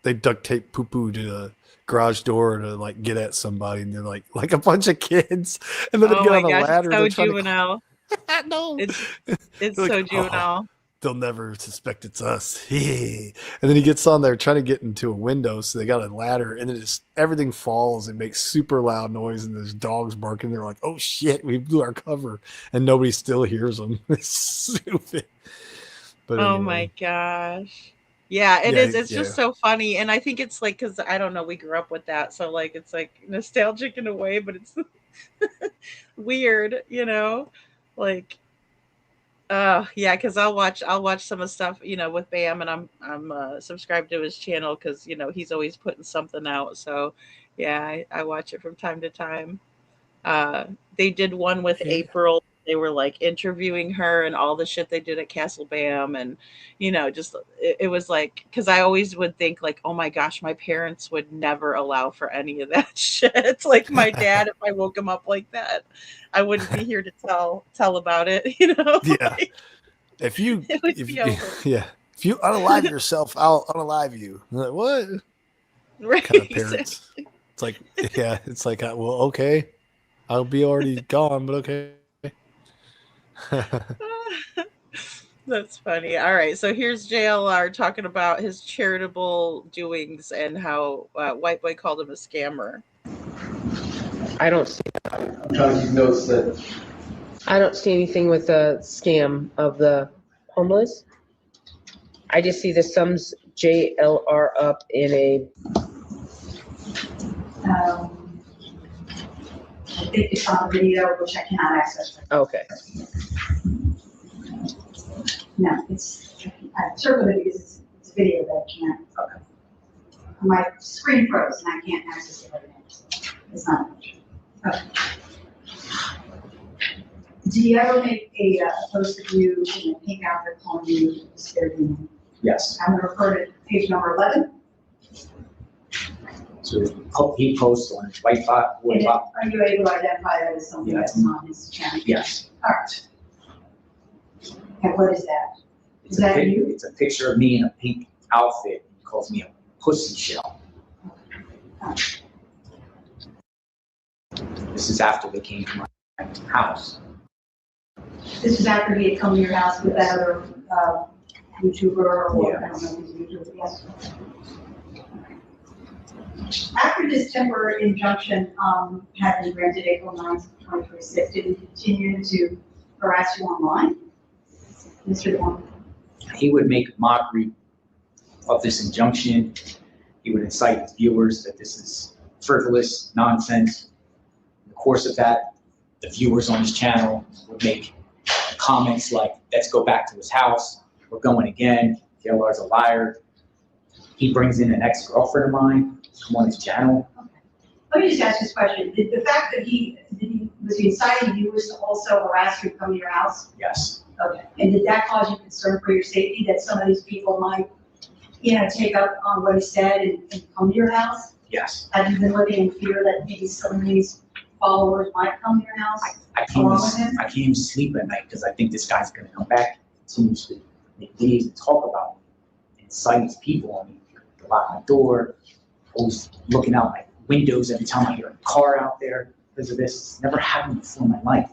they duct tape poo poo to the garage door to like get at somebody, and they're like a bunch of kids, and then they Oh get my on the gosh, ladder. it's so they're trying to juvenile. No. It's They're so like, juvenile. they'll never suspect it's us. And then he gets on there trying to get into a window, so they got a ladder, and then everything falls and makes super loud noise, and there's dogs barking. They're like, "Oh shit, we blew our cover," and nobody still hears them. It's stupid. But Oh anyway. my gosh. Yeah, it Yeah, is. It's just yeah. so funny. And I think it's like, because I don't know, we grew up with that. So, like, it's like nostalgic in a way, but it's weird, Like, yeah, because I'll watch some of stuff, with Bam, and I'm subscribed to his channel because, he's always putting something out. So, yeah, I watch it from time to time. They did one with April. They were like interviewing her and all the shit they did at Castle Bam, and just it was like, because I always would think like, oh my gosh, my parents would never allow for any of that shit. Like my dad, if I woke him up like that, I wouldn't be here to tell about it. Yeah. If you It would be over. if you unalive yourself, I'll unalive you. I'm like, what Right, kind of parents? It's like, yeah, it's like, well, okay, I'll be already gone, but okay. That's funny. All right, so here's JLR talking about his charitable doings and how White Boy called him a scammer. I don't see. I'm trying to keep notes that. I don't see anything with the scam of the homeless. I just see the sums JLR up in a. I think it's on the video, which I cannot access. Okay. No, I circled it because it's video that I can't. Okay. My screen froze and I can't access it right now. It's not. Okay. Did he ever make a post of you in a pink outfit calling you a scared woman? Yes. I'm going to refer to page number 11. So he posts on his white box. Are you able to identify that as something that's on his channel? Yes. All right. And what is that? Is that you? It's a picture of me in a pink outfit. He calls me a pussy shell. This is after they came to my house. This is after he had come to your house with that other YouTuber or Yeah. I don't know who's YouTuber. Yes. After this temporary injunction had been granted April 9th, 2026, did he continue to harass you online, Mr. DeWong? He would make mockery of this injunction. He would incite his viewers that this is frivolous nonsense. In the course of that, the viewers on his channel would make comments like, let's go back to his house. We're going again. JLR's a liar. He brings in an ex-girlfriend of mine to come on his channel. Let me just ask this question. Did the fact that was he inciting viewers to also harass you to come to your house? Yes. Okay. And did that cause you concern for your safety that some of these people might, take up on what he said and come to your house? Yes. Have you been living in fear that maybe some of these followers might come to your house? I can't even sleep at night because I think this guy's going to come back and continuously make videos and talk about me, incite his people on me, lock my door, always looking out my windows every time I hear a car out there because of this. It's never happened before in my life.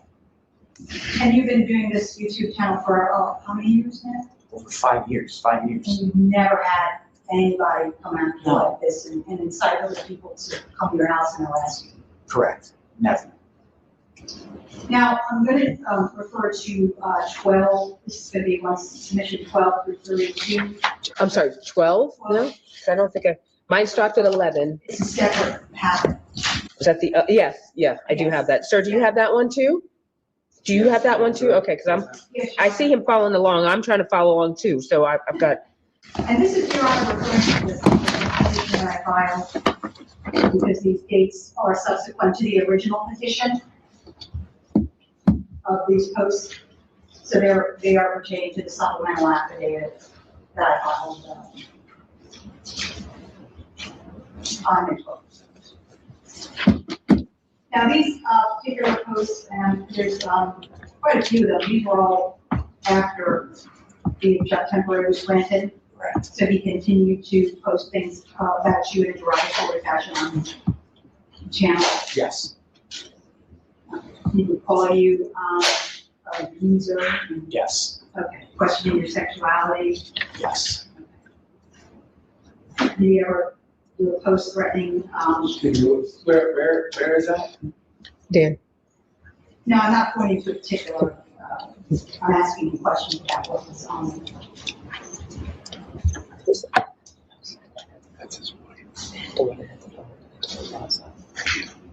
And you've been doing this YouTube channel for how many years now? Over 5 years, 5 years. And you've never had anybody come out here like this and incite other people to come to your house and harass you? Correct. Never. Now, I'm going to refer to 12. This is going to be one submission 12 through 32. I'm sorry, 12? No, I don't think mine starts at 11. It's a separate pattern. Is that the, yes, yeah, I do have that. Sir, do you have that one too? Do you have that one too? Okay, because I see him following along. I'm trying to follow along too, so I've got. And this is Your Honor referring to the petition that I filed because these dates are subsequent to the original petition of these posts. So they are pertaining to the supplemental affidavit that I filed on the 12th. Now these particular posts, and there's quite a few of them, these were all after the temporary was granted. Right. So he continued to post things about you in a derogatory fashion on his channel. Yes. He would call you a user. Yes. Okay. Questioning your sexuality. Yes. Did you ever do a post threatening? Where is that? Dan. No, I'm not pointing to a particular. I'm asking you questions about what was on. That's his wife.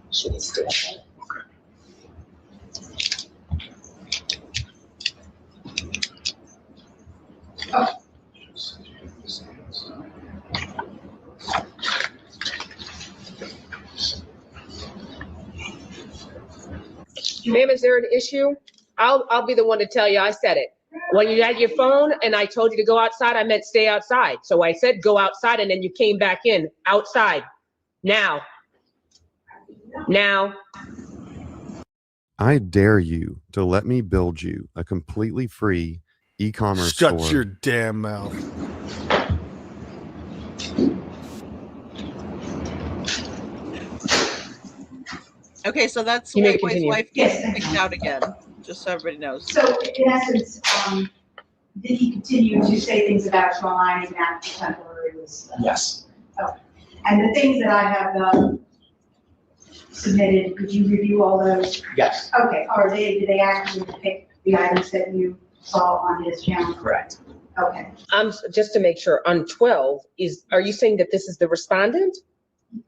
So it's still okay. Oh. Ma'am, is there an issue? I'll be the one to tell you I said it. When you had your phone and I told you to go outside, I meant stay outside. So I said go outside and then you came back in. Outside. Now. Now. I dare you to let me build you a completely free e-commerce store. Shut your damn mouth. Okay, so that's You may White Boy's continue. wife getting kicked out again, just so everybody knows. So in essence, did he continue to say things about you online even after the temporary was? Yes. Okay. And the things that I have submitted, could you review all those? Yes. Okay, did they actually depict the items that you saw on his channel? Correct. Okay. Just to make sure, on 12, are you saying that this is the respondent?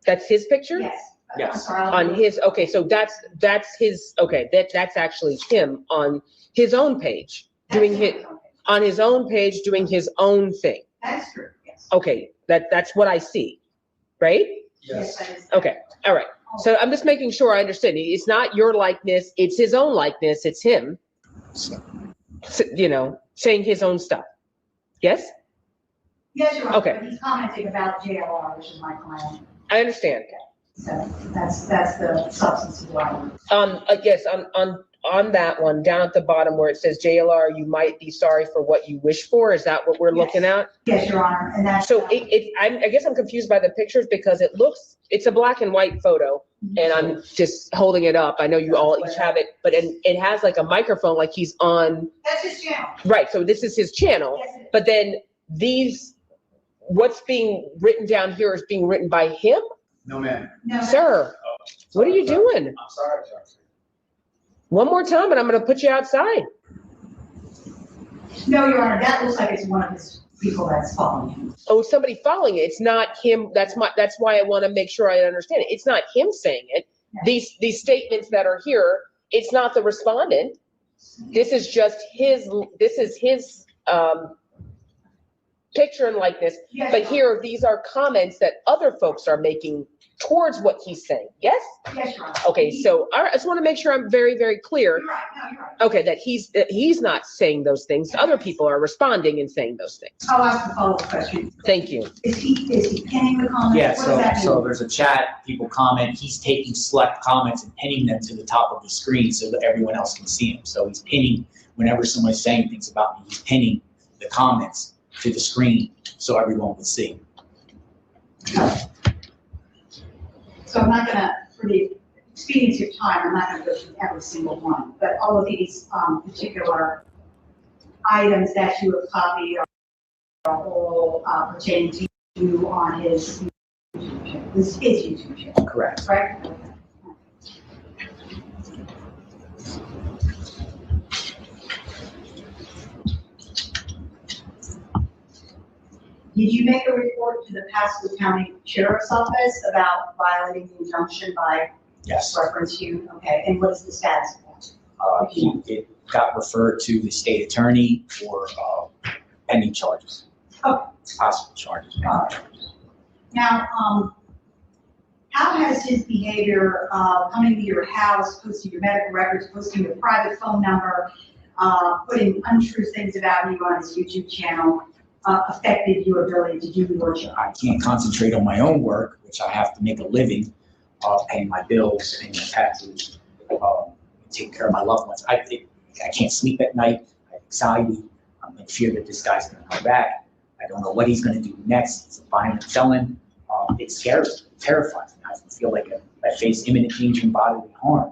That's his picture? Yes. Yes. On his, okay, so that's his, okay, that's actually him on his own page, doing his own thing. That's true, yes. Okay, that's what I see, right? Yes, that is. Okay, all right. So I'm just making sure I understand. It's not your likeness. It's his own likeness. It's him, you know, saying his own stuff. Yes? Yes, Your Honor. Okay. But he's commenting about JLR, which is my client. I understand. So that's the substance of what I want. Yes, on that one, down at the bottom where it says JLR, you might be sorry for what you wish for. Is that what we're looking at? Yes, Your Honor. And that's so I guess I'm confused by the pictures because it's a black and white photo, and I'm just holding it up. I know you all each have it, but it has like a microphone, like he's on. That's his channel. Right. So this is his channel, but then what's being written down here is being written by him. No, ma'am. No, Sir, what are you doing? I'm sorry, Judge. One more time, and I'm going to put you outside. No, Your Honor, that looks like it's one of his people that's following him. Oh, somebody following it. It's not him. That's why I want to make sure I understand it. It's not him saying it. These statements that are here, it's not the respondent. This is just his picture and likeness. Yes, But Your here, these are comments that other folks are making towards what he's saying. Yes? Yes, Your Honor. Okay, so I just want to make sure I'm very, very clear. You're right. No, you're right. Okay, that he's not saying those things. Other people are responding and saying those things. I'll ask the follow-up question. Thank you. Is he pinning the comments? Yeah, What does that so mean? there's a chat, people comment, he's taking select comments and pinning them to the top of the screen so that everyone else can see them. So he's pinning, whenever somebody's saying things about me, he's pinning the comments to the screen so everyone can see. So I'm not gonna, for the expediency of time, I'm not gonna go through every single one, but all of these particular items that you have copied are all pertaining to you on his YouTube channel. This is his YouTube channel. Correct. Right? Did you make a report to the Pasco County Sheriff's Office about violating the injunction by Yes. reference to you? Okay, and what is the status of that? It got referred to the state attorney for pending charges. Okay. Possible charges. pending charges. Now, how has his behavior, coming to your house, posting your medical records, posting your private phone number, putting untrue things about you on his YouTube channel, affected your ability to do your job? I can't concentrate on my own work, which I have to make a living, paying my bills, paying my taxes, taking care of my loved ones. I can't sleep at night. I have anxiety. I'm in fear that this guy's going to come back. I don't know what he's going to do next. He's a violent felon. It's scary, terrifying. I feel like I face imminent danger and bodily harm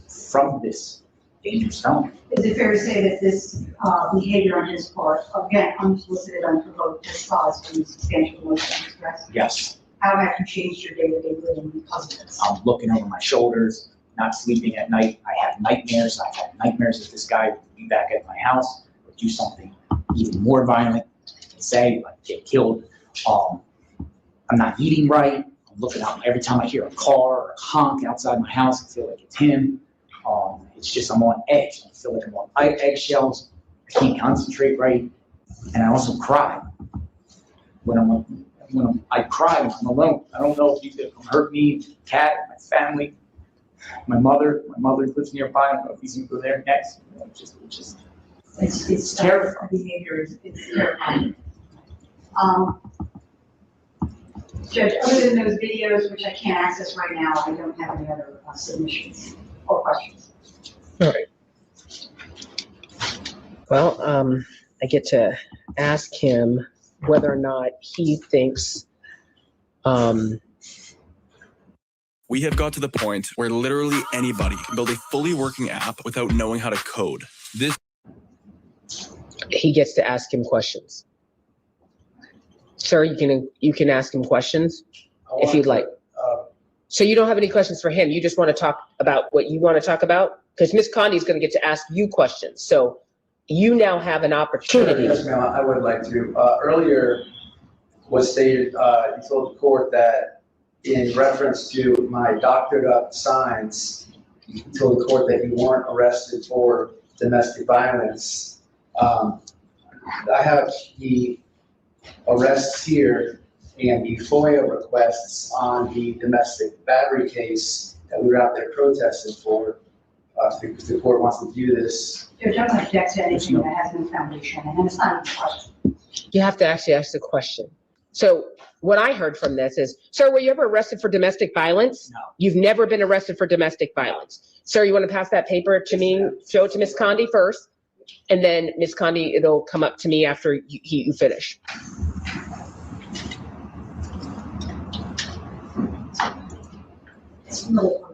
from this dangerous felon. Is it fair to say that this behavior on his part, again, unsolicited, unprovoked, has caused you substantial emotional distress? Yes. How have you changed your day-to-day living because of this? I'm looking over my shoulders, not sleeping at night. I have nightmares. I've had nightmares that this guy would be back at my house or do something even more violent, say, like get killed. I'm not eating right. I'm looking out every time I hear a car or a honk outside my house. I feel like it's him. It's just I'm on edge. I feel like I'm on eggshells. I can't concentrate right, and I also cry I cry when I'm alone. I don't know if he's gonna come hurt me, the cat, my family, my mother. My mother lives nearby. I don't know if he's gonna go there next. It's terrifying. Behavior is terrifying. Judge, other than those videos, which I can't access right now, I don't have any other submissions or questions. All right. Well, I get to ask him whether or not he thinks. We have got to the point where literally anybody can build a fully working app without knowing how to code. He gets to ask him questions. Sir, you can ask him questions if you'd like. So you don't have any questions for him. You just want to talk about what you want to talk about? Because Ms. Condi is going to get to ask you questions. So you now have an opportunity. Yes, ma'am, I would like to. Earlier was stated, you told the court that in reference to my doctored up signs, you told the court that you weren't arrested for domestic violence. I have the arrests here and the FOIA requests on the domestic battery case that we were out there protesting for. If the court wants to view this. Judge, I'm going to object to anything that has no foundation, and it's not even a question. You have to actually ask the question. So what I heard from this is, sir, were you ever arrested for domestic violence? No. You've never been arrested for domestic violence. Sir, you want to pass that paper to me? Show it to Ms. Condi first, and then Ms. Condi, it'll come up to me after you finish. It's really hard.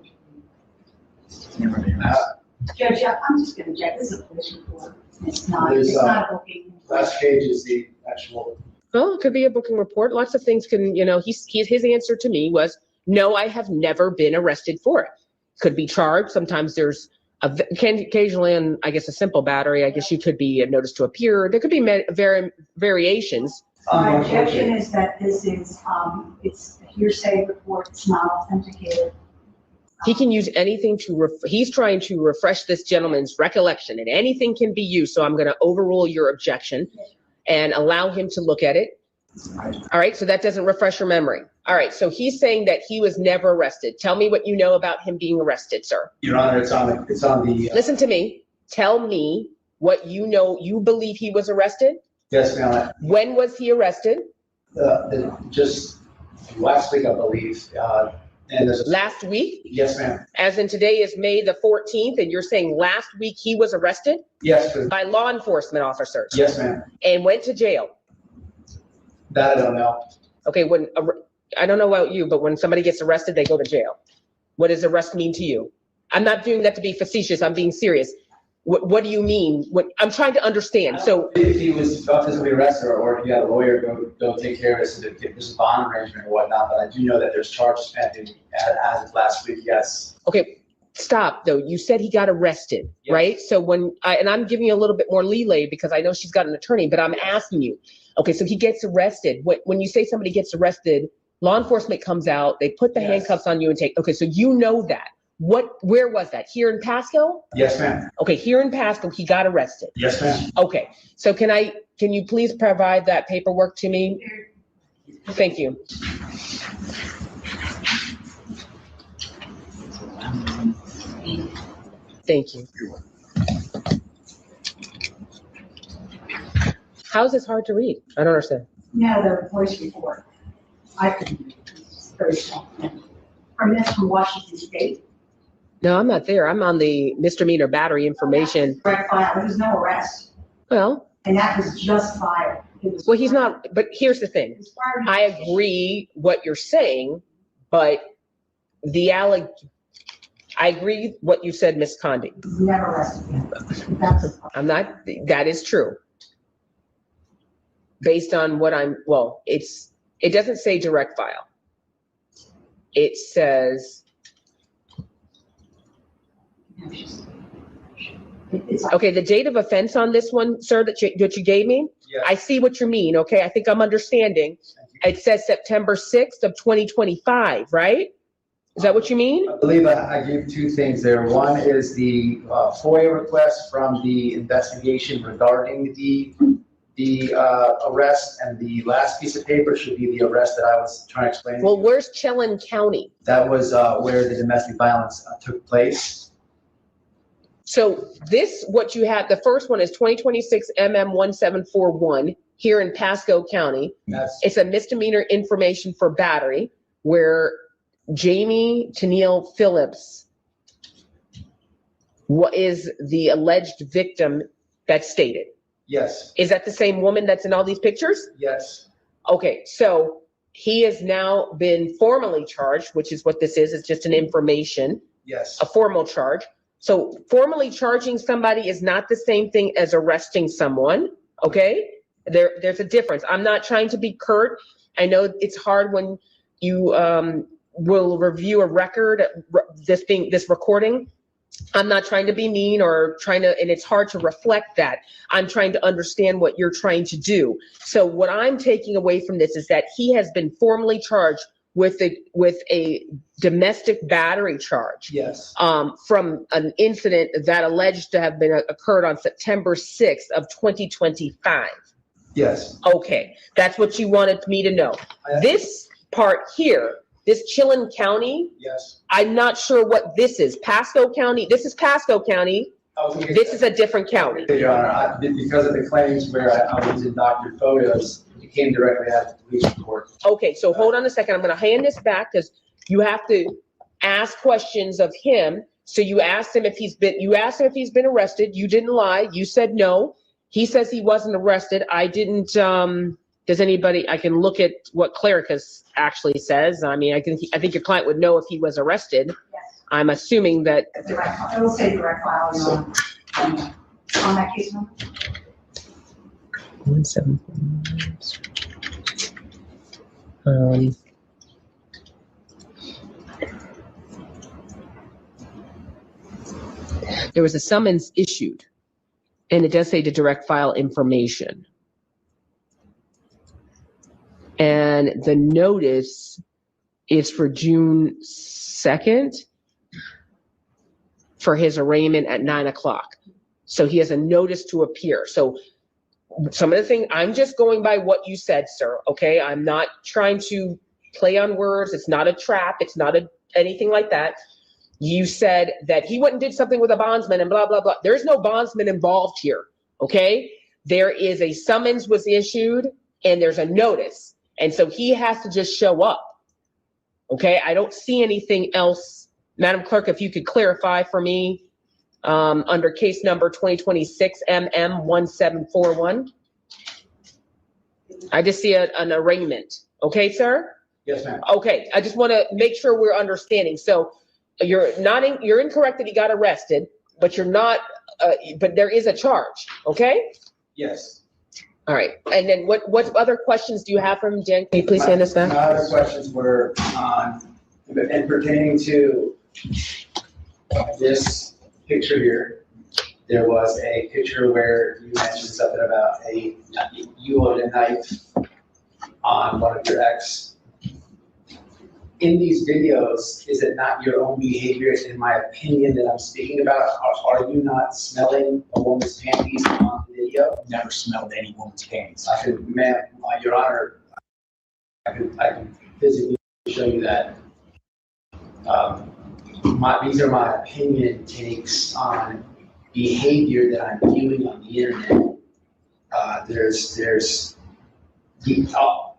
Judge, I'm just going to object. This is a police report. It's not a booking. Last page is the actual. Well, it could be a booking report. Lots of things can, his answer to me was, no, I have never been arrested for it. Could be charged. Sometimes there's occasionally, and I guess a simple battery, I guess you could be a notice to appear. There could be variations. My objection is that this is, it's a hearsay report. It's not authenticated. He can use anything he's trying to refresh this gentleman's recollection, and anything can be used. So I'm going to overrule your objection and allow him to look at it. All right. So that doesn't refresh your memory. All right. So he's saying that he was never arrested. Tell me what you know about him being arrested, sir. Your Honor, it's on the. Listen to me. Tell me what you know. You believe he was arrested? Yes, ma'am. When was he arrested? Just last week, I believe. Last week? Yes, ma'am. As in today is May the 14th, and you're saying last week he was arrested? Yes, ma'am. By law enforcement officers? Yes, ma'am. And went to jail? That I don't know. Okay, I don't know about you, but when somebody gets arrested, they go to jail. What does arrest mean to you? I'm not doing that to be facetious. I'm being serious. What do you mean? I'm trying to understand. So if he was physically arrested or if you had a lawyer go take care of this, if there's a bond arrangement or whatnot, but I do know that there's charges pending as of last week, yes. Okay, stop though. You said he got arrested, yes. Right? So and I'm giving you a little bit more leeway because I know she's got an attorney, but I'm asking you, okay, so he gets arrested. When you say somebody gets arrested, law enforcement comes out, they put the handcuffs on you and okay, so you know that. Where was that? Here in Pasco? Yes, ma'am. Okay, here in Pasco, he got arrested. Yes, ma'am. Okay, so can you please provide that paperwork to me? Thank you. Thank you. How is this hard to read? I don't understand. No, the voice report. I couldn't read it. It's very small. Are you from Washington State? No, I'm not there. I'm on the misdemeanor battery information. Direct file. There was no arrest. Well. And that was just filed. Well, he's not, but here's the thing. I agree what you're saying, but I agree what you said, Ms. Condi. Never arrested. That is true. Based on what it doesn't say direct file. It says, okay, the date of offense on this one, sir, that you gave me, yes. I see what you mean, okay? I think I'm understanding. It says September 6th of 2025, right? Is that what you mean? I believe I gave two things there. One is the FOIA request from the investigation regarding the arrest, and the last piece of paper should be the arrest that I was trying to explain. Well, where's Chelan County? That was where the domestic violence took place. So what you have, the first one is 2026 MM1741 here in Pasco County. It's a misdemeanor information for battery where Jamie Tennille Phillips is the alleged victim that's stated. Yes. Is that the same woman that's in all these pictures? Yes. Okay, so he has now been formally charged, which is what this is. It's just an information. Yes. A formal charge. So formally charging somebody is not the same thing as arresting someone, okay? There's a difference. I'm not trying to be curt. I know it's hard when you will review a record, this recording. I'm not trying to be mean and it's hard to reflect that. I'm trying to understand what you're trying to do. So what I'm taking away from this is that he has been formally charged with a domestic battery charge. Yes. From an incident that alleged to have been occurred on September 6th of 2025. Yes. Okay, that's what you wanted me to know. This part here, this Chillen County, Yes. I'm not sure what this is. Pasco County, this is Pasco County. This is a different county. Your Honor, because of the claims where I was in doctored photos, it came directly out of the police report. Okay, so hold on a second. I'm gonna hand this back because you have to ask questions of him. So you asked him if he's been arrested. You didn't lie. You said no. He says he wasn't arrested. I didn't, does anybody, I can look at what Clericus actually says. I mean, I think your client would know if he was arrested. Yes. I'm assuming that. It will say direct filing on that case number. 174. There was a summons issued, and it does say to direct file information. And the notice is for June 2nd for his arraignment at 9 o'clock. So he has a notice to appear. So some of the things, I'm just going by what you said, sir, okay? I'm not trying to play on words. It's not a trap. It's not anything like that. You said that he went and did something with a bondsman and blah, blah, blah. There's no bondsman involved here, okay? There is a summons was issued and there's a notice. And so he has to just show up, okay? I don't see anything else. Madam Clerk, if you could clarify for me under case number 2026 MM1741. I just see an arraignment, okay, sir? Yes, ma'am. Okay, I just want to make sure we're understanding. So you're incorrect that he got arrested, but you're not, but there is a charge, okay? Yes. All right, and then what other questions do you have from him, Jen? Can you please hand us that? My other questions were and pertaining to this picture here. There was a picture where you mentioned something about you owed a knife on one of your ex. In these videos, is it not your own behavior, in my opinion, that I'm speaking about? Are you not smelling a woman's panties on the video? Never smelled any woman's panties. I could, ma'am, Your Honor, I can physically show you that. These are my opinion takes on behavior that I'm viewing on the internet. There's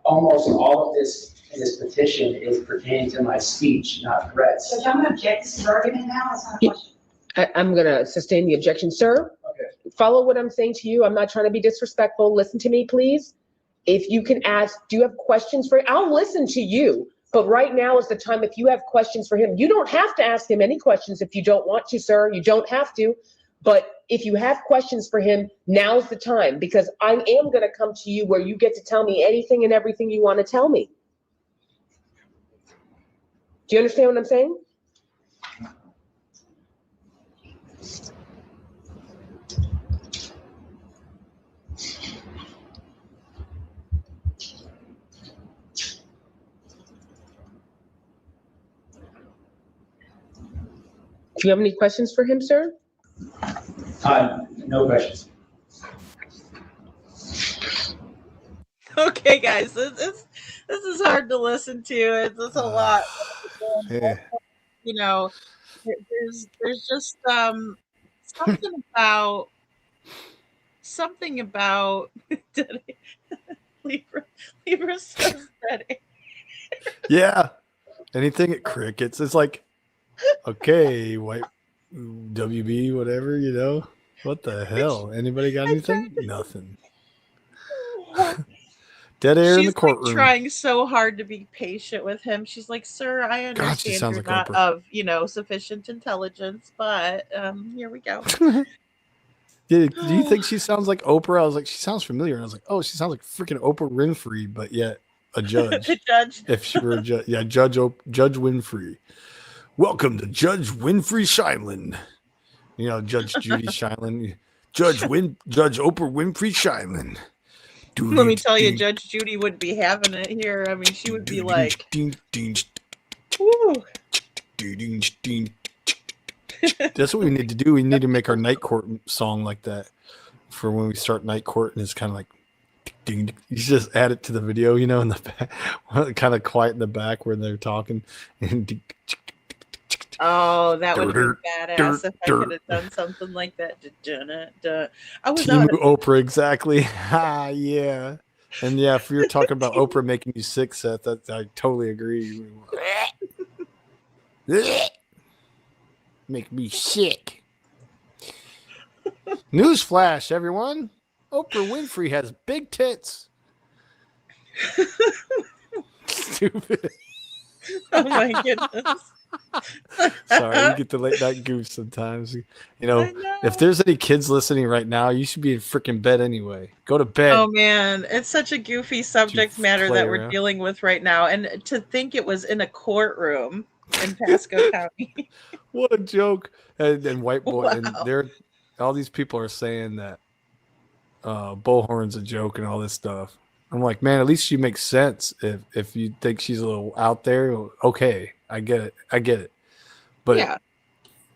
almost all of this in this petition is pertaining to my speech, not threats. So I'm going to object this argument now. That's not a question. I'm going to sustain the objection, sir. Okay. Follow what I'm saying to you. I'm not trying to be disrespectful. Listen to me, please. If you can ask, do you have questions for him? I'll listen to you. But right now is the time if you have questions for him. You don't have to ask him any questions if you don't want to, sir. You don't have to. But if you have questions for him, now's the time, because I am going to come to you where you get to tell me anything and everything you want to tell me. Do you understand what I'm saying? Do you have any questions for him, sir? No questions. Okay, guys, this is hard to listen to. It's a lot. Yeah. You know, there's just something about Libra says that. Yeah. Anything at crickets. It's like, okay, white WB, whatever, you know. What the hell? Anybody got anything? Nothing. Dead air in the courtroom. Like trying so hard to be patient with him. She's like, "Sir, I understand you're like not Oprah. of, sufficient intelligence, but here we go." Do you think she sounds like Oprah? I was like, she sounds familiar. And I was like, oh, she sounds like freaking Oprah Winfrey, but yet a judge. A judge. If she were a judge. Yeah, Judge Winfrey. Welcome to Judge Winfrey Shineland. You know, Judge Judy Shineland. Judge Oprah Winfrey Shineland. Let me tell you, Judge Judy would be having it here. I mean, she would be like, woo. That's what we need to do. We need to make our night court song like that for when we start night court, and it's kind of like ding, ding. You just add it to the video, in the back, kind of quiet in the back where they're talking. And ding, Oh, that would have been dirt, badass if I dirt. could have done something like that. I was Timu out. Oprah, exactly. Yeah. And yeah, if you're talking about Oprah making you sick, Seth, I totally agree. Make me sick. Newsflash, everyone. Oprah Winfrey has big tits. Stupid. Oh my goodness. Sorry, you get the late night goof sometimes. If there's any kids listening right now, you should be in freaking bed anyway. Go to bed. Oh man, it's such a goofy subject matter that we're around. dealing with right now. And to think it was in a courtroom in Pasco County. What a joke. And white boy, Wow. and all these people are saying that Bullhorn's a joke and all this stuff. I'm like, man, at least she makes sense. If you think she's a little out there, okay, I get it. But yeah,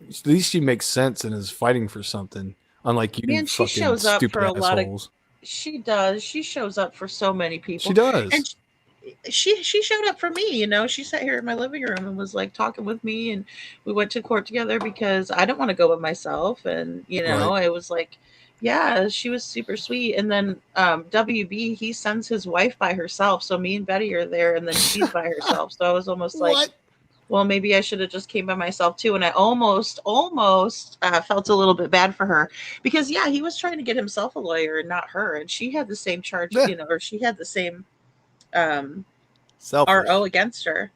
at least she makes sense and is fighting for something. Unlike you, man, she fucking shows up stupid for a lot of. assholes. She does. She shows up for so many people. She does. And she showed up for me. She sat here in my living room and was like talking with me, and we went to court together because I didn't want to go by myself. And Right. it was like, yeah, she was super sweet. And then WB, he sends his wife by herself, so me and Betty are there, and then she's by herself. So I was almost like, What? well, maybe I should have just came by myself too. And I almost felt a little bit bad for her because he was trying to get himself a lawyer and not her, and she had the same charge, Yeah. or she had the same Selfish. RO against her.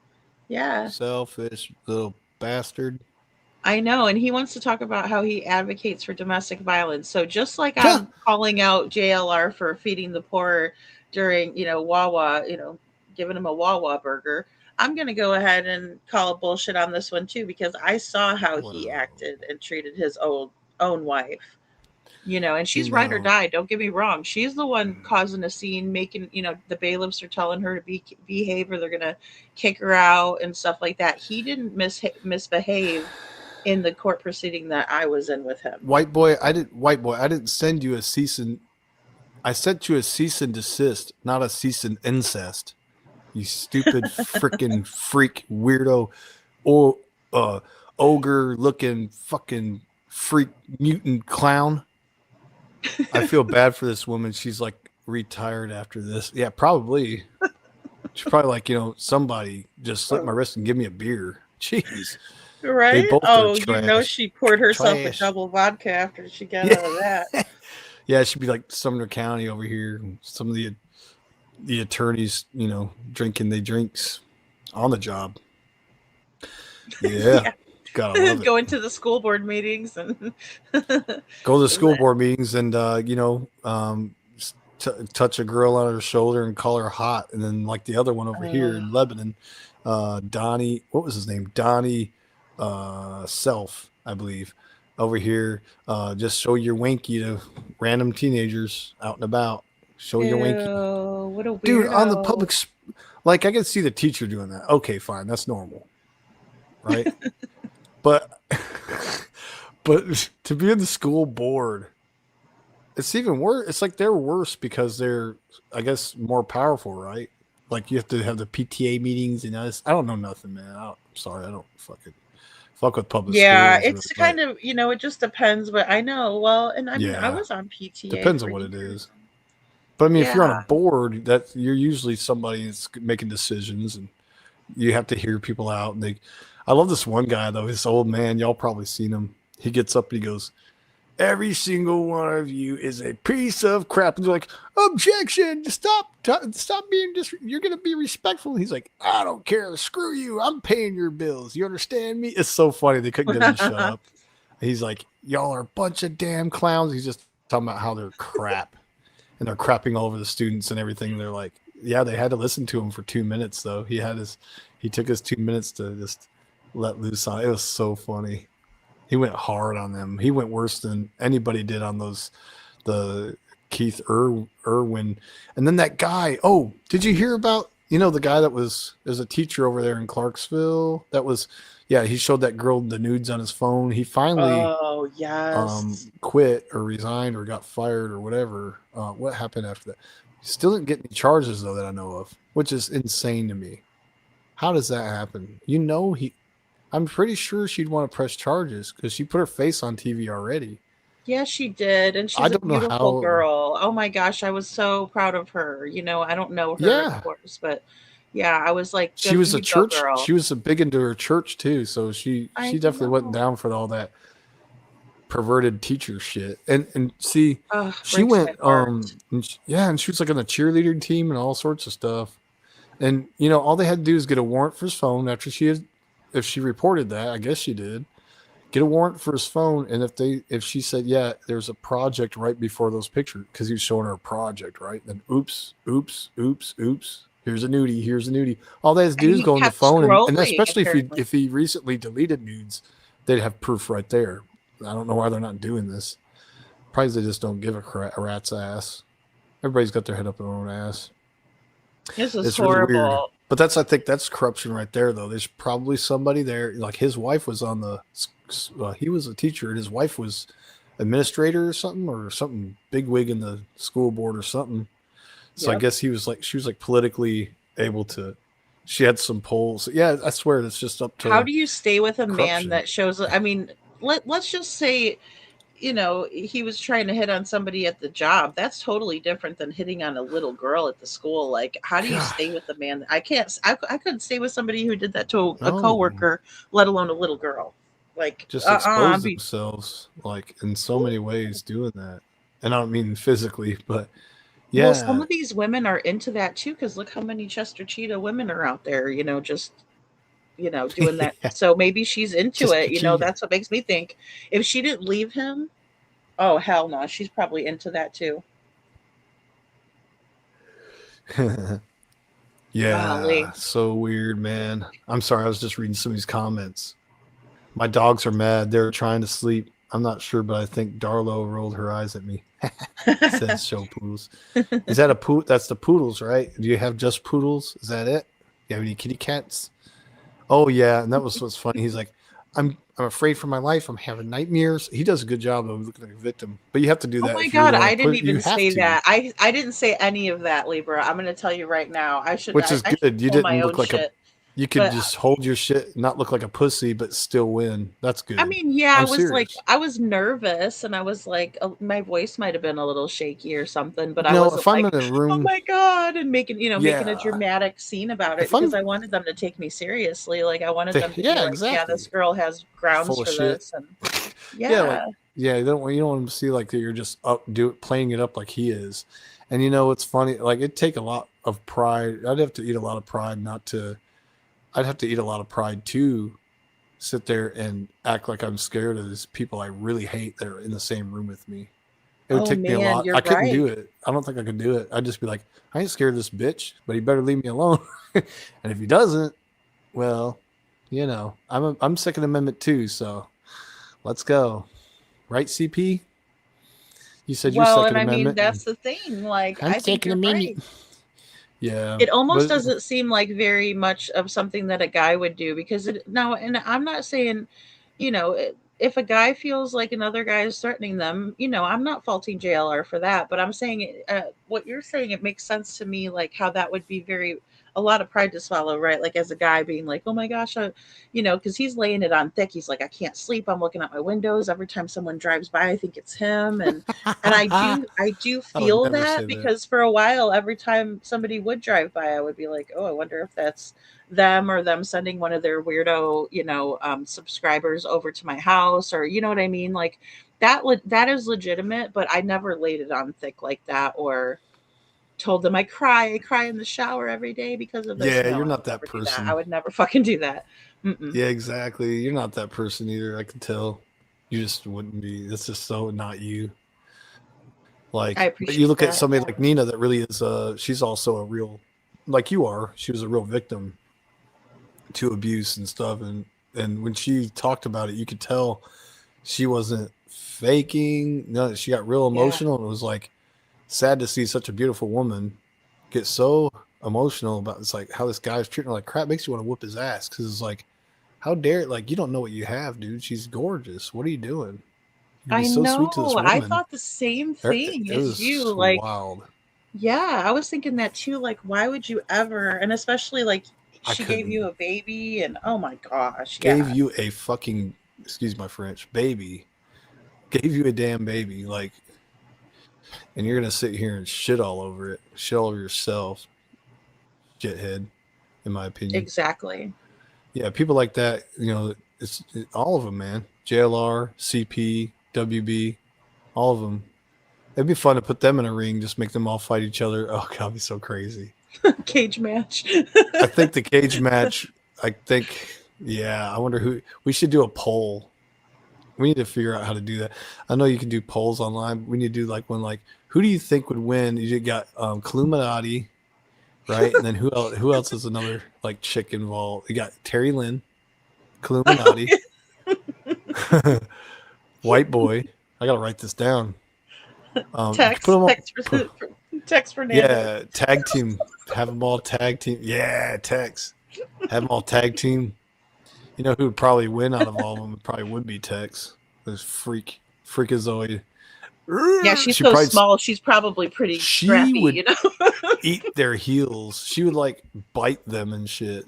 Yeah, Selfish little bastard. I know. And he wants to talk about how he advocates for domestic violence. So just like I'm calling out JLR for feeding the poor during, Wawa, giving him a Wawa burger, I'm going to go ahead and call bullshit on this one too, because I saw how he acted and treated his own wife. And she's right or die. Don't get me wrong. She's the one causing a scene, making, the bailiffs are telling her to behave or they're going to kick her out and stuff like that. He didn't misbehave in the court proceeding that I was in with him. White boy, I didn't send you a I sent you a cease and desist, not a cease and incest. You stupid freaking freak weirdo or ogre looking fucking freak mutant clown. I feel bad for this woman. She's like retired after this. Yeah, probably. She's probably like, somebody just slit my wrist and give me a beer. Jeez. Right? They both are trash. She poured herself a Trash. double vodka after she got out of that. Yeah, it should be like Sumner County over here. Some of the attorneys, drinking their drinks on the job. Yeah. Gotta love it. Going to the school board meetings and Go to the school board meetings and touch a girl on her shoulder and call her hot. And then like the other one over here in Lebanon, Donnie, what was his name? Donnie Self, I believe. Over here, just show your winky to random teenagers out and about. Show your winky. What a weirdo. Dude, on the public, like I can see the teacher doing that. Okay, fine, that's normal, right? but to be in the school board, it's even worse. It's like they're worse because they're, I guess, more powerful, right? Like you have to have the PTA meetings and I don't know nothing, man. I'm sorry, I don't fucking fuck with public schools. It's kind of, it just depends, but I know. Well, and I mean, I was on PTA. Depends on what it is. But I mean, if you're on a board, that you're usually somebody that's making decisions, and you have to hear people out. And I love this one guy though. This old man, y'all probably seen him. He gets up and he goes, "Every single one of you is a piece of crap." And they're like, "Objection! Stop being you're gonna be respectful." And he's like, "I don't care. Screw you. I'm paying your bills. You understand me?" It's so funny. They couldn't get him to shut up. He's like, "Y'all are a bunch of damn clowns." He's just talking about how they're crap. And they're crapping all over the students and everything. They're like, yeah, they had to listen to him for 2 minutes though. He took his 2 minutes to just let loose on. It was so funny. He went hard on them. He went worse than anybody did on the Keith Irwin. And then that guy, did you hear about, the guy that was a teacher over there in Clarksville? He showed that girl the nudes on his phone. He finally quit or resigned or got fired or whatever. What happened after that? Still didn't get any charges though that I know of, which is insane to me. How does that happen? I'm pretty sure she'd want to press charges because she put her face on TV already. Yeah, she did, and I she's a don't know beautiful how. girl. Oh my gosh, I was so proud of her. I don't know her, of Yeah, course, but yeah, I was like, she "Good, was a you go, church. girl." She was a big into her church too, so she I definitely wasn't know. down for all that perverted teacher shit. And see, Ugh, she breaks my went heart. and she was like on the cheerleader team and all sorts of stuff. And all they had to do is get a warrant for his phone after if she reported that, I guess she did. Get a warrant for his phone, and if she said, yeah, there's a project right before those pictures, because he was showing her a project, right? Then oops. Here's a nudie. All they have to do And is he go on the kept phone, and scrolling, especially apparently. if he recently deleted nudes, they'd have proof right there. I don't know why they're not doing this. Probably they just don't give a rat's ass. Everybody's got their head up their own ass. This is It's really weird. horrible. But I think that's corruption right there, though. There's probably somebody there, like his wife was on he was a teacher, and his wife was administrator or something bigwig in the school board or something. So I Yep. guess she was like politically able to. She had some polls. Yeah, I swear it's just up to. How do you stay with a man corruption. that shows? I mean, let's just say, he was trying to hit on somebody at the job. That's totally different than hitting on a little girl at the school. Like, how do you stay with a man? I can't. I couldn't stay with somebody who did that to a No. coworker, let alone a little girl. Like, Just I'd expose be themselves like in so many ways doing that. And I don't mean physically, but Well, some yeah. of these women are into that too, because look how many Chester Cheetah women are out there, just doing that. So maybe she's into Just it. petite. That's what makes me think if she didn't leave him, oh hell no, she's probably into that too. Yeah, Golly. so weird, man. I'm sorry, I was just reading some of these comments. My dogs are mad. They're trying to sleep. I'm not sure, but I think Darlo rolled her eyes at me. Says show poodles. Is that a poodle? That's the poodles, right? Do you have just poodles? Is that it? Do you have any kitty cats? Oh yeah, and that was what's funny. He's like, I'm afraid for my life. I'm having nightmares. He does a good job of looking like a victim, but you have to do Oh that. my if you're god, gonna I didn't put it- you even have say to, that. I didn't say any of that, Libra. I'm going to tell you right now. I should. which is I should good. You pull my didn't own look like shit. you could But just hold your shit, not look like a pussy, but still win. That's good. I mean, yeah, I'm I was like, serious. I was nervous, and I was like, my voice might have been a little shaky or something, but I wasn't If I'm like, in a oh room, my god, and making a yeah, dramatic scene about it if because I'm I wanted them to take me seriously. Like I wanted them to be yeah, like, yeah, exactly. this girl has grounds Full of for shit. this, and Yeah, you don't want them to see like that you're just playing it up like he is. And it's funny, like it'd take a lot of pride. I'd have to eat a lot of pride I'd have to eat a lot of pride to sit there and act like I'm scared of these people I really hate that are in the same room with me. It would Oh take me a man, lot. you're I couldn't do right. it. I don't think I could do it. I'd just be like, I ain't scared of this bitch, but he better leave me alone. And if he doesn't, well, I'm Second Amendment too, so let's go. Right, CP? You said you're Well, Second and I mean, Amendment. that's the thing. Like, I'm I think taking a you're minute. right. Yeah. It almost But doesn't seem like very much of something that a guy would do because and I'm not saying, if a guy feels like another guy is threatening them, I'm not faulting JLR for that, but I'm saying what you're saying, it makes sense to me, like how that would be a lot of pride to swallow, right? Like as a guy being like, oh my gosh, because he's laying it on thick. He's like, I can't sleep. I'm looking out my windows. Every time someone drives by, I think it's him. And I do I would feel never say that that. because for a while, every time somebody would drive by, I would be like, oh, I wonder if that's them or them sending one of their weirdo, subscribers over to my house, or you know what I mean? Like that is legitimate, but I never laid it on thick like that or told them I cry in the shower every day because of this. yeah, No, you're I not would that never do that. I person. would never fucking do that. Mm-mm. Yeah, exactly. You're not that person either. I can tell. You just wouldn't be. That's just so not you. I Like, but you appreciate look at that. somebody like Nina that really is she's also a real, like you are. She was a real victim to abuse and stuff, and when she talked about it, you could tell she wasn't faking. No, she got real Yeah. emotional, and it was like sad to see such a beautiful woman get so emotional about it's like how this guy's treating her like crap. Makes you want to whoop his ass because it's like, how dare it? Like, you don't know what you have, dude. She's gorgeous. What are you doing? You're I so sweet to this know. I woman. thought the same It thing as was you. Like, wild. Yeah, I was thinking that too. Like, why would you ever? And especially like I she gave couldn't. you a baby, and oh my gosh, Gave yeah. you a fucking, excuse my French, baby. Gave you a damn baby, like, and you're gonna sit here and shit all over it, shit all over yourself, shithead. In my opinion, Exactly. yeah, people like that, all of them, man. JLR, CP, WB, all of them. It'd be fun to put them in a ring, just make them all fight each other. Oh god, it'd be so crazy. Cage match. I think the cage match. Yeah. I wonder who. We should do a poll. We need to figure out how to do that. I know you can do polls online. But we need to do like one, like, who do you think would win? You got Cluminati, right? And then who else? Who else is another like chick involved? You got Terry Lynn, Cluminati, White Boy. I gotta write this down. Text, put 'em all- text, text Fernandez. Yeah, tag team. Have them all tag team. Yeah, Tex. Have them all tag team. You know who would probably win out of all of them? It probably would be Tex. This freakazoid. Yeah, she's She so probably- small. She's probably pretty scrappy, would you know. eat their heels. She would like bite them and shit.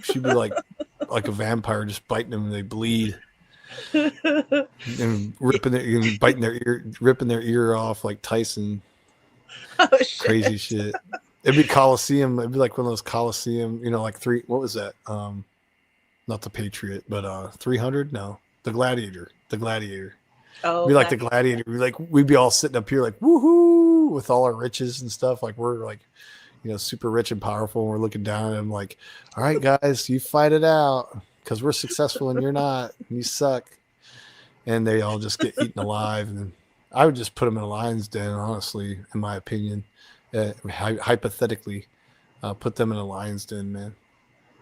She'd be like a vampire, just biting them and they bleed. And biting their ear, ripping their ear off like Tyson. Oh, shit. Crazy shit. It'd be Coliseum. It'd be like one of those Coliseum, like what was that? Not the Patriot, but 300? No, the Gladiator. Oh, It'd be like the Gladiator. We'd be all sitting up here like woohoo with all our riches and stuff. Like we're like, super rich and powerful. And we're looking down at them like, all right, guys, you fight it out because we're successful and you're not. And you suck. And they all just get eaten alive. And I would just put them in a lion's den, honestly, in my opinion. Hypothetically, put them in a lion's den, man.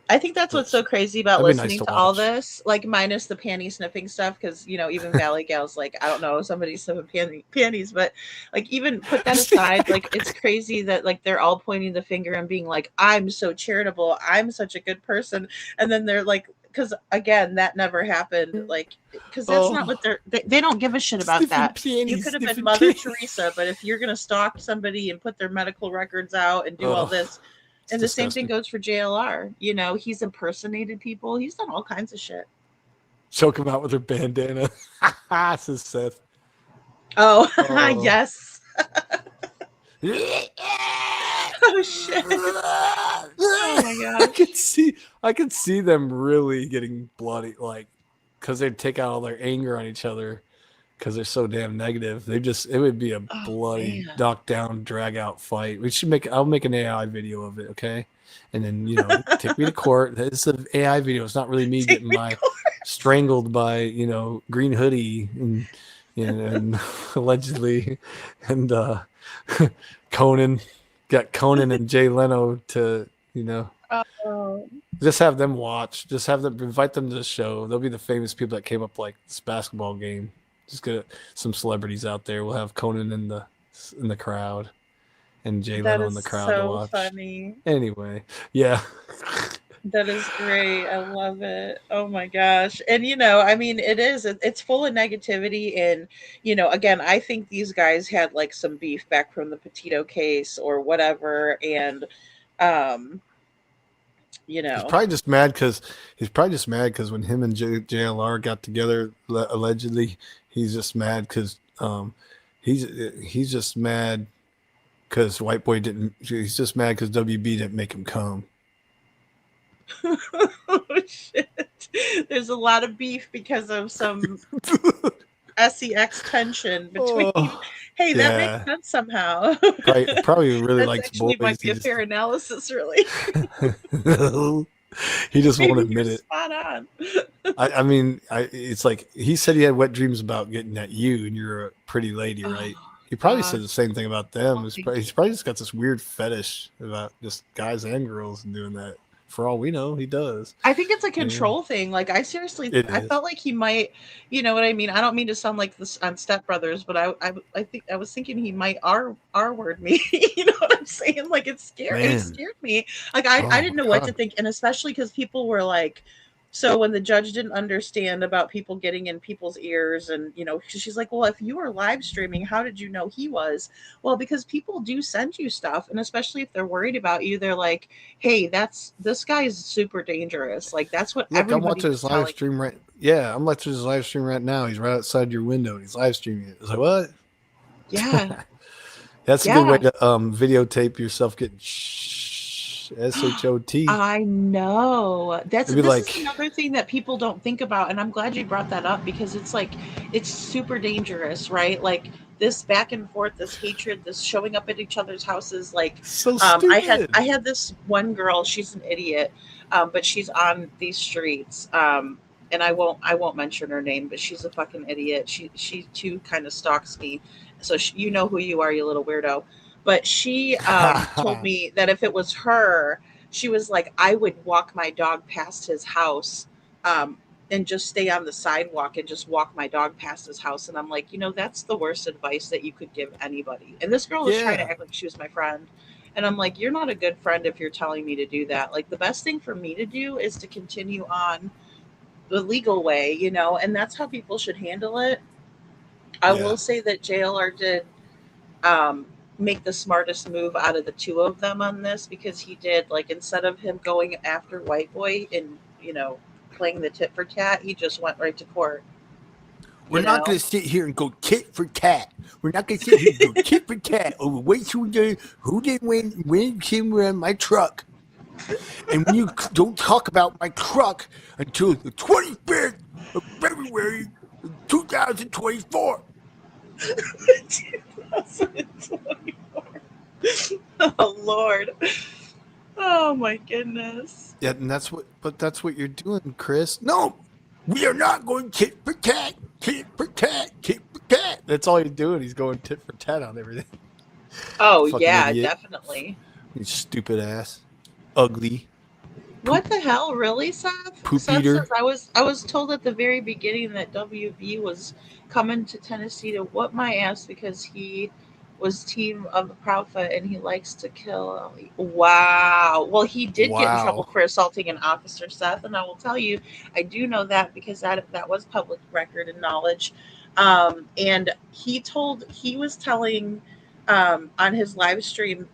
I think that's what's so crazy about That'd be listening nice to to all watch. this, like minus the panty sniffing stuff, because even Valley Gal's like, I don't know, somebody's sniffing panties, but like even put that aside, like it's crazy that like they're all pointing the finger and being like, I'm so charitable, I'm such a good person, and then they're like, because again, that never happened, like because that's not what they don't give a shit about that. You could have been Mother Teresa, but if you're gonna stalk somebody and put their medical records out and do all this. And the same thing goes for JLR. He's impersonated people. He's done all kinds of shit. Choke him out with her bandana. Says Seth. Oh. Yes. Oh shit. Oh my god. I could see them really getting bloody, like, because they'd take out all their anger on each other because they're so damn negative. It would be a bloody knockdown, drag out fight. I'll make an AI video of it, okay? And then, take me to court. It's an AI video. It's not really me getting strangled by, Green Hoodie and allegedly, and Conan, got Conan and Jay Leno to, just have them watch. Just have them, invite them to the show. They'll be the famous people that came up like this basketball game. Just get some celebrities out there. We'll have Conan in the crowd, and Jay Leno in the crowd to watch. Funny. Anyway, yeah. That is great. I love it. Oh my gosh. And it's full of negativity. And again, I think these guys had like some beef back from the Petito case or whatever. And he's probably just mad because when him and JLR got together allegedly. He's just mad because he's just mad because White Boy didn't. He's just mad because WB didn't make him come. Oh shit! There's a lot of beef because of some sex tension between. Hey, that makes sense somehow. Probably really That likes actually boys. might be a fair analysis, really. He just won't Maybe admit you're it. Spot on. It's like he said he had wet dreams about getting at you, and you're a pretty lady, right? He probably said the same thing about them. He's probably just got this weird fetish about just guys and girls and doing that. For all we know, he does. I think it's a control thing. Like I seriously, I felt like he might, you know what I mean? I don't mean to sound like this on Step Brothers, but I think I was thinking he might R word me. You know what I'm saying? Like it's scary. It scared me. Like I didn't know what to think. And especially because people were like So when the judge didn't understand about people getting in people's ears, and she's like, well, if you were live streaming, how did you know he was? Well, because people do send you stuff, and especially if they're worried about you, they're like, hey, this guy is super dangerous. Like, that's what Look, I'm everybody watching was his live telling me. stream right. Yeah, I'm watching his live stream right now. He's right outside your window. And he's live streaming it. It's like, what? Yeah. That's a Yeah. good way to videotape yourself getting SHOT. I know. This It'd be is like- another thing that people don't think about, and I'm glad you brought that up, because it's like, it's super dangerous, right? Like, this back and forth, this hatred, this showing up at each other's houses. Like, So I stupid. had this one girl. She's an idiot, but she's on these streets. And I won't mention her name, but she's a fucking idiot. She too kind of stalks me, so you know who you are, you little weirdo. But she told me that if it was her, she was like, I would walk my dog past his house, and just stay on the sidewalk and just walk my dog past his house. And I'm like, that's the worst advice that you could give anybody. And this girl was trying to act like she was my friend. And I'm like, you're not a good friend if you're telling me to do that. Like, the best thing for me to do is to continue on the legal way, and that's how people should handle it. I will say that JLR did make the smartest move out of the two of them on this, because he did, like, instead of him going after White Boy and playing the tit for tat, he just went right to court. We're not going to sit here and go tit for tat. We're not going to sit here and go tit for tat over who didn't win came around my truck. And when you don't talk about my truck until the 25th of February 2024. 2024. Oh, Lord. Oh, my goodness. Yeah, and that's what you're doing, Chris. No, we are not going tit for tat, tit for tat, tit for tat. That's all you're doing. He's going tit for tat on everything. Oh, Fucking yeah, idiot. definitely. You stupid ass. Ugly. What the hell, really, Seth? Poop Seth eater. says, I was told at the very beginning that WB was coming to Tennessee to whoop my ass because he was team of the Prophet and he likes to kill. Wow. Well, he did get in trouble for assaulting an officer, Seth, and I will tell you, I do know that because that was public record and knowledge. And he was telling on his live stream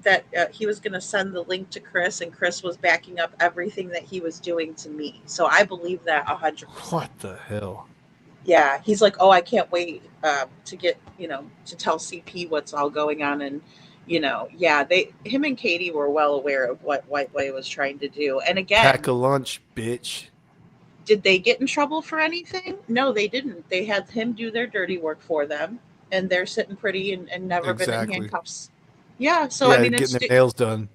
that he was going to send the link to Chris, and Chris was backing up everything that he was doing to me. So I believe that 100%. What the hell? Yeah, he's like, oh, I can't wait to get, to tell CP what's all going on. And, him and Katie were well aware of what White Boy was trying to do. And again, Pack a lunch, bitch. did they get in trouble for anything? No, they didn't. They had him do their dirty work for them, and they're sitting pretty and never been in handcuffs. Yeah, so I mean, getting their nails done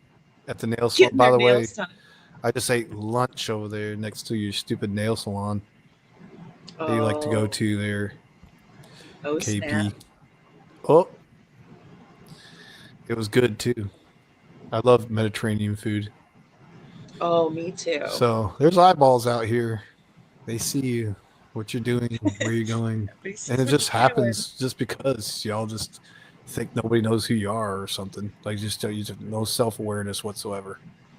at the nail salon. By the way, I just ate lunch over there next to your stupid nail salon that you like to go to there. Oh, KP. snap. Oh, it was good too. I love Mediterranean food. Oh, me too. So there's eyeballs out here. They see you, what you're doing, where you're going, and it just happens just because y'all just think nobody knows who you are or something. Like, just no self-awareness whatsoever.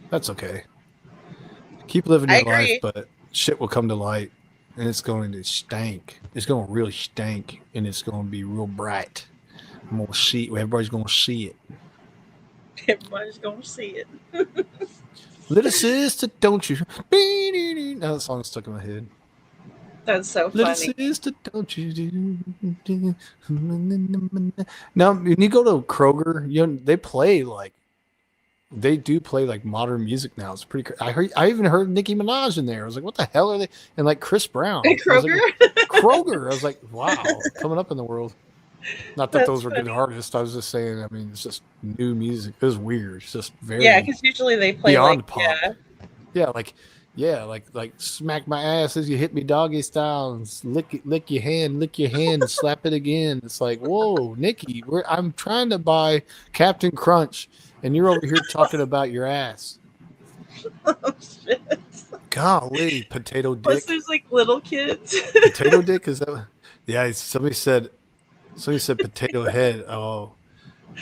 That's okay. Keep living your life, but shit will come to light, and it's going to stink. It's going to really stink, and it's going to be real bright. I'm going to see it. Everybody's going to see it. Everybody's going to see it. Little sister, don't you? Now that song stuck in my head. That's so Little funny. sister, don't you do? Now, when you go to Kroger, they do play like modern music now. It's pretty. I even heard Nicki Minaj in there. I was like, what the hell are they? And like Chris Brown. Kroger. Kroger. I was like, wow, coming up in the world. Not that That's those were good funny. artists. I was just saying. I mean, it's just new music. It was weird. It's just very. Yeah, because usually they play beyond like pop. Like smack my ass as you hit me doggy style and lick your hand and slap it again. It's like, whoa, Nikki, I'm trying to buy Captain Crunch and you're over here talking about your ass. Oh, shit. Golly, potato dick. Plus, there's like little kids. Potato dick, is that? Yeah, somebody said potato head. Oh,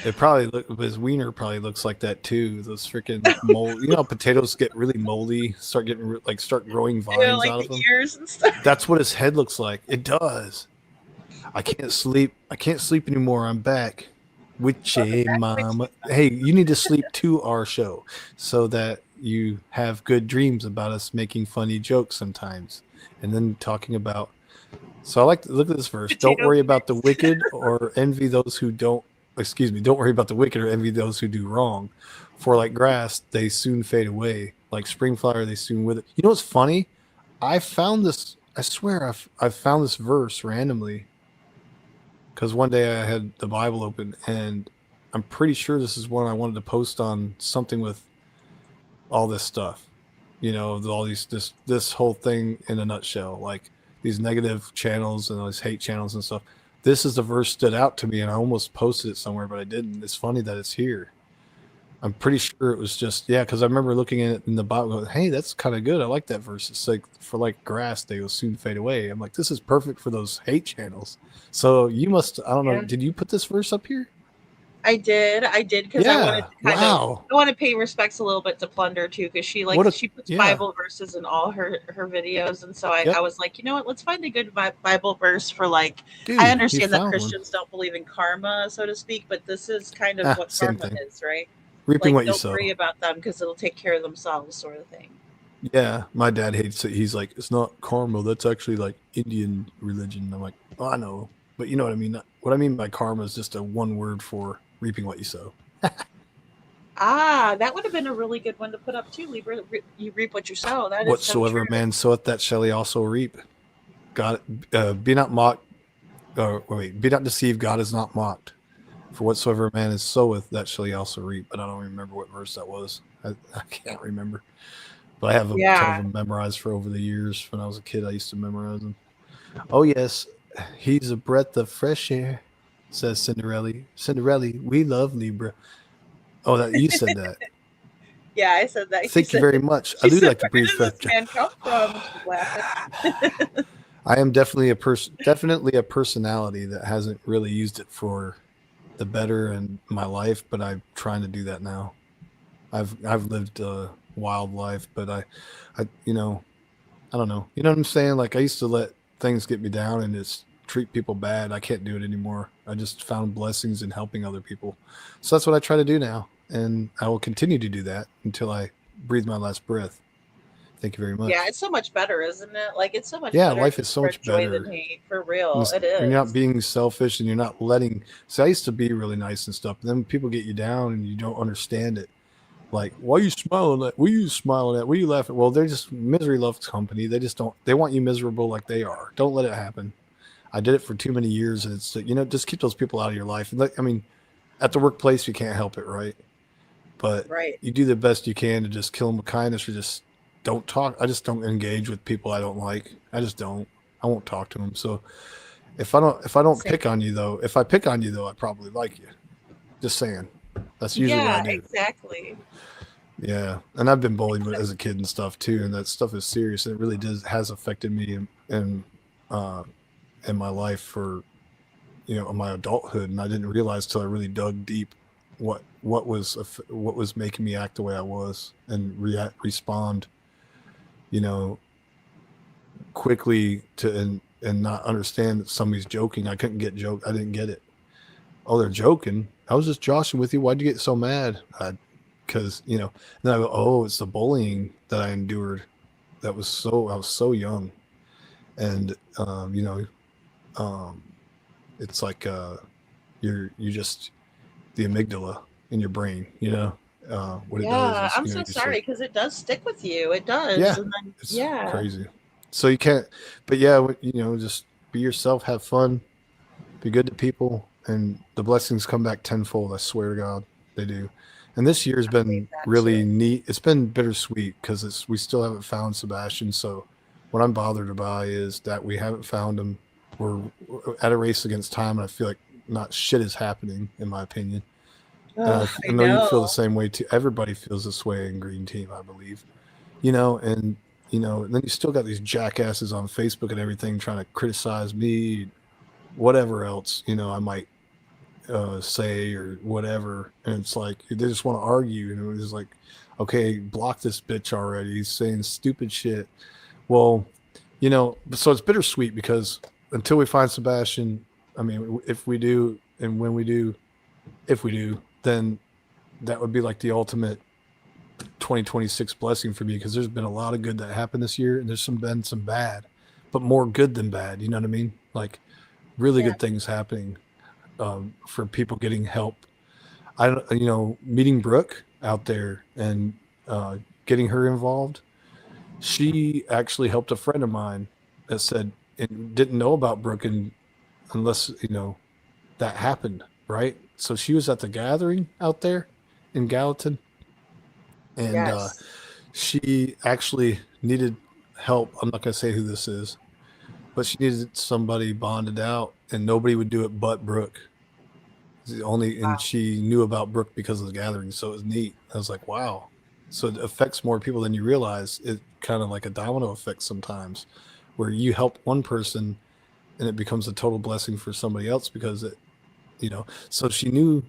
It probably his wiener probably looks like that too. Those freaking mold. You know, how potatoes get really moldy, start growing vines like out of the them. ears and stuff. That's what his head looks like. It does. I can't sleep. I can't sleep anymore. I'm back. Witchy mama. Hey, you need to sleep to our show so that you have good dreams about us making funny jokes sometimes, and then talking about. So I like to look at this verse. Don't worry about the wicked or envy those who don't. Excuse me. Don't worry about the wicked or envy those who do wrong. For like grass, they soon fade away. Like spring flower, they soon wither. You know what's funny? I found this. I swear, I found this verse randomly because one day I had the Bible open, and I'm pretty sure this is one I wanted to post on something with all this stuff. You know, all this whole thing in a nutshell, like these negative channels and those hate channels and stuff. This is the verse stood out to me, and I almost posted it somewhere, but I didn't. It's funny that it's here. I'm pretty sure it was just because I remember looking at it in the Bible, going, "Hey, that's kind of good. I like that verse." It's like for like grass, they will soon fade away. I'm like, this is perfect for those hate channels. So you must. I don't know. Did you put this verse up here? I did because I wanted to kind Wow. I want to pay respects a little bit to Plunder too, because she she puts Bible verses in all her videos, and so I was like, you know what, let's find a good Bible verse for like. Dude, I you understand that found one. Christians don't believe in karma, so to speak, but this is kind of what Same karma thing. is, right? Reaping what you don't sow. worry about them because it'll take care of themselves, sort of thing. Yeah, my dad hates it. He's like, it's not karma. That's actually like Indian religion. I'm like, oh, I know, but you know what I mean. What I mean by karma is just a one word for reaping what you sow. That would have been a really good one to put up too, Libra. You reap what you sow. That is Whatsoever so true. man soweth, that shall he also reap. God, be not mocked. Be not deceived. God is not mocked. For whatsoever man is soweth, that shall he also reap. But I don't remember what verse that was. I can't remember. But I have a ton of them memorized for over the years. When I was a kid, I used to memorize them. Oh yes, he's a breath of fresh air, says Cinderella. Cinderella, we love Libra. Oh, that you said that. Yeah, I said that. Thank you very much. I do like to breathe fresh air. Man come from? She's laughing. I am definitely a personality that hasn't really used it for the better in my life, but I'm trying to do that now. I've lived a wild life, but I you know, I don't know. You know what I'm saying? Like I used to let things get me down and just treat people bad. I can't do it anymore. I just found blessings in helping other people. So that's what I try to do now, and I will continue to do that until I breathe my last breath. Thank you very much. Yeah, it's so much better, isn't it? Like it's so much Yeah, better. life is so much joy better. than hate, for real. And It is. you're not being selfish, and you're not letting. So I used to be really nice and stuff. But then people get you down, and you don't understand it. Like, why are you smiling at? What are you smiling at? What are you laughing? Well, they're just misery loves company. They just don't. They want you miserable like they are. Don't let it happen. I did it for too many years, and it's just keep those people out of your life. And I mean, at the workplace, you can't help it, right? But you do the best you can to just kill them with kindness, or just don't talk. I just don't engage with people I don't like. I just don't. I won't talk to them. So if I don't pick on you though, if I pick on you though, I probably like you. Just saying. That's usually what I do. Exactly. Yeah, and I've been bullied as a kid and stuff too, and that stuff is serious. And it really has affected me in my life for my adulthood, and I didn't realize till I really dug deep what was making me act the way I was and respond quickly to and not understand that somebody's joking. I couldn't get joke. I didn't get it. Oh, they're joking. I was just joshing with you. Why'd you get so mad? Because then I go, oh, it's the bullying that I endured. I was so young, and it's like you're just the amygdala in your brain. What it does. I'm so sorry because it does stick with you. It does. Yeah, And then, it's crazy. So you can't. But just be yourself. Have fun. Be good to people, and the blessings come back tenfold. I swear to God, they do. And this year's been really neat. It's been bittersweet because we still haven't found Sebastian. So what I'm bothered by is that we haven't found him. We're at a race against time, and I feel like not shit is happening, in my opinion. I know you feel the same way too. Everybody feels this way in Green Team, I believe. And then you still got these jackasses on Facebook and everything trying to criticize me, whatever else, I might say or whatever, and it's like they just want to argue, and it was like, okay, block this bitch already. He's saying stupid shit. Well, you know, so it's bittersweet because until we find Sebastian, I mean, if we do, and when we do, if we do, then that would be like the ultimate 2026 blessing for me, because there's been a lot of good that happened this year, and there's been some bad, but more good than bad. You know what I mean? Like really good things happening for people getting help. Meeting Brooke out there and getting her involved. She actually helped a friend of mine that said and didn't know about Brooke unless that happened, right? So she was at the gathering out there in Gallatin, and she actually needed help. I'm not going to say who this is, but she needed somebody bonded out, and nobody would do it but Brooke. And she knew about Brooke because of the gathering, so it was neat. I was like, wow. So it affects more people than you realize. It kind of like a domino effect sometimes, where you help one person, and it becomes a total blessing for somebody else because it, So she knew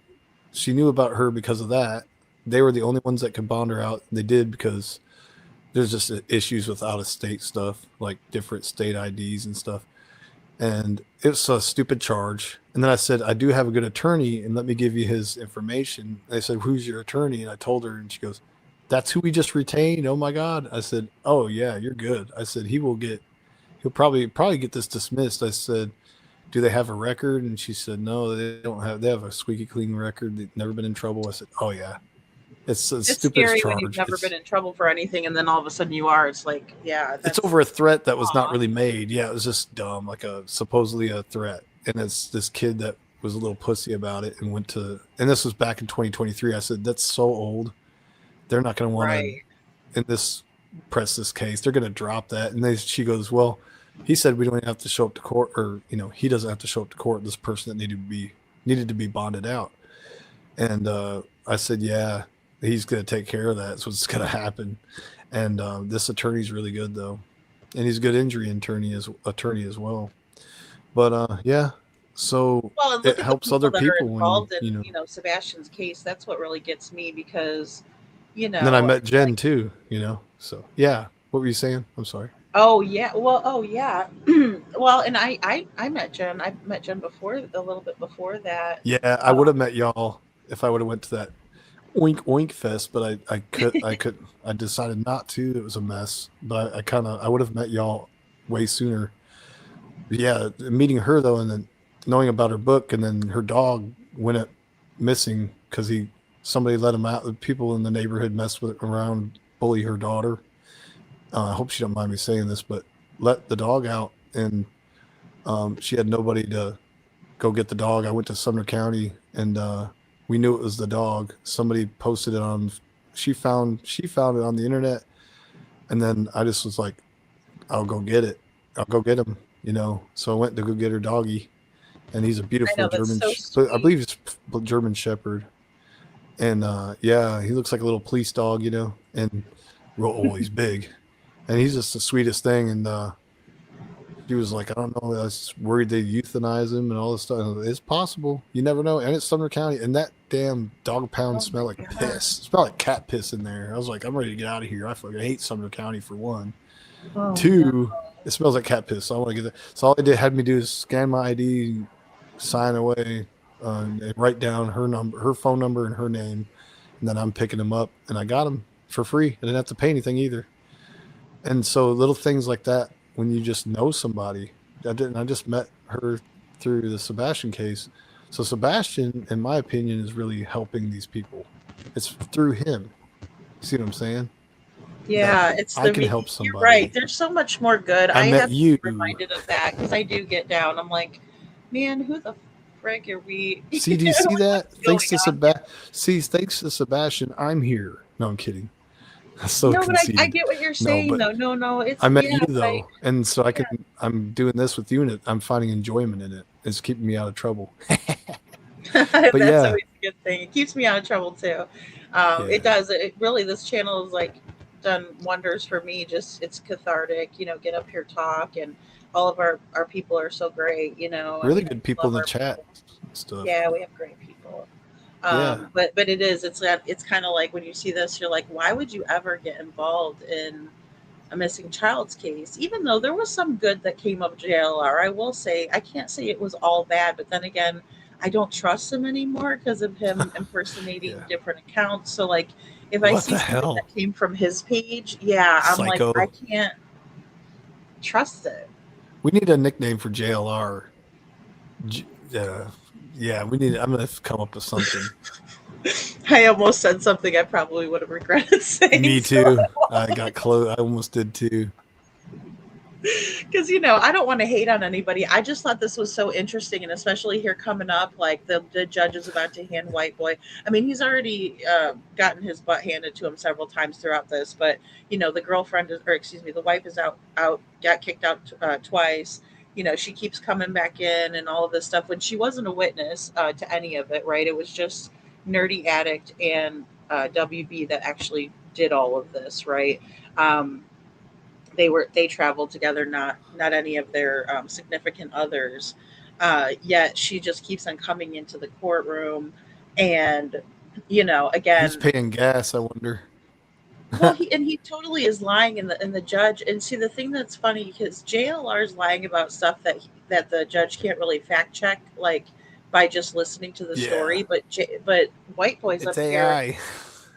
about her because of that. They were the only ones that could bond her out. They did because there's just issues with out of state stuff, like different state IDs and stuff. And it's a stupid charge. And then I said, I do have a good attorney, and let me give you his information. They said, who's your attorney? And I told her, and she goes, that's who we just retained. Oh my God. I said, oh yeah, you're good. I said, he'll probably get this dismissed. I said, do they have a record? And she said, no, they have a squeaky clean record. They've never been in trouble. I said, oh yeah. It's a stupid scary charge. when you've never been in trouble for anything, and then all of a sudden you are. It's like, it's over a threat that was not really made. Yeah, it was just dumb, like supposedly a threat. And it's this kid that was a little pussy about it and and this was back in 2023. I said, that's so old. They're not going to want to, press this case. They're going to drop that. And she goes, well, he said we don't even have to show up to court, or, he doesn't have to show up to court. This person that needed to be bonded out. And I said, yeah, he's going to take care of that. That's what's going to happen. And this attorney's really good though. And he's a good injury attorney as well. But yeah, so it helps other people involved in Sebastian's case. That's what really gets me, because And then I met Jen too, So yeah, what were you saying? I'm sorry. Oh yeah, well, well, and I met Jen. I met Jen a little bit before that. Yeah, I would have met y'all if I would have went to that Oink Oink Fest, but I decided not to. It was a mess, but I would have met y'all way sooner. But yeah, meeting her though, and then knowing about her book, and then her dog went missing because somebody let him out. The people in the neighborhood messed around, bully her daughter. I hope she don't mind me saying this, but let the dog out, and she had nobody to go get the dog. I went to Sumner County, and we knew it was the dog. Somebody posted it on. She found it on the internet, and then I just was like, "I'll go get it. I'll go get him." So I went to go get her doggy, and he's a beautiful German. I believe he's a German Shepherd, and yeah, he looks like a little police dog, and he's big, and he's just the sweetest thing. And he was like, I don't know, I was worried they euthanize him and all this stuff. It's possible. You never know. And it's Sumner County, and that damn dog pound smelled like piss. It smelled like cat piss in there. I was like, I'm ready to get out of here. I fucking hate Sumner County for one. Oh, Two, it smells like cat piss. So I want to get that. So all they had me do is scan my ID, sign away, and write down her phone number, and her name, and then I'm picking him up, and I got him for free. I didn't have to pay anything either. And so little things like that, when you just know somebody. I just met her through the Sebastian case. So Sebastian, in my opinion, is really helping these people. It's through him. See what I'm saying? Yeah, I can help somebody. You're right. There's so much more good. I met have you. to be reminded of that, because I do get down. I'm like, man, who the frick are we? See, do you see that? Thanks to Sebastian, I'm here. No, I'm kidding. So no, but I get what you're saying, though. No, it's. I met you though, and so I'm doing this with you, and I'm finding enjoyment in it. It's keeping me out of trouble. That's always a good thing. It keeps me out of trouble too. It does. It really. This channel is like done wonders for me. Just it's cathartic. Get up here, talk, and all of our people are so great. Really good people in the chat. stuff. Yeah, we have great people. Yeah. But it's kind of like when you see this, you're like, why would you ever get involved in a missing child's case? Even though there was some good that came of JLR, I will say I can't say it was all bad. But then again, I don't trust him anymore because of him impersonating different accounts. So like, if I What see the something hell? that came from his page, yeah, I'm Psycho. like, I can't trust it. We need a nickname for JLR. Yeah, we need. I'm gonna come up with something. I almost said something I probably would have regretted saying. Me too. I got close. I almost did too. Because I don't want to hate on anybody. I just thought this was so interesting, and especially here coming up, like the judge is about to hand White Boy. I mean, he's already gotten his butt handed to him several times throughout this, but the girlfriend is, or excuse me, the wife is out, got kicked out twice. She keeps coming back in and all of this stuff when she wasn't a witness to any of it, right? It was just Nerdy Addict and WB that actually did all of this, right? They traveled together, not any of their significant others. Yet she just keeps on coming into the courtroom, and again, Who's paying gas? I wonder. well, he totally is lying in the judge. And see, the thing that's funny, because JLR is lying about stuff that the judge can't really fact check, like by just listening to the story. But White Boy's It's up AI.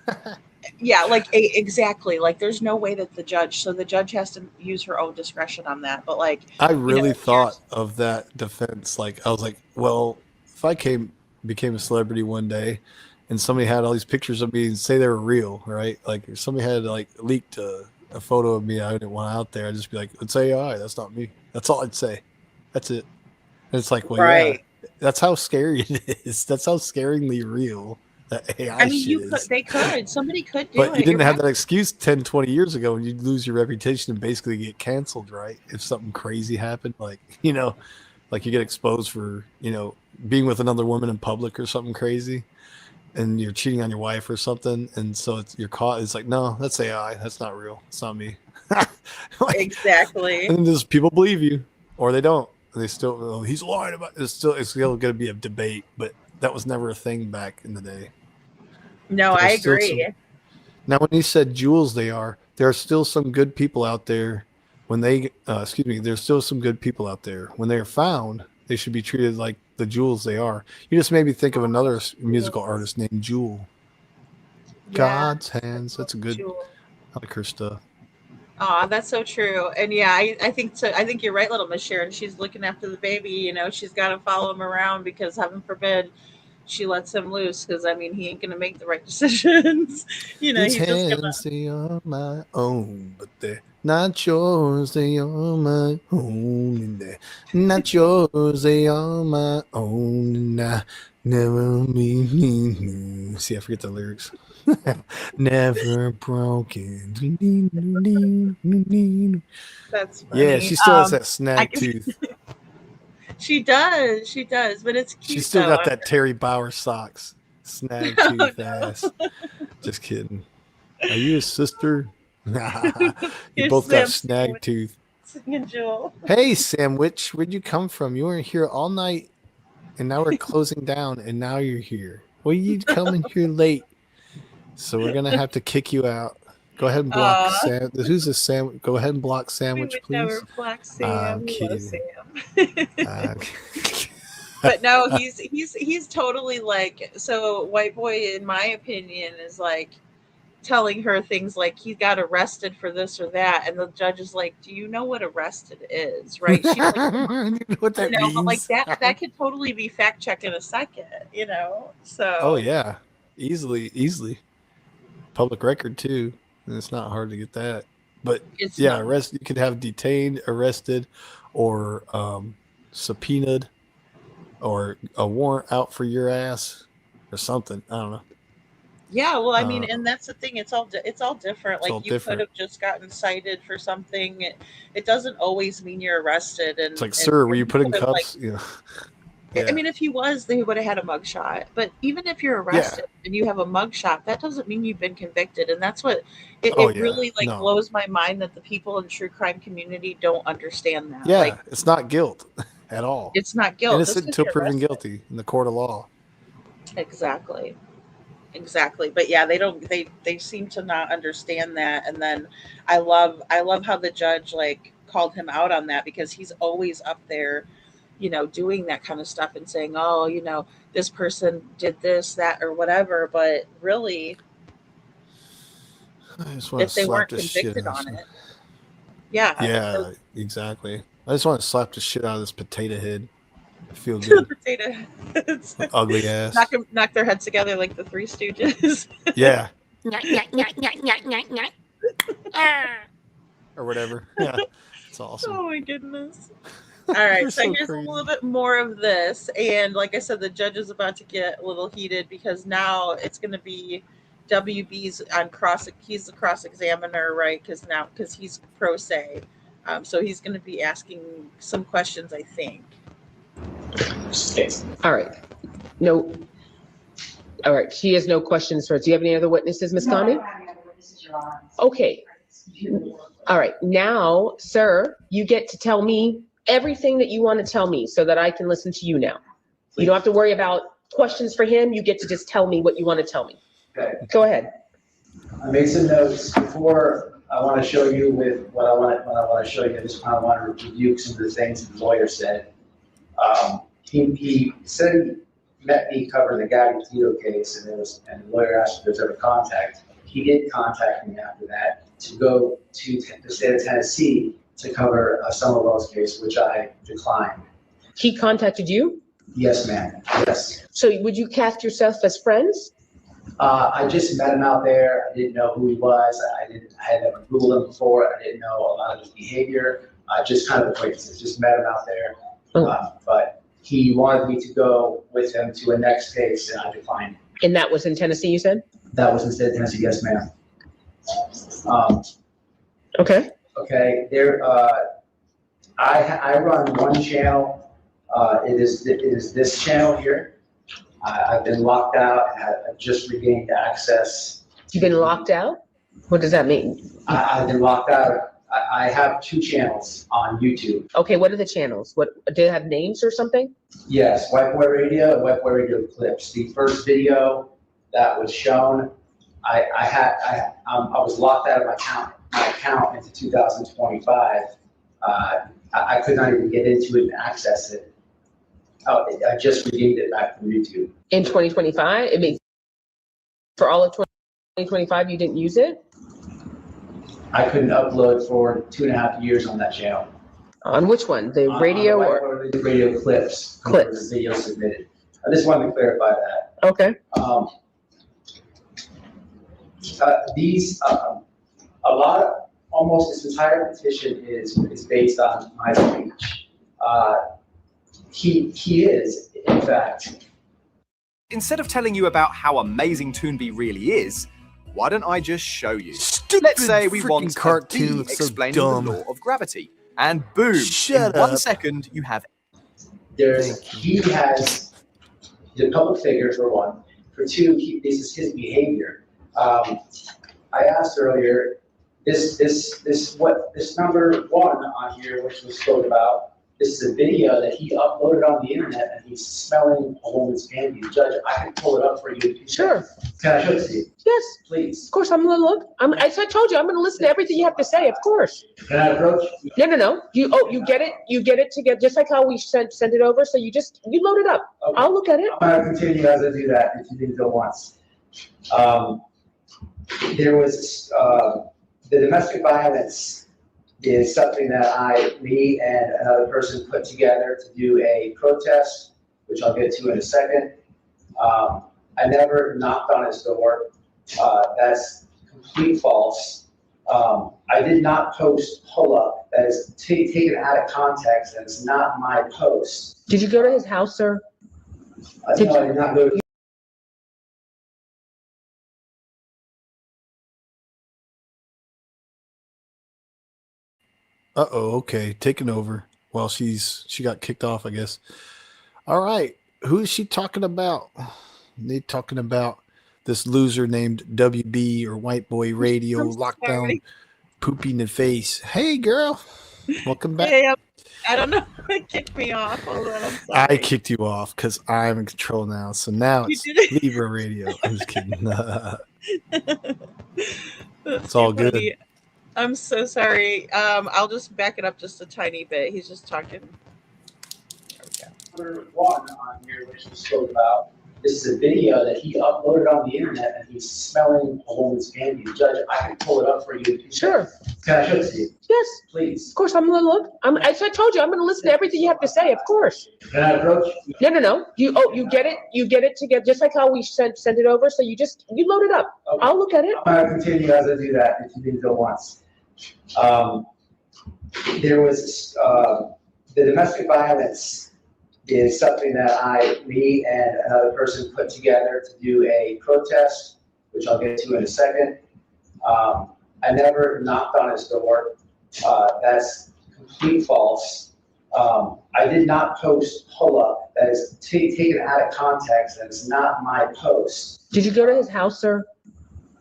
here. Yeah, like exactly. Like there's no way that the judge has to use her own discretion on that. But like, I really thought of that defense. Like I was like, well, if I became a celebrity one day, and somebody had all these pictures of me and say they were real, right? Like if somebody had like leaked a photo of me I didn't want out there, I'd just be like, it's AI. That's not me. That's all I'd say. That's it. And it's like, well, yeah, that's how scary it is. That's how scaringly real that AI I mean, shit is. somebody could do But it. you didn't You're have right. that excuse 10, 20 years ago, and you'd lose your reputation and basically get canceled, right? If something crazy happened, like, like you get exposed for, being with another woman in public or something crazy, and you're cheating on your wife or something. And so you're caught. It's like, no, that's AI. That's not real. It's not me. Exactly. And just people believe you or they don't. They still, he's lying about it. It's still going to be a debate, but that was never a thing back in the day. No, I agree. Now, when he said jewels, there are still some good people out there. There's still some good people out there. When they are found, they should be treated like the jewels they are. You just made me think of another musical artist named Jewel. Yeah. God's hands. That's a good. Jewel. I like her stuff. Oh, that's so true. And yeah, I think so. I think you're right, little Miss Sharon. She's looking after the baby. She's got to follow him around because heaven forbid she lets him loose. Because I mean, he ain't gonna make the right decisions. These he's hands, just gonna. they are my own, but they're not yours. They are my own, and they're not yours. They are my own, and I never me. See, I forget the lyrics. Never broken. That's funny. Yeah, she still has that snag tooth. She does, but it's cute. She's still though. got that Terry Bauer socks. Snag tooth ass. Just kidding. Are you his sister? You both got snag tooth. Singing Jewel. Hey, Sandwich, where'd you come from? You weren't here all night, and now we're closing down, and now you're here. Well, you coming here late, so we're gonna have to kick you out. Go ahead and block Sam. Who's this Sandwich? Go ahead and block Sandwich, please. Never block Sam. I'm We love kidding. Sam. But no, he's totally like, so White Boy, in my opinion, is like telling her things like he got arrested for this or that, and the judge is like, do you know what arrested is? Right? She's like, what that means? But like that could totally be fact checked in a second, So Oh yeah, easily. Public record too, and it's not hard to get that. But It's yeah, not. you could have detained, arrested, or subpoenaed, or a warrant out for your ass, or something. I don't know. Yeah, well, I mean, and that's the thing. It's all different. Like all you different. could have just gotten cited for something. It doesn't always mean you're arrested. And It's like, sir, were you put in could have, cuffs? Yeah. I mean, if he was, then he would have had a mugshot. But even if you're arrested and you have a mugshot, that doesn't mean you've been convicted. And that's what it really blows my mind that the people in the true crime community don't understand that. Yeah, Like, it's not guilt. at all. It's not guilt. Innocent Just 'cause until you're proven arrested. guilty in the court of law. Exactly. But yeah, they seem to not understand that. And then I love how the judge like called him out on that, because he's always up there, doing that kind of stuff and saying, oh, this person did this, that, or whatever. But really, I just want if to they slap weren't the shit convicted out on of it, yeah. Yeah, exactly. I just want to slap the shit out of this potato head. I feel good. Potato heads. Ugly ass. Knock their heads together like the Three Stooges. Yeah. Ah. Or whatever. Yeah. It's awesome. Oh my goodness. All right, You're so so here's crazy. a little bit more of this. And like I said, the judge is about to get a little heated, because now it's going to be WB's on he's the cross examiner, right? Because he's pro se. So he's going to be asking some questions, I think. All right. No. All right. She has no questions for us. Do you have any other witnesses, Ms. Connie? No, I don't have any other witnesses, Your Honor. Okay. All right. Now, sir, you get to tell me everything that you want to tell me so that I can listen to you now. You don't have to worry about questions for him. You get to just tell me what you want to tell me. Okay. Go ahead. I made some notes before. I want to show you with what I want to show you. This one I want to review some of the things the lawyer said. He said he met me covering the Gagliatino case, and the lawyer asked if there's ever contact. He did contact me after that to go to the state of Tennessee to cover a Somerville's case, which I declined. He contacted you? Yes, ma'am. Yes. So would you cast yourself as friends? I just met him out there. I didn't know who he was. I had never Googled him before. I didn't know a lot of his behavior. Just kind of acquaintances. Just met him out there. But he wanted me to go with him to a next case, and I declined. And that was in Tennessee, you said? That was in the state of Tennessee. Yes, ma'am. Okay. Okay. There. I run one channel. It is this channel here. I've been locked out, and I've just regained access. You've been locked out? What does that mean? I've been locked out. I have 2 channels on YouTube. Okay, what are the channels? What do they have names or something? Yes, White Boy Radio and White Boy Radio Clips. The first video that was shown, I was locked out of my account into 2025. I could not even get into it and access it. I just redeemed it back from YouTube. In 2025? It means for all of 2025 you didn't use it? I couldn't upload for 2.5 years on that channel. On which one? The radio or the radio clips? Clips. The video submitted. I just wanted to clarify that. Okay. Almost this entire petition is based on my speech. He is, in fact. Instead of telling you about how amazing Toonby really is, why don't I just show you? Stupid Let's say we freaking want cartoon to looks so explain dumb. the law of gravity, and boom, Shut in 1 up. second you have. He has the public figure for one. For two, this is his behavior. I asked earlier, this number 1 on here, which was spoke about. This is a video that he uploaded on the internet, and he's smelling a woman's panties. Judge, I can pull it up for you. Sure. Can I show it to you? Yes. Please. Of course, I'm gonna look. As I told you, I'm gonna listen to everything you have to say, of course. Can I approach? No. You get it together, just like how we sent it over. So you load it up. Okay. I'll look at it. I'm gonna continue as I do that, if you didn't go once. There was, the domestic violence is something that me and another person put together to do a protest, which I'll get to in a second. I never knocked on his door. That's complete false. I did not post pull up. That is taken out of context. That is not my post. Did you go to his house, sir? No, I did not go to. Okay, taking over. Well, she got kicked off, I guess. All right, who is she talking about? They talking about this loser named WB or White Boy Radio Lockdown Poopy in the Face. Hey, girl, welcome back. Hey, I don't know. It kicked me off. Hold on, I'm sorry. I kicked you off because I'm in control now. So now You it's did? Libra Radio. I'm just kidding. That's It's all too good. funny. I'm so sorry. I'll just back it up just a tiny bit. He's just talking. Number one on here, which we spoke about. This is a video that he uploaded on the internet, and he's smelling a woman's panty. Judge, I can pull it up for you. Sure. Can I show it to you? Yes. Please. Of course, I'm going to look. As I told you, I'm going to listen to everything you have to say, of course. Can I approach? No. You get it. You get it together, just like how we sent it over. So you load it up. Okay. I'll look at it. I'm going to continue as I do that, if you didn't go once. There was, the domestic violence is something that me and another person put together to do a protest, which I'll get to in a second. I never knocked on his door. That's complete false. I did not post pull up. That is taken out of context. That is not my post. Did you go to his house, sir?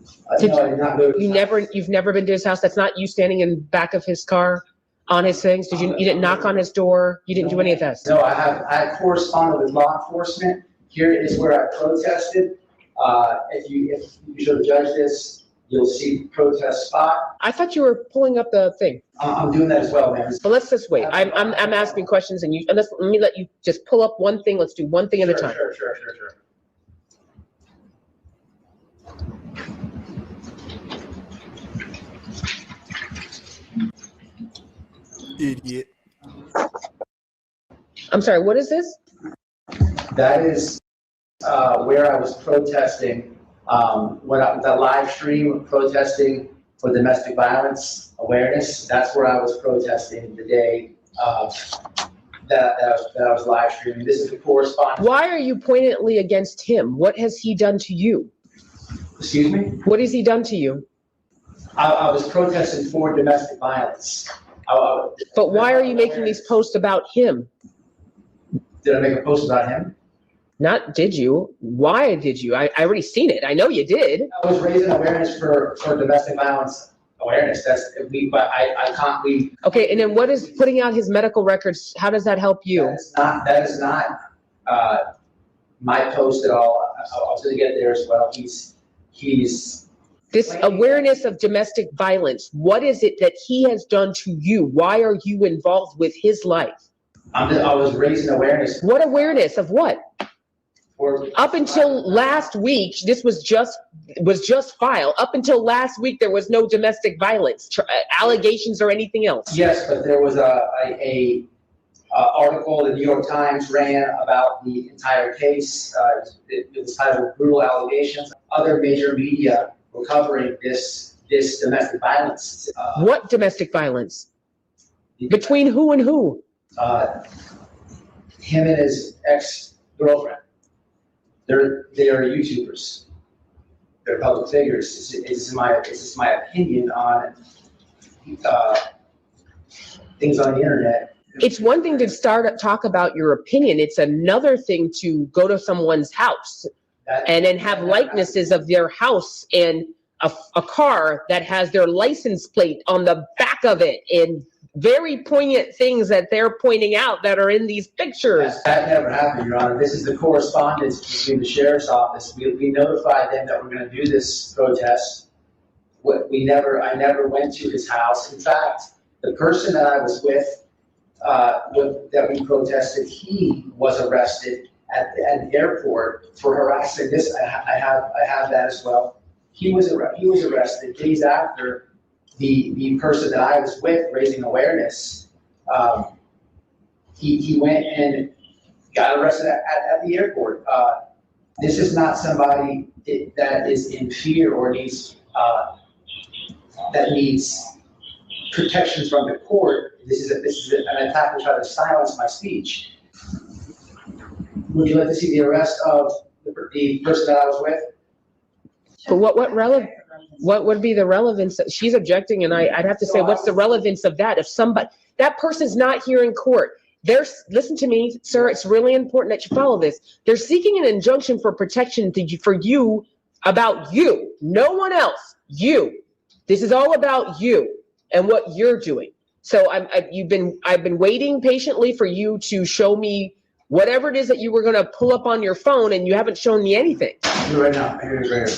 No, I did not go to his house. You've never been to his house? That's not you standing in back of his car on his things? You didn't knock on his door? You didn't do any of that? No, I have corresponded with law enforcement. Here is where I protested. If you should judge this, you'll see the protest spot. I thought you were pulling up the thing. I'm doing that as well, man. But let's just wait. I'm asking questions, and let me let you just pull up one thing. Let's do one thing at a time. Sure. Idiot. I'm sorry, what is this? That is where I was protesting, the live stream protesting for domestic violence awareness. That's where I was protesting the day that I was live streaming. This is the correspondence. Why are you pointedly against him? What has he done to you? Excuse me? What has he done to you? I was protesting for domestic violence. But why are you making these posts about him? Did I make a post about him? Not did you? Why did you? I already seen it. I know you did. I was raising awareness for domestic violence awareness. But I can't leave. Okay, and then what is putting out his medical records? How does that help you? That is not my post at all. I was going to get there as well. He's this awareness of domestic violence. What is it that he has done to you? Why are you involved with his life? I was raising awareness. What awareness of what? Up until last week, this was just filed. Up until last week, there was no domestic violence allegations or anything else. Yes, but there was a article the New York Times ran about the entire case. It was titled "Brutal Allegations." Other major media were covering this domestic violence. What domestic violence? Between who and who? Him and his ex-girlfriend. They are YouTubers. They're public figures. This is my opinion on things on the internet. It's one thing to talk about your opinion. It's another thing to go to someone's house and then have likenesses of their house and a car that has their license plate on the back of it, and very poignant things that they're pointing out that are in these pictures. That never happened, Your Honor. This is the correspondence between the sheriff's office. We notified them that we're going to do this protest. I never went to his house. In fact, the person that I was with, that we protested, he was arrested at the airport for harassing this. I have that as well. He was arrested days after the person that I was with raising awareness. He went and got arrested at the airport. This is not somebody that is in fear or needs protection from the court. This is an attack to try to silence my speech. Would you like to see the arrest of the person that I was with? But what would be the relevance? She's objecting, and I'd have to say, what's the relevance of that? If that person's not here in court, listen to me, sir, it's really important that you follow this. They're seeking an injunction for protection for you, about you, no one else, you. This is all about you and what you're doing. So I've been waiting patiently for you to show me whatever it is that you were going to pull up on your phone, and you haven't shown me anything. Right now, here it is right here.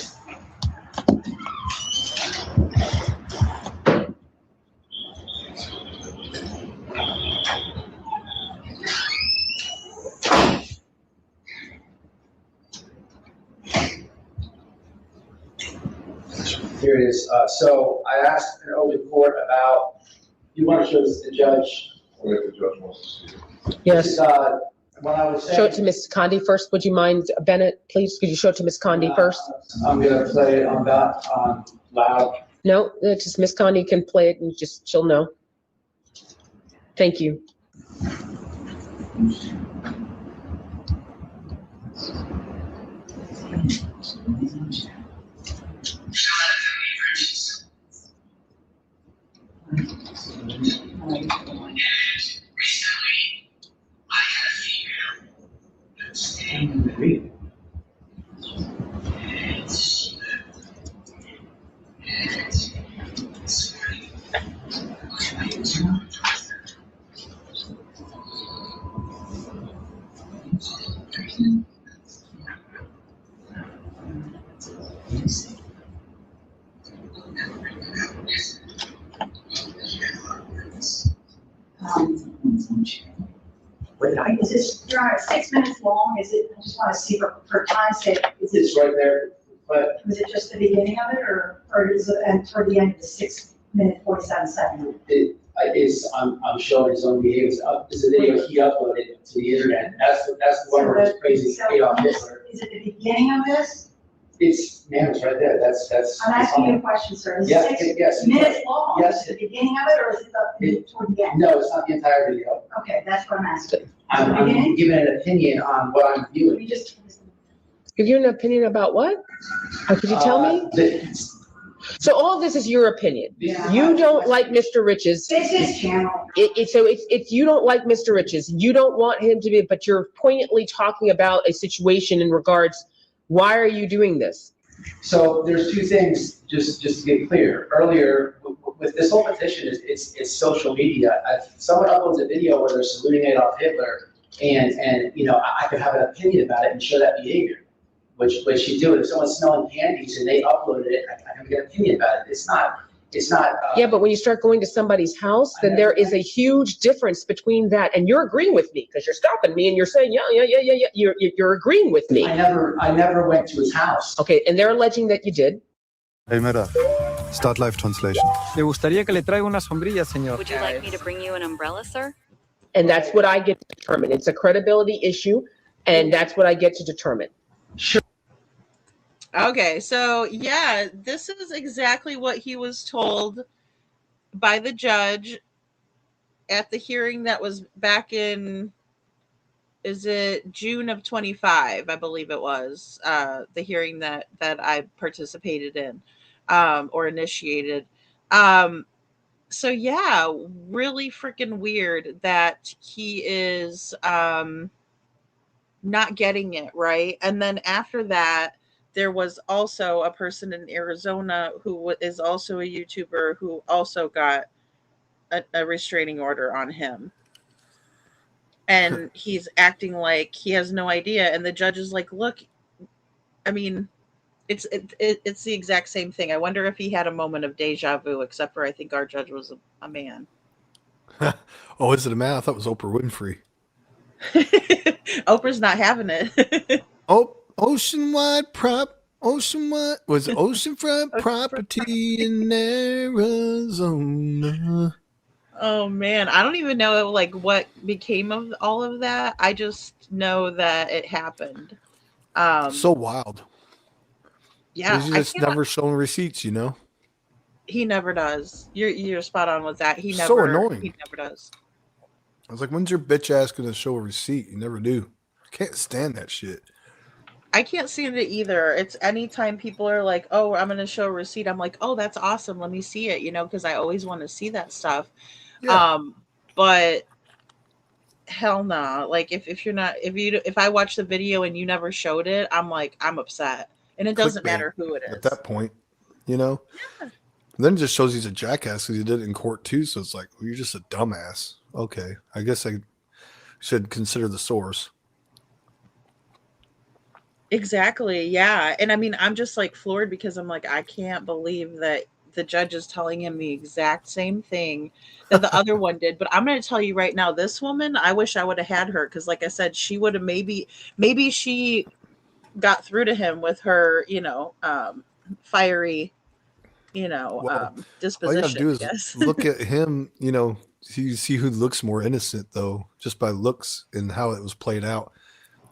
Here it is. So I asked an open court about, you want to show this to the judge? Or if the judge wants to see it. Yes. When I was saying, Show it to Ms. Condi first. Would you mind, Bennett, please? Could you show it to Ms. Condi first? I'm going to play it on that loud. No, just Ms. Condi can play it and just she'll know. Thank you. Is this, Your Honor, 6 minutes long? Is it, I just want to see for time's sake, is It's it, right there, but was it just the beginning of it or is it, and toward the end of the 6 minute 47 seconds? I'm showing his own behavior. It's a video he uploaded to the internet. That's the one where it's crazy. So Adolf Hitler. is it the beginning of this? It's right there. That's. I'm asking you a question, sir. Is Yes, it 6 yes. minutes long? Yes. Is it the beginning of it or is it toward the end? No, it's not the entire video. Okay, that's what I'm asking. I'm giving an opinion on what I'm viewing. You just. Give you an opinion about what? Could you tell me? So all of this is your opinion. You don't like Mr. Riches. It's his channel. It's you don't like Mr. Riches. You don't want him to be, but you're poignantly talking about a situation in regards, why are you doing this? So there's two things, just to get clear. Earlier, with this whole petition, it's social media. Someone uploads a video where they're saluting Adolf Hitler, and I could have an opinion about it and show that behavior, which you do. If someone's smelling candies and they uploaded it, I can get an opinion about it. It's not. Yeah, but when you start going to somebody's house, then there is a huge difference between that, and you're agreeing with me because you're stopping me and you're saying, yeah. You're agreeing with me. I never went to his house. Okay, and they're alleging that you did. Hey, Meta. Start live translation. ¿Le gustaría que le traiga una sombrilla, señor? Would you like me to bring you an umbrella, sir? And that's what I get to determine. It's a credibility issue, and that's what I get to determine. Sure. Okay, so yeah, this is exactly what he was told by the judge at the hearing that was back in, is it June of 25, I believe it was, the hearing that I participated in or initiated. So yeah, really freaking weird that he is not getting it, right? And then after that, there was also a person in Arizona who is also a YouTuber who also got a restraining order on him. And he's acting like he has no idea. And the judge is like, look, I mean, it's the exact same thing. I wonder if he had a moment of deja vu, except for I think our judge was a man. Oh, is it a man? I thought it was Oprah Winfrey. Oprah's not having it. Oh, oceanfront property in Arizona. Oh man, I don't even know like what became of all of that. I just know that it happened. So wild. Yeah, He's just never shown receipts, He never does. You're spot on with that. He never. So annoying. He never does. I was like, when's your bitch ass gonna show a receipt? You never do. I can't stand that shit. I can't stand it either. It's anytime people are like, oh, I'm going to show a receipt. I'm like, oh, that's awesome. Let me see it, because I always want to see that stuff. Yeah. But hell no. Like if I watch the video and you never showed it, I'm like, I'm upset. And it doesn't matter who it is. At that point, Yeah. then it just shows he's a jackass because he did it in court too. So it's like, well, you're just a dumbass. Okay, I guess I should consider the source. Exactly. Yeah. And I mean, I'm just like floored because I'm like, I can't believe that the judge is telling him the exact same thing that the other one did. But I'm going to tell you right now, this woman, I wish I would have had her because, like I said, she would have maybe she got through to him with her, fiery, All you disposition, gotta do I is guess. look at him. You see who looks more innocent though, just by looks and how it was played out.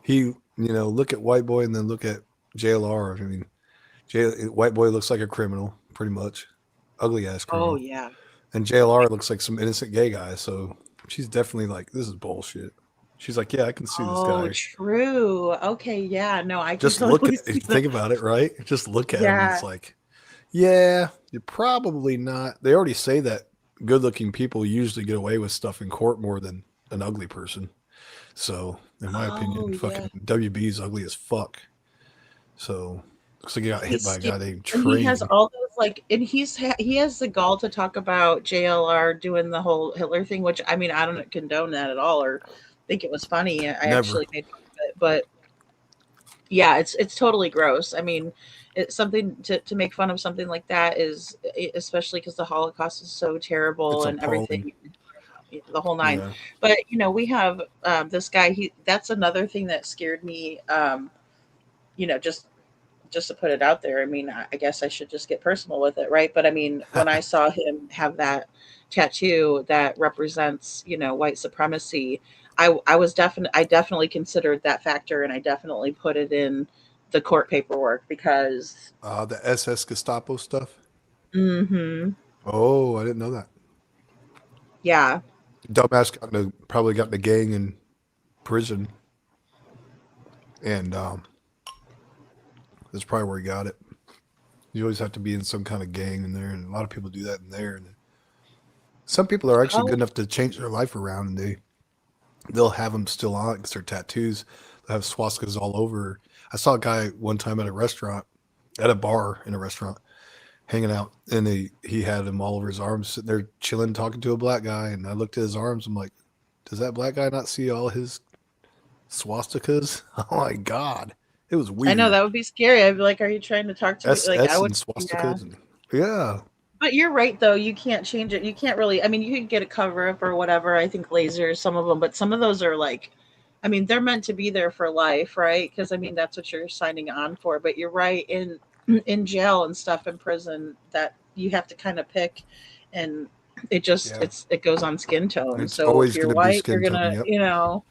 Look at White Boy and then look at JLR. I mean, White Boy looks like a criminal, pretty much, ugly ass criminal. Oh, yeah. And JLR looks like some innocent gay guy. So she's definitely like, this is bullshit. She's like, yeah, I can sue this Oh, guy. true. Okay. Yeah. No, I can Just look totally at see think that. about it, right? Just look at him. Yeah. It's like, yeah, you're probably not. They already say that good-looking people usually get away with stuff in court more than an ugly person. So, in my opinion, fucking WB's ugly as fuck. So, looks like he got hit by a guy named And he has Train. all those and he has the gall to talk about JLR doing the whole Hitler thing, which I mean I don't condone that at all or think it was funny. I Never. actually made fun of it, but yeah, it's totally gross. I mean, it's something to make fun of something like that is especially because the Holocaust is so terrible It's and appalling. everything, the whole nine. Yeah. But we have this guy. That's another thing that scared me. Just to put it out there, I mean, I guess I should just get personal with it, right? But I mean, when I saw him have that tattoo that represents, white supremacy, I definitely considered that factor, and I definitely put it in the court paperwork because. The SS Gestapo stuff. Mm-hmm. Oh, I didn't know that. Yeah. Dumbass probably got in a gang in prison, and that's probably where he got it. You always have to be in some kind of gang in there, and a lot of people do that in there. And some people are actually good enough to change their life around, and they'll have them still on because they're tattoos. They'll have swastikas all over. I saw a guy one time at a bar in a restaurant, hanging out, and he had them all over his arms, sitting there chilling, talking to a black guy. And I looked at his arms. I'm like, does that black guy not see all his swastikas? Oh my god, it was weird. I know that would be scary. I'd be like, "Are you trying to talk to me?" SS Like I would. and swastikas. Yeah. But you're right, though. You can't change it. You can't really. I mean, you could get a cover up or whatever. I think lasers, some of them, but some of those are like, I mean, they're meant to be there for life, right? Because I mean, that's what you're signing on for. But you're right, in jail and stuff, in prison, that you have to kind of pick, and it just it goes on skin tone. It's so always if you're gonna be white, skin you're gonna,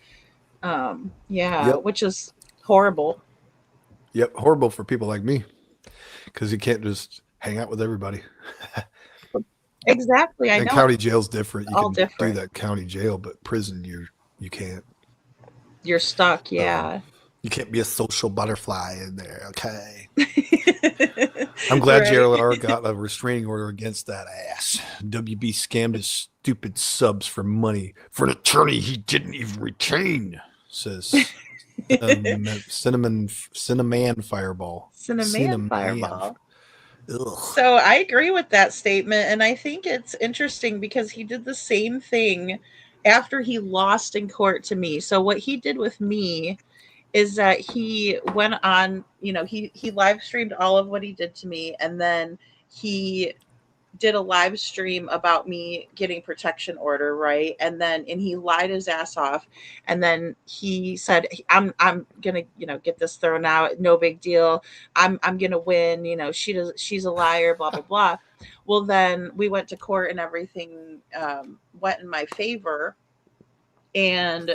tone, yeah, which is horrible. Yep, horrible for people like me, because you can't just hang out with everybody. Exactly, I And know. county jail's different. You All can different. do that county jail, but prison you can't. You're stuck, yeah. You can't be a social butterfly in there, okay? I'm glad Right. JLR got a restraining order against that ass. WB scammed his stupid subs for money for an attorney he didn't even retain, says Cinnamon Fireball. Cinnamon Fireball. Ugh. So I agree with that statement, and I think it's interesting because he did the same thing after he lost in court to me. So what he did with me is that he went on, he live streamed all of what he did to me, and then he did a live stream about me getting protection order, right? And he lied his ass off, and then he said, I'm gonna get this thrown out, no big deal, I'm gonna win, she's a liar, blah blah blah. Well, then we went to court and everything went in my favor, and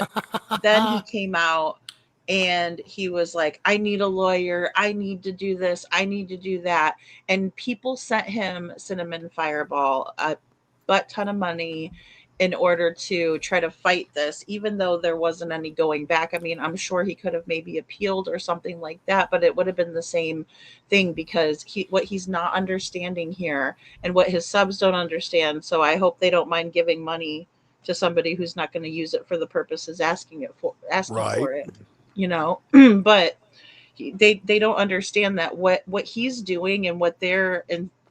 then he came out and he was like, I need a lawyer, I need to do this, I need to do that. And people sent him Cinnamon Fireball a butt ton of money in order to try to fight this, even though there wasn't any going back. I mean, I'm sure he could have maybe appealed or something like that, but it would have been the same thing, because what he's not understanding here and what his subs don't understand. So I hope they don't mind giving money to somebody who's not going to use it for the purposes asking for it. But they don't understand that what he's doing and what they're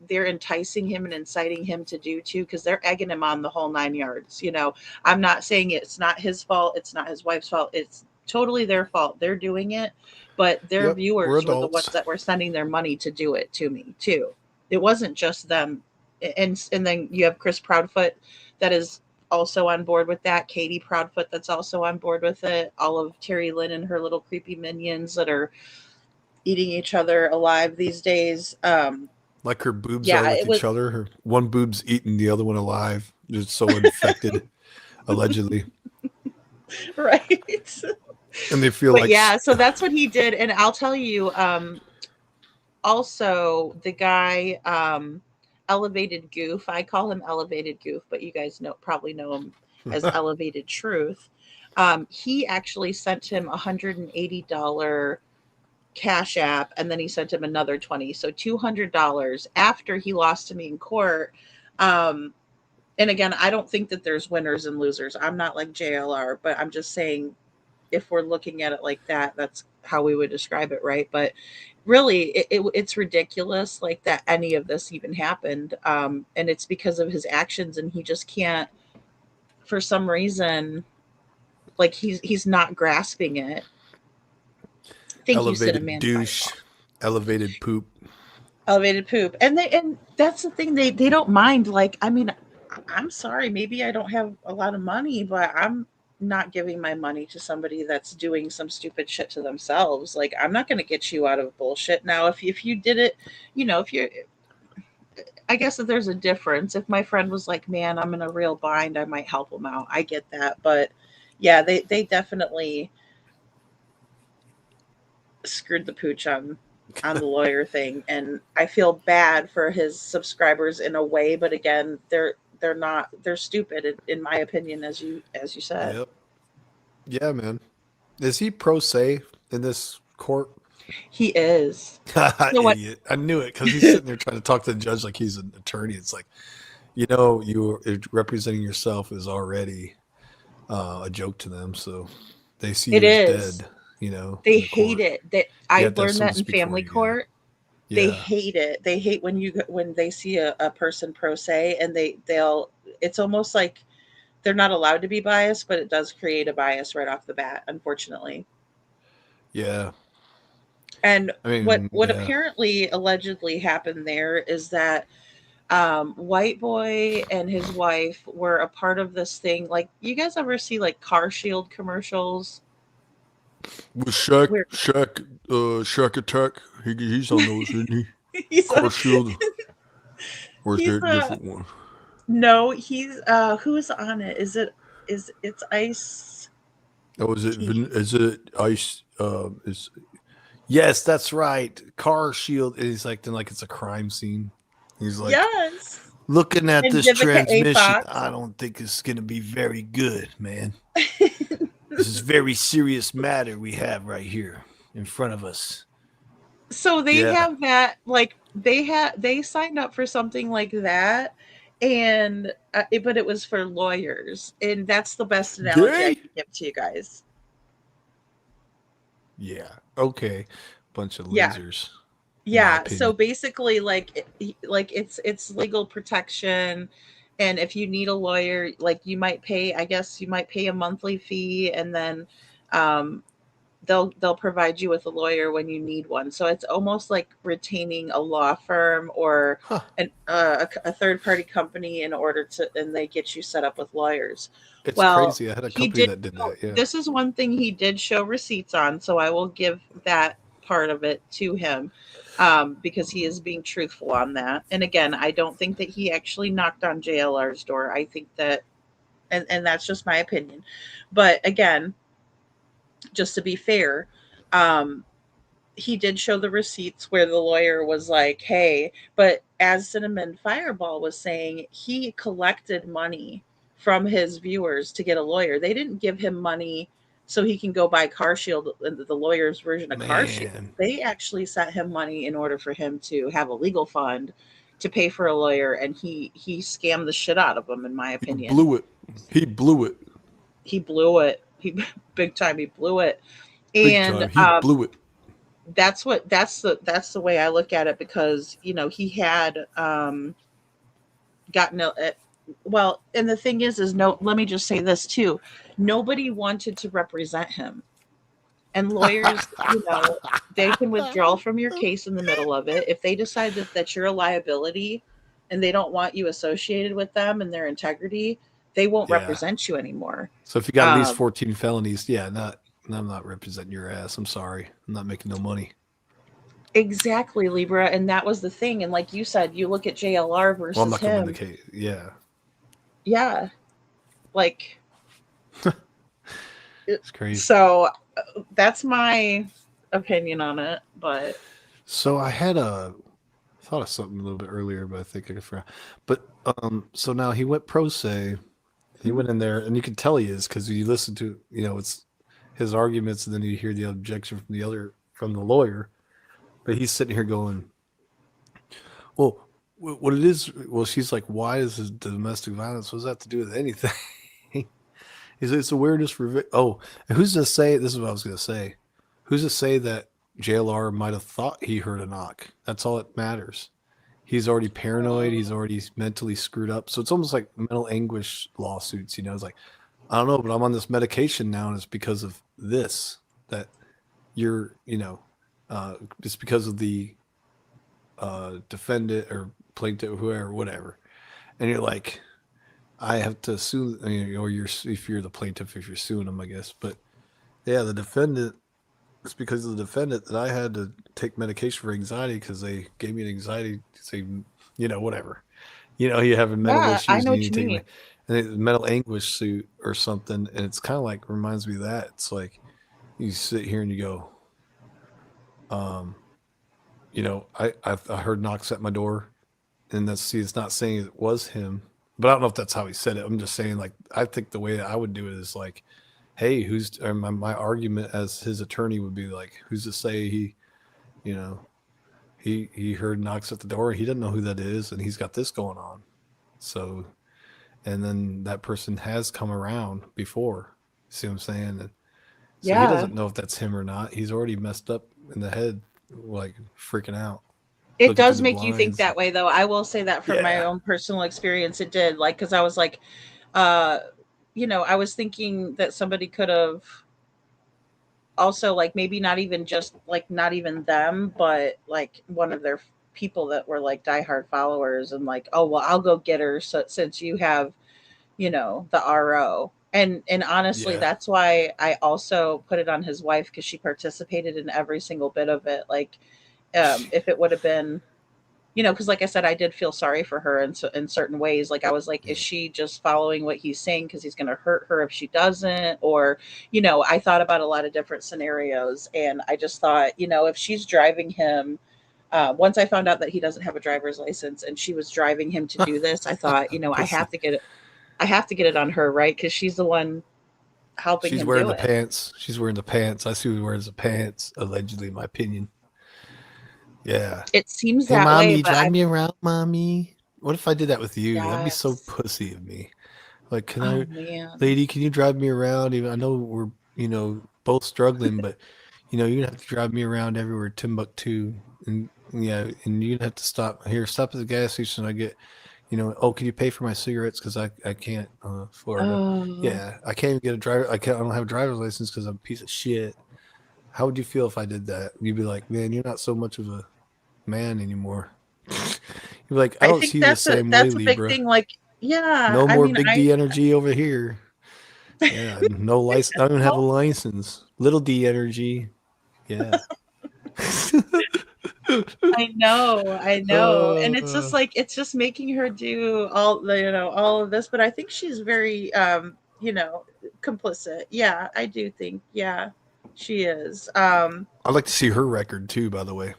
they're enticing him and inciting him to do too, because they're egging him on the whole 9 yards. You know, I'm not saying it's not his fault. It's not his wife's fault. It's totally their fault. They're doing it, but their Yep, we're viewers were the adults. ones that were sending their money to do it to me too. It wasn't just them. And then you have Chris Proudfoot that is also on board with that. Katie Proudfoot that's also on board with it. All of Terry Lynn and her little creepy minions that are eating each other alive these days. Like her boobs Yeah, are with it was- each other. Her one boob's eating the other one alive. Just so infected, allegedly. Right. And they feel But like yeah, so that's what he did. And I'll tell you, also the guy, Elevated Goof, I call him Elevated Goof, but you guys probably know him as Elevated Truth. He actually sent him $180 Cash App, and then he sent him another 20, so $200 after he lost to me in court. And again, I don't think that there's winners and losers. I'm not like JLR, but I'm just saying, if we're looking at it like that, that's how we would describe it, right? But really, it's ridiculous, like that any of this even happened, and it's because of his actions, and he just can't, for some reason, like he's not grasping it. Thank elevated you, Cinnamon. douche, elevated poop. Elevated poop, and that's the thing, they don't mind. Like, I mean, I'm sorry, maybe I don't have a lot of money, but I'm not giving my money to somebody that's doing some stupid shit to themselves. Like, I'm not going to get you out of bullshit. Now, if you did it, you know, I guess that there's a difference. If my friend was like, man, I'm in a real bind, I might help him out. I get that. But yeah, they definitely screwed the pooch on the lawyer thing. And I feel bad for his subscribers in a way, but again, they're stupid in my opinion, as you said. Yep. Yeah, man. Is he pro se in this court? He is. Idiot. I knew it, because he's sitting there trying to talk to the judge like he's an attorney. It's like, you know, you representing yourself is already a joke to them. So they see It you is. as dead. You know, They hate it. I learned that in speak for family you, yeah. court. Yeah. They hate it. They hate when they see a person pro se, and they'll. It's almost like they're not allowed to be biased, but it does create a bias right off the bat, unfortunately. Yeah. And I mean, what yeah. apparently allegedly happened there is that White Boy and his wife were a part of this thing. Like, you guys ever see like Car Shield commercials? With Shaq Attack, he's on those, isn't he? Car Shield. Or is he's there a different one? No, he's who's on it? It's Ice? Oh, is it Ice? Yes, that's right. Car Shield is like then, like it's a crime scene. He's like, yes. Looking at And this Vivica A. transmission, Fox. I don't think it's gonna be very good, man. This is very serious matter we have right here in front of us. So they Yeah. have that, like they signed up for something like that, and but it was for lawyers, and that's the best analogy I can give to you guys. Yeah. Okay. Bunch of Yeah. losers. Yeah, so basically, like it's legal protection, and if you need a lawyer, like you might pay a monthly fee, and then they'll provide you with a lawyer when you need one. So it's almost like retaining a law firm or a third party company and they get you set up with lawyers. It's Well, crazy. I had a he company that did that. Yeah. This is one thing he did show receipts on, so I will give that part of it to him, because he is being truthful on that. And again, I don't think that he actually knocked on JLR's door. I think that, and that's just my opinion. But again, just to be fair, he did show the receipts where the lawyer was like, hey, but as Cinnamon Fireball was saying, he collected money from his viewers to get a lawyer. They didn't give him money so he can go buy Car Shield, the lawyer's version of Car Shield. They actually sent him money in order for him to have a legal fund to pay for a lawyer, and he scammed the shit out of them, in my opinion. He blew it. He blew it. He big time. He blew it. Big And time. He blew it. that's the way I look at it, because he had gotten well, and the thing is no, let me just say this too. Nobody wanted to represent him. And lawyers, they can withdraw from your case in the middle of it. If they decide that you're a liability and they don't want you associated with them and their integrity, they won't Yeah. represent you anymore. So if you got at least 14 felonies, I'm not representing your ass. I'm sorry. I'm not making no money. Exactly, Libra. And that was the thing. And like you said, you look at JLR versus Well, I'm not going to him. win the case. Yeah. Yeah. Like, it's crazy. So that's my opinion on it. But so I thought of something a little bit earlier, but I think I forgot. But so now he went pro se. He went in there, and you can tell he is, because you listen to it's his arguments, and then you hear the objection from the lawyer. But he's sitting here going, well, what it is, well, she's like, why is this domestic violence? What does that have to do with anything? He said, it's awareness for, and who's to say, this is what I was going to say, who's to say that JLR might have thought he heard a knock? That's all that matters. He's already paranoid. He's already mentally screwed up. So it's almost like mental anguish lawsuits. It's like, I don't know, but I'm on this medication now, and it's because of this, that you're, it's because of the defendant or plaintiff, whoever, whatever. And you're like, I have to sue, or if you're the plaintiff, if you're suing them, I guess. But yeah, the defendant, it's because of the defendant that I had to take medication for anxiety, because they gave me an anxiety, say, whatever. You having mental issues. I know what and you take mean. and it's mental anguish suit or something. And it's kind of like, reminds me of that. It's like, you sit here and you go, I heard knocks at my door, and it's not saying it was him, but I don't know if that's how he said it. I'm just saying, like, I think the way I would do it is like, hey, my argument as his attorney would be like, who's to say he heard knocks at the door, he doesn't know who that is, and he's got this going on. So, and then that person has come around before. See what I'm saying? And so he doesn't know if that's him or not. He's already messed up in the head, like freaking out. It does make you think that way, though. I will say that from my own personal experience, it did. Like, because I was like, I was thinking that somebody could have also, like, maybe not even them, but like one of their people that were like diehard followers, and like, oh, well, I'll go get her since you have, the RO. And honestly, that's why I also put it on his wife, because she participated in every single bit of it. Like, if it would have been, because like I said, I did feel sorry for her in certain ways. Like, I was like, is she just following what he's saying because he's going to hurt her if she doesn't? Or, I thought about a lot of different scenarios, and I just thought, if she's driving him, once I found out that he doesn't have a driver's license and she was driving him to do this, I thought, I have to get it on her, right? Because she's the one helping him. She's wearing the pants. She's wearing the pants. I see who wears the pants, allegedly, in my opinion. Yeah. It seems hey, that mommy, way. drive me around, mommy. What if I did that with you? That'd be so pussy of me. Like, lady, can you drive me around? Even I know we're, both struggling, but you're gonna have to drive me around everywhere, Timbuktu, and and you're gonna have to stop at the gas station. I get, can you pay for my cigarettes? Because I can't, Florida. Yeah, I can't even get a driver. I don't have a driver's license because I'm a piece of shit. How would you feel if I did that? You'd be like, man, you're not so much of a man anymore. You're like, I don't see the same way, that's a big Libra. thing. Like, No more big D energy over here. Yeah, no license. I don't have a license. Little D energy. Yeah. I know. And it's just like, it's just making her do all of this, but I think she's very complicit. Yeah, I do think, she is. I'd like to see her record too, by the way. I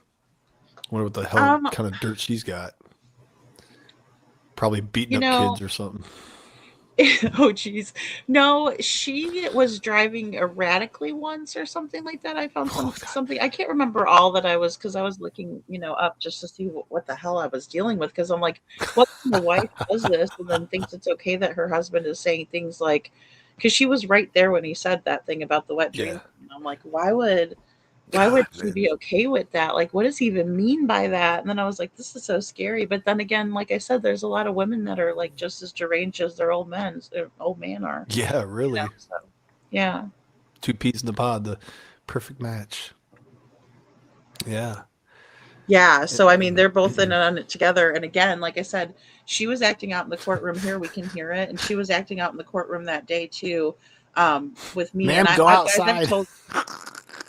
wonder what the hell kind of dirt she's got. Probably beating up kids or something. Oh geez. No, she was driving erratically once or something like that. I found something. I can't remember all that because I was looking, up just to see what the hell I was dealing with. Because I'm like, what kind of wife does this and then thinks it's okay that her husband is saying things like, because she was right there when he said that thing about the wet dream. And I'm like, why would why would he be okay with that? Like, what does he even mean by that? And then I was like, this is so scary. But then again, like I said, there's a lot of women that are like just as deranged as their old man are. Yeah, really. You know, so, yeah. Two peas in the pod, the perfect match. Yeah. Yeah. So, I mean, they're both in on it together. And again, like I said, she was acting out in the courtroom here. We can hear it. And she was acting out in the courtroom that day, too, with me. Ma'am, and go outside.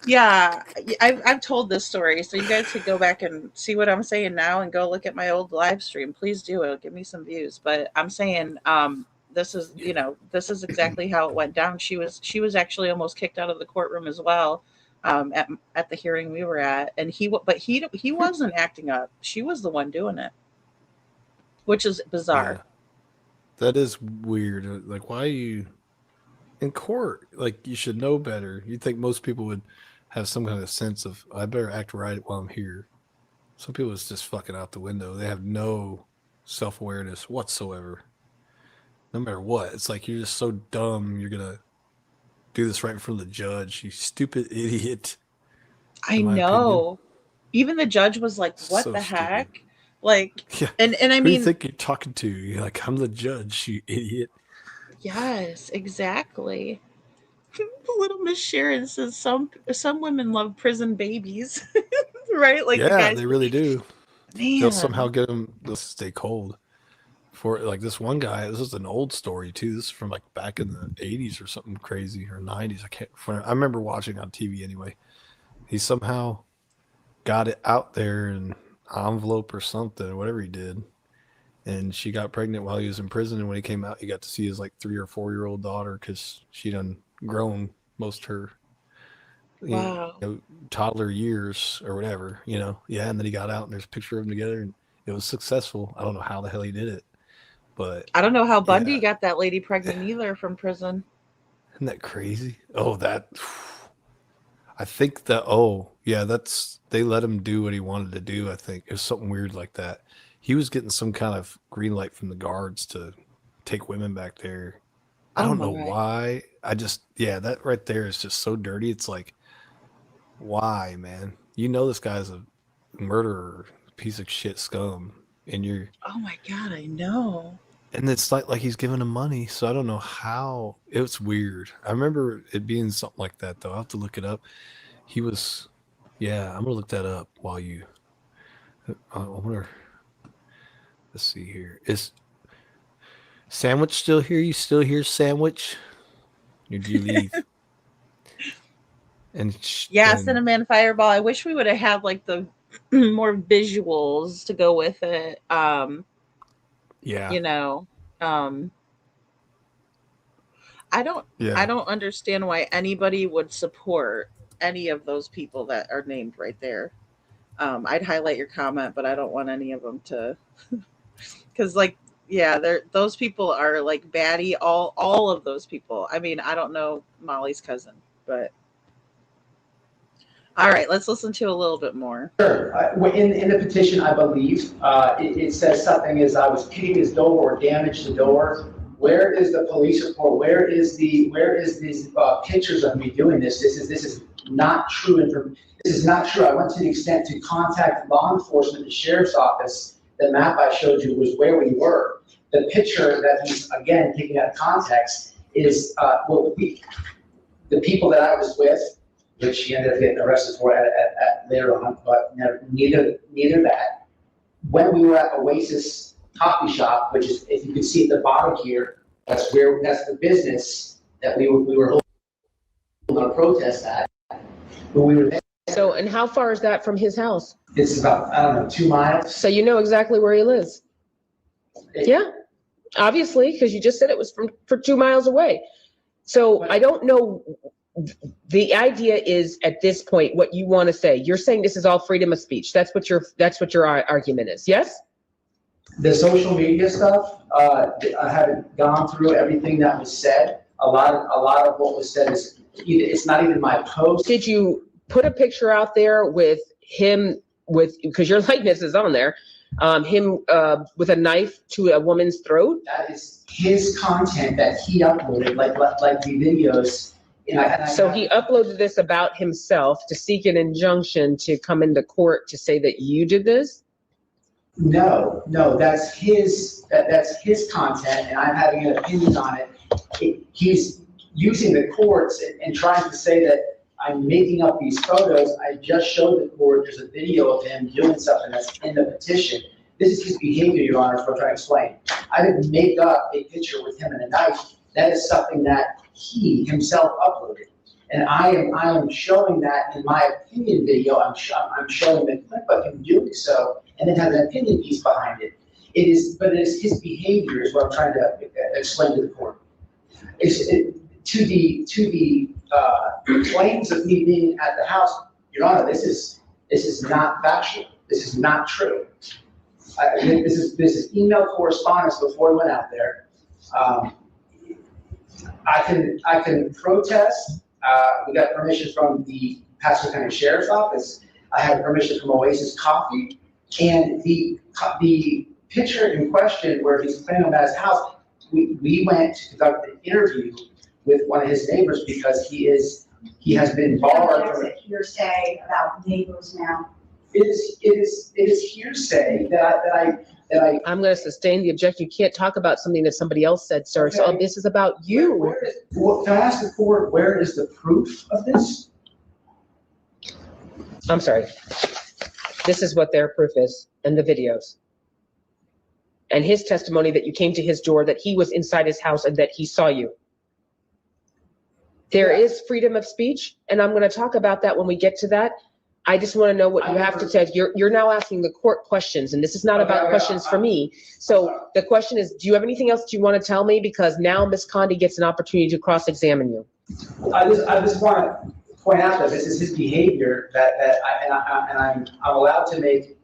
Yeah, I've told this story, so you guys could go back and see what I'm saying now and go look at my old live stream. Please do. It'll give me some views. But I'm saying this is, you know, this is exactly how it went down. She was actually almost kicked out of the courtroom as well at the hearing we were at, and he wasn't acting up. She was the one doing it, which is bizarre. Yeah. That is weird. Like, why are you in court? Like, you should know better. You'd think most people would have some kind of sense of, I better act right while I'm here. Some people is just fucking out the window. They have no self-awareness whatsoever. No matter what. It's like, you're just so dumb, you're gonna do this right in front of the judge, you stupid idiot. I know. Even the judge was like, what So the stupid. heck? Like, Yeah. and I Who do mean, you think you're talking to? You're like, I'm the judge, you idiot. yes, exactly. Little Miss Sharon says some women love prison babies, right? Like the Yeah, guys. they really do. Man. They'll somehow get them. They'll stay cold. For like this one guy, this is an old story too. This is from like back in the 80s or something crazy, or 90s. I remember watching on TV anyway. He somehow got it out there in an envelope or something, or whatever he did. And she got pregnant while he was in prison. And when he came out, he got to see his like 3 or 4 year old daughter, because she done grown most of her toddler years or whatever, Yeah. And then he got out and there's a picture of them together, and it was successful. I don't know how the hell he did it, but I don't know how Bundy got that lady pregnant either from prison. isn't that crazy? Oh, I think that, they let him do what he wanted to do. I think it was something weird like that. He was getting some kind of green light from the guards to take women back there. I don't know why. That right there is just so dirty. It's like, why, man? You know this guy's a murderer, piece of shit scum, and you're... Oh my God, I know. And it's like he's giving him money, so I don't know how. It's weird. I remember it being something like that, though. I'll have to look it up. He was... Yeah, I'm going to look that up while you... I wonder... Let's see here. Is Sandwich still here? You still here, Sandwich? Or did you leave? Cinnamon Fireball. I wish we would have had like the more visuals to go with it. Yeah. I don't understand why anybody would support any of those people that are named right there. I'd highlight your comment, but I don't want any of them to, because those people are like baddie. All of those people. I mean, I don't know Molly's cousin, but all right, let's listen to a little bit more. Sure. In the petition, I believe it says something as I was kicking his door or damaged the door. Where is the police report? Where is these pictures of me doing this? This is not true information. This is not true. I went to the extent to contact law enforcement, the sheriff's office. The map I showed you was where we were. The picture that he's, again, taking out of context is the people that I was with, which he ended up getting arrested for at later on, but neither that. When we were at Oasis Coffee Shop, which is, if you can see at the bottom here, that's the business that we were holding a protest at. When we were there. So, and how far is that from his house? It's about, I don't know, 2 miles. So you know exactly where he lives? Yeah, obviously, because you just said it was for 2 miles away. So I don't know. The idea is, at this point, what you want to say. You're saying this is all freedom of speech. That's what your argument is. Yes. The social media stuff, I haven't gone through everything that was said. A lot of what was said is it's not even my post. Did you put a picture out there with him because your likeness is on there, him with a knife to a woman's throat? That is his content that he uploaded, like the videos So he uploaded this about himself to seek an injunction to come into court to say that you did this? No, that's his content, and I'm having an opinion on it. He's using the courts and trying to say that I'm making up these photos. I just showed the court, there's a video of him doing something that's in the petition. This is his behavior, Your Honor, is what I'm trying to explain. I didn't make up a picture with him and a knife. That is something that he himself uploaded. And I am showing that in my opinion video. I'm showing the clip of him doing so, and then have an opinion piece behind it. It is his behavior is what I'm trying to explain to the court. To the claims of me being at the house, Your Honor, this is not factual. This is not true. This is email correspondence before we went out there. I can protest. We got permission from the Pasco County Sheriff's Office. I had permission from Oasis Coffee, and the picture in question where he's playing at his house, we went to conduct an interview with one of his neighbors because he has been barred from it. Hearsay about neighbors now. It is hearsay that I. I'm going to sustain the objection. You can't talk about something that somebody else said, sir. Okay. So this is about you. Can I ask the court, where is the proof of this? I'm sorry. This is what their proof is in the videos. And his testimony that you came to his door, that he was inside his house and that he saw you. There is freedom of speech, and I'm going to talk about that when we get to that. I just want to know what you have to say. You're now asking the court questions, and this is not about questions for me. So the question is, do you have anything else that you want to tell me? Because now Ms. Condi gets an opportunity to cross-examine you. I just want to point out that this is his behavior, and I'm allowed to make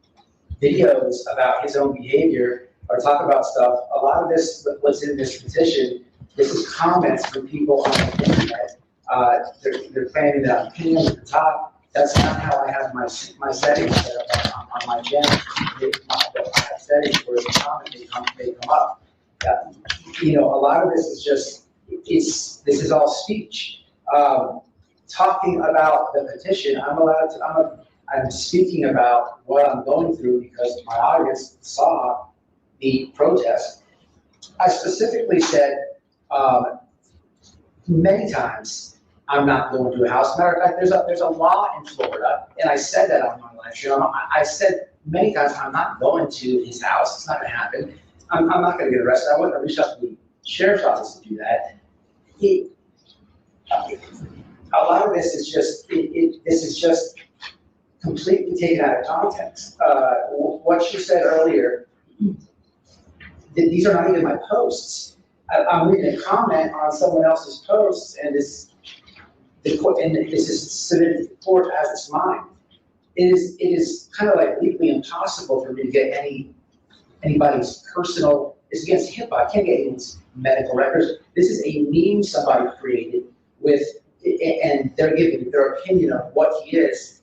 videos about his own behavior or talk about stuff. A lot of this, what's in this petition, this is comments from people on the internet. They're claiming that I'm pinning at the top. That's not how I have my settings set up on my channel. I have settings where the comments they come up. A lot of this is just, this is all speech. Talking about the petition, I'm speaking about what I'm going through because my audience saw the protest. I specifically said many times, I'm not going to a house. Matter of fact, there's a law in Florida, and I said that on my live stream. I said many times, I'm not going to his house. It's not going to happen. I'm not going to get arrested. I wouldn't have reached out to the sheriff's office to do that. A lot of this is just, this is just completely taken out of context. What you said earlier, these are not even my posts. I'm reading a comment on someone else's posts, and this is submitted to the court as it's mine. It is kind of like legally impossible for me to get anybody's personal. It's against HIPAA. I can't get anyone's medical records. This is a meme somebody created and they're giving their opinion of what he is.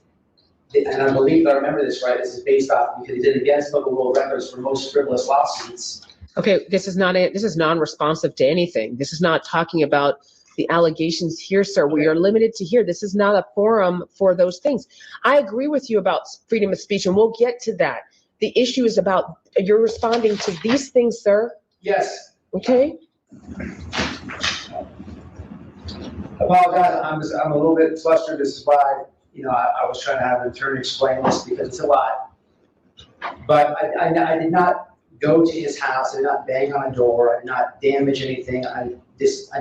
And I believe, if I remember this right, this is based off because he did against local world records for most frivolous lawsuits. Okay, this is non-responsive to anything. This is not talking about the allegations here, sir. We are limited to here. This is not a forum for those things. I agree with you about freedom of speech, and we'll get to that. The issue is about you're responding to these things, sir. Yes. Okay. Apologize. I'm a little bit flustered. This is why I was trying to have an attorney explain this because it's a lot. But I did not go to his house. I did not bang on a door. I did not damage anything. I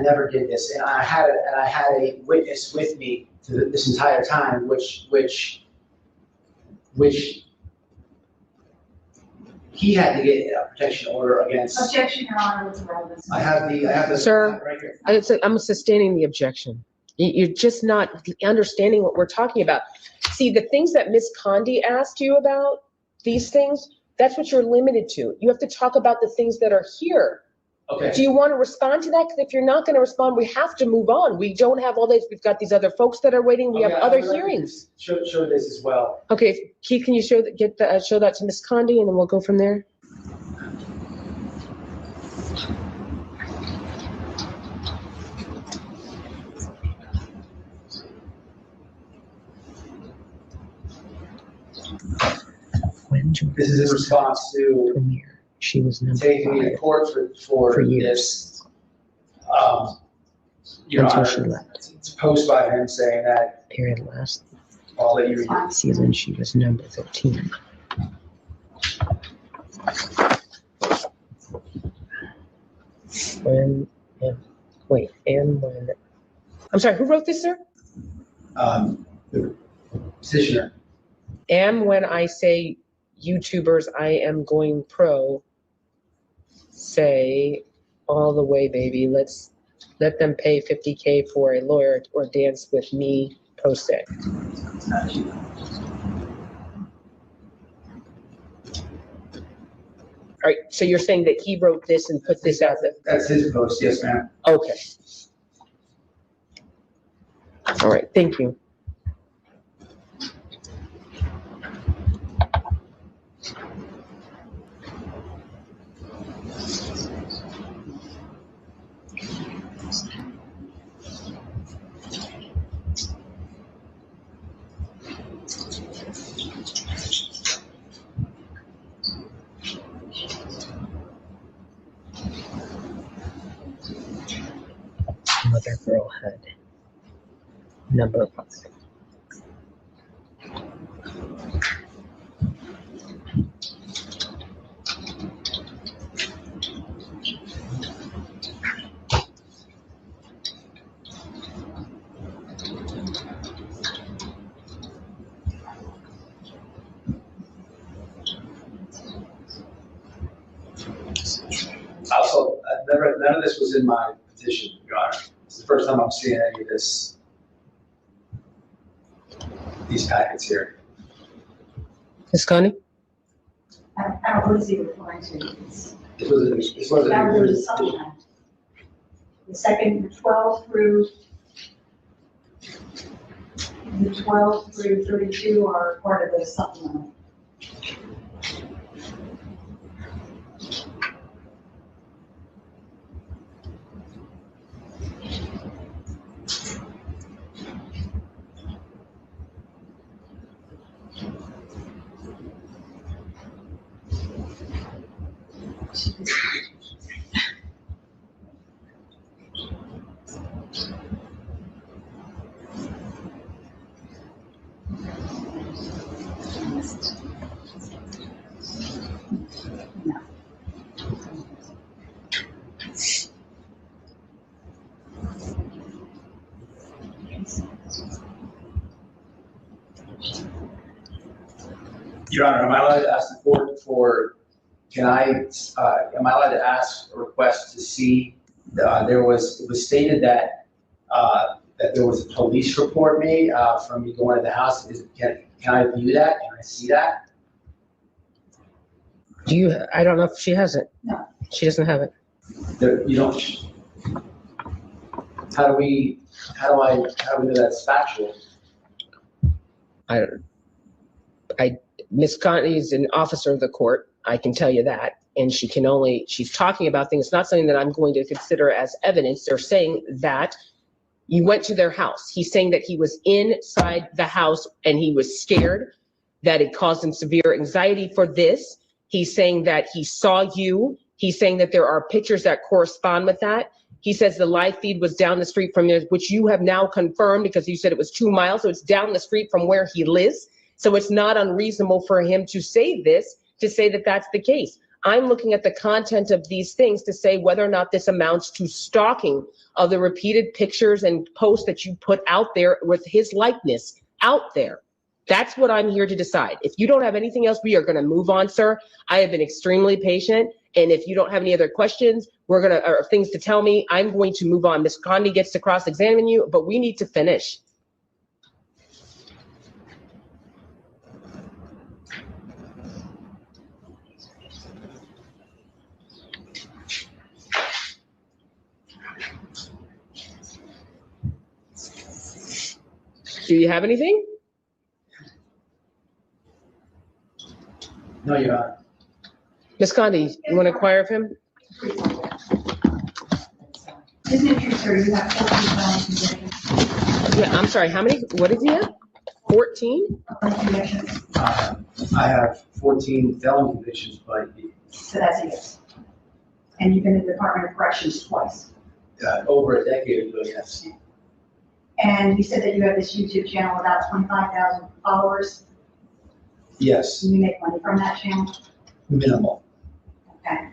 never did this, and I had a witness with me this entire time, which he had to get a protection order against. Objection, Your Honor, with relevance. I have the Sir, right here. I'm sustaining the objection. You're just not understanding what we're talking about. See, the things that Ms. Condi asked you about, these things, that's what you're limited to. You have to talk about the things that are here. Okay. Do you want to respond to that? Because if you're not going to respond, we have to move on. We don't have all this. We've got these other folks that are waiting. We have other hearings. Show this as well. Okay, Keith, can you show that to Ms. Condi, and then we'll go from there. This is in response to She was number taking me to 5 court for years. this. Your Until Honor, she left. it's a post by him saying that. Period last I'll let you read it. season, she was number 13. When, I'm sorry, who wrote this, sir? The petitioner. And when I say YouTubers, I am going pro, say all the way, baby. Let's let them pay $50K for a lawyer or dance with me, post it. All right, so you're saying that he wrote this and put this out there? That's his post, yes, ma'am. Okay. All right, thank you. Mother girl head. Number 5. Also, none of this was in my petition, Your Honor. It's the first time I'm seeing any of this, these packets here. Ms. Connie? What is he referring to? This wasn't. Now there's a supplement. The second 12 through 32 are part of the supplement. Your Honor, am I allowed to ask the court for, am I allowed to ask or request to see, it was stated that, that there was a police report made, from me going to the house. Can I view that? Can I see that? I don't know if she has it. No. She doesn't have it. You don't, how do we know that's factual? Ms. Connie is an officer of the court, I can tell you that, and she's talking about things, it's not something that I'm going to consider as evidence. They're saying that you went to their house. He's saying that he was inside the house and he was scared, that it caused him severe anxiety for this. He's saying that he saw you. He's saying that there are pictures that correspond with that. He says the live feed was down the street from there, which you have now confirmed because you said it was 2 miles, so it's down the street from where he lives. So it's not unreasonable for him to say this, to say that that's the case. I'm looking at the content of these things to say whether or not this amounts to stalking of the repeated pictures and posts that you put out there with his likeness out there. That's what I'm here to decide. If you don't have anything else, we are going to move on, sir. I have been extremely patient. And if you don't have any other questions, or things to tell me, I'm going to move on. Ms. Condi gets to cross-examine you, but we need to finish. Do you have anything? No, Your Honor. Ms. Condi, you want to inquire of him? Isn't it true, sir, you have 14 felony convictions? Yeah, I'm sorry, how many, what did he have? 14? Convictions? I have 14 felony convictions, but So that's a yes. And you've been in the Department of Corrections twice. over a decade ago, yes. And you said that you have this YouTube channel with about 25,000 followers. Yes, Do you make money from that channel? minimal. Okay.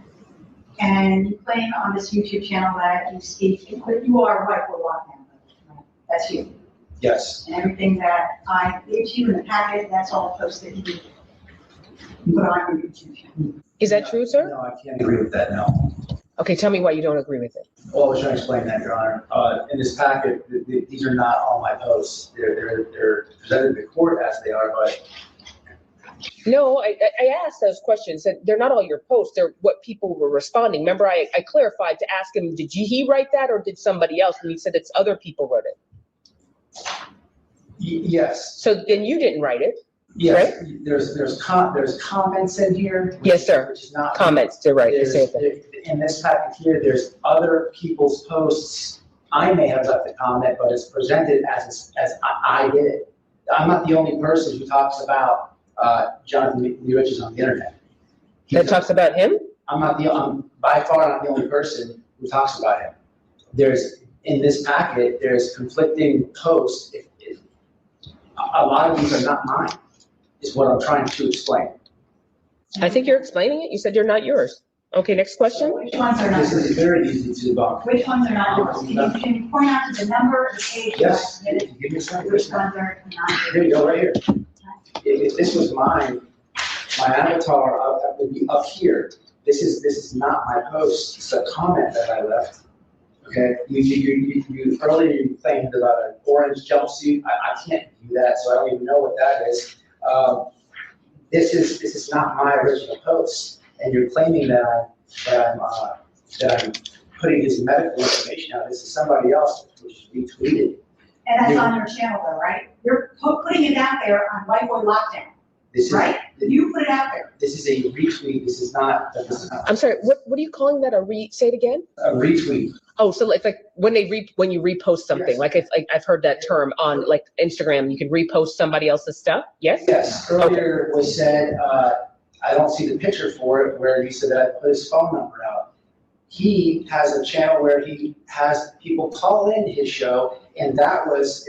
And you claim on this YouTube channel that you speak, but you are white boy lockdown. Right? That's you. Yes. And everything that I gave you in the packet, that's all posted. You put on your YouTube channel. Is that true, sir? No, I can't agree with that, no. Okay, tell me why you don't agree with it. Well, I was trying to explain that, Your Honor. In this packet, these are not all my posts. They're presented to the court as they are, but No, I asked those questions, and they're not all your posts, they're what people were responding. Remember, I clarified to ask him, did he write that or did somebody else? And he said it's other people wrote it. Yes. So then you didn't write it, yes, right? there's comments in here. Yes, sir. Which is not. Comments, they're right, the There's- same thing. In this packet here, there's other people's posts. I may have left a comment, but it's presented as I did it. I'm not the only person who talks about Jonathan Lee Riches on the internet. That talks about him? I'm by far not the only person who talks about him. In this packet, there's conflicting posts. A lot of these are not mine, is what I'm trying to explain. I think you're explaining it. You said they're not yours. Okay, next question. Which ones are not This yours? is very easy to debunk. Which ones are not yours? Can you point out to the number of the page? Yes, you submitted? give me a second. Which ones are not yours? Here you go, right here. If this was mine, my avatar would be up here. This is not my post. It's a comment that I left. Okay, you earlier you claimed about an orange jumpsuit. I can't do that, so I don't even know what that is. This is not my original post, and you're claiming that I'm putting his medical information out. This is somebody else, which is retweeted. And that's on your channel though, right? You're putting it out there on White Boy Lockdown, This is, right? You put it out there. This is a retweet. This is not I'm sorry, what are you calling that? Say it again? a retweet. Oh, so it's like when you repost something, Yes. like I've heard that term on like Instagram, you can repost somebody else's stuff? Yes? Yes, earlier was said, I don't see the picture for it, where he said that I put his phone number out. He has a channel where he has people call in his show, and that was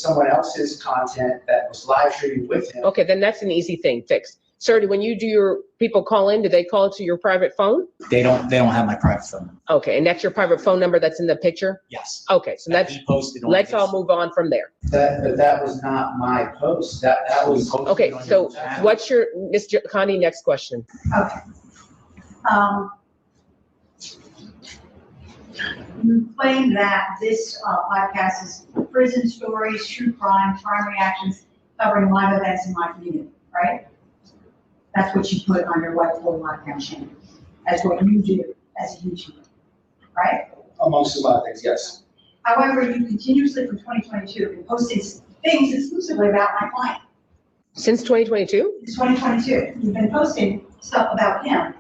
someone else's content that was live streamed with him. Okay, then that's an easy thing, fixed. Sir, when you do your people call in, do they call to your private phone? They don't have my private phone number. Okay, and that's your private phone number that's in the picture? Yes. Okay, so That he posted on let's his- all move on from there. But that was not my post. That was. Okay, so what's your, Ms. Connie, next question? Okay. You claim that this podcast is prison stories, true crime reactions, covering live events in my community, right? That's what you put on your White Boy Lockdown channel. That's what you do as a YouTuber, right? Amongst a lot of things, yes. However, you continuously from 2022 have been posting things exclusively about my client. Since 2022? It's 2022. You've been posting stuff about him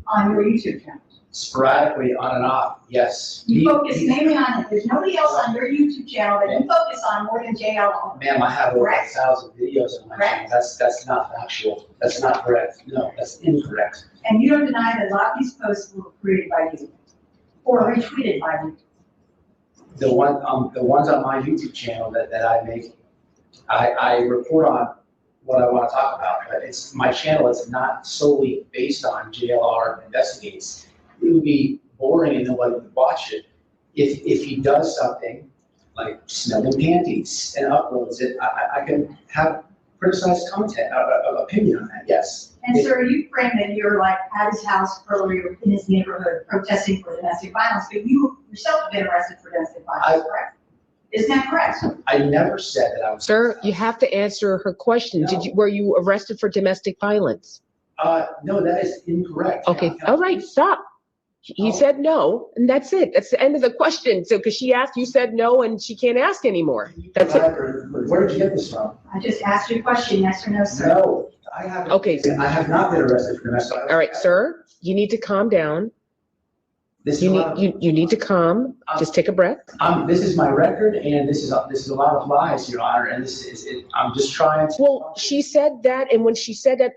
on your YouTube channel. Sporadically, on and off, yes. You focus mainly on him. There's nobody else on your YouTube channel that you focus on more than JLR. Ma'am, I have over Correct? 1,000 videos on my channel. That's not factual. That's not correct. No, that's incorrect. And you don't deny that a lot of these posts were created by you or retweeted by you. The ones on my YouTube channel that I make, I report on what I want to talk about, but it's my channel. It's not solely based on JLR Investigates. It would be boring and nobody would watch it. If he does something like smelling panties and uploads it, I can have criticized content, opinion on that, yes. And sir, you framed that you're like at his house earlier in his neighborhood protesting for domestic violence, but you yourself have been arrested for domestic violence, correct? Isn't that correct? I never said that I was. Sir, you have to answer her question. No. Were you arrested for domestic violence? No, that is incorrect. Okay, all right, stop. He said no, and that's it. That's the end of the question. So, because she asked, you said no, and she can't ask anymore. That's it. Where did you get this from? I just asked you a question, yes or no, sir? No, I haven't. Okay. I have not been arrested for domestic violence. All right, sir, you need to calm down. This You is a lot need, you need to calm, just take a breath. this is my record, and this is a lot of lies, Your Honor, and I'm just trying to. Well, she said that, and when she said that,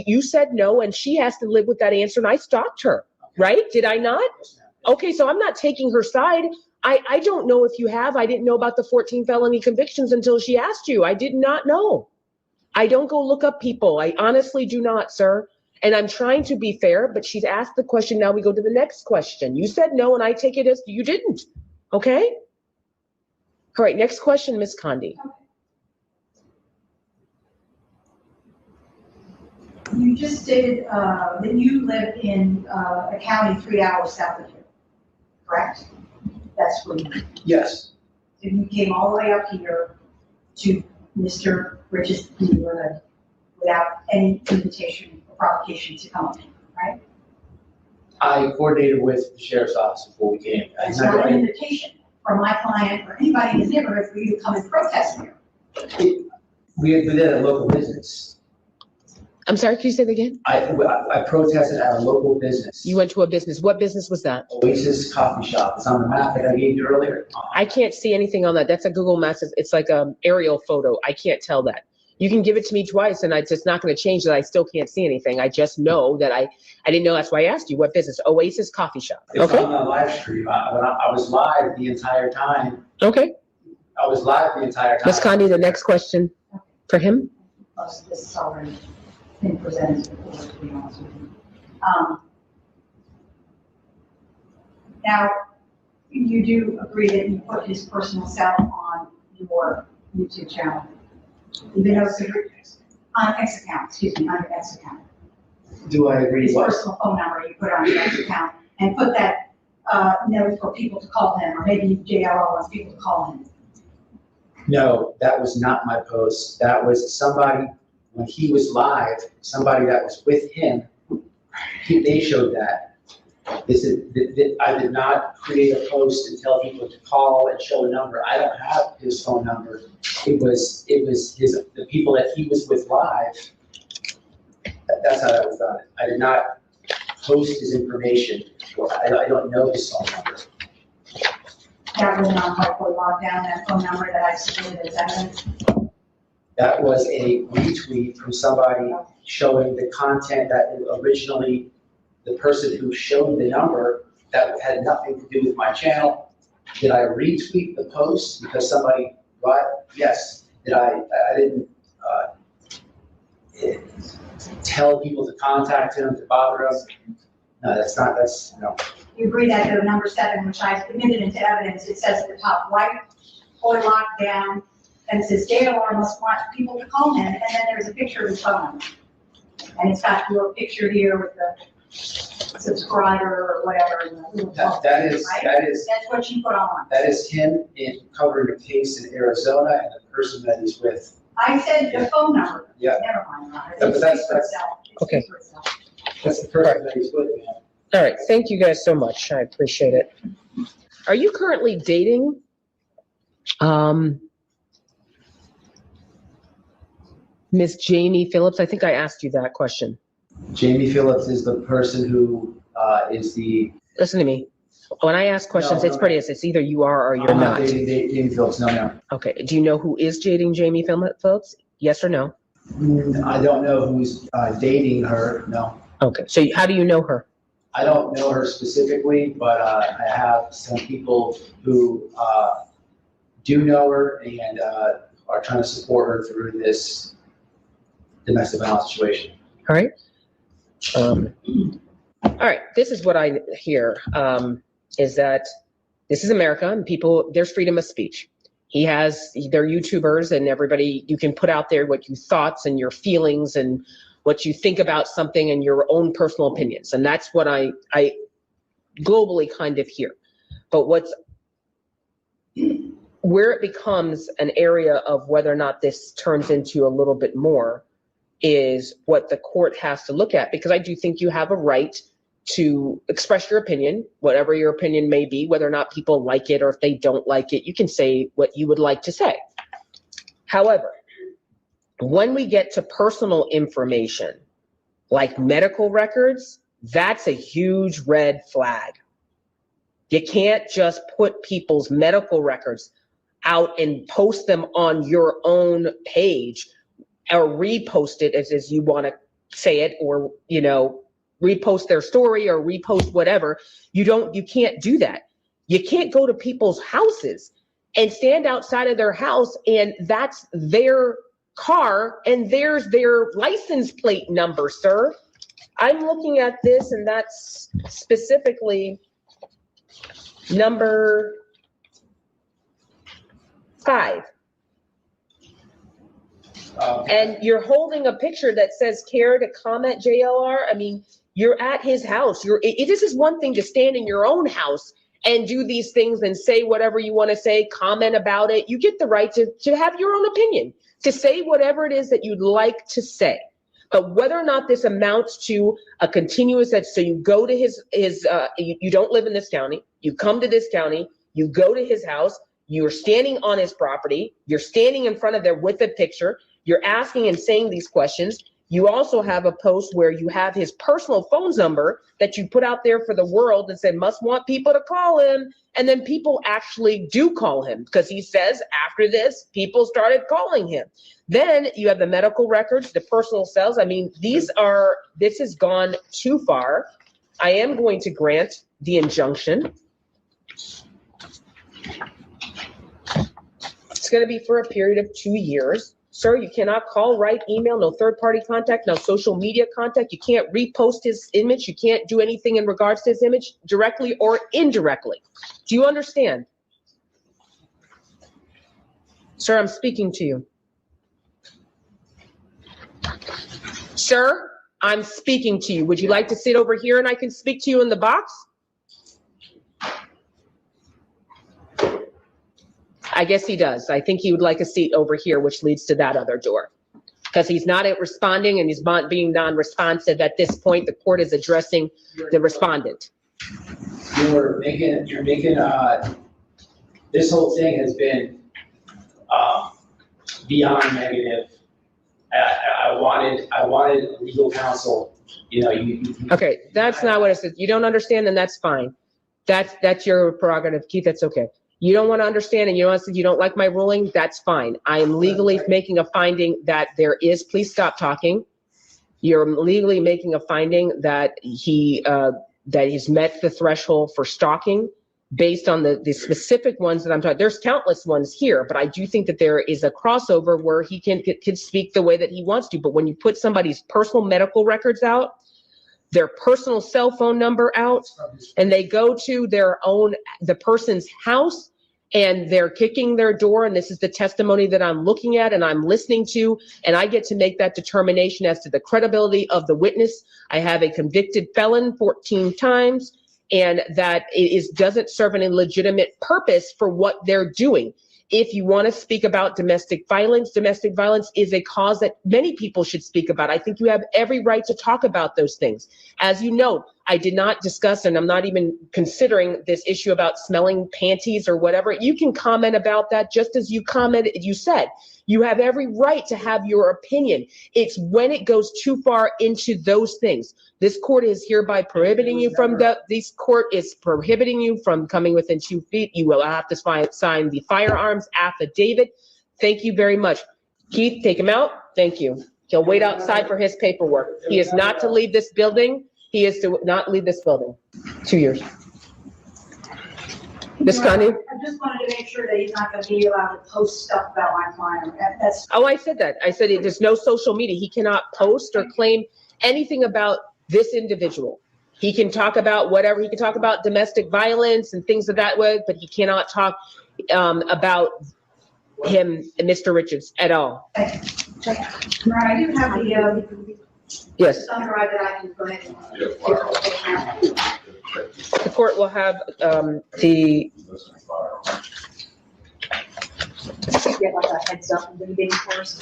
you said no, and she has to live with that answer, and I stopped her, right? Did I not? Okay, so I'm not taking her side. I don't know if you have. I didn't know about the 14 felony convictions until she asked you. I did not know. I don't go look up people. I honestly do not, sir. And I'm trying to be fair, but she's asked the question. Now we go to the next question. You said no, and I take it as you didn't. Okay? All right, next question, Ms. Condi. You just stated that you live in a county 3 hours south of here, correct? That's where you live. Yes. And you came all the way up here to Mr. Rich's neighborhood without any invitation or provocation to come up here, right? I coordinated with the sheriff's office before we came. It's not an invitation from my client or anybody in his neighborhood for you to come and protest here. We did a local business. I'm sorry, can you say that again? I protested at a local business. You went to a business. What business was that? Oasis Coffee Shop. It's on the map that I gave you earlier. I can't see anything on that. That's a Google Maps. It's like an aerial photo. I can't tell that. You can give it to me twice, and it's just not going to change that. I still can't see anything. I just know that I didn't know. That's why I asked you what business. Oasis Coffee Shop. It's Okay. on the live stream. I was live the entire time. Okay. I was live the entire time. Ms. Condi, the next question for him. Most of this is already been presented before, to be honest with you. Now, you do agree that you put his personal cell on your YouTube channel, even though it's on X account, excuse me, on your X account. Do I agree? His What? personal phone number, you put on your X account, and put that note for people to call him, or maybe JLR wants people to call him. No, that was not my post. That was somebody, when he was live, somebody that was with him, they showed that. I did not create a post and tell people to call and show a number. I don't have his phone number. It was the people that he was with live. That's how that was done. I did not post his information. I don't know his phone number. That was not hardcore lockdown, that phone number that I submitted as evidence. That was a retweet from somebody showing the content that originally, the person who showed the number, that had nothing to do with my channel. Did I retweet the post because somebody, what? Yes. Did I didn't tell people to contact him, to bother him. No, no. You agree that the number 7, which I submitted into evidence, it says at the top, white or lockdown, and it says JLR must want people to call him, and then there's a picture of his phone number. And it's got your picture here with the subscriber or whatever. And the little phone, That is, that's what you put on. that is him in covering a case in Arizona and the person that he's with. I said the phone number. Yeah. Never mind. But that's Okay. That's the person that he's with, man. All right. Thank you guys so much. I appreciate it. Are you currently dating? Miss Jamie Phillips? I think I asked you that question. Jamie Phillips is the person who is the. Listen to me. When I ask questions, No, it's pretty. It's either you are or you're I'm not. dating Jamie Phillips. No. Okay. Do you know who is dating Jamie Phillips? Yes or no? I don't know who's dating her. No. Okay. So how do you know her? I don't know her specifically, but I have some people who do know her and are trying to support her through this domestic violence situation. All right. All right. This is what I hear, is that this is America and people, there's freedom of speech. They're YouTubers and everybody, you can put out there what you thoughts and your feelings and what you think about something and your own personal opinions. And that's what I globally kind of hear. But where it becomes an area of whether or not this turns into a little bit more is what the court has to look at, because I do think you have a right to express your opinion, whatever your opinion may be, whether or not people like it or if they don't like it, you can say what you would like to say. However, when we get to personal information like medical records, that's a huge red flag. You can't just put people's medical records out and post them on your own page or repost it as you want to say it, or, you know, repost their story or repost whatever. You can't do that. You can't go to people's houses and stand outside of their house and that's their car and there's their license plate number, sir. I'm looking at this and that's specifically number 5. And you're holding a picture that says care to comment JLR. I mean, you're at his house. This is one thing to stand in your own house and do these things and say whatever you want to say, comment about it. You get the right to have your own opinion, to say whatever it is that you'd like to say. But whether or not this amounts to a continuous, so you go to you don't live in this county, you come to this county, you go to his house, you're standing on his property, you're standing in front of there with a picture, you're asking and saying these questions. You also have a post where you have his personal phone number that you put out there for the world and said, must want people to call him. And then people actually do call him because he says after this, people started calling him. Then you have the medical records, the personal cells. I mean, this has gone too far. I am going to grant the injunction. It's going to be for a period of 2 years. Sir, you cannot call, write, email, no third-party contact, no social media contact. You can't repost his image. You can't do anything in regards to his image directly or indirectly. Do you understand? Sir, I'm speaking to you. Sir, I'm speaking to you. Would you like to sit over here and I can speak to you in the box? I guess he does. I think he would like a seat over here, which leads to that other door. Because he's not responding and he's not being non-responsive. At this point, the court is addressing the respondent. You're making, this whole thing has been beyond negative. I wanted legal counsel. You know, okay, that's not what it says. You don't understand, then that's fine. That's your prerogative, Keith. That's okay. You don't want to understand and you don't like my ruling, that's fine. I am legally making a finding that there is, please stop talking. You're legally making a finding that he's met the threshold for stalking based on the specific ones that I'm talking. There's countless ones here, but I do think that there is a crossover where he can speak the way that he wants to. But when you put somebody's personal medical records out, their personal cell phone number out, and they go to the person's house and they're kicking their door, and this is the testimony that I'm looking at and I'm listening to, and I get to make that determination as to the credibility of the witness. I have a convicted felon 14 times, and that doesn't serve any legitimate purpose for what they're doing. If you want to speak about domestic violence is a cause that many people should speak about. I think you have every right to talk about those things. As you know, I did not discuss, and I'm not even considering this issue about smelling panties or whatever. You can comment about that just as you said. You have every right to have your opinion. It's when it goes too far into those things. This court is hereby prohibiting you from this court is prohibiting you from coming within 2 feet. You will have to sign the firearms affidavit. Thank you very much. Keith, take him out. Thank you. He'll wait outside for his paperwork. He is not to leave this building. He is to not leave this building. 2 years. Ms. Connie? I just wanted to make sure that he's not going to be allowed to post stuff about my client. Oh, I said that. I said there's no social media. He cannot post or claim anything about this individual. He can talk about whatever. He can talk about domestic violence and things of that way, but he cannot talk about him, Mr. Richards, at all. Right, I do have the Yes. thumb drive that I can go ahead and The court will have the. get like a heads up and reading course.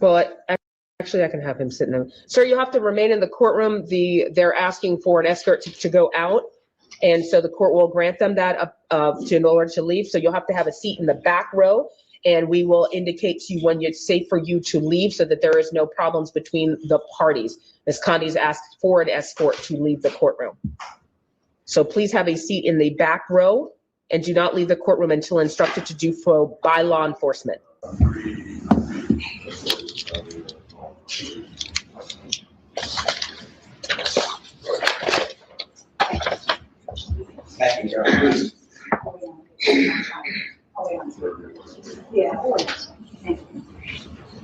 Well, actually, I can have him sit in there. Sir, you'll have to remain in the courtroom. They're asking for an escort to go out, and so the court will grant them that in order to leave. So you'll have to have a seat in the back row. and we will indicate to you when it's safe for you to leave so that there is no problems between the parties. Ms. Condi's asked for an escort to leave the courtroom. So please have a seat in the back row and do not leave the courtroom until instructed to do so by law enforcement. Thank you, Joe. Yeah. Thank you.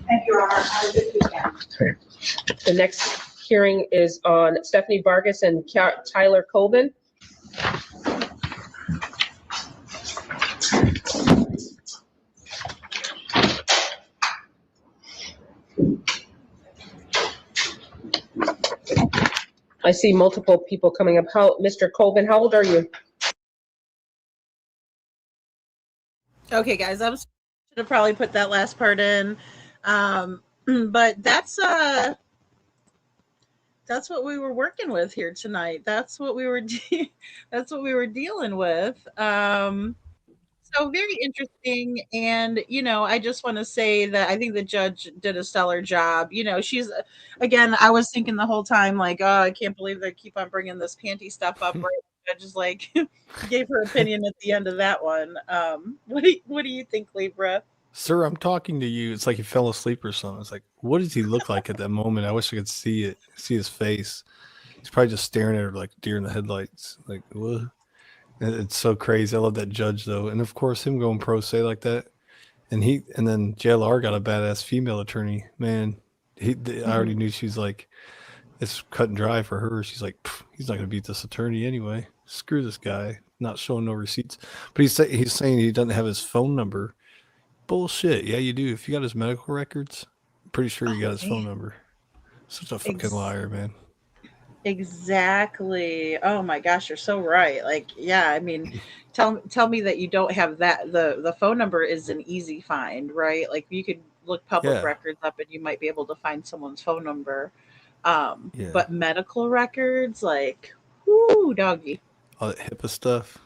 Thank you, Your Honor. Have a good weekend. The next hearing is on Stephanie Vargas and Tyler Colvin. I see multiple people coming up. Mr. Colvin, how old are you? Okay, guys, I should have probably put that last part in, but that's what we were working with here tonight. That's what we were that's what we were dealing with. So very interesting, and I just want to say that I think the judge did a stellar job. She's again. I was thinking the whole time, like, oh, I can't believe they keep on bringing this panty stuff up. Right? I just like gave her opinion at the end of that one. What do you think, Libra? Sir, I'm talking to you. It's like he fell asleep or something. It's like, what does he look like at that moment? I wish I could see his face. He's probably just staring at her like deer in the headlights. Like, what? It's so crazy. I love that judge though, and of course him going pro se like that, and then JLR got a badass female attorney. Man, I already knew she's like, it's cut and dry for her. She's like, he's not gonna beat this attorney anyway. Screw this guy, not showing no receipts. But he's saying he doesn't have his phone number. Bullshit. Yeah, you do. If you got his medical records, I'm pretty sure you got his phone number. Such a fucking liar, man. Exactly. Oh my gosh, you're so right. Like, yeah, I mean, tell me that you don't have that. The phone number is an easy find, right? Like you could look public records up and you might be able to find someone's phone number. But medical records, like, whoo, doggy. All that HIPAA stuff.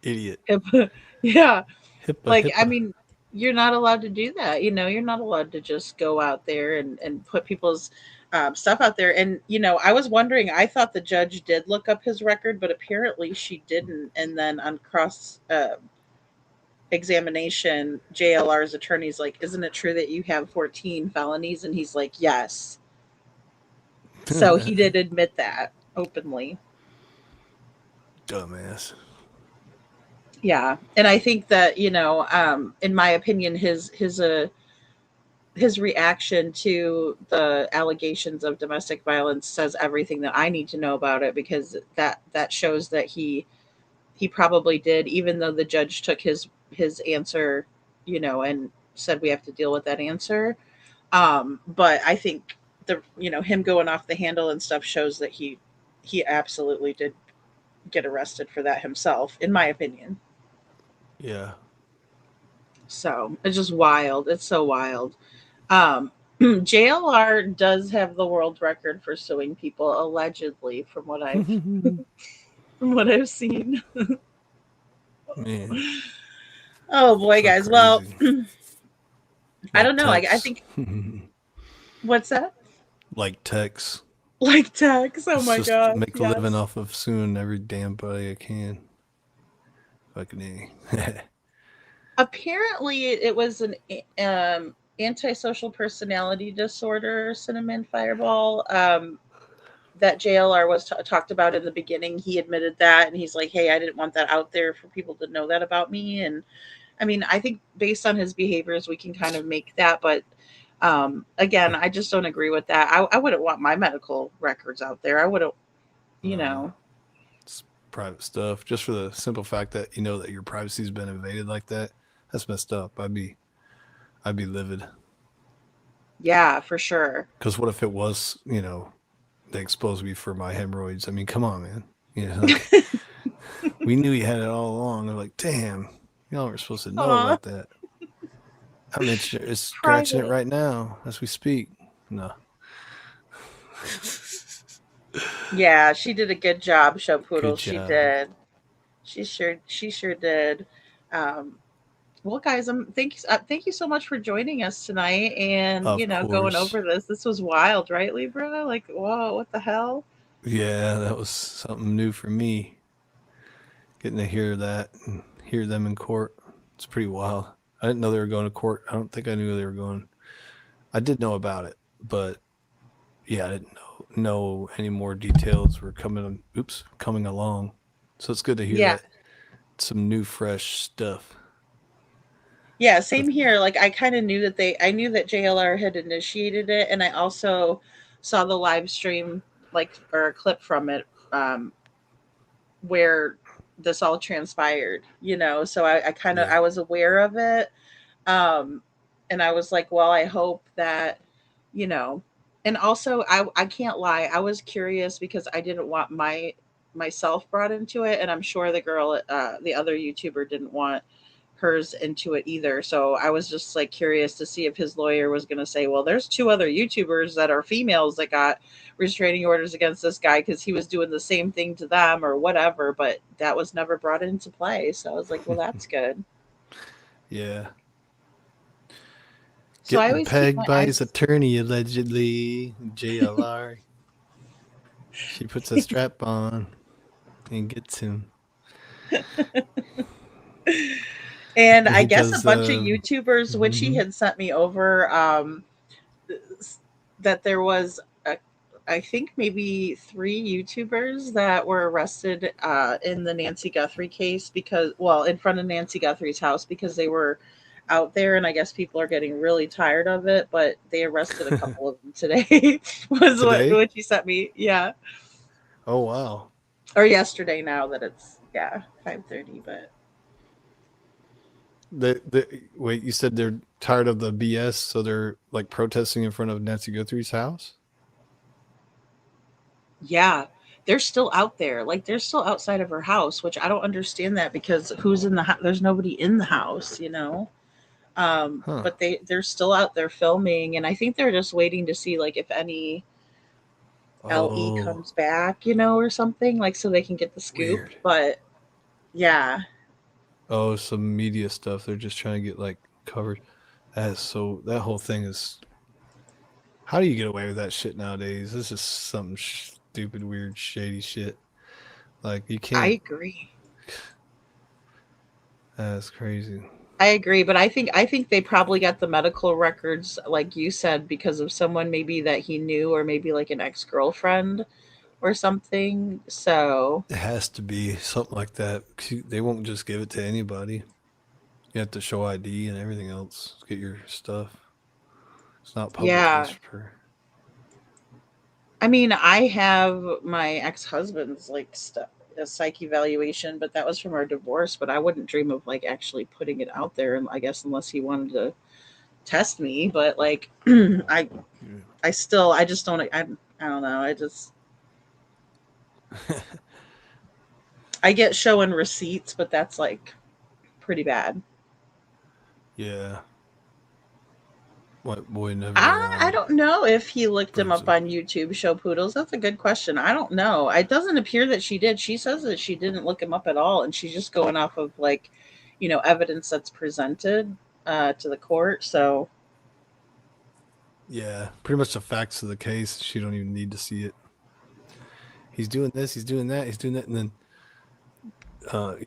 Idiot. HIPAA. Yeah. HIPAA. I mean, you're not allowed to do that. You're not allowed to just go out there and put people's stuff out there. And, I was wondering, I thought the judge did look up his record, but apparently she didn't. And then on cross examination, JLR's attorney's like, isn't it true that you have 14 felonies? And he's like, yes. So he did admit that openly. Dumbass. Yeah. And I think that, in my opinion, his reaction to the allegations of domestic violence says everything that I need to know about it, because that shows that he probably did, even though the judge took his answer, and said we have to deal with that answer. But I think him going off the handle and stuff shows that he absolutely did get arrested for that himself, in my opinion. Yeah. So it's just wild. It's so wild. JLR does have the world record for suing people, allegedly, from what I've seen. Man. Oh boy, guys. Crazy. Well, I don't know. I think. What's that? Like Tex. Like Tex. Oh my god. Make a living off of suing every damn body I can. Fucking A. Apparently, it was an antisocial personality disorder, Cinnamon Fireball, that JLR was talked about in the beginning. He admitted that, and he's like, hey, I didn't want that out there for people to know that about me. And I mean, I think based on his behaviors, we can kind of make that. But again, I just don't agree with that. I wouldn't want my medical records out there. I wouldn't, It's private stuff, just for the simple fact that that your privacy's been invaded like that. That's messed up. I'd be livid. Yeah, for sure. Because what if it was, they exposed me for my hemorrhoids? I mean, come on, man. We knew he had it all along. They're like, damn, y'all were supposed to know about that. I'm scratching it right now as we speak. No. Yeah, she did a good job, Show Poodle. Good job. She did. She sure did. Well, guys, thank you so much for joining us tonight and, Of going course. over this. This was wild, right, Libra? Like, whoa, what the hell? Yeah, that was something new for me. Getting to hear that and hear them in court. It's pretty wild. I didn't know they were going to court. I don't think I knew they were going. I did know about it, but yeah, I didn't know any more details were coming along. So it's good to hear Yeah. that some new fresh stuff. Yeah, same here. Like I kind of knew that I knew that JLR had initiated it, and I also saw the live stream, like, or a clip from it, where this all transpired, so I kind of Yeah. I was aware of it. um and I was like, well, I hope that, you know and also I can't lie, I was curious because I didn't want myself brought into it, and I'm sure the other YouTuber didn't want hers into it either. So I was just like curious to see if his lawyer was going to say, well, there's two other YouTubers that are females that got restraining orders against this guy because he was doing the same thing to them or whatever. But that was never brought into play. So I was like, well, that's good. Yeah. So I Getting always keep pegged my by his eyes. attorney, allegedly. JLR. She puts a strap on and gets him. And I He guess a does. bunch of YouTubers, which he Mhm. had sent me over, that there was, I think maybe 3 YouTubers that were arrested in the Nancy Guthrie case in front of Nancy Guthrie's house because they were out there, and I guess people are getting really tired of it. But they arrested a couple of them today. Was Today? what you sent me, yeah, Oh wow. or yesterday. Now that it's 5:30, but Wait, you said they're tired of the BS, so they're like protesting in front of Nancy Guthrie's house? yeah, they're still out there. Like they're still outside of her house, which I don't understand that because who's in the house? There's nobody in the house. Huh. But they're still out there filming, and I think they're just waiting to see like if any LE Oh, comes back, or something, like so they can get the scoop. weird. But yeah, Oh, some media stuff. They're just trying to get like covered. That whole thing is. How do you get away with that shit nowadays? This is some stupid, weird, shady shit. Like you I can't. agree. That's crazy. I agree, but I think they probably got the medical records, like you said, because of someone maybe that he knew, or maybe like an ex-girlfriend or something. So It has to be something like that. 'Cause they won't just give it to anybody. You have to show ID and everything else. Get your stuff. It's not public yeah, transfer. I mean, I have my ex-husband's like stuff, a psych evaluation, but that was from our divorce. But I wouldn't dream of like actually putting it out there, I guess, unless he wanted to test me. But like, I just don't. I don't know. I get showing receipts, but that's like pretty bad. Yeah. White boy never. I don't know if he looked him up on YouTube, Show Poodles. That's a good question. I don't know. It doesn't appear that she did. She says that she didn't look him up at all, and she's just going off of like, evidence that's presented to the court. So Yeah, pretty much the facts of the case. She don't even need to see it. He's doing this. He's doing that. He's doing that, and then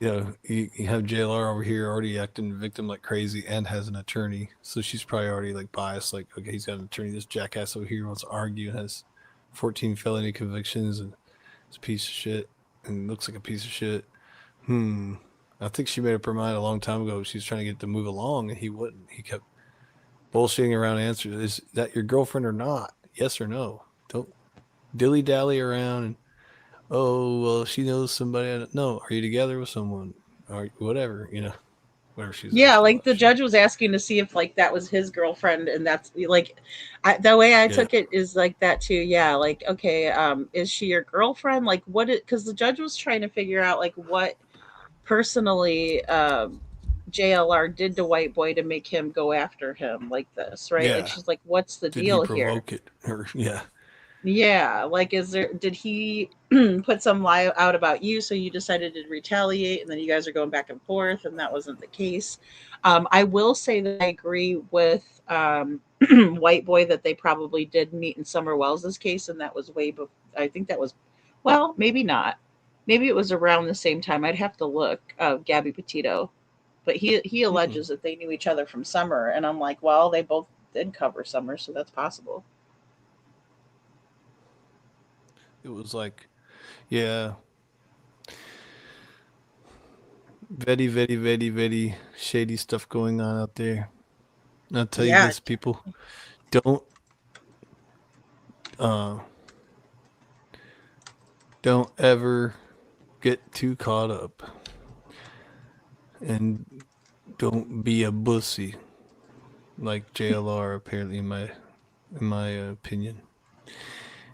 you have JLR over here already acting victim like crazy and has an attorney. So she's probably already like biased. Like, okay, he's got an attorney. This jackass over here wants to argue and has 14 felony convictions and is a piece of shit and looks like a piece of shit. I think she made up her mind a long time ago. She was trying to get to move along and he wouldn't. He kept bullshitting around answers. Is that your girlfriend or not? Yes or no? Don't dilly dally around and oh well, she knows somebody. I don't know. Are you together with someone or whatever? Whatever she's. yeah, like the judge was asking to see if like that was his girlfriend, and that's like, the way I took it is like that too. Yeah, like okay, is she your girlfriend? Like what? Because the judge was trying to figure out like what personally JLR did to White Boy to make him go after him like this, right? Yeah. Like she's like, what's the Did deal he here? provoke it? Or yeah. Yeah, like, did he put some lie out about you, so you decided to retaliate, and then you guys are going back and forth, and that wasn't the case. I will say that I agree with White Boy that they probably did meet in Summer Wells's case, and that was way before. I think that was, well, maybe not. Maybe it was around the same time. I'd have to look. Gabby Petito, but he alleges that they knew each other from Summer, and I'm like, well, they both did cover Summer, so that's possible. It was like, yeah, very shady stuff going on out there. And I'll tell you Yeah. this, people, don't uh, don't ever get too caught up, and don't be a bussy like JLR. Apparently, in my opinion,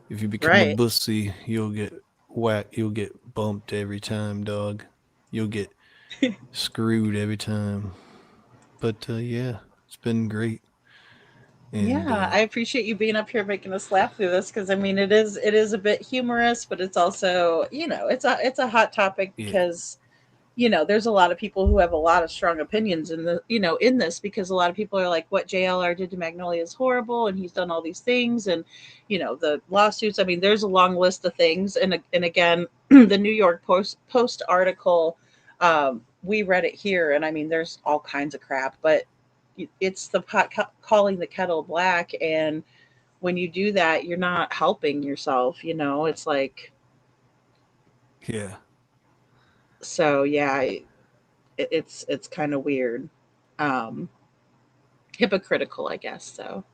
if you become a Right. bussy, you'll get whacked. You'll get bumped every time, dog. You'll get screwed every time. But yeah, it's been great. And Yeah, I appreciate you being up here making us laugh through this, because I mean it is a bit humorous, but it's also, it's a hot topic yeah, because there's a lot of people who have a lot of strong opinions in this, because a lot of people are like, what JLR did to Magnolia is horrible, and he's done all these things, and the lawsuits. I mean, there's a long list of things, and again, the New York Post article, we read it here, and I mean, there's all kinds of crap, but it's the pot calling the kettle black, and when you do that, you're not helping yourself. It's like, yeah. so yeah, it's kind of weird, um hypocritical, I guess. So,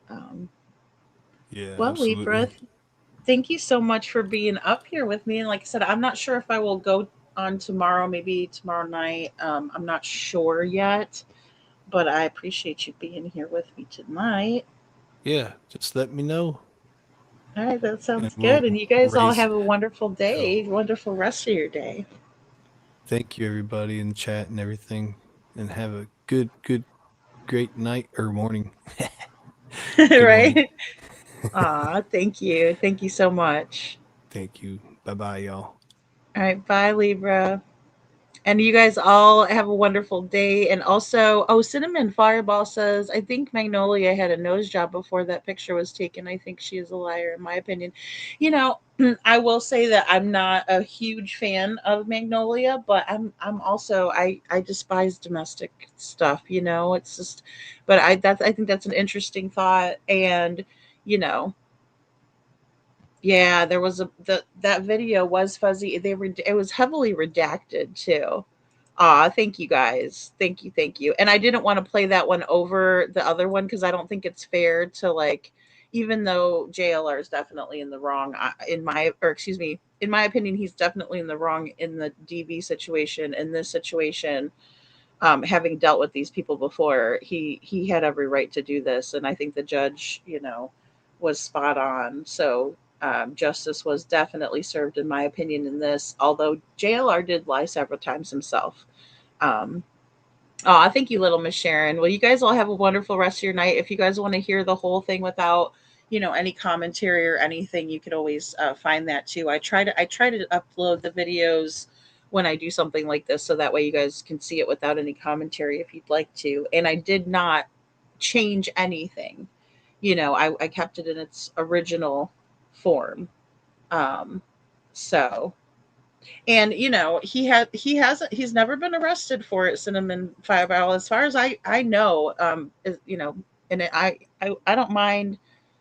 um Yeah, well, Libra, absolutely. thank you so much for being up here with me, and like I said, I'm not sure if I will go on tomorrow, maybe tomorrow night. I'm not sure yet, but I appreciate you being here with me tonight. Yeah, just let me know. All right, that And sounds we'll good. And you guys all raise have a wonderful hell. day, wonderful rest of your day. Thank you, everybody in chat and everything. And have a great night or morning. Good morning. Right? Aw, thank you. Thank you so much. Thank you. Bye bye, y'all. All right, bye, Libra. And you guys all have a wonderful day. And also, oh, Cinnamon Fireball says, I think Magnolia had a nose job before that picture was taken. I think she is a liar, in my opinion. I will say that I'm not a huge fan of Magnolia, but I'm also, I despise domestic stuff. It's just, but I think that's an interesting thought. And you know, yeah, there was that video was fuzzy. It was heavily redacted too. Thank you guys. Thank you. And I didn't want to play that one over the other one, because I don't think it's fair to, like, even though JLR is definitely in the wrong, in my opinion, he's definitely in the wrong in the DV situation. In this situation, having dealt with these people before, he had every right to do this, and I think the judge, was spot on. So, justice was definitely served, in my opinion, in this. Although JLR did lie several times himself. Um, thank you, little Miss Sharon. Well, you guys all have a wonderful rest of your night. If you guys want to hear the whole thing without, any commentary or anything, you could always find that too. I try to upload the videos when I do something like this, so that way you guys can see it without any commentary if you'd like to. And I did not change anything. I kept it in its original form. Um, so, and he's never been arrested for it, Cinnamon Fireball, as far as I know. And I don't mind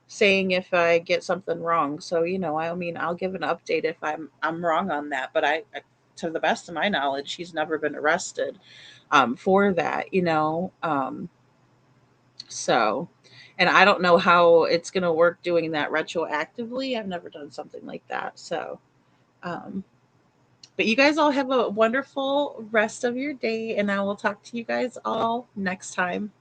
saying if I get something wrong. So, I mean, I'll give an update if I'm wrong on that. But to the best of my knowledge, he's never been arrested for that. So, and I don't know how it's going to work doing that retroactively. I've never done something like that. So, um, but you guys all have a wonderful rest of your day, and I will talk to you guys all next time.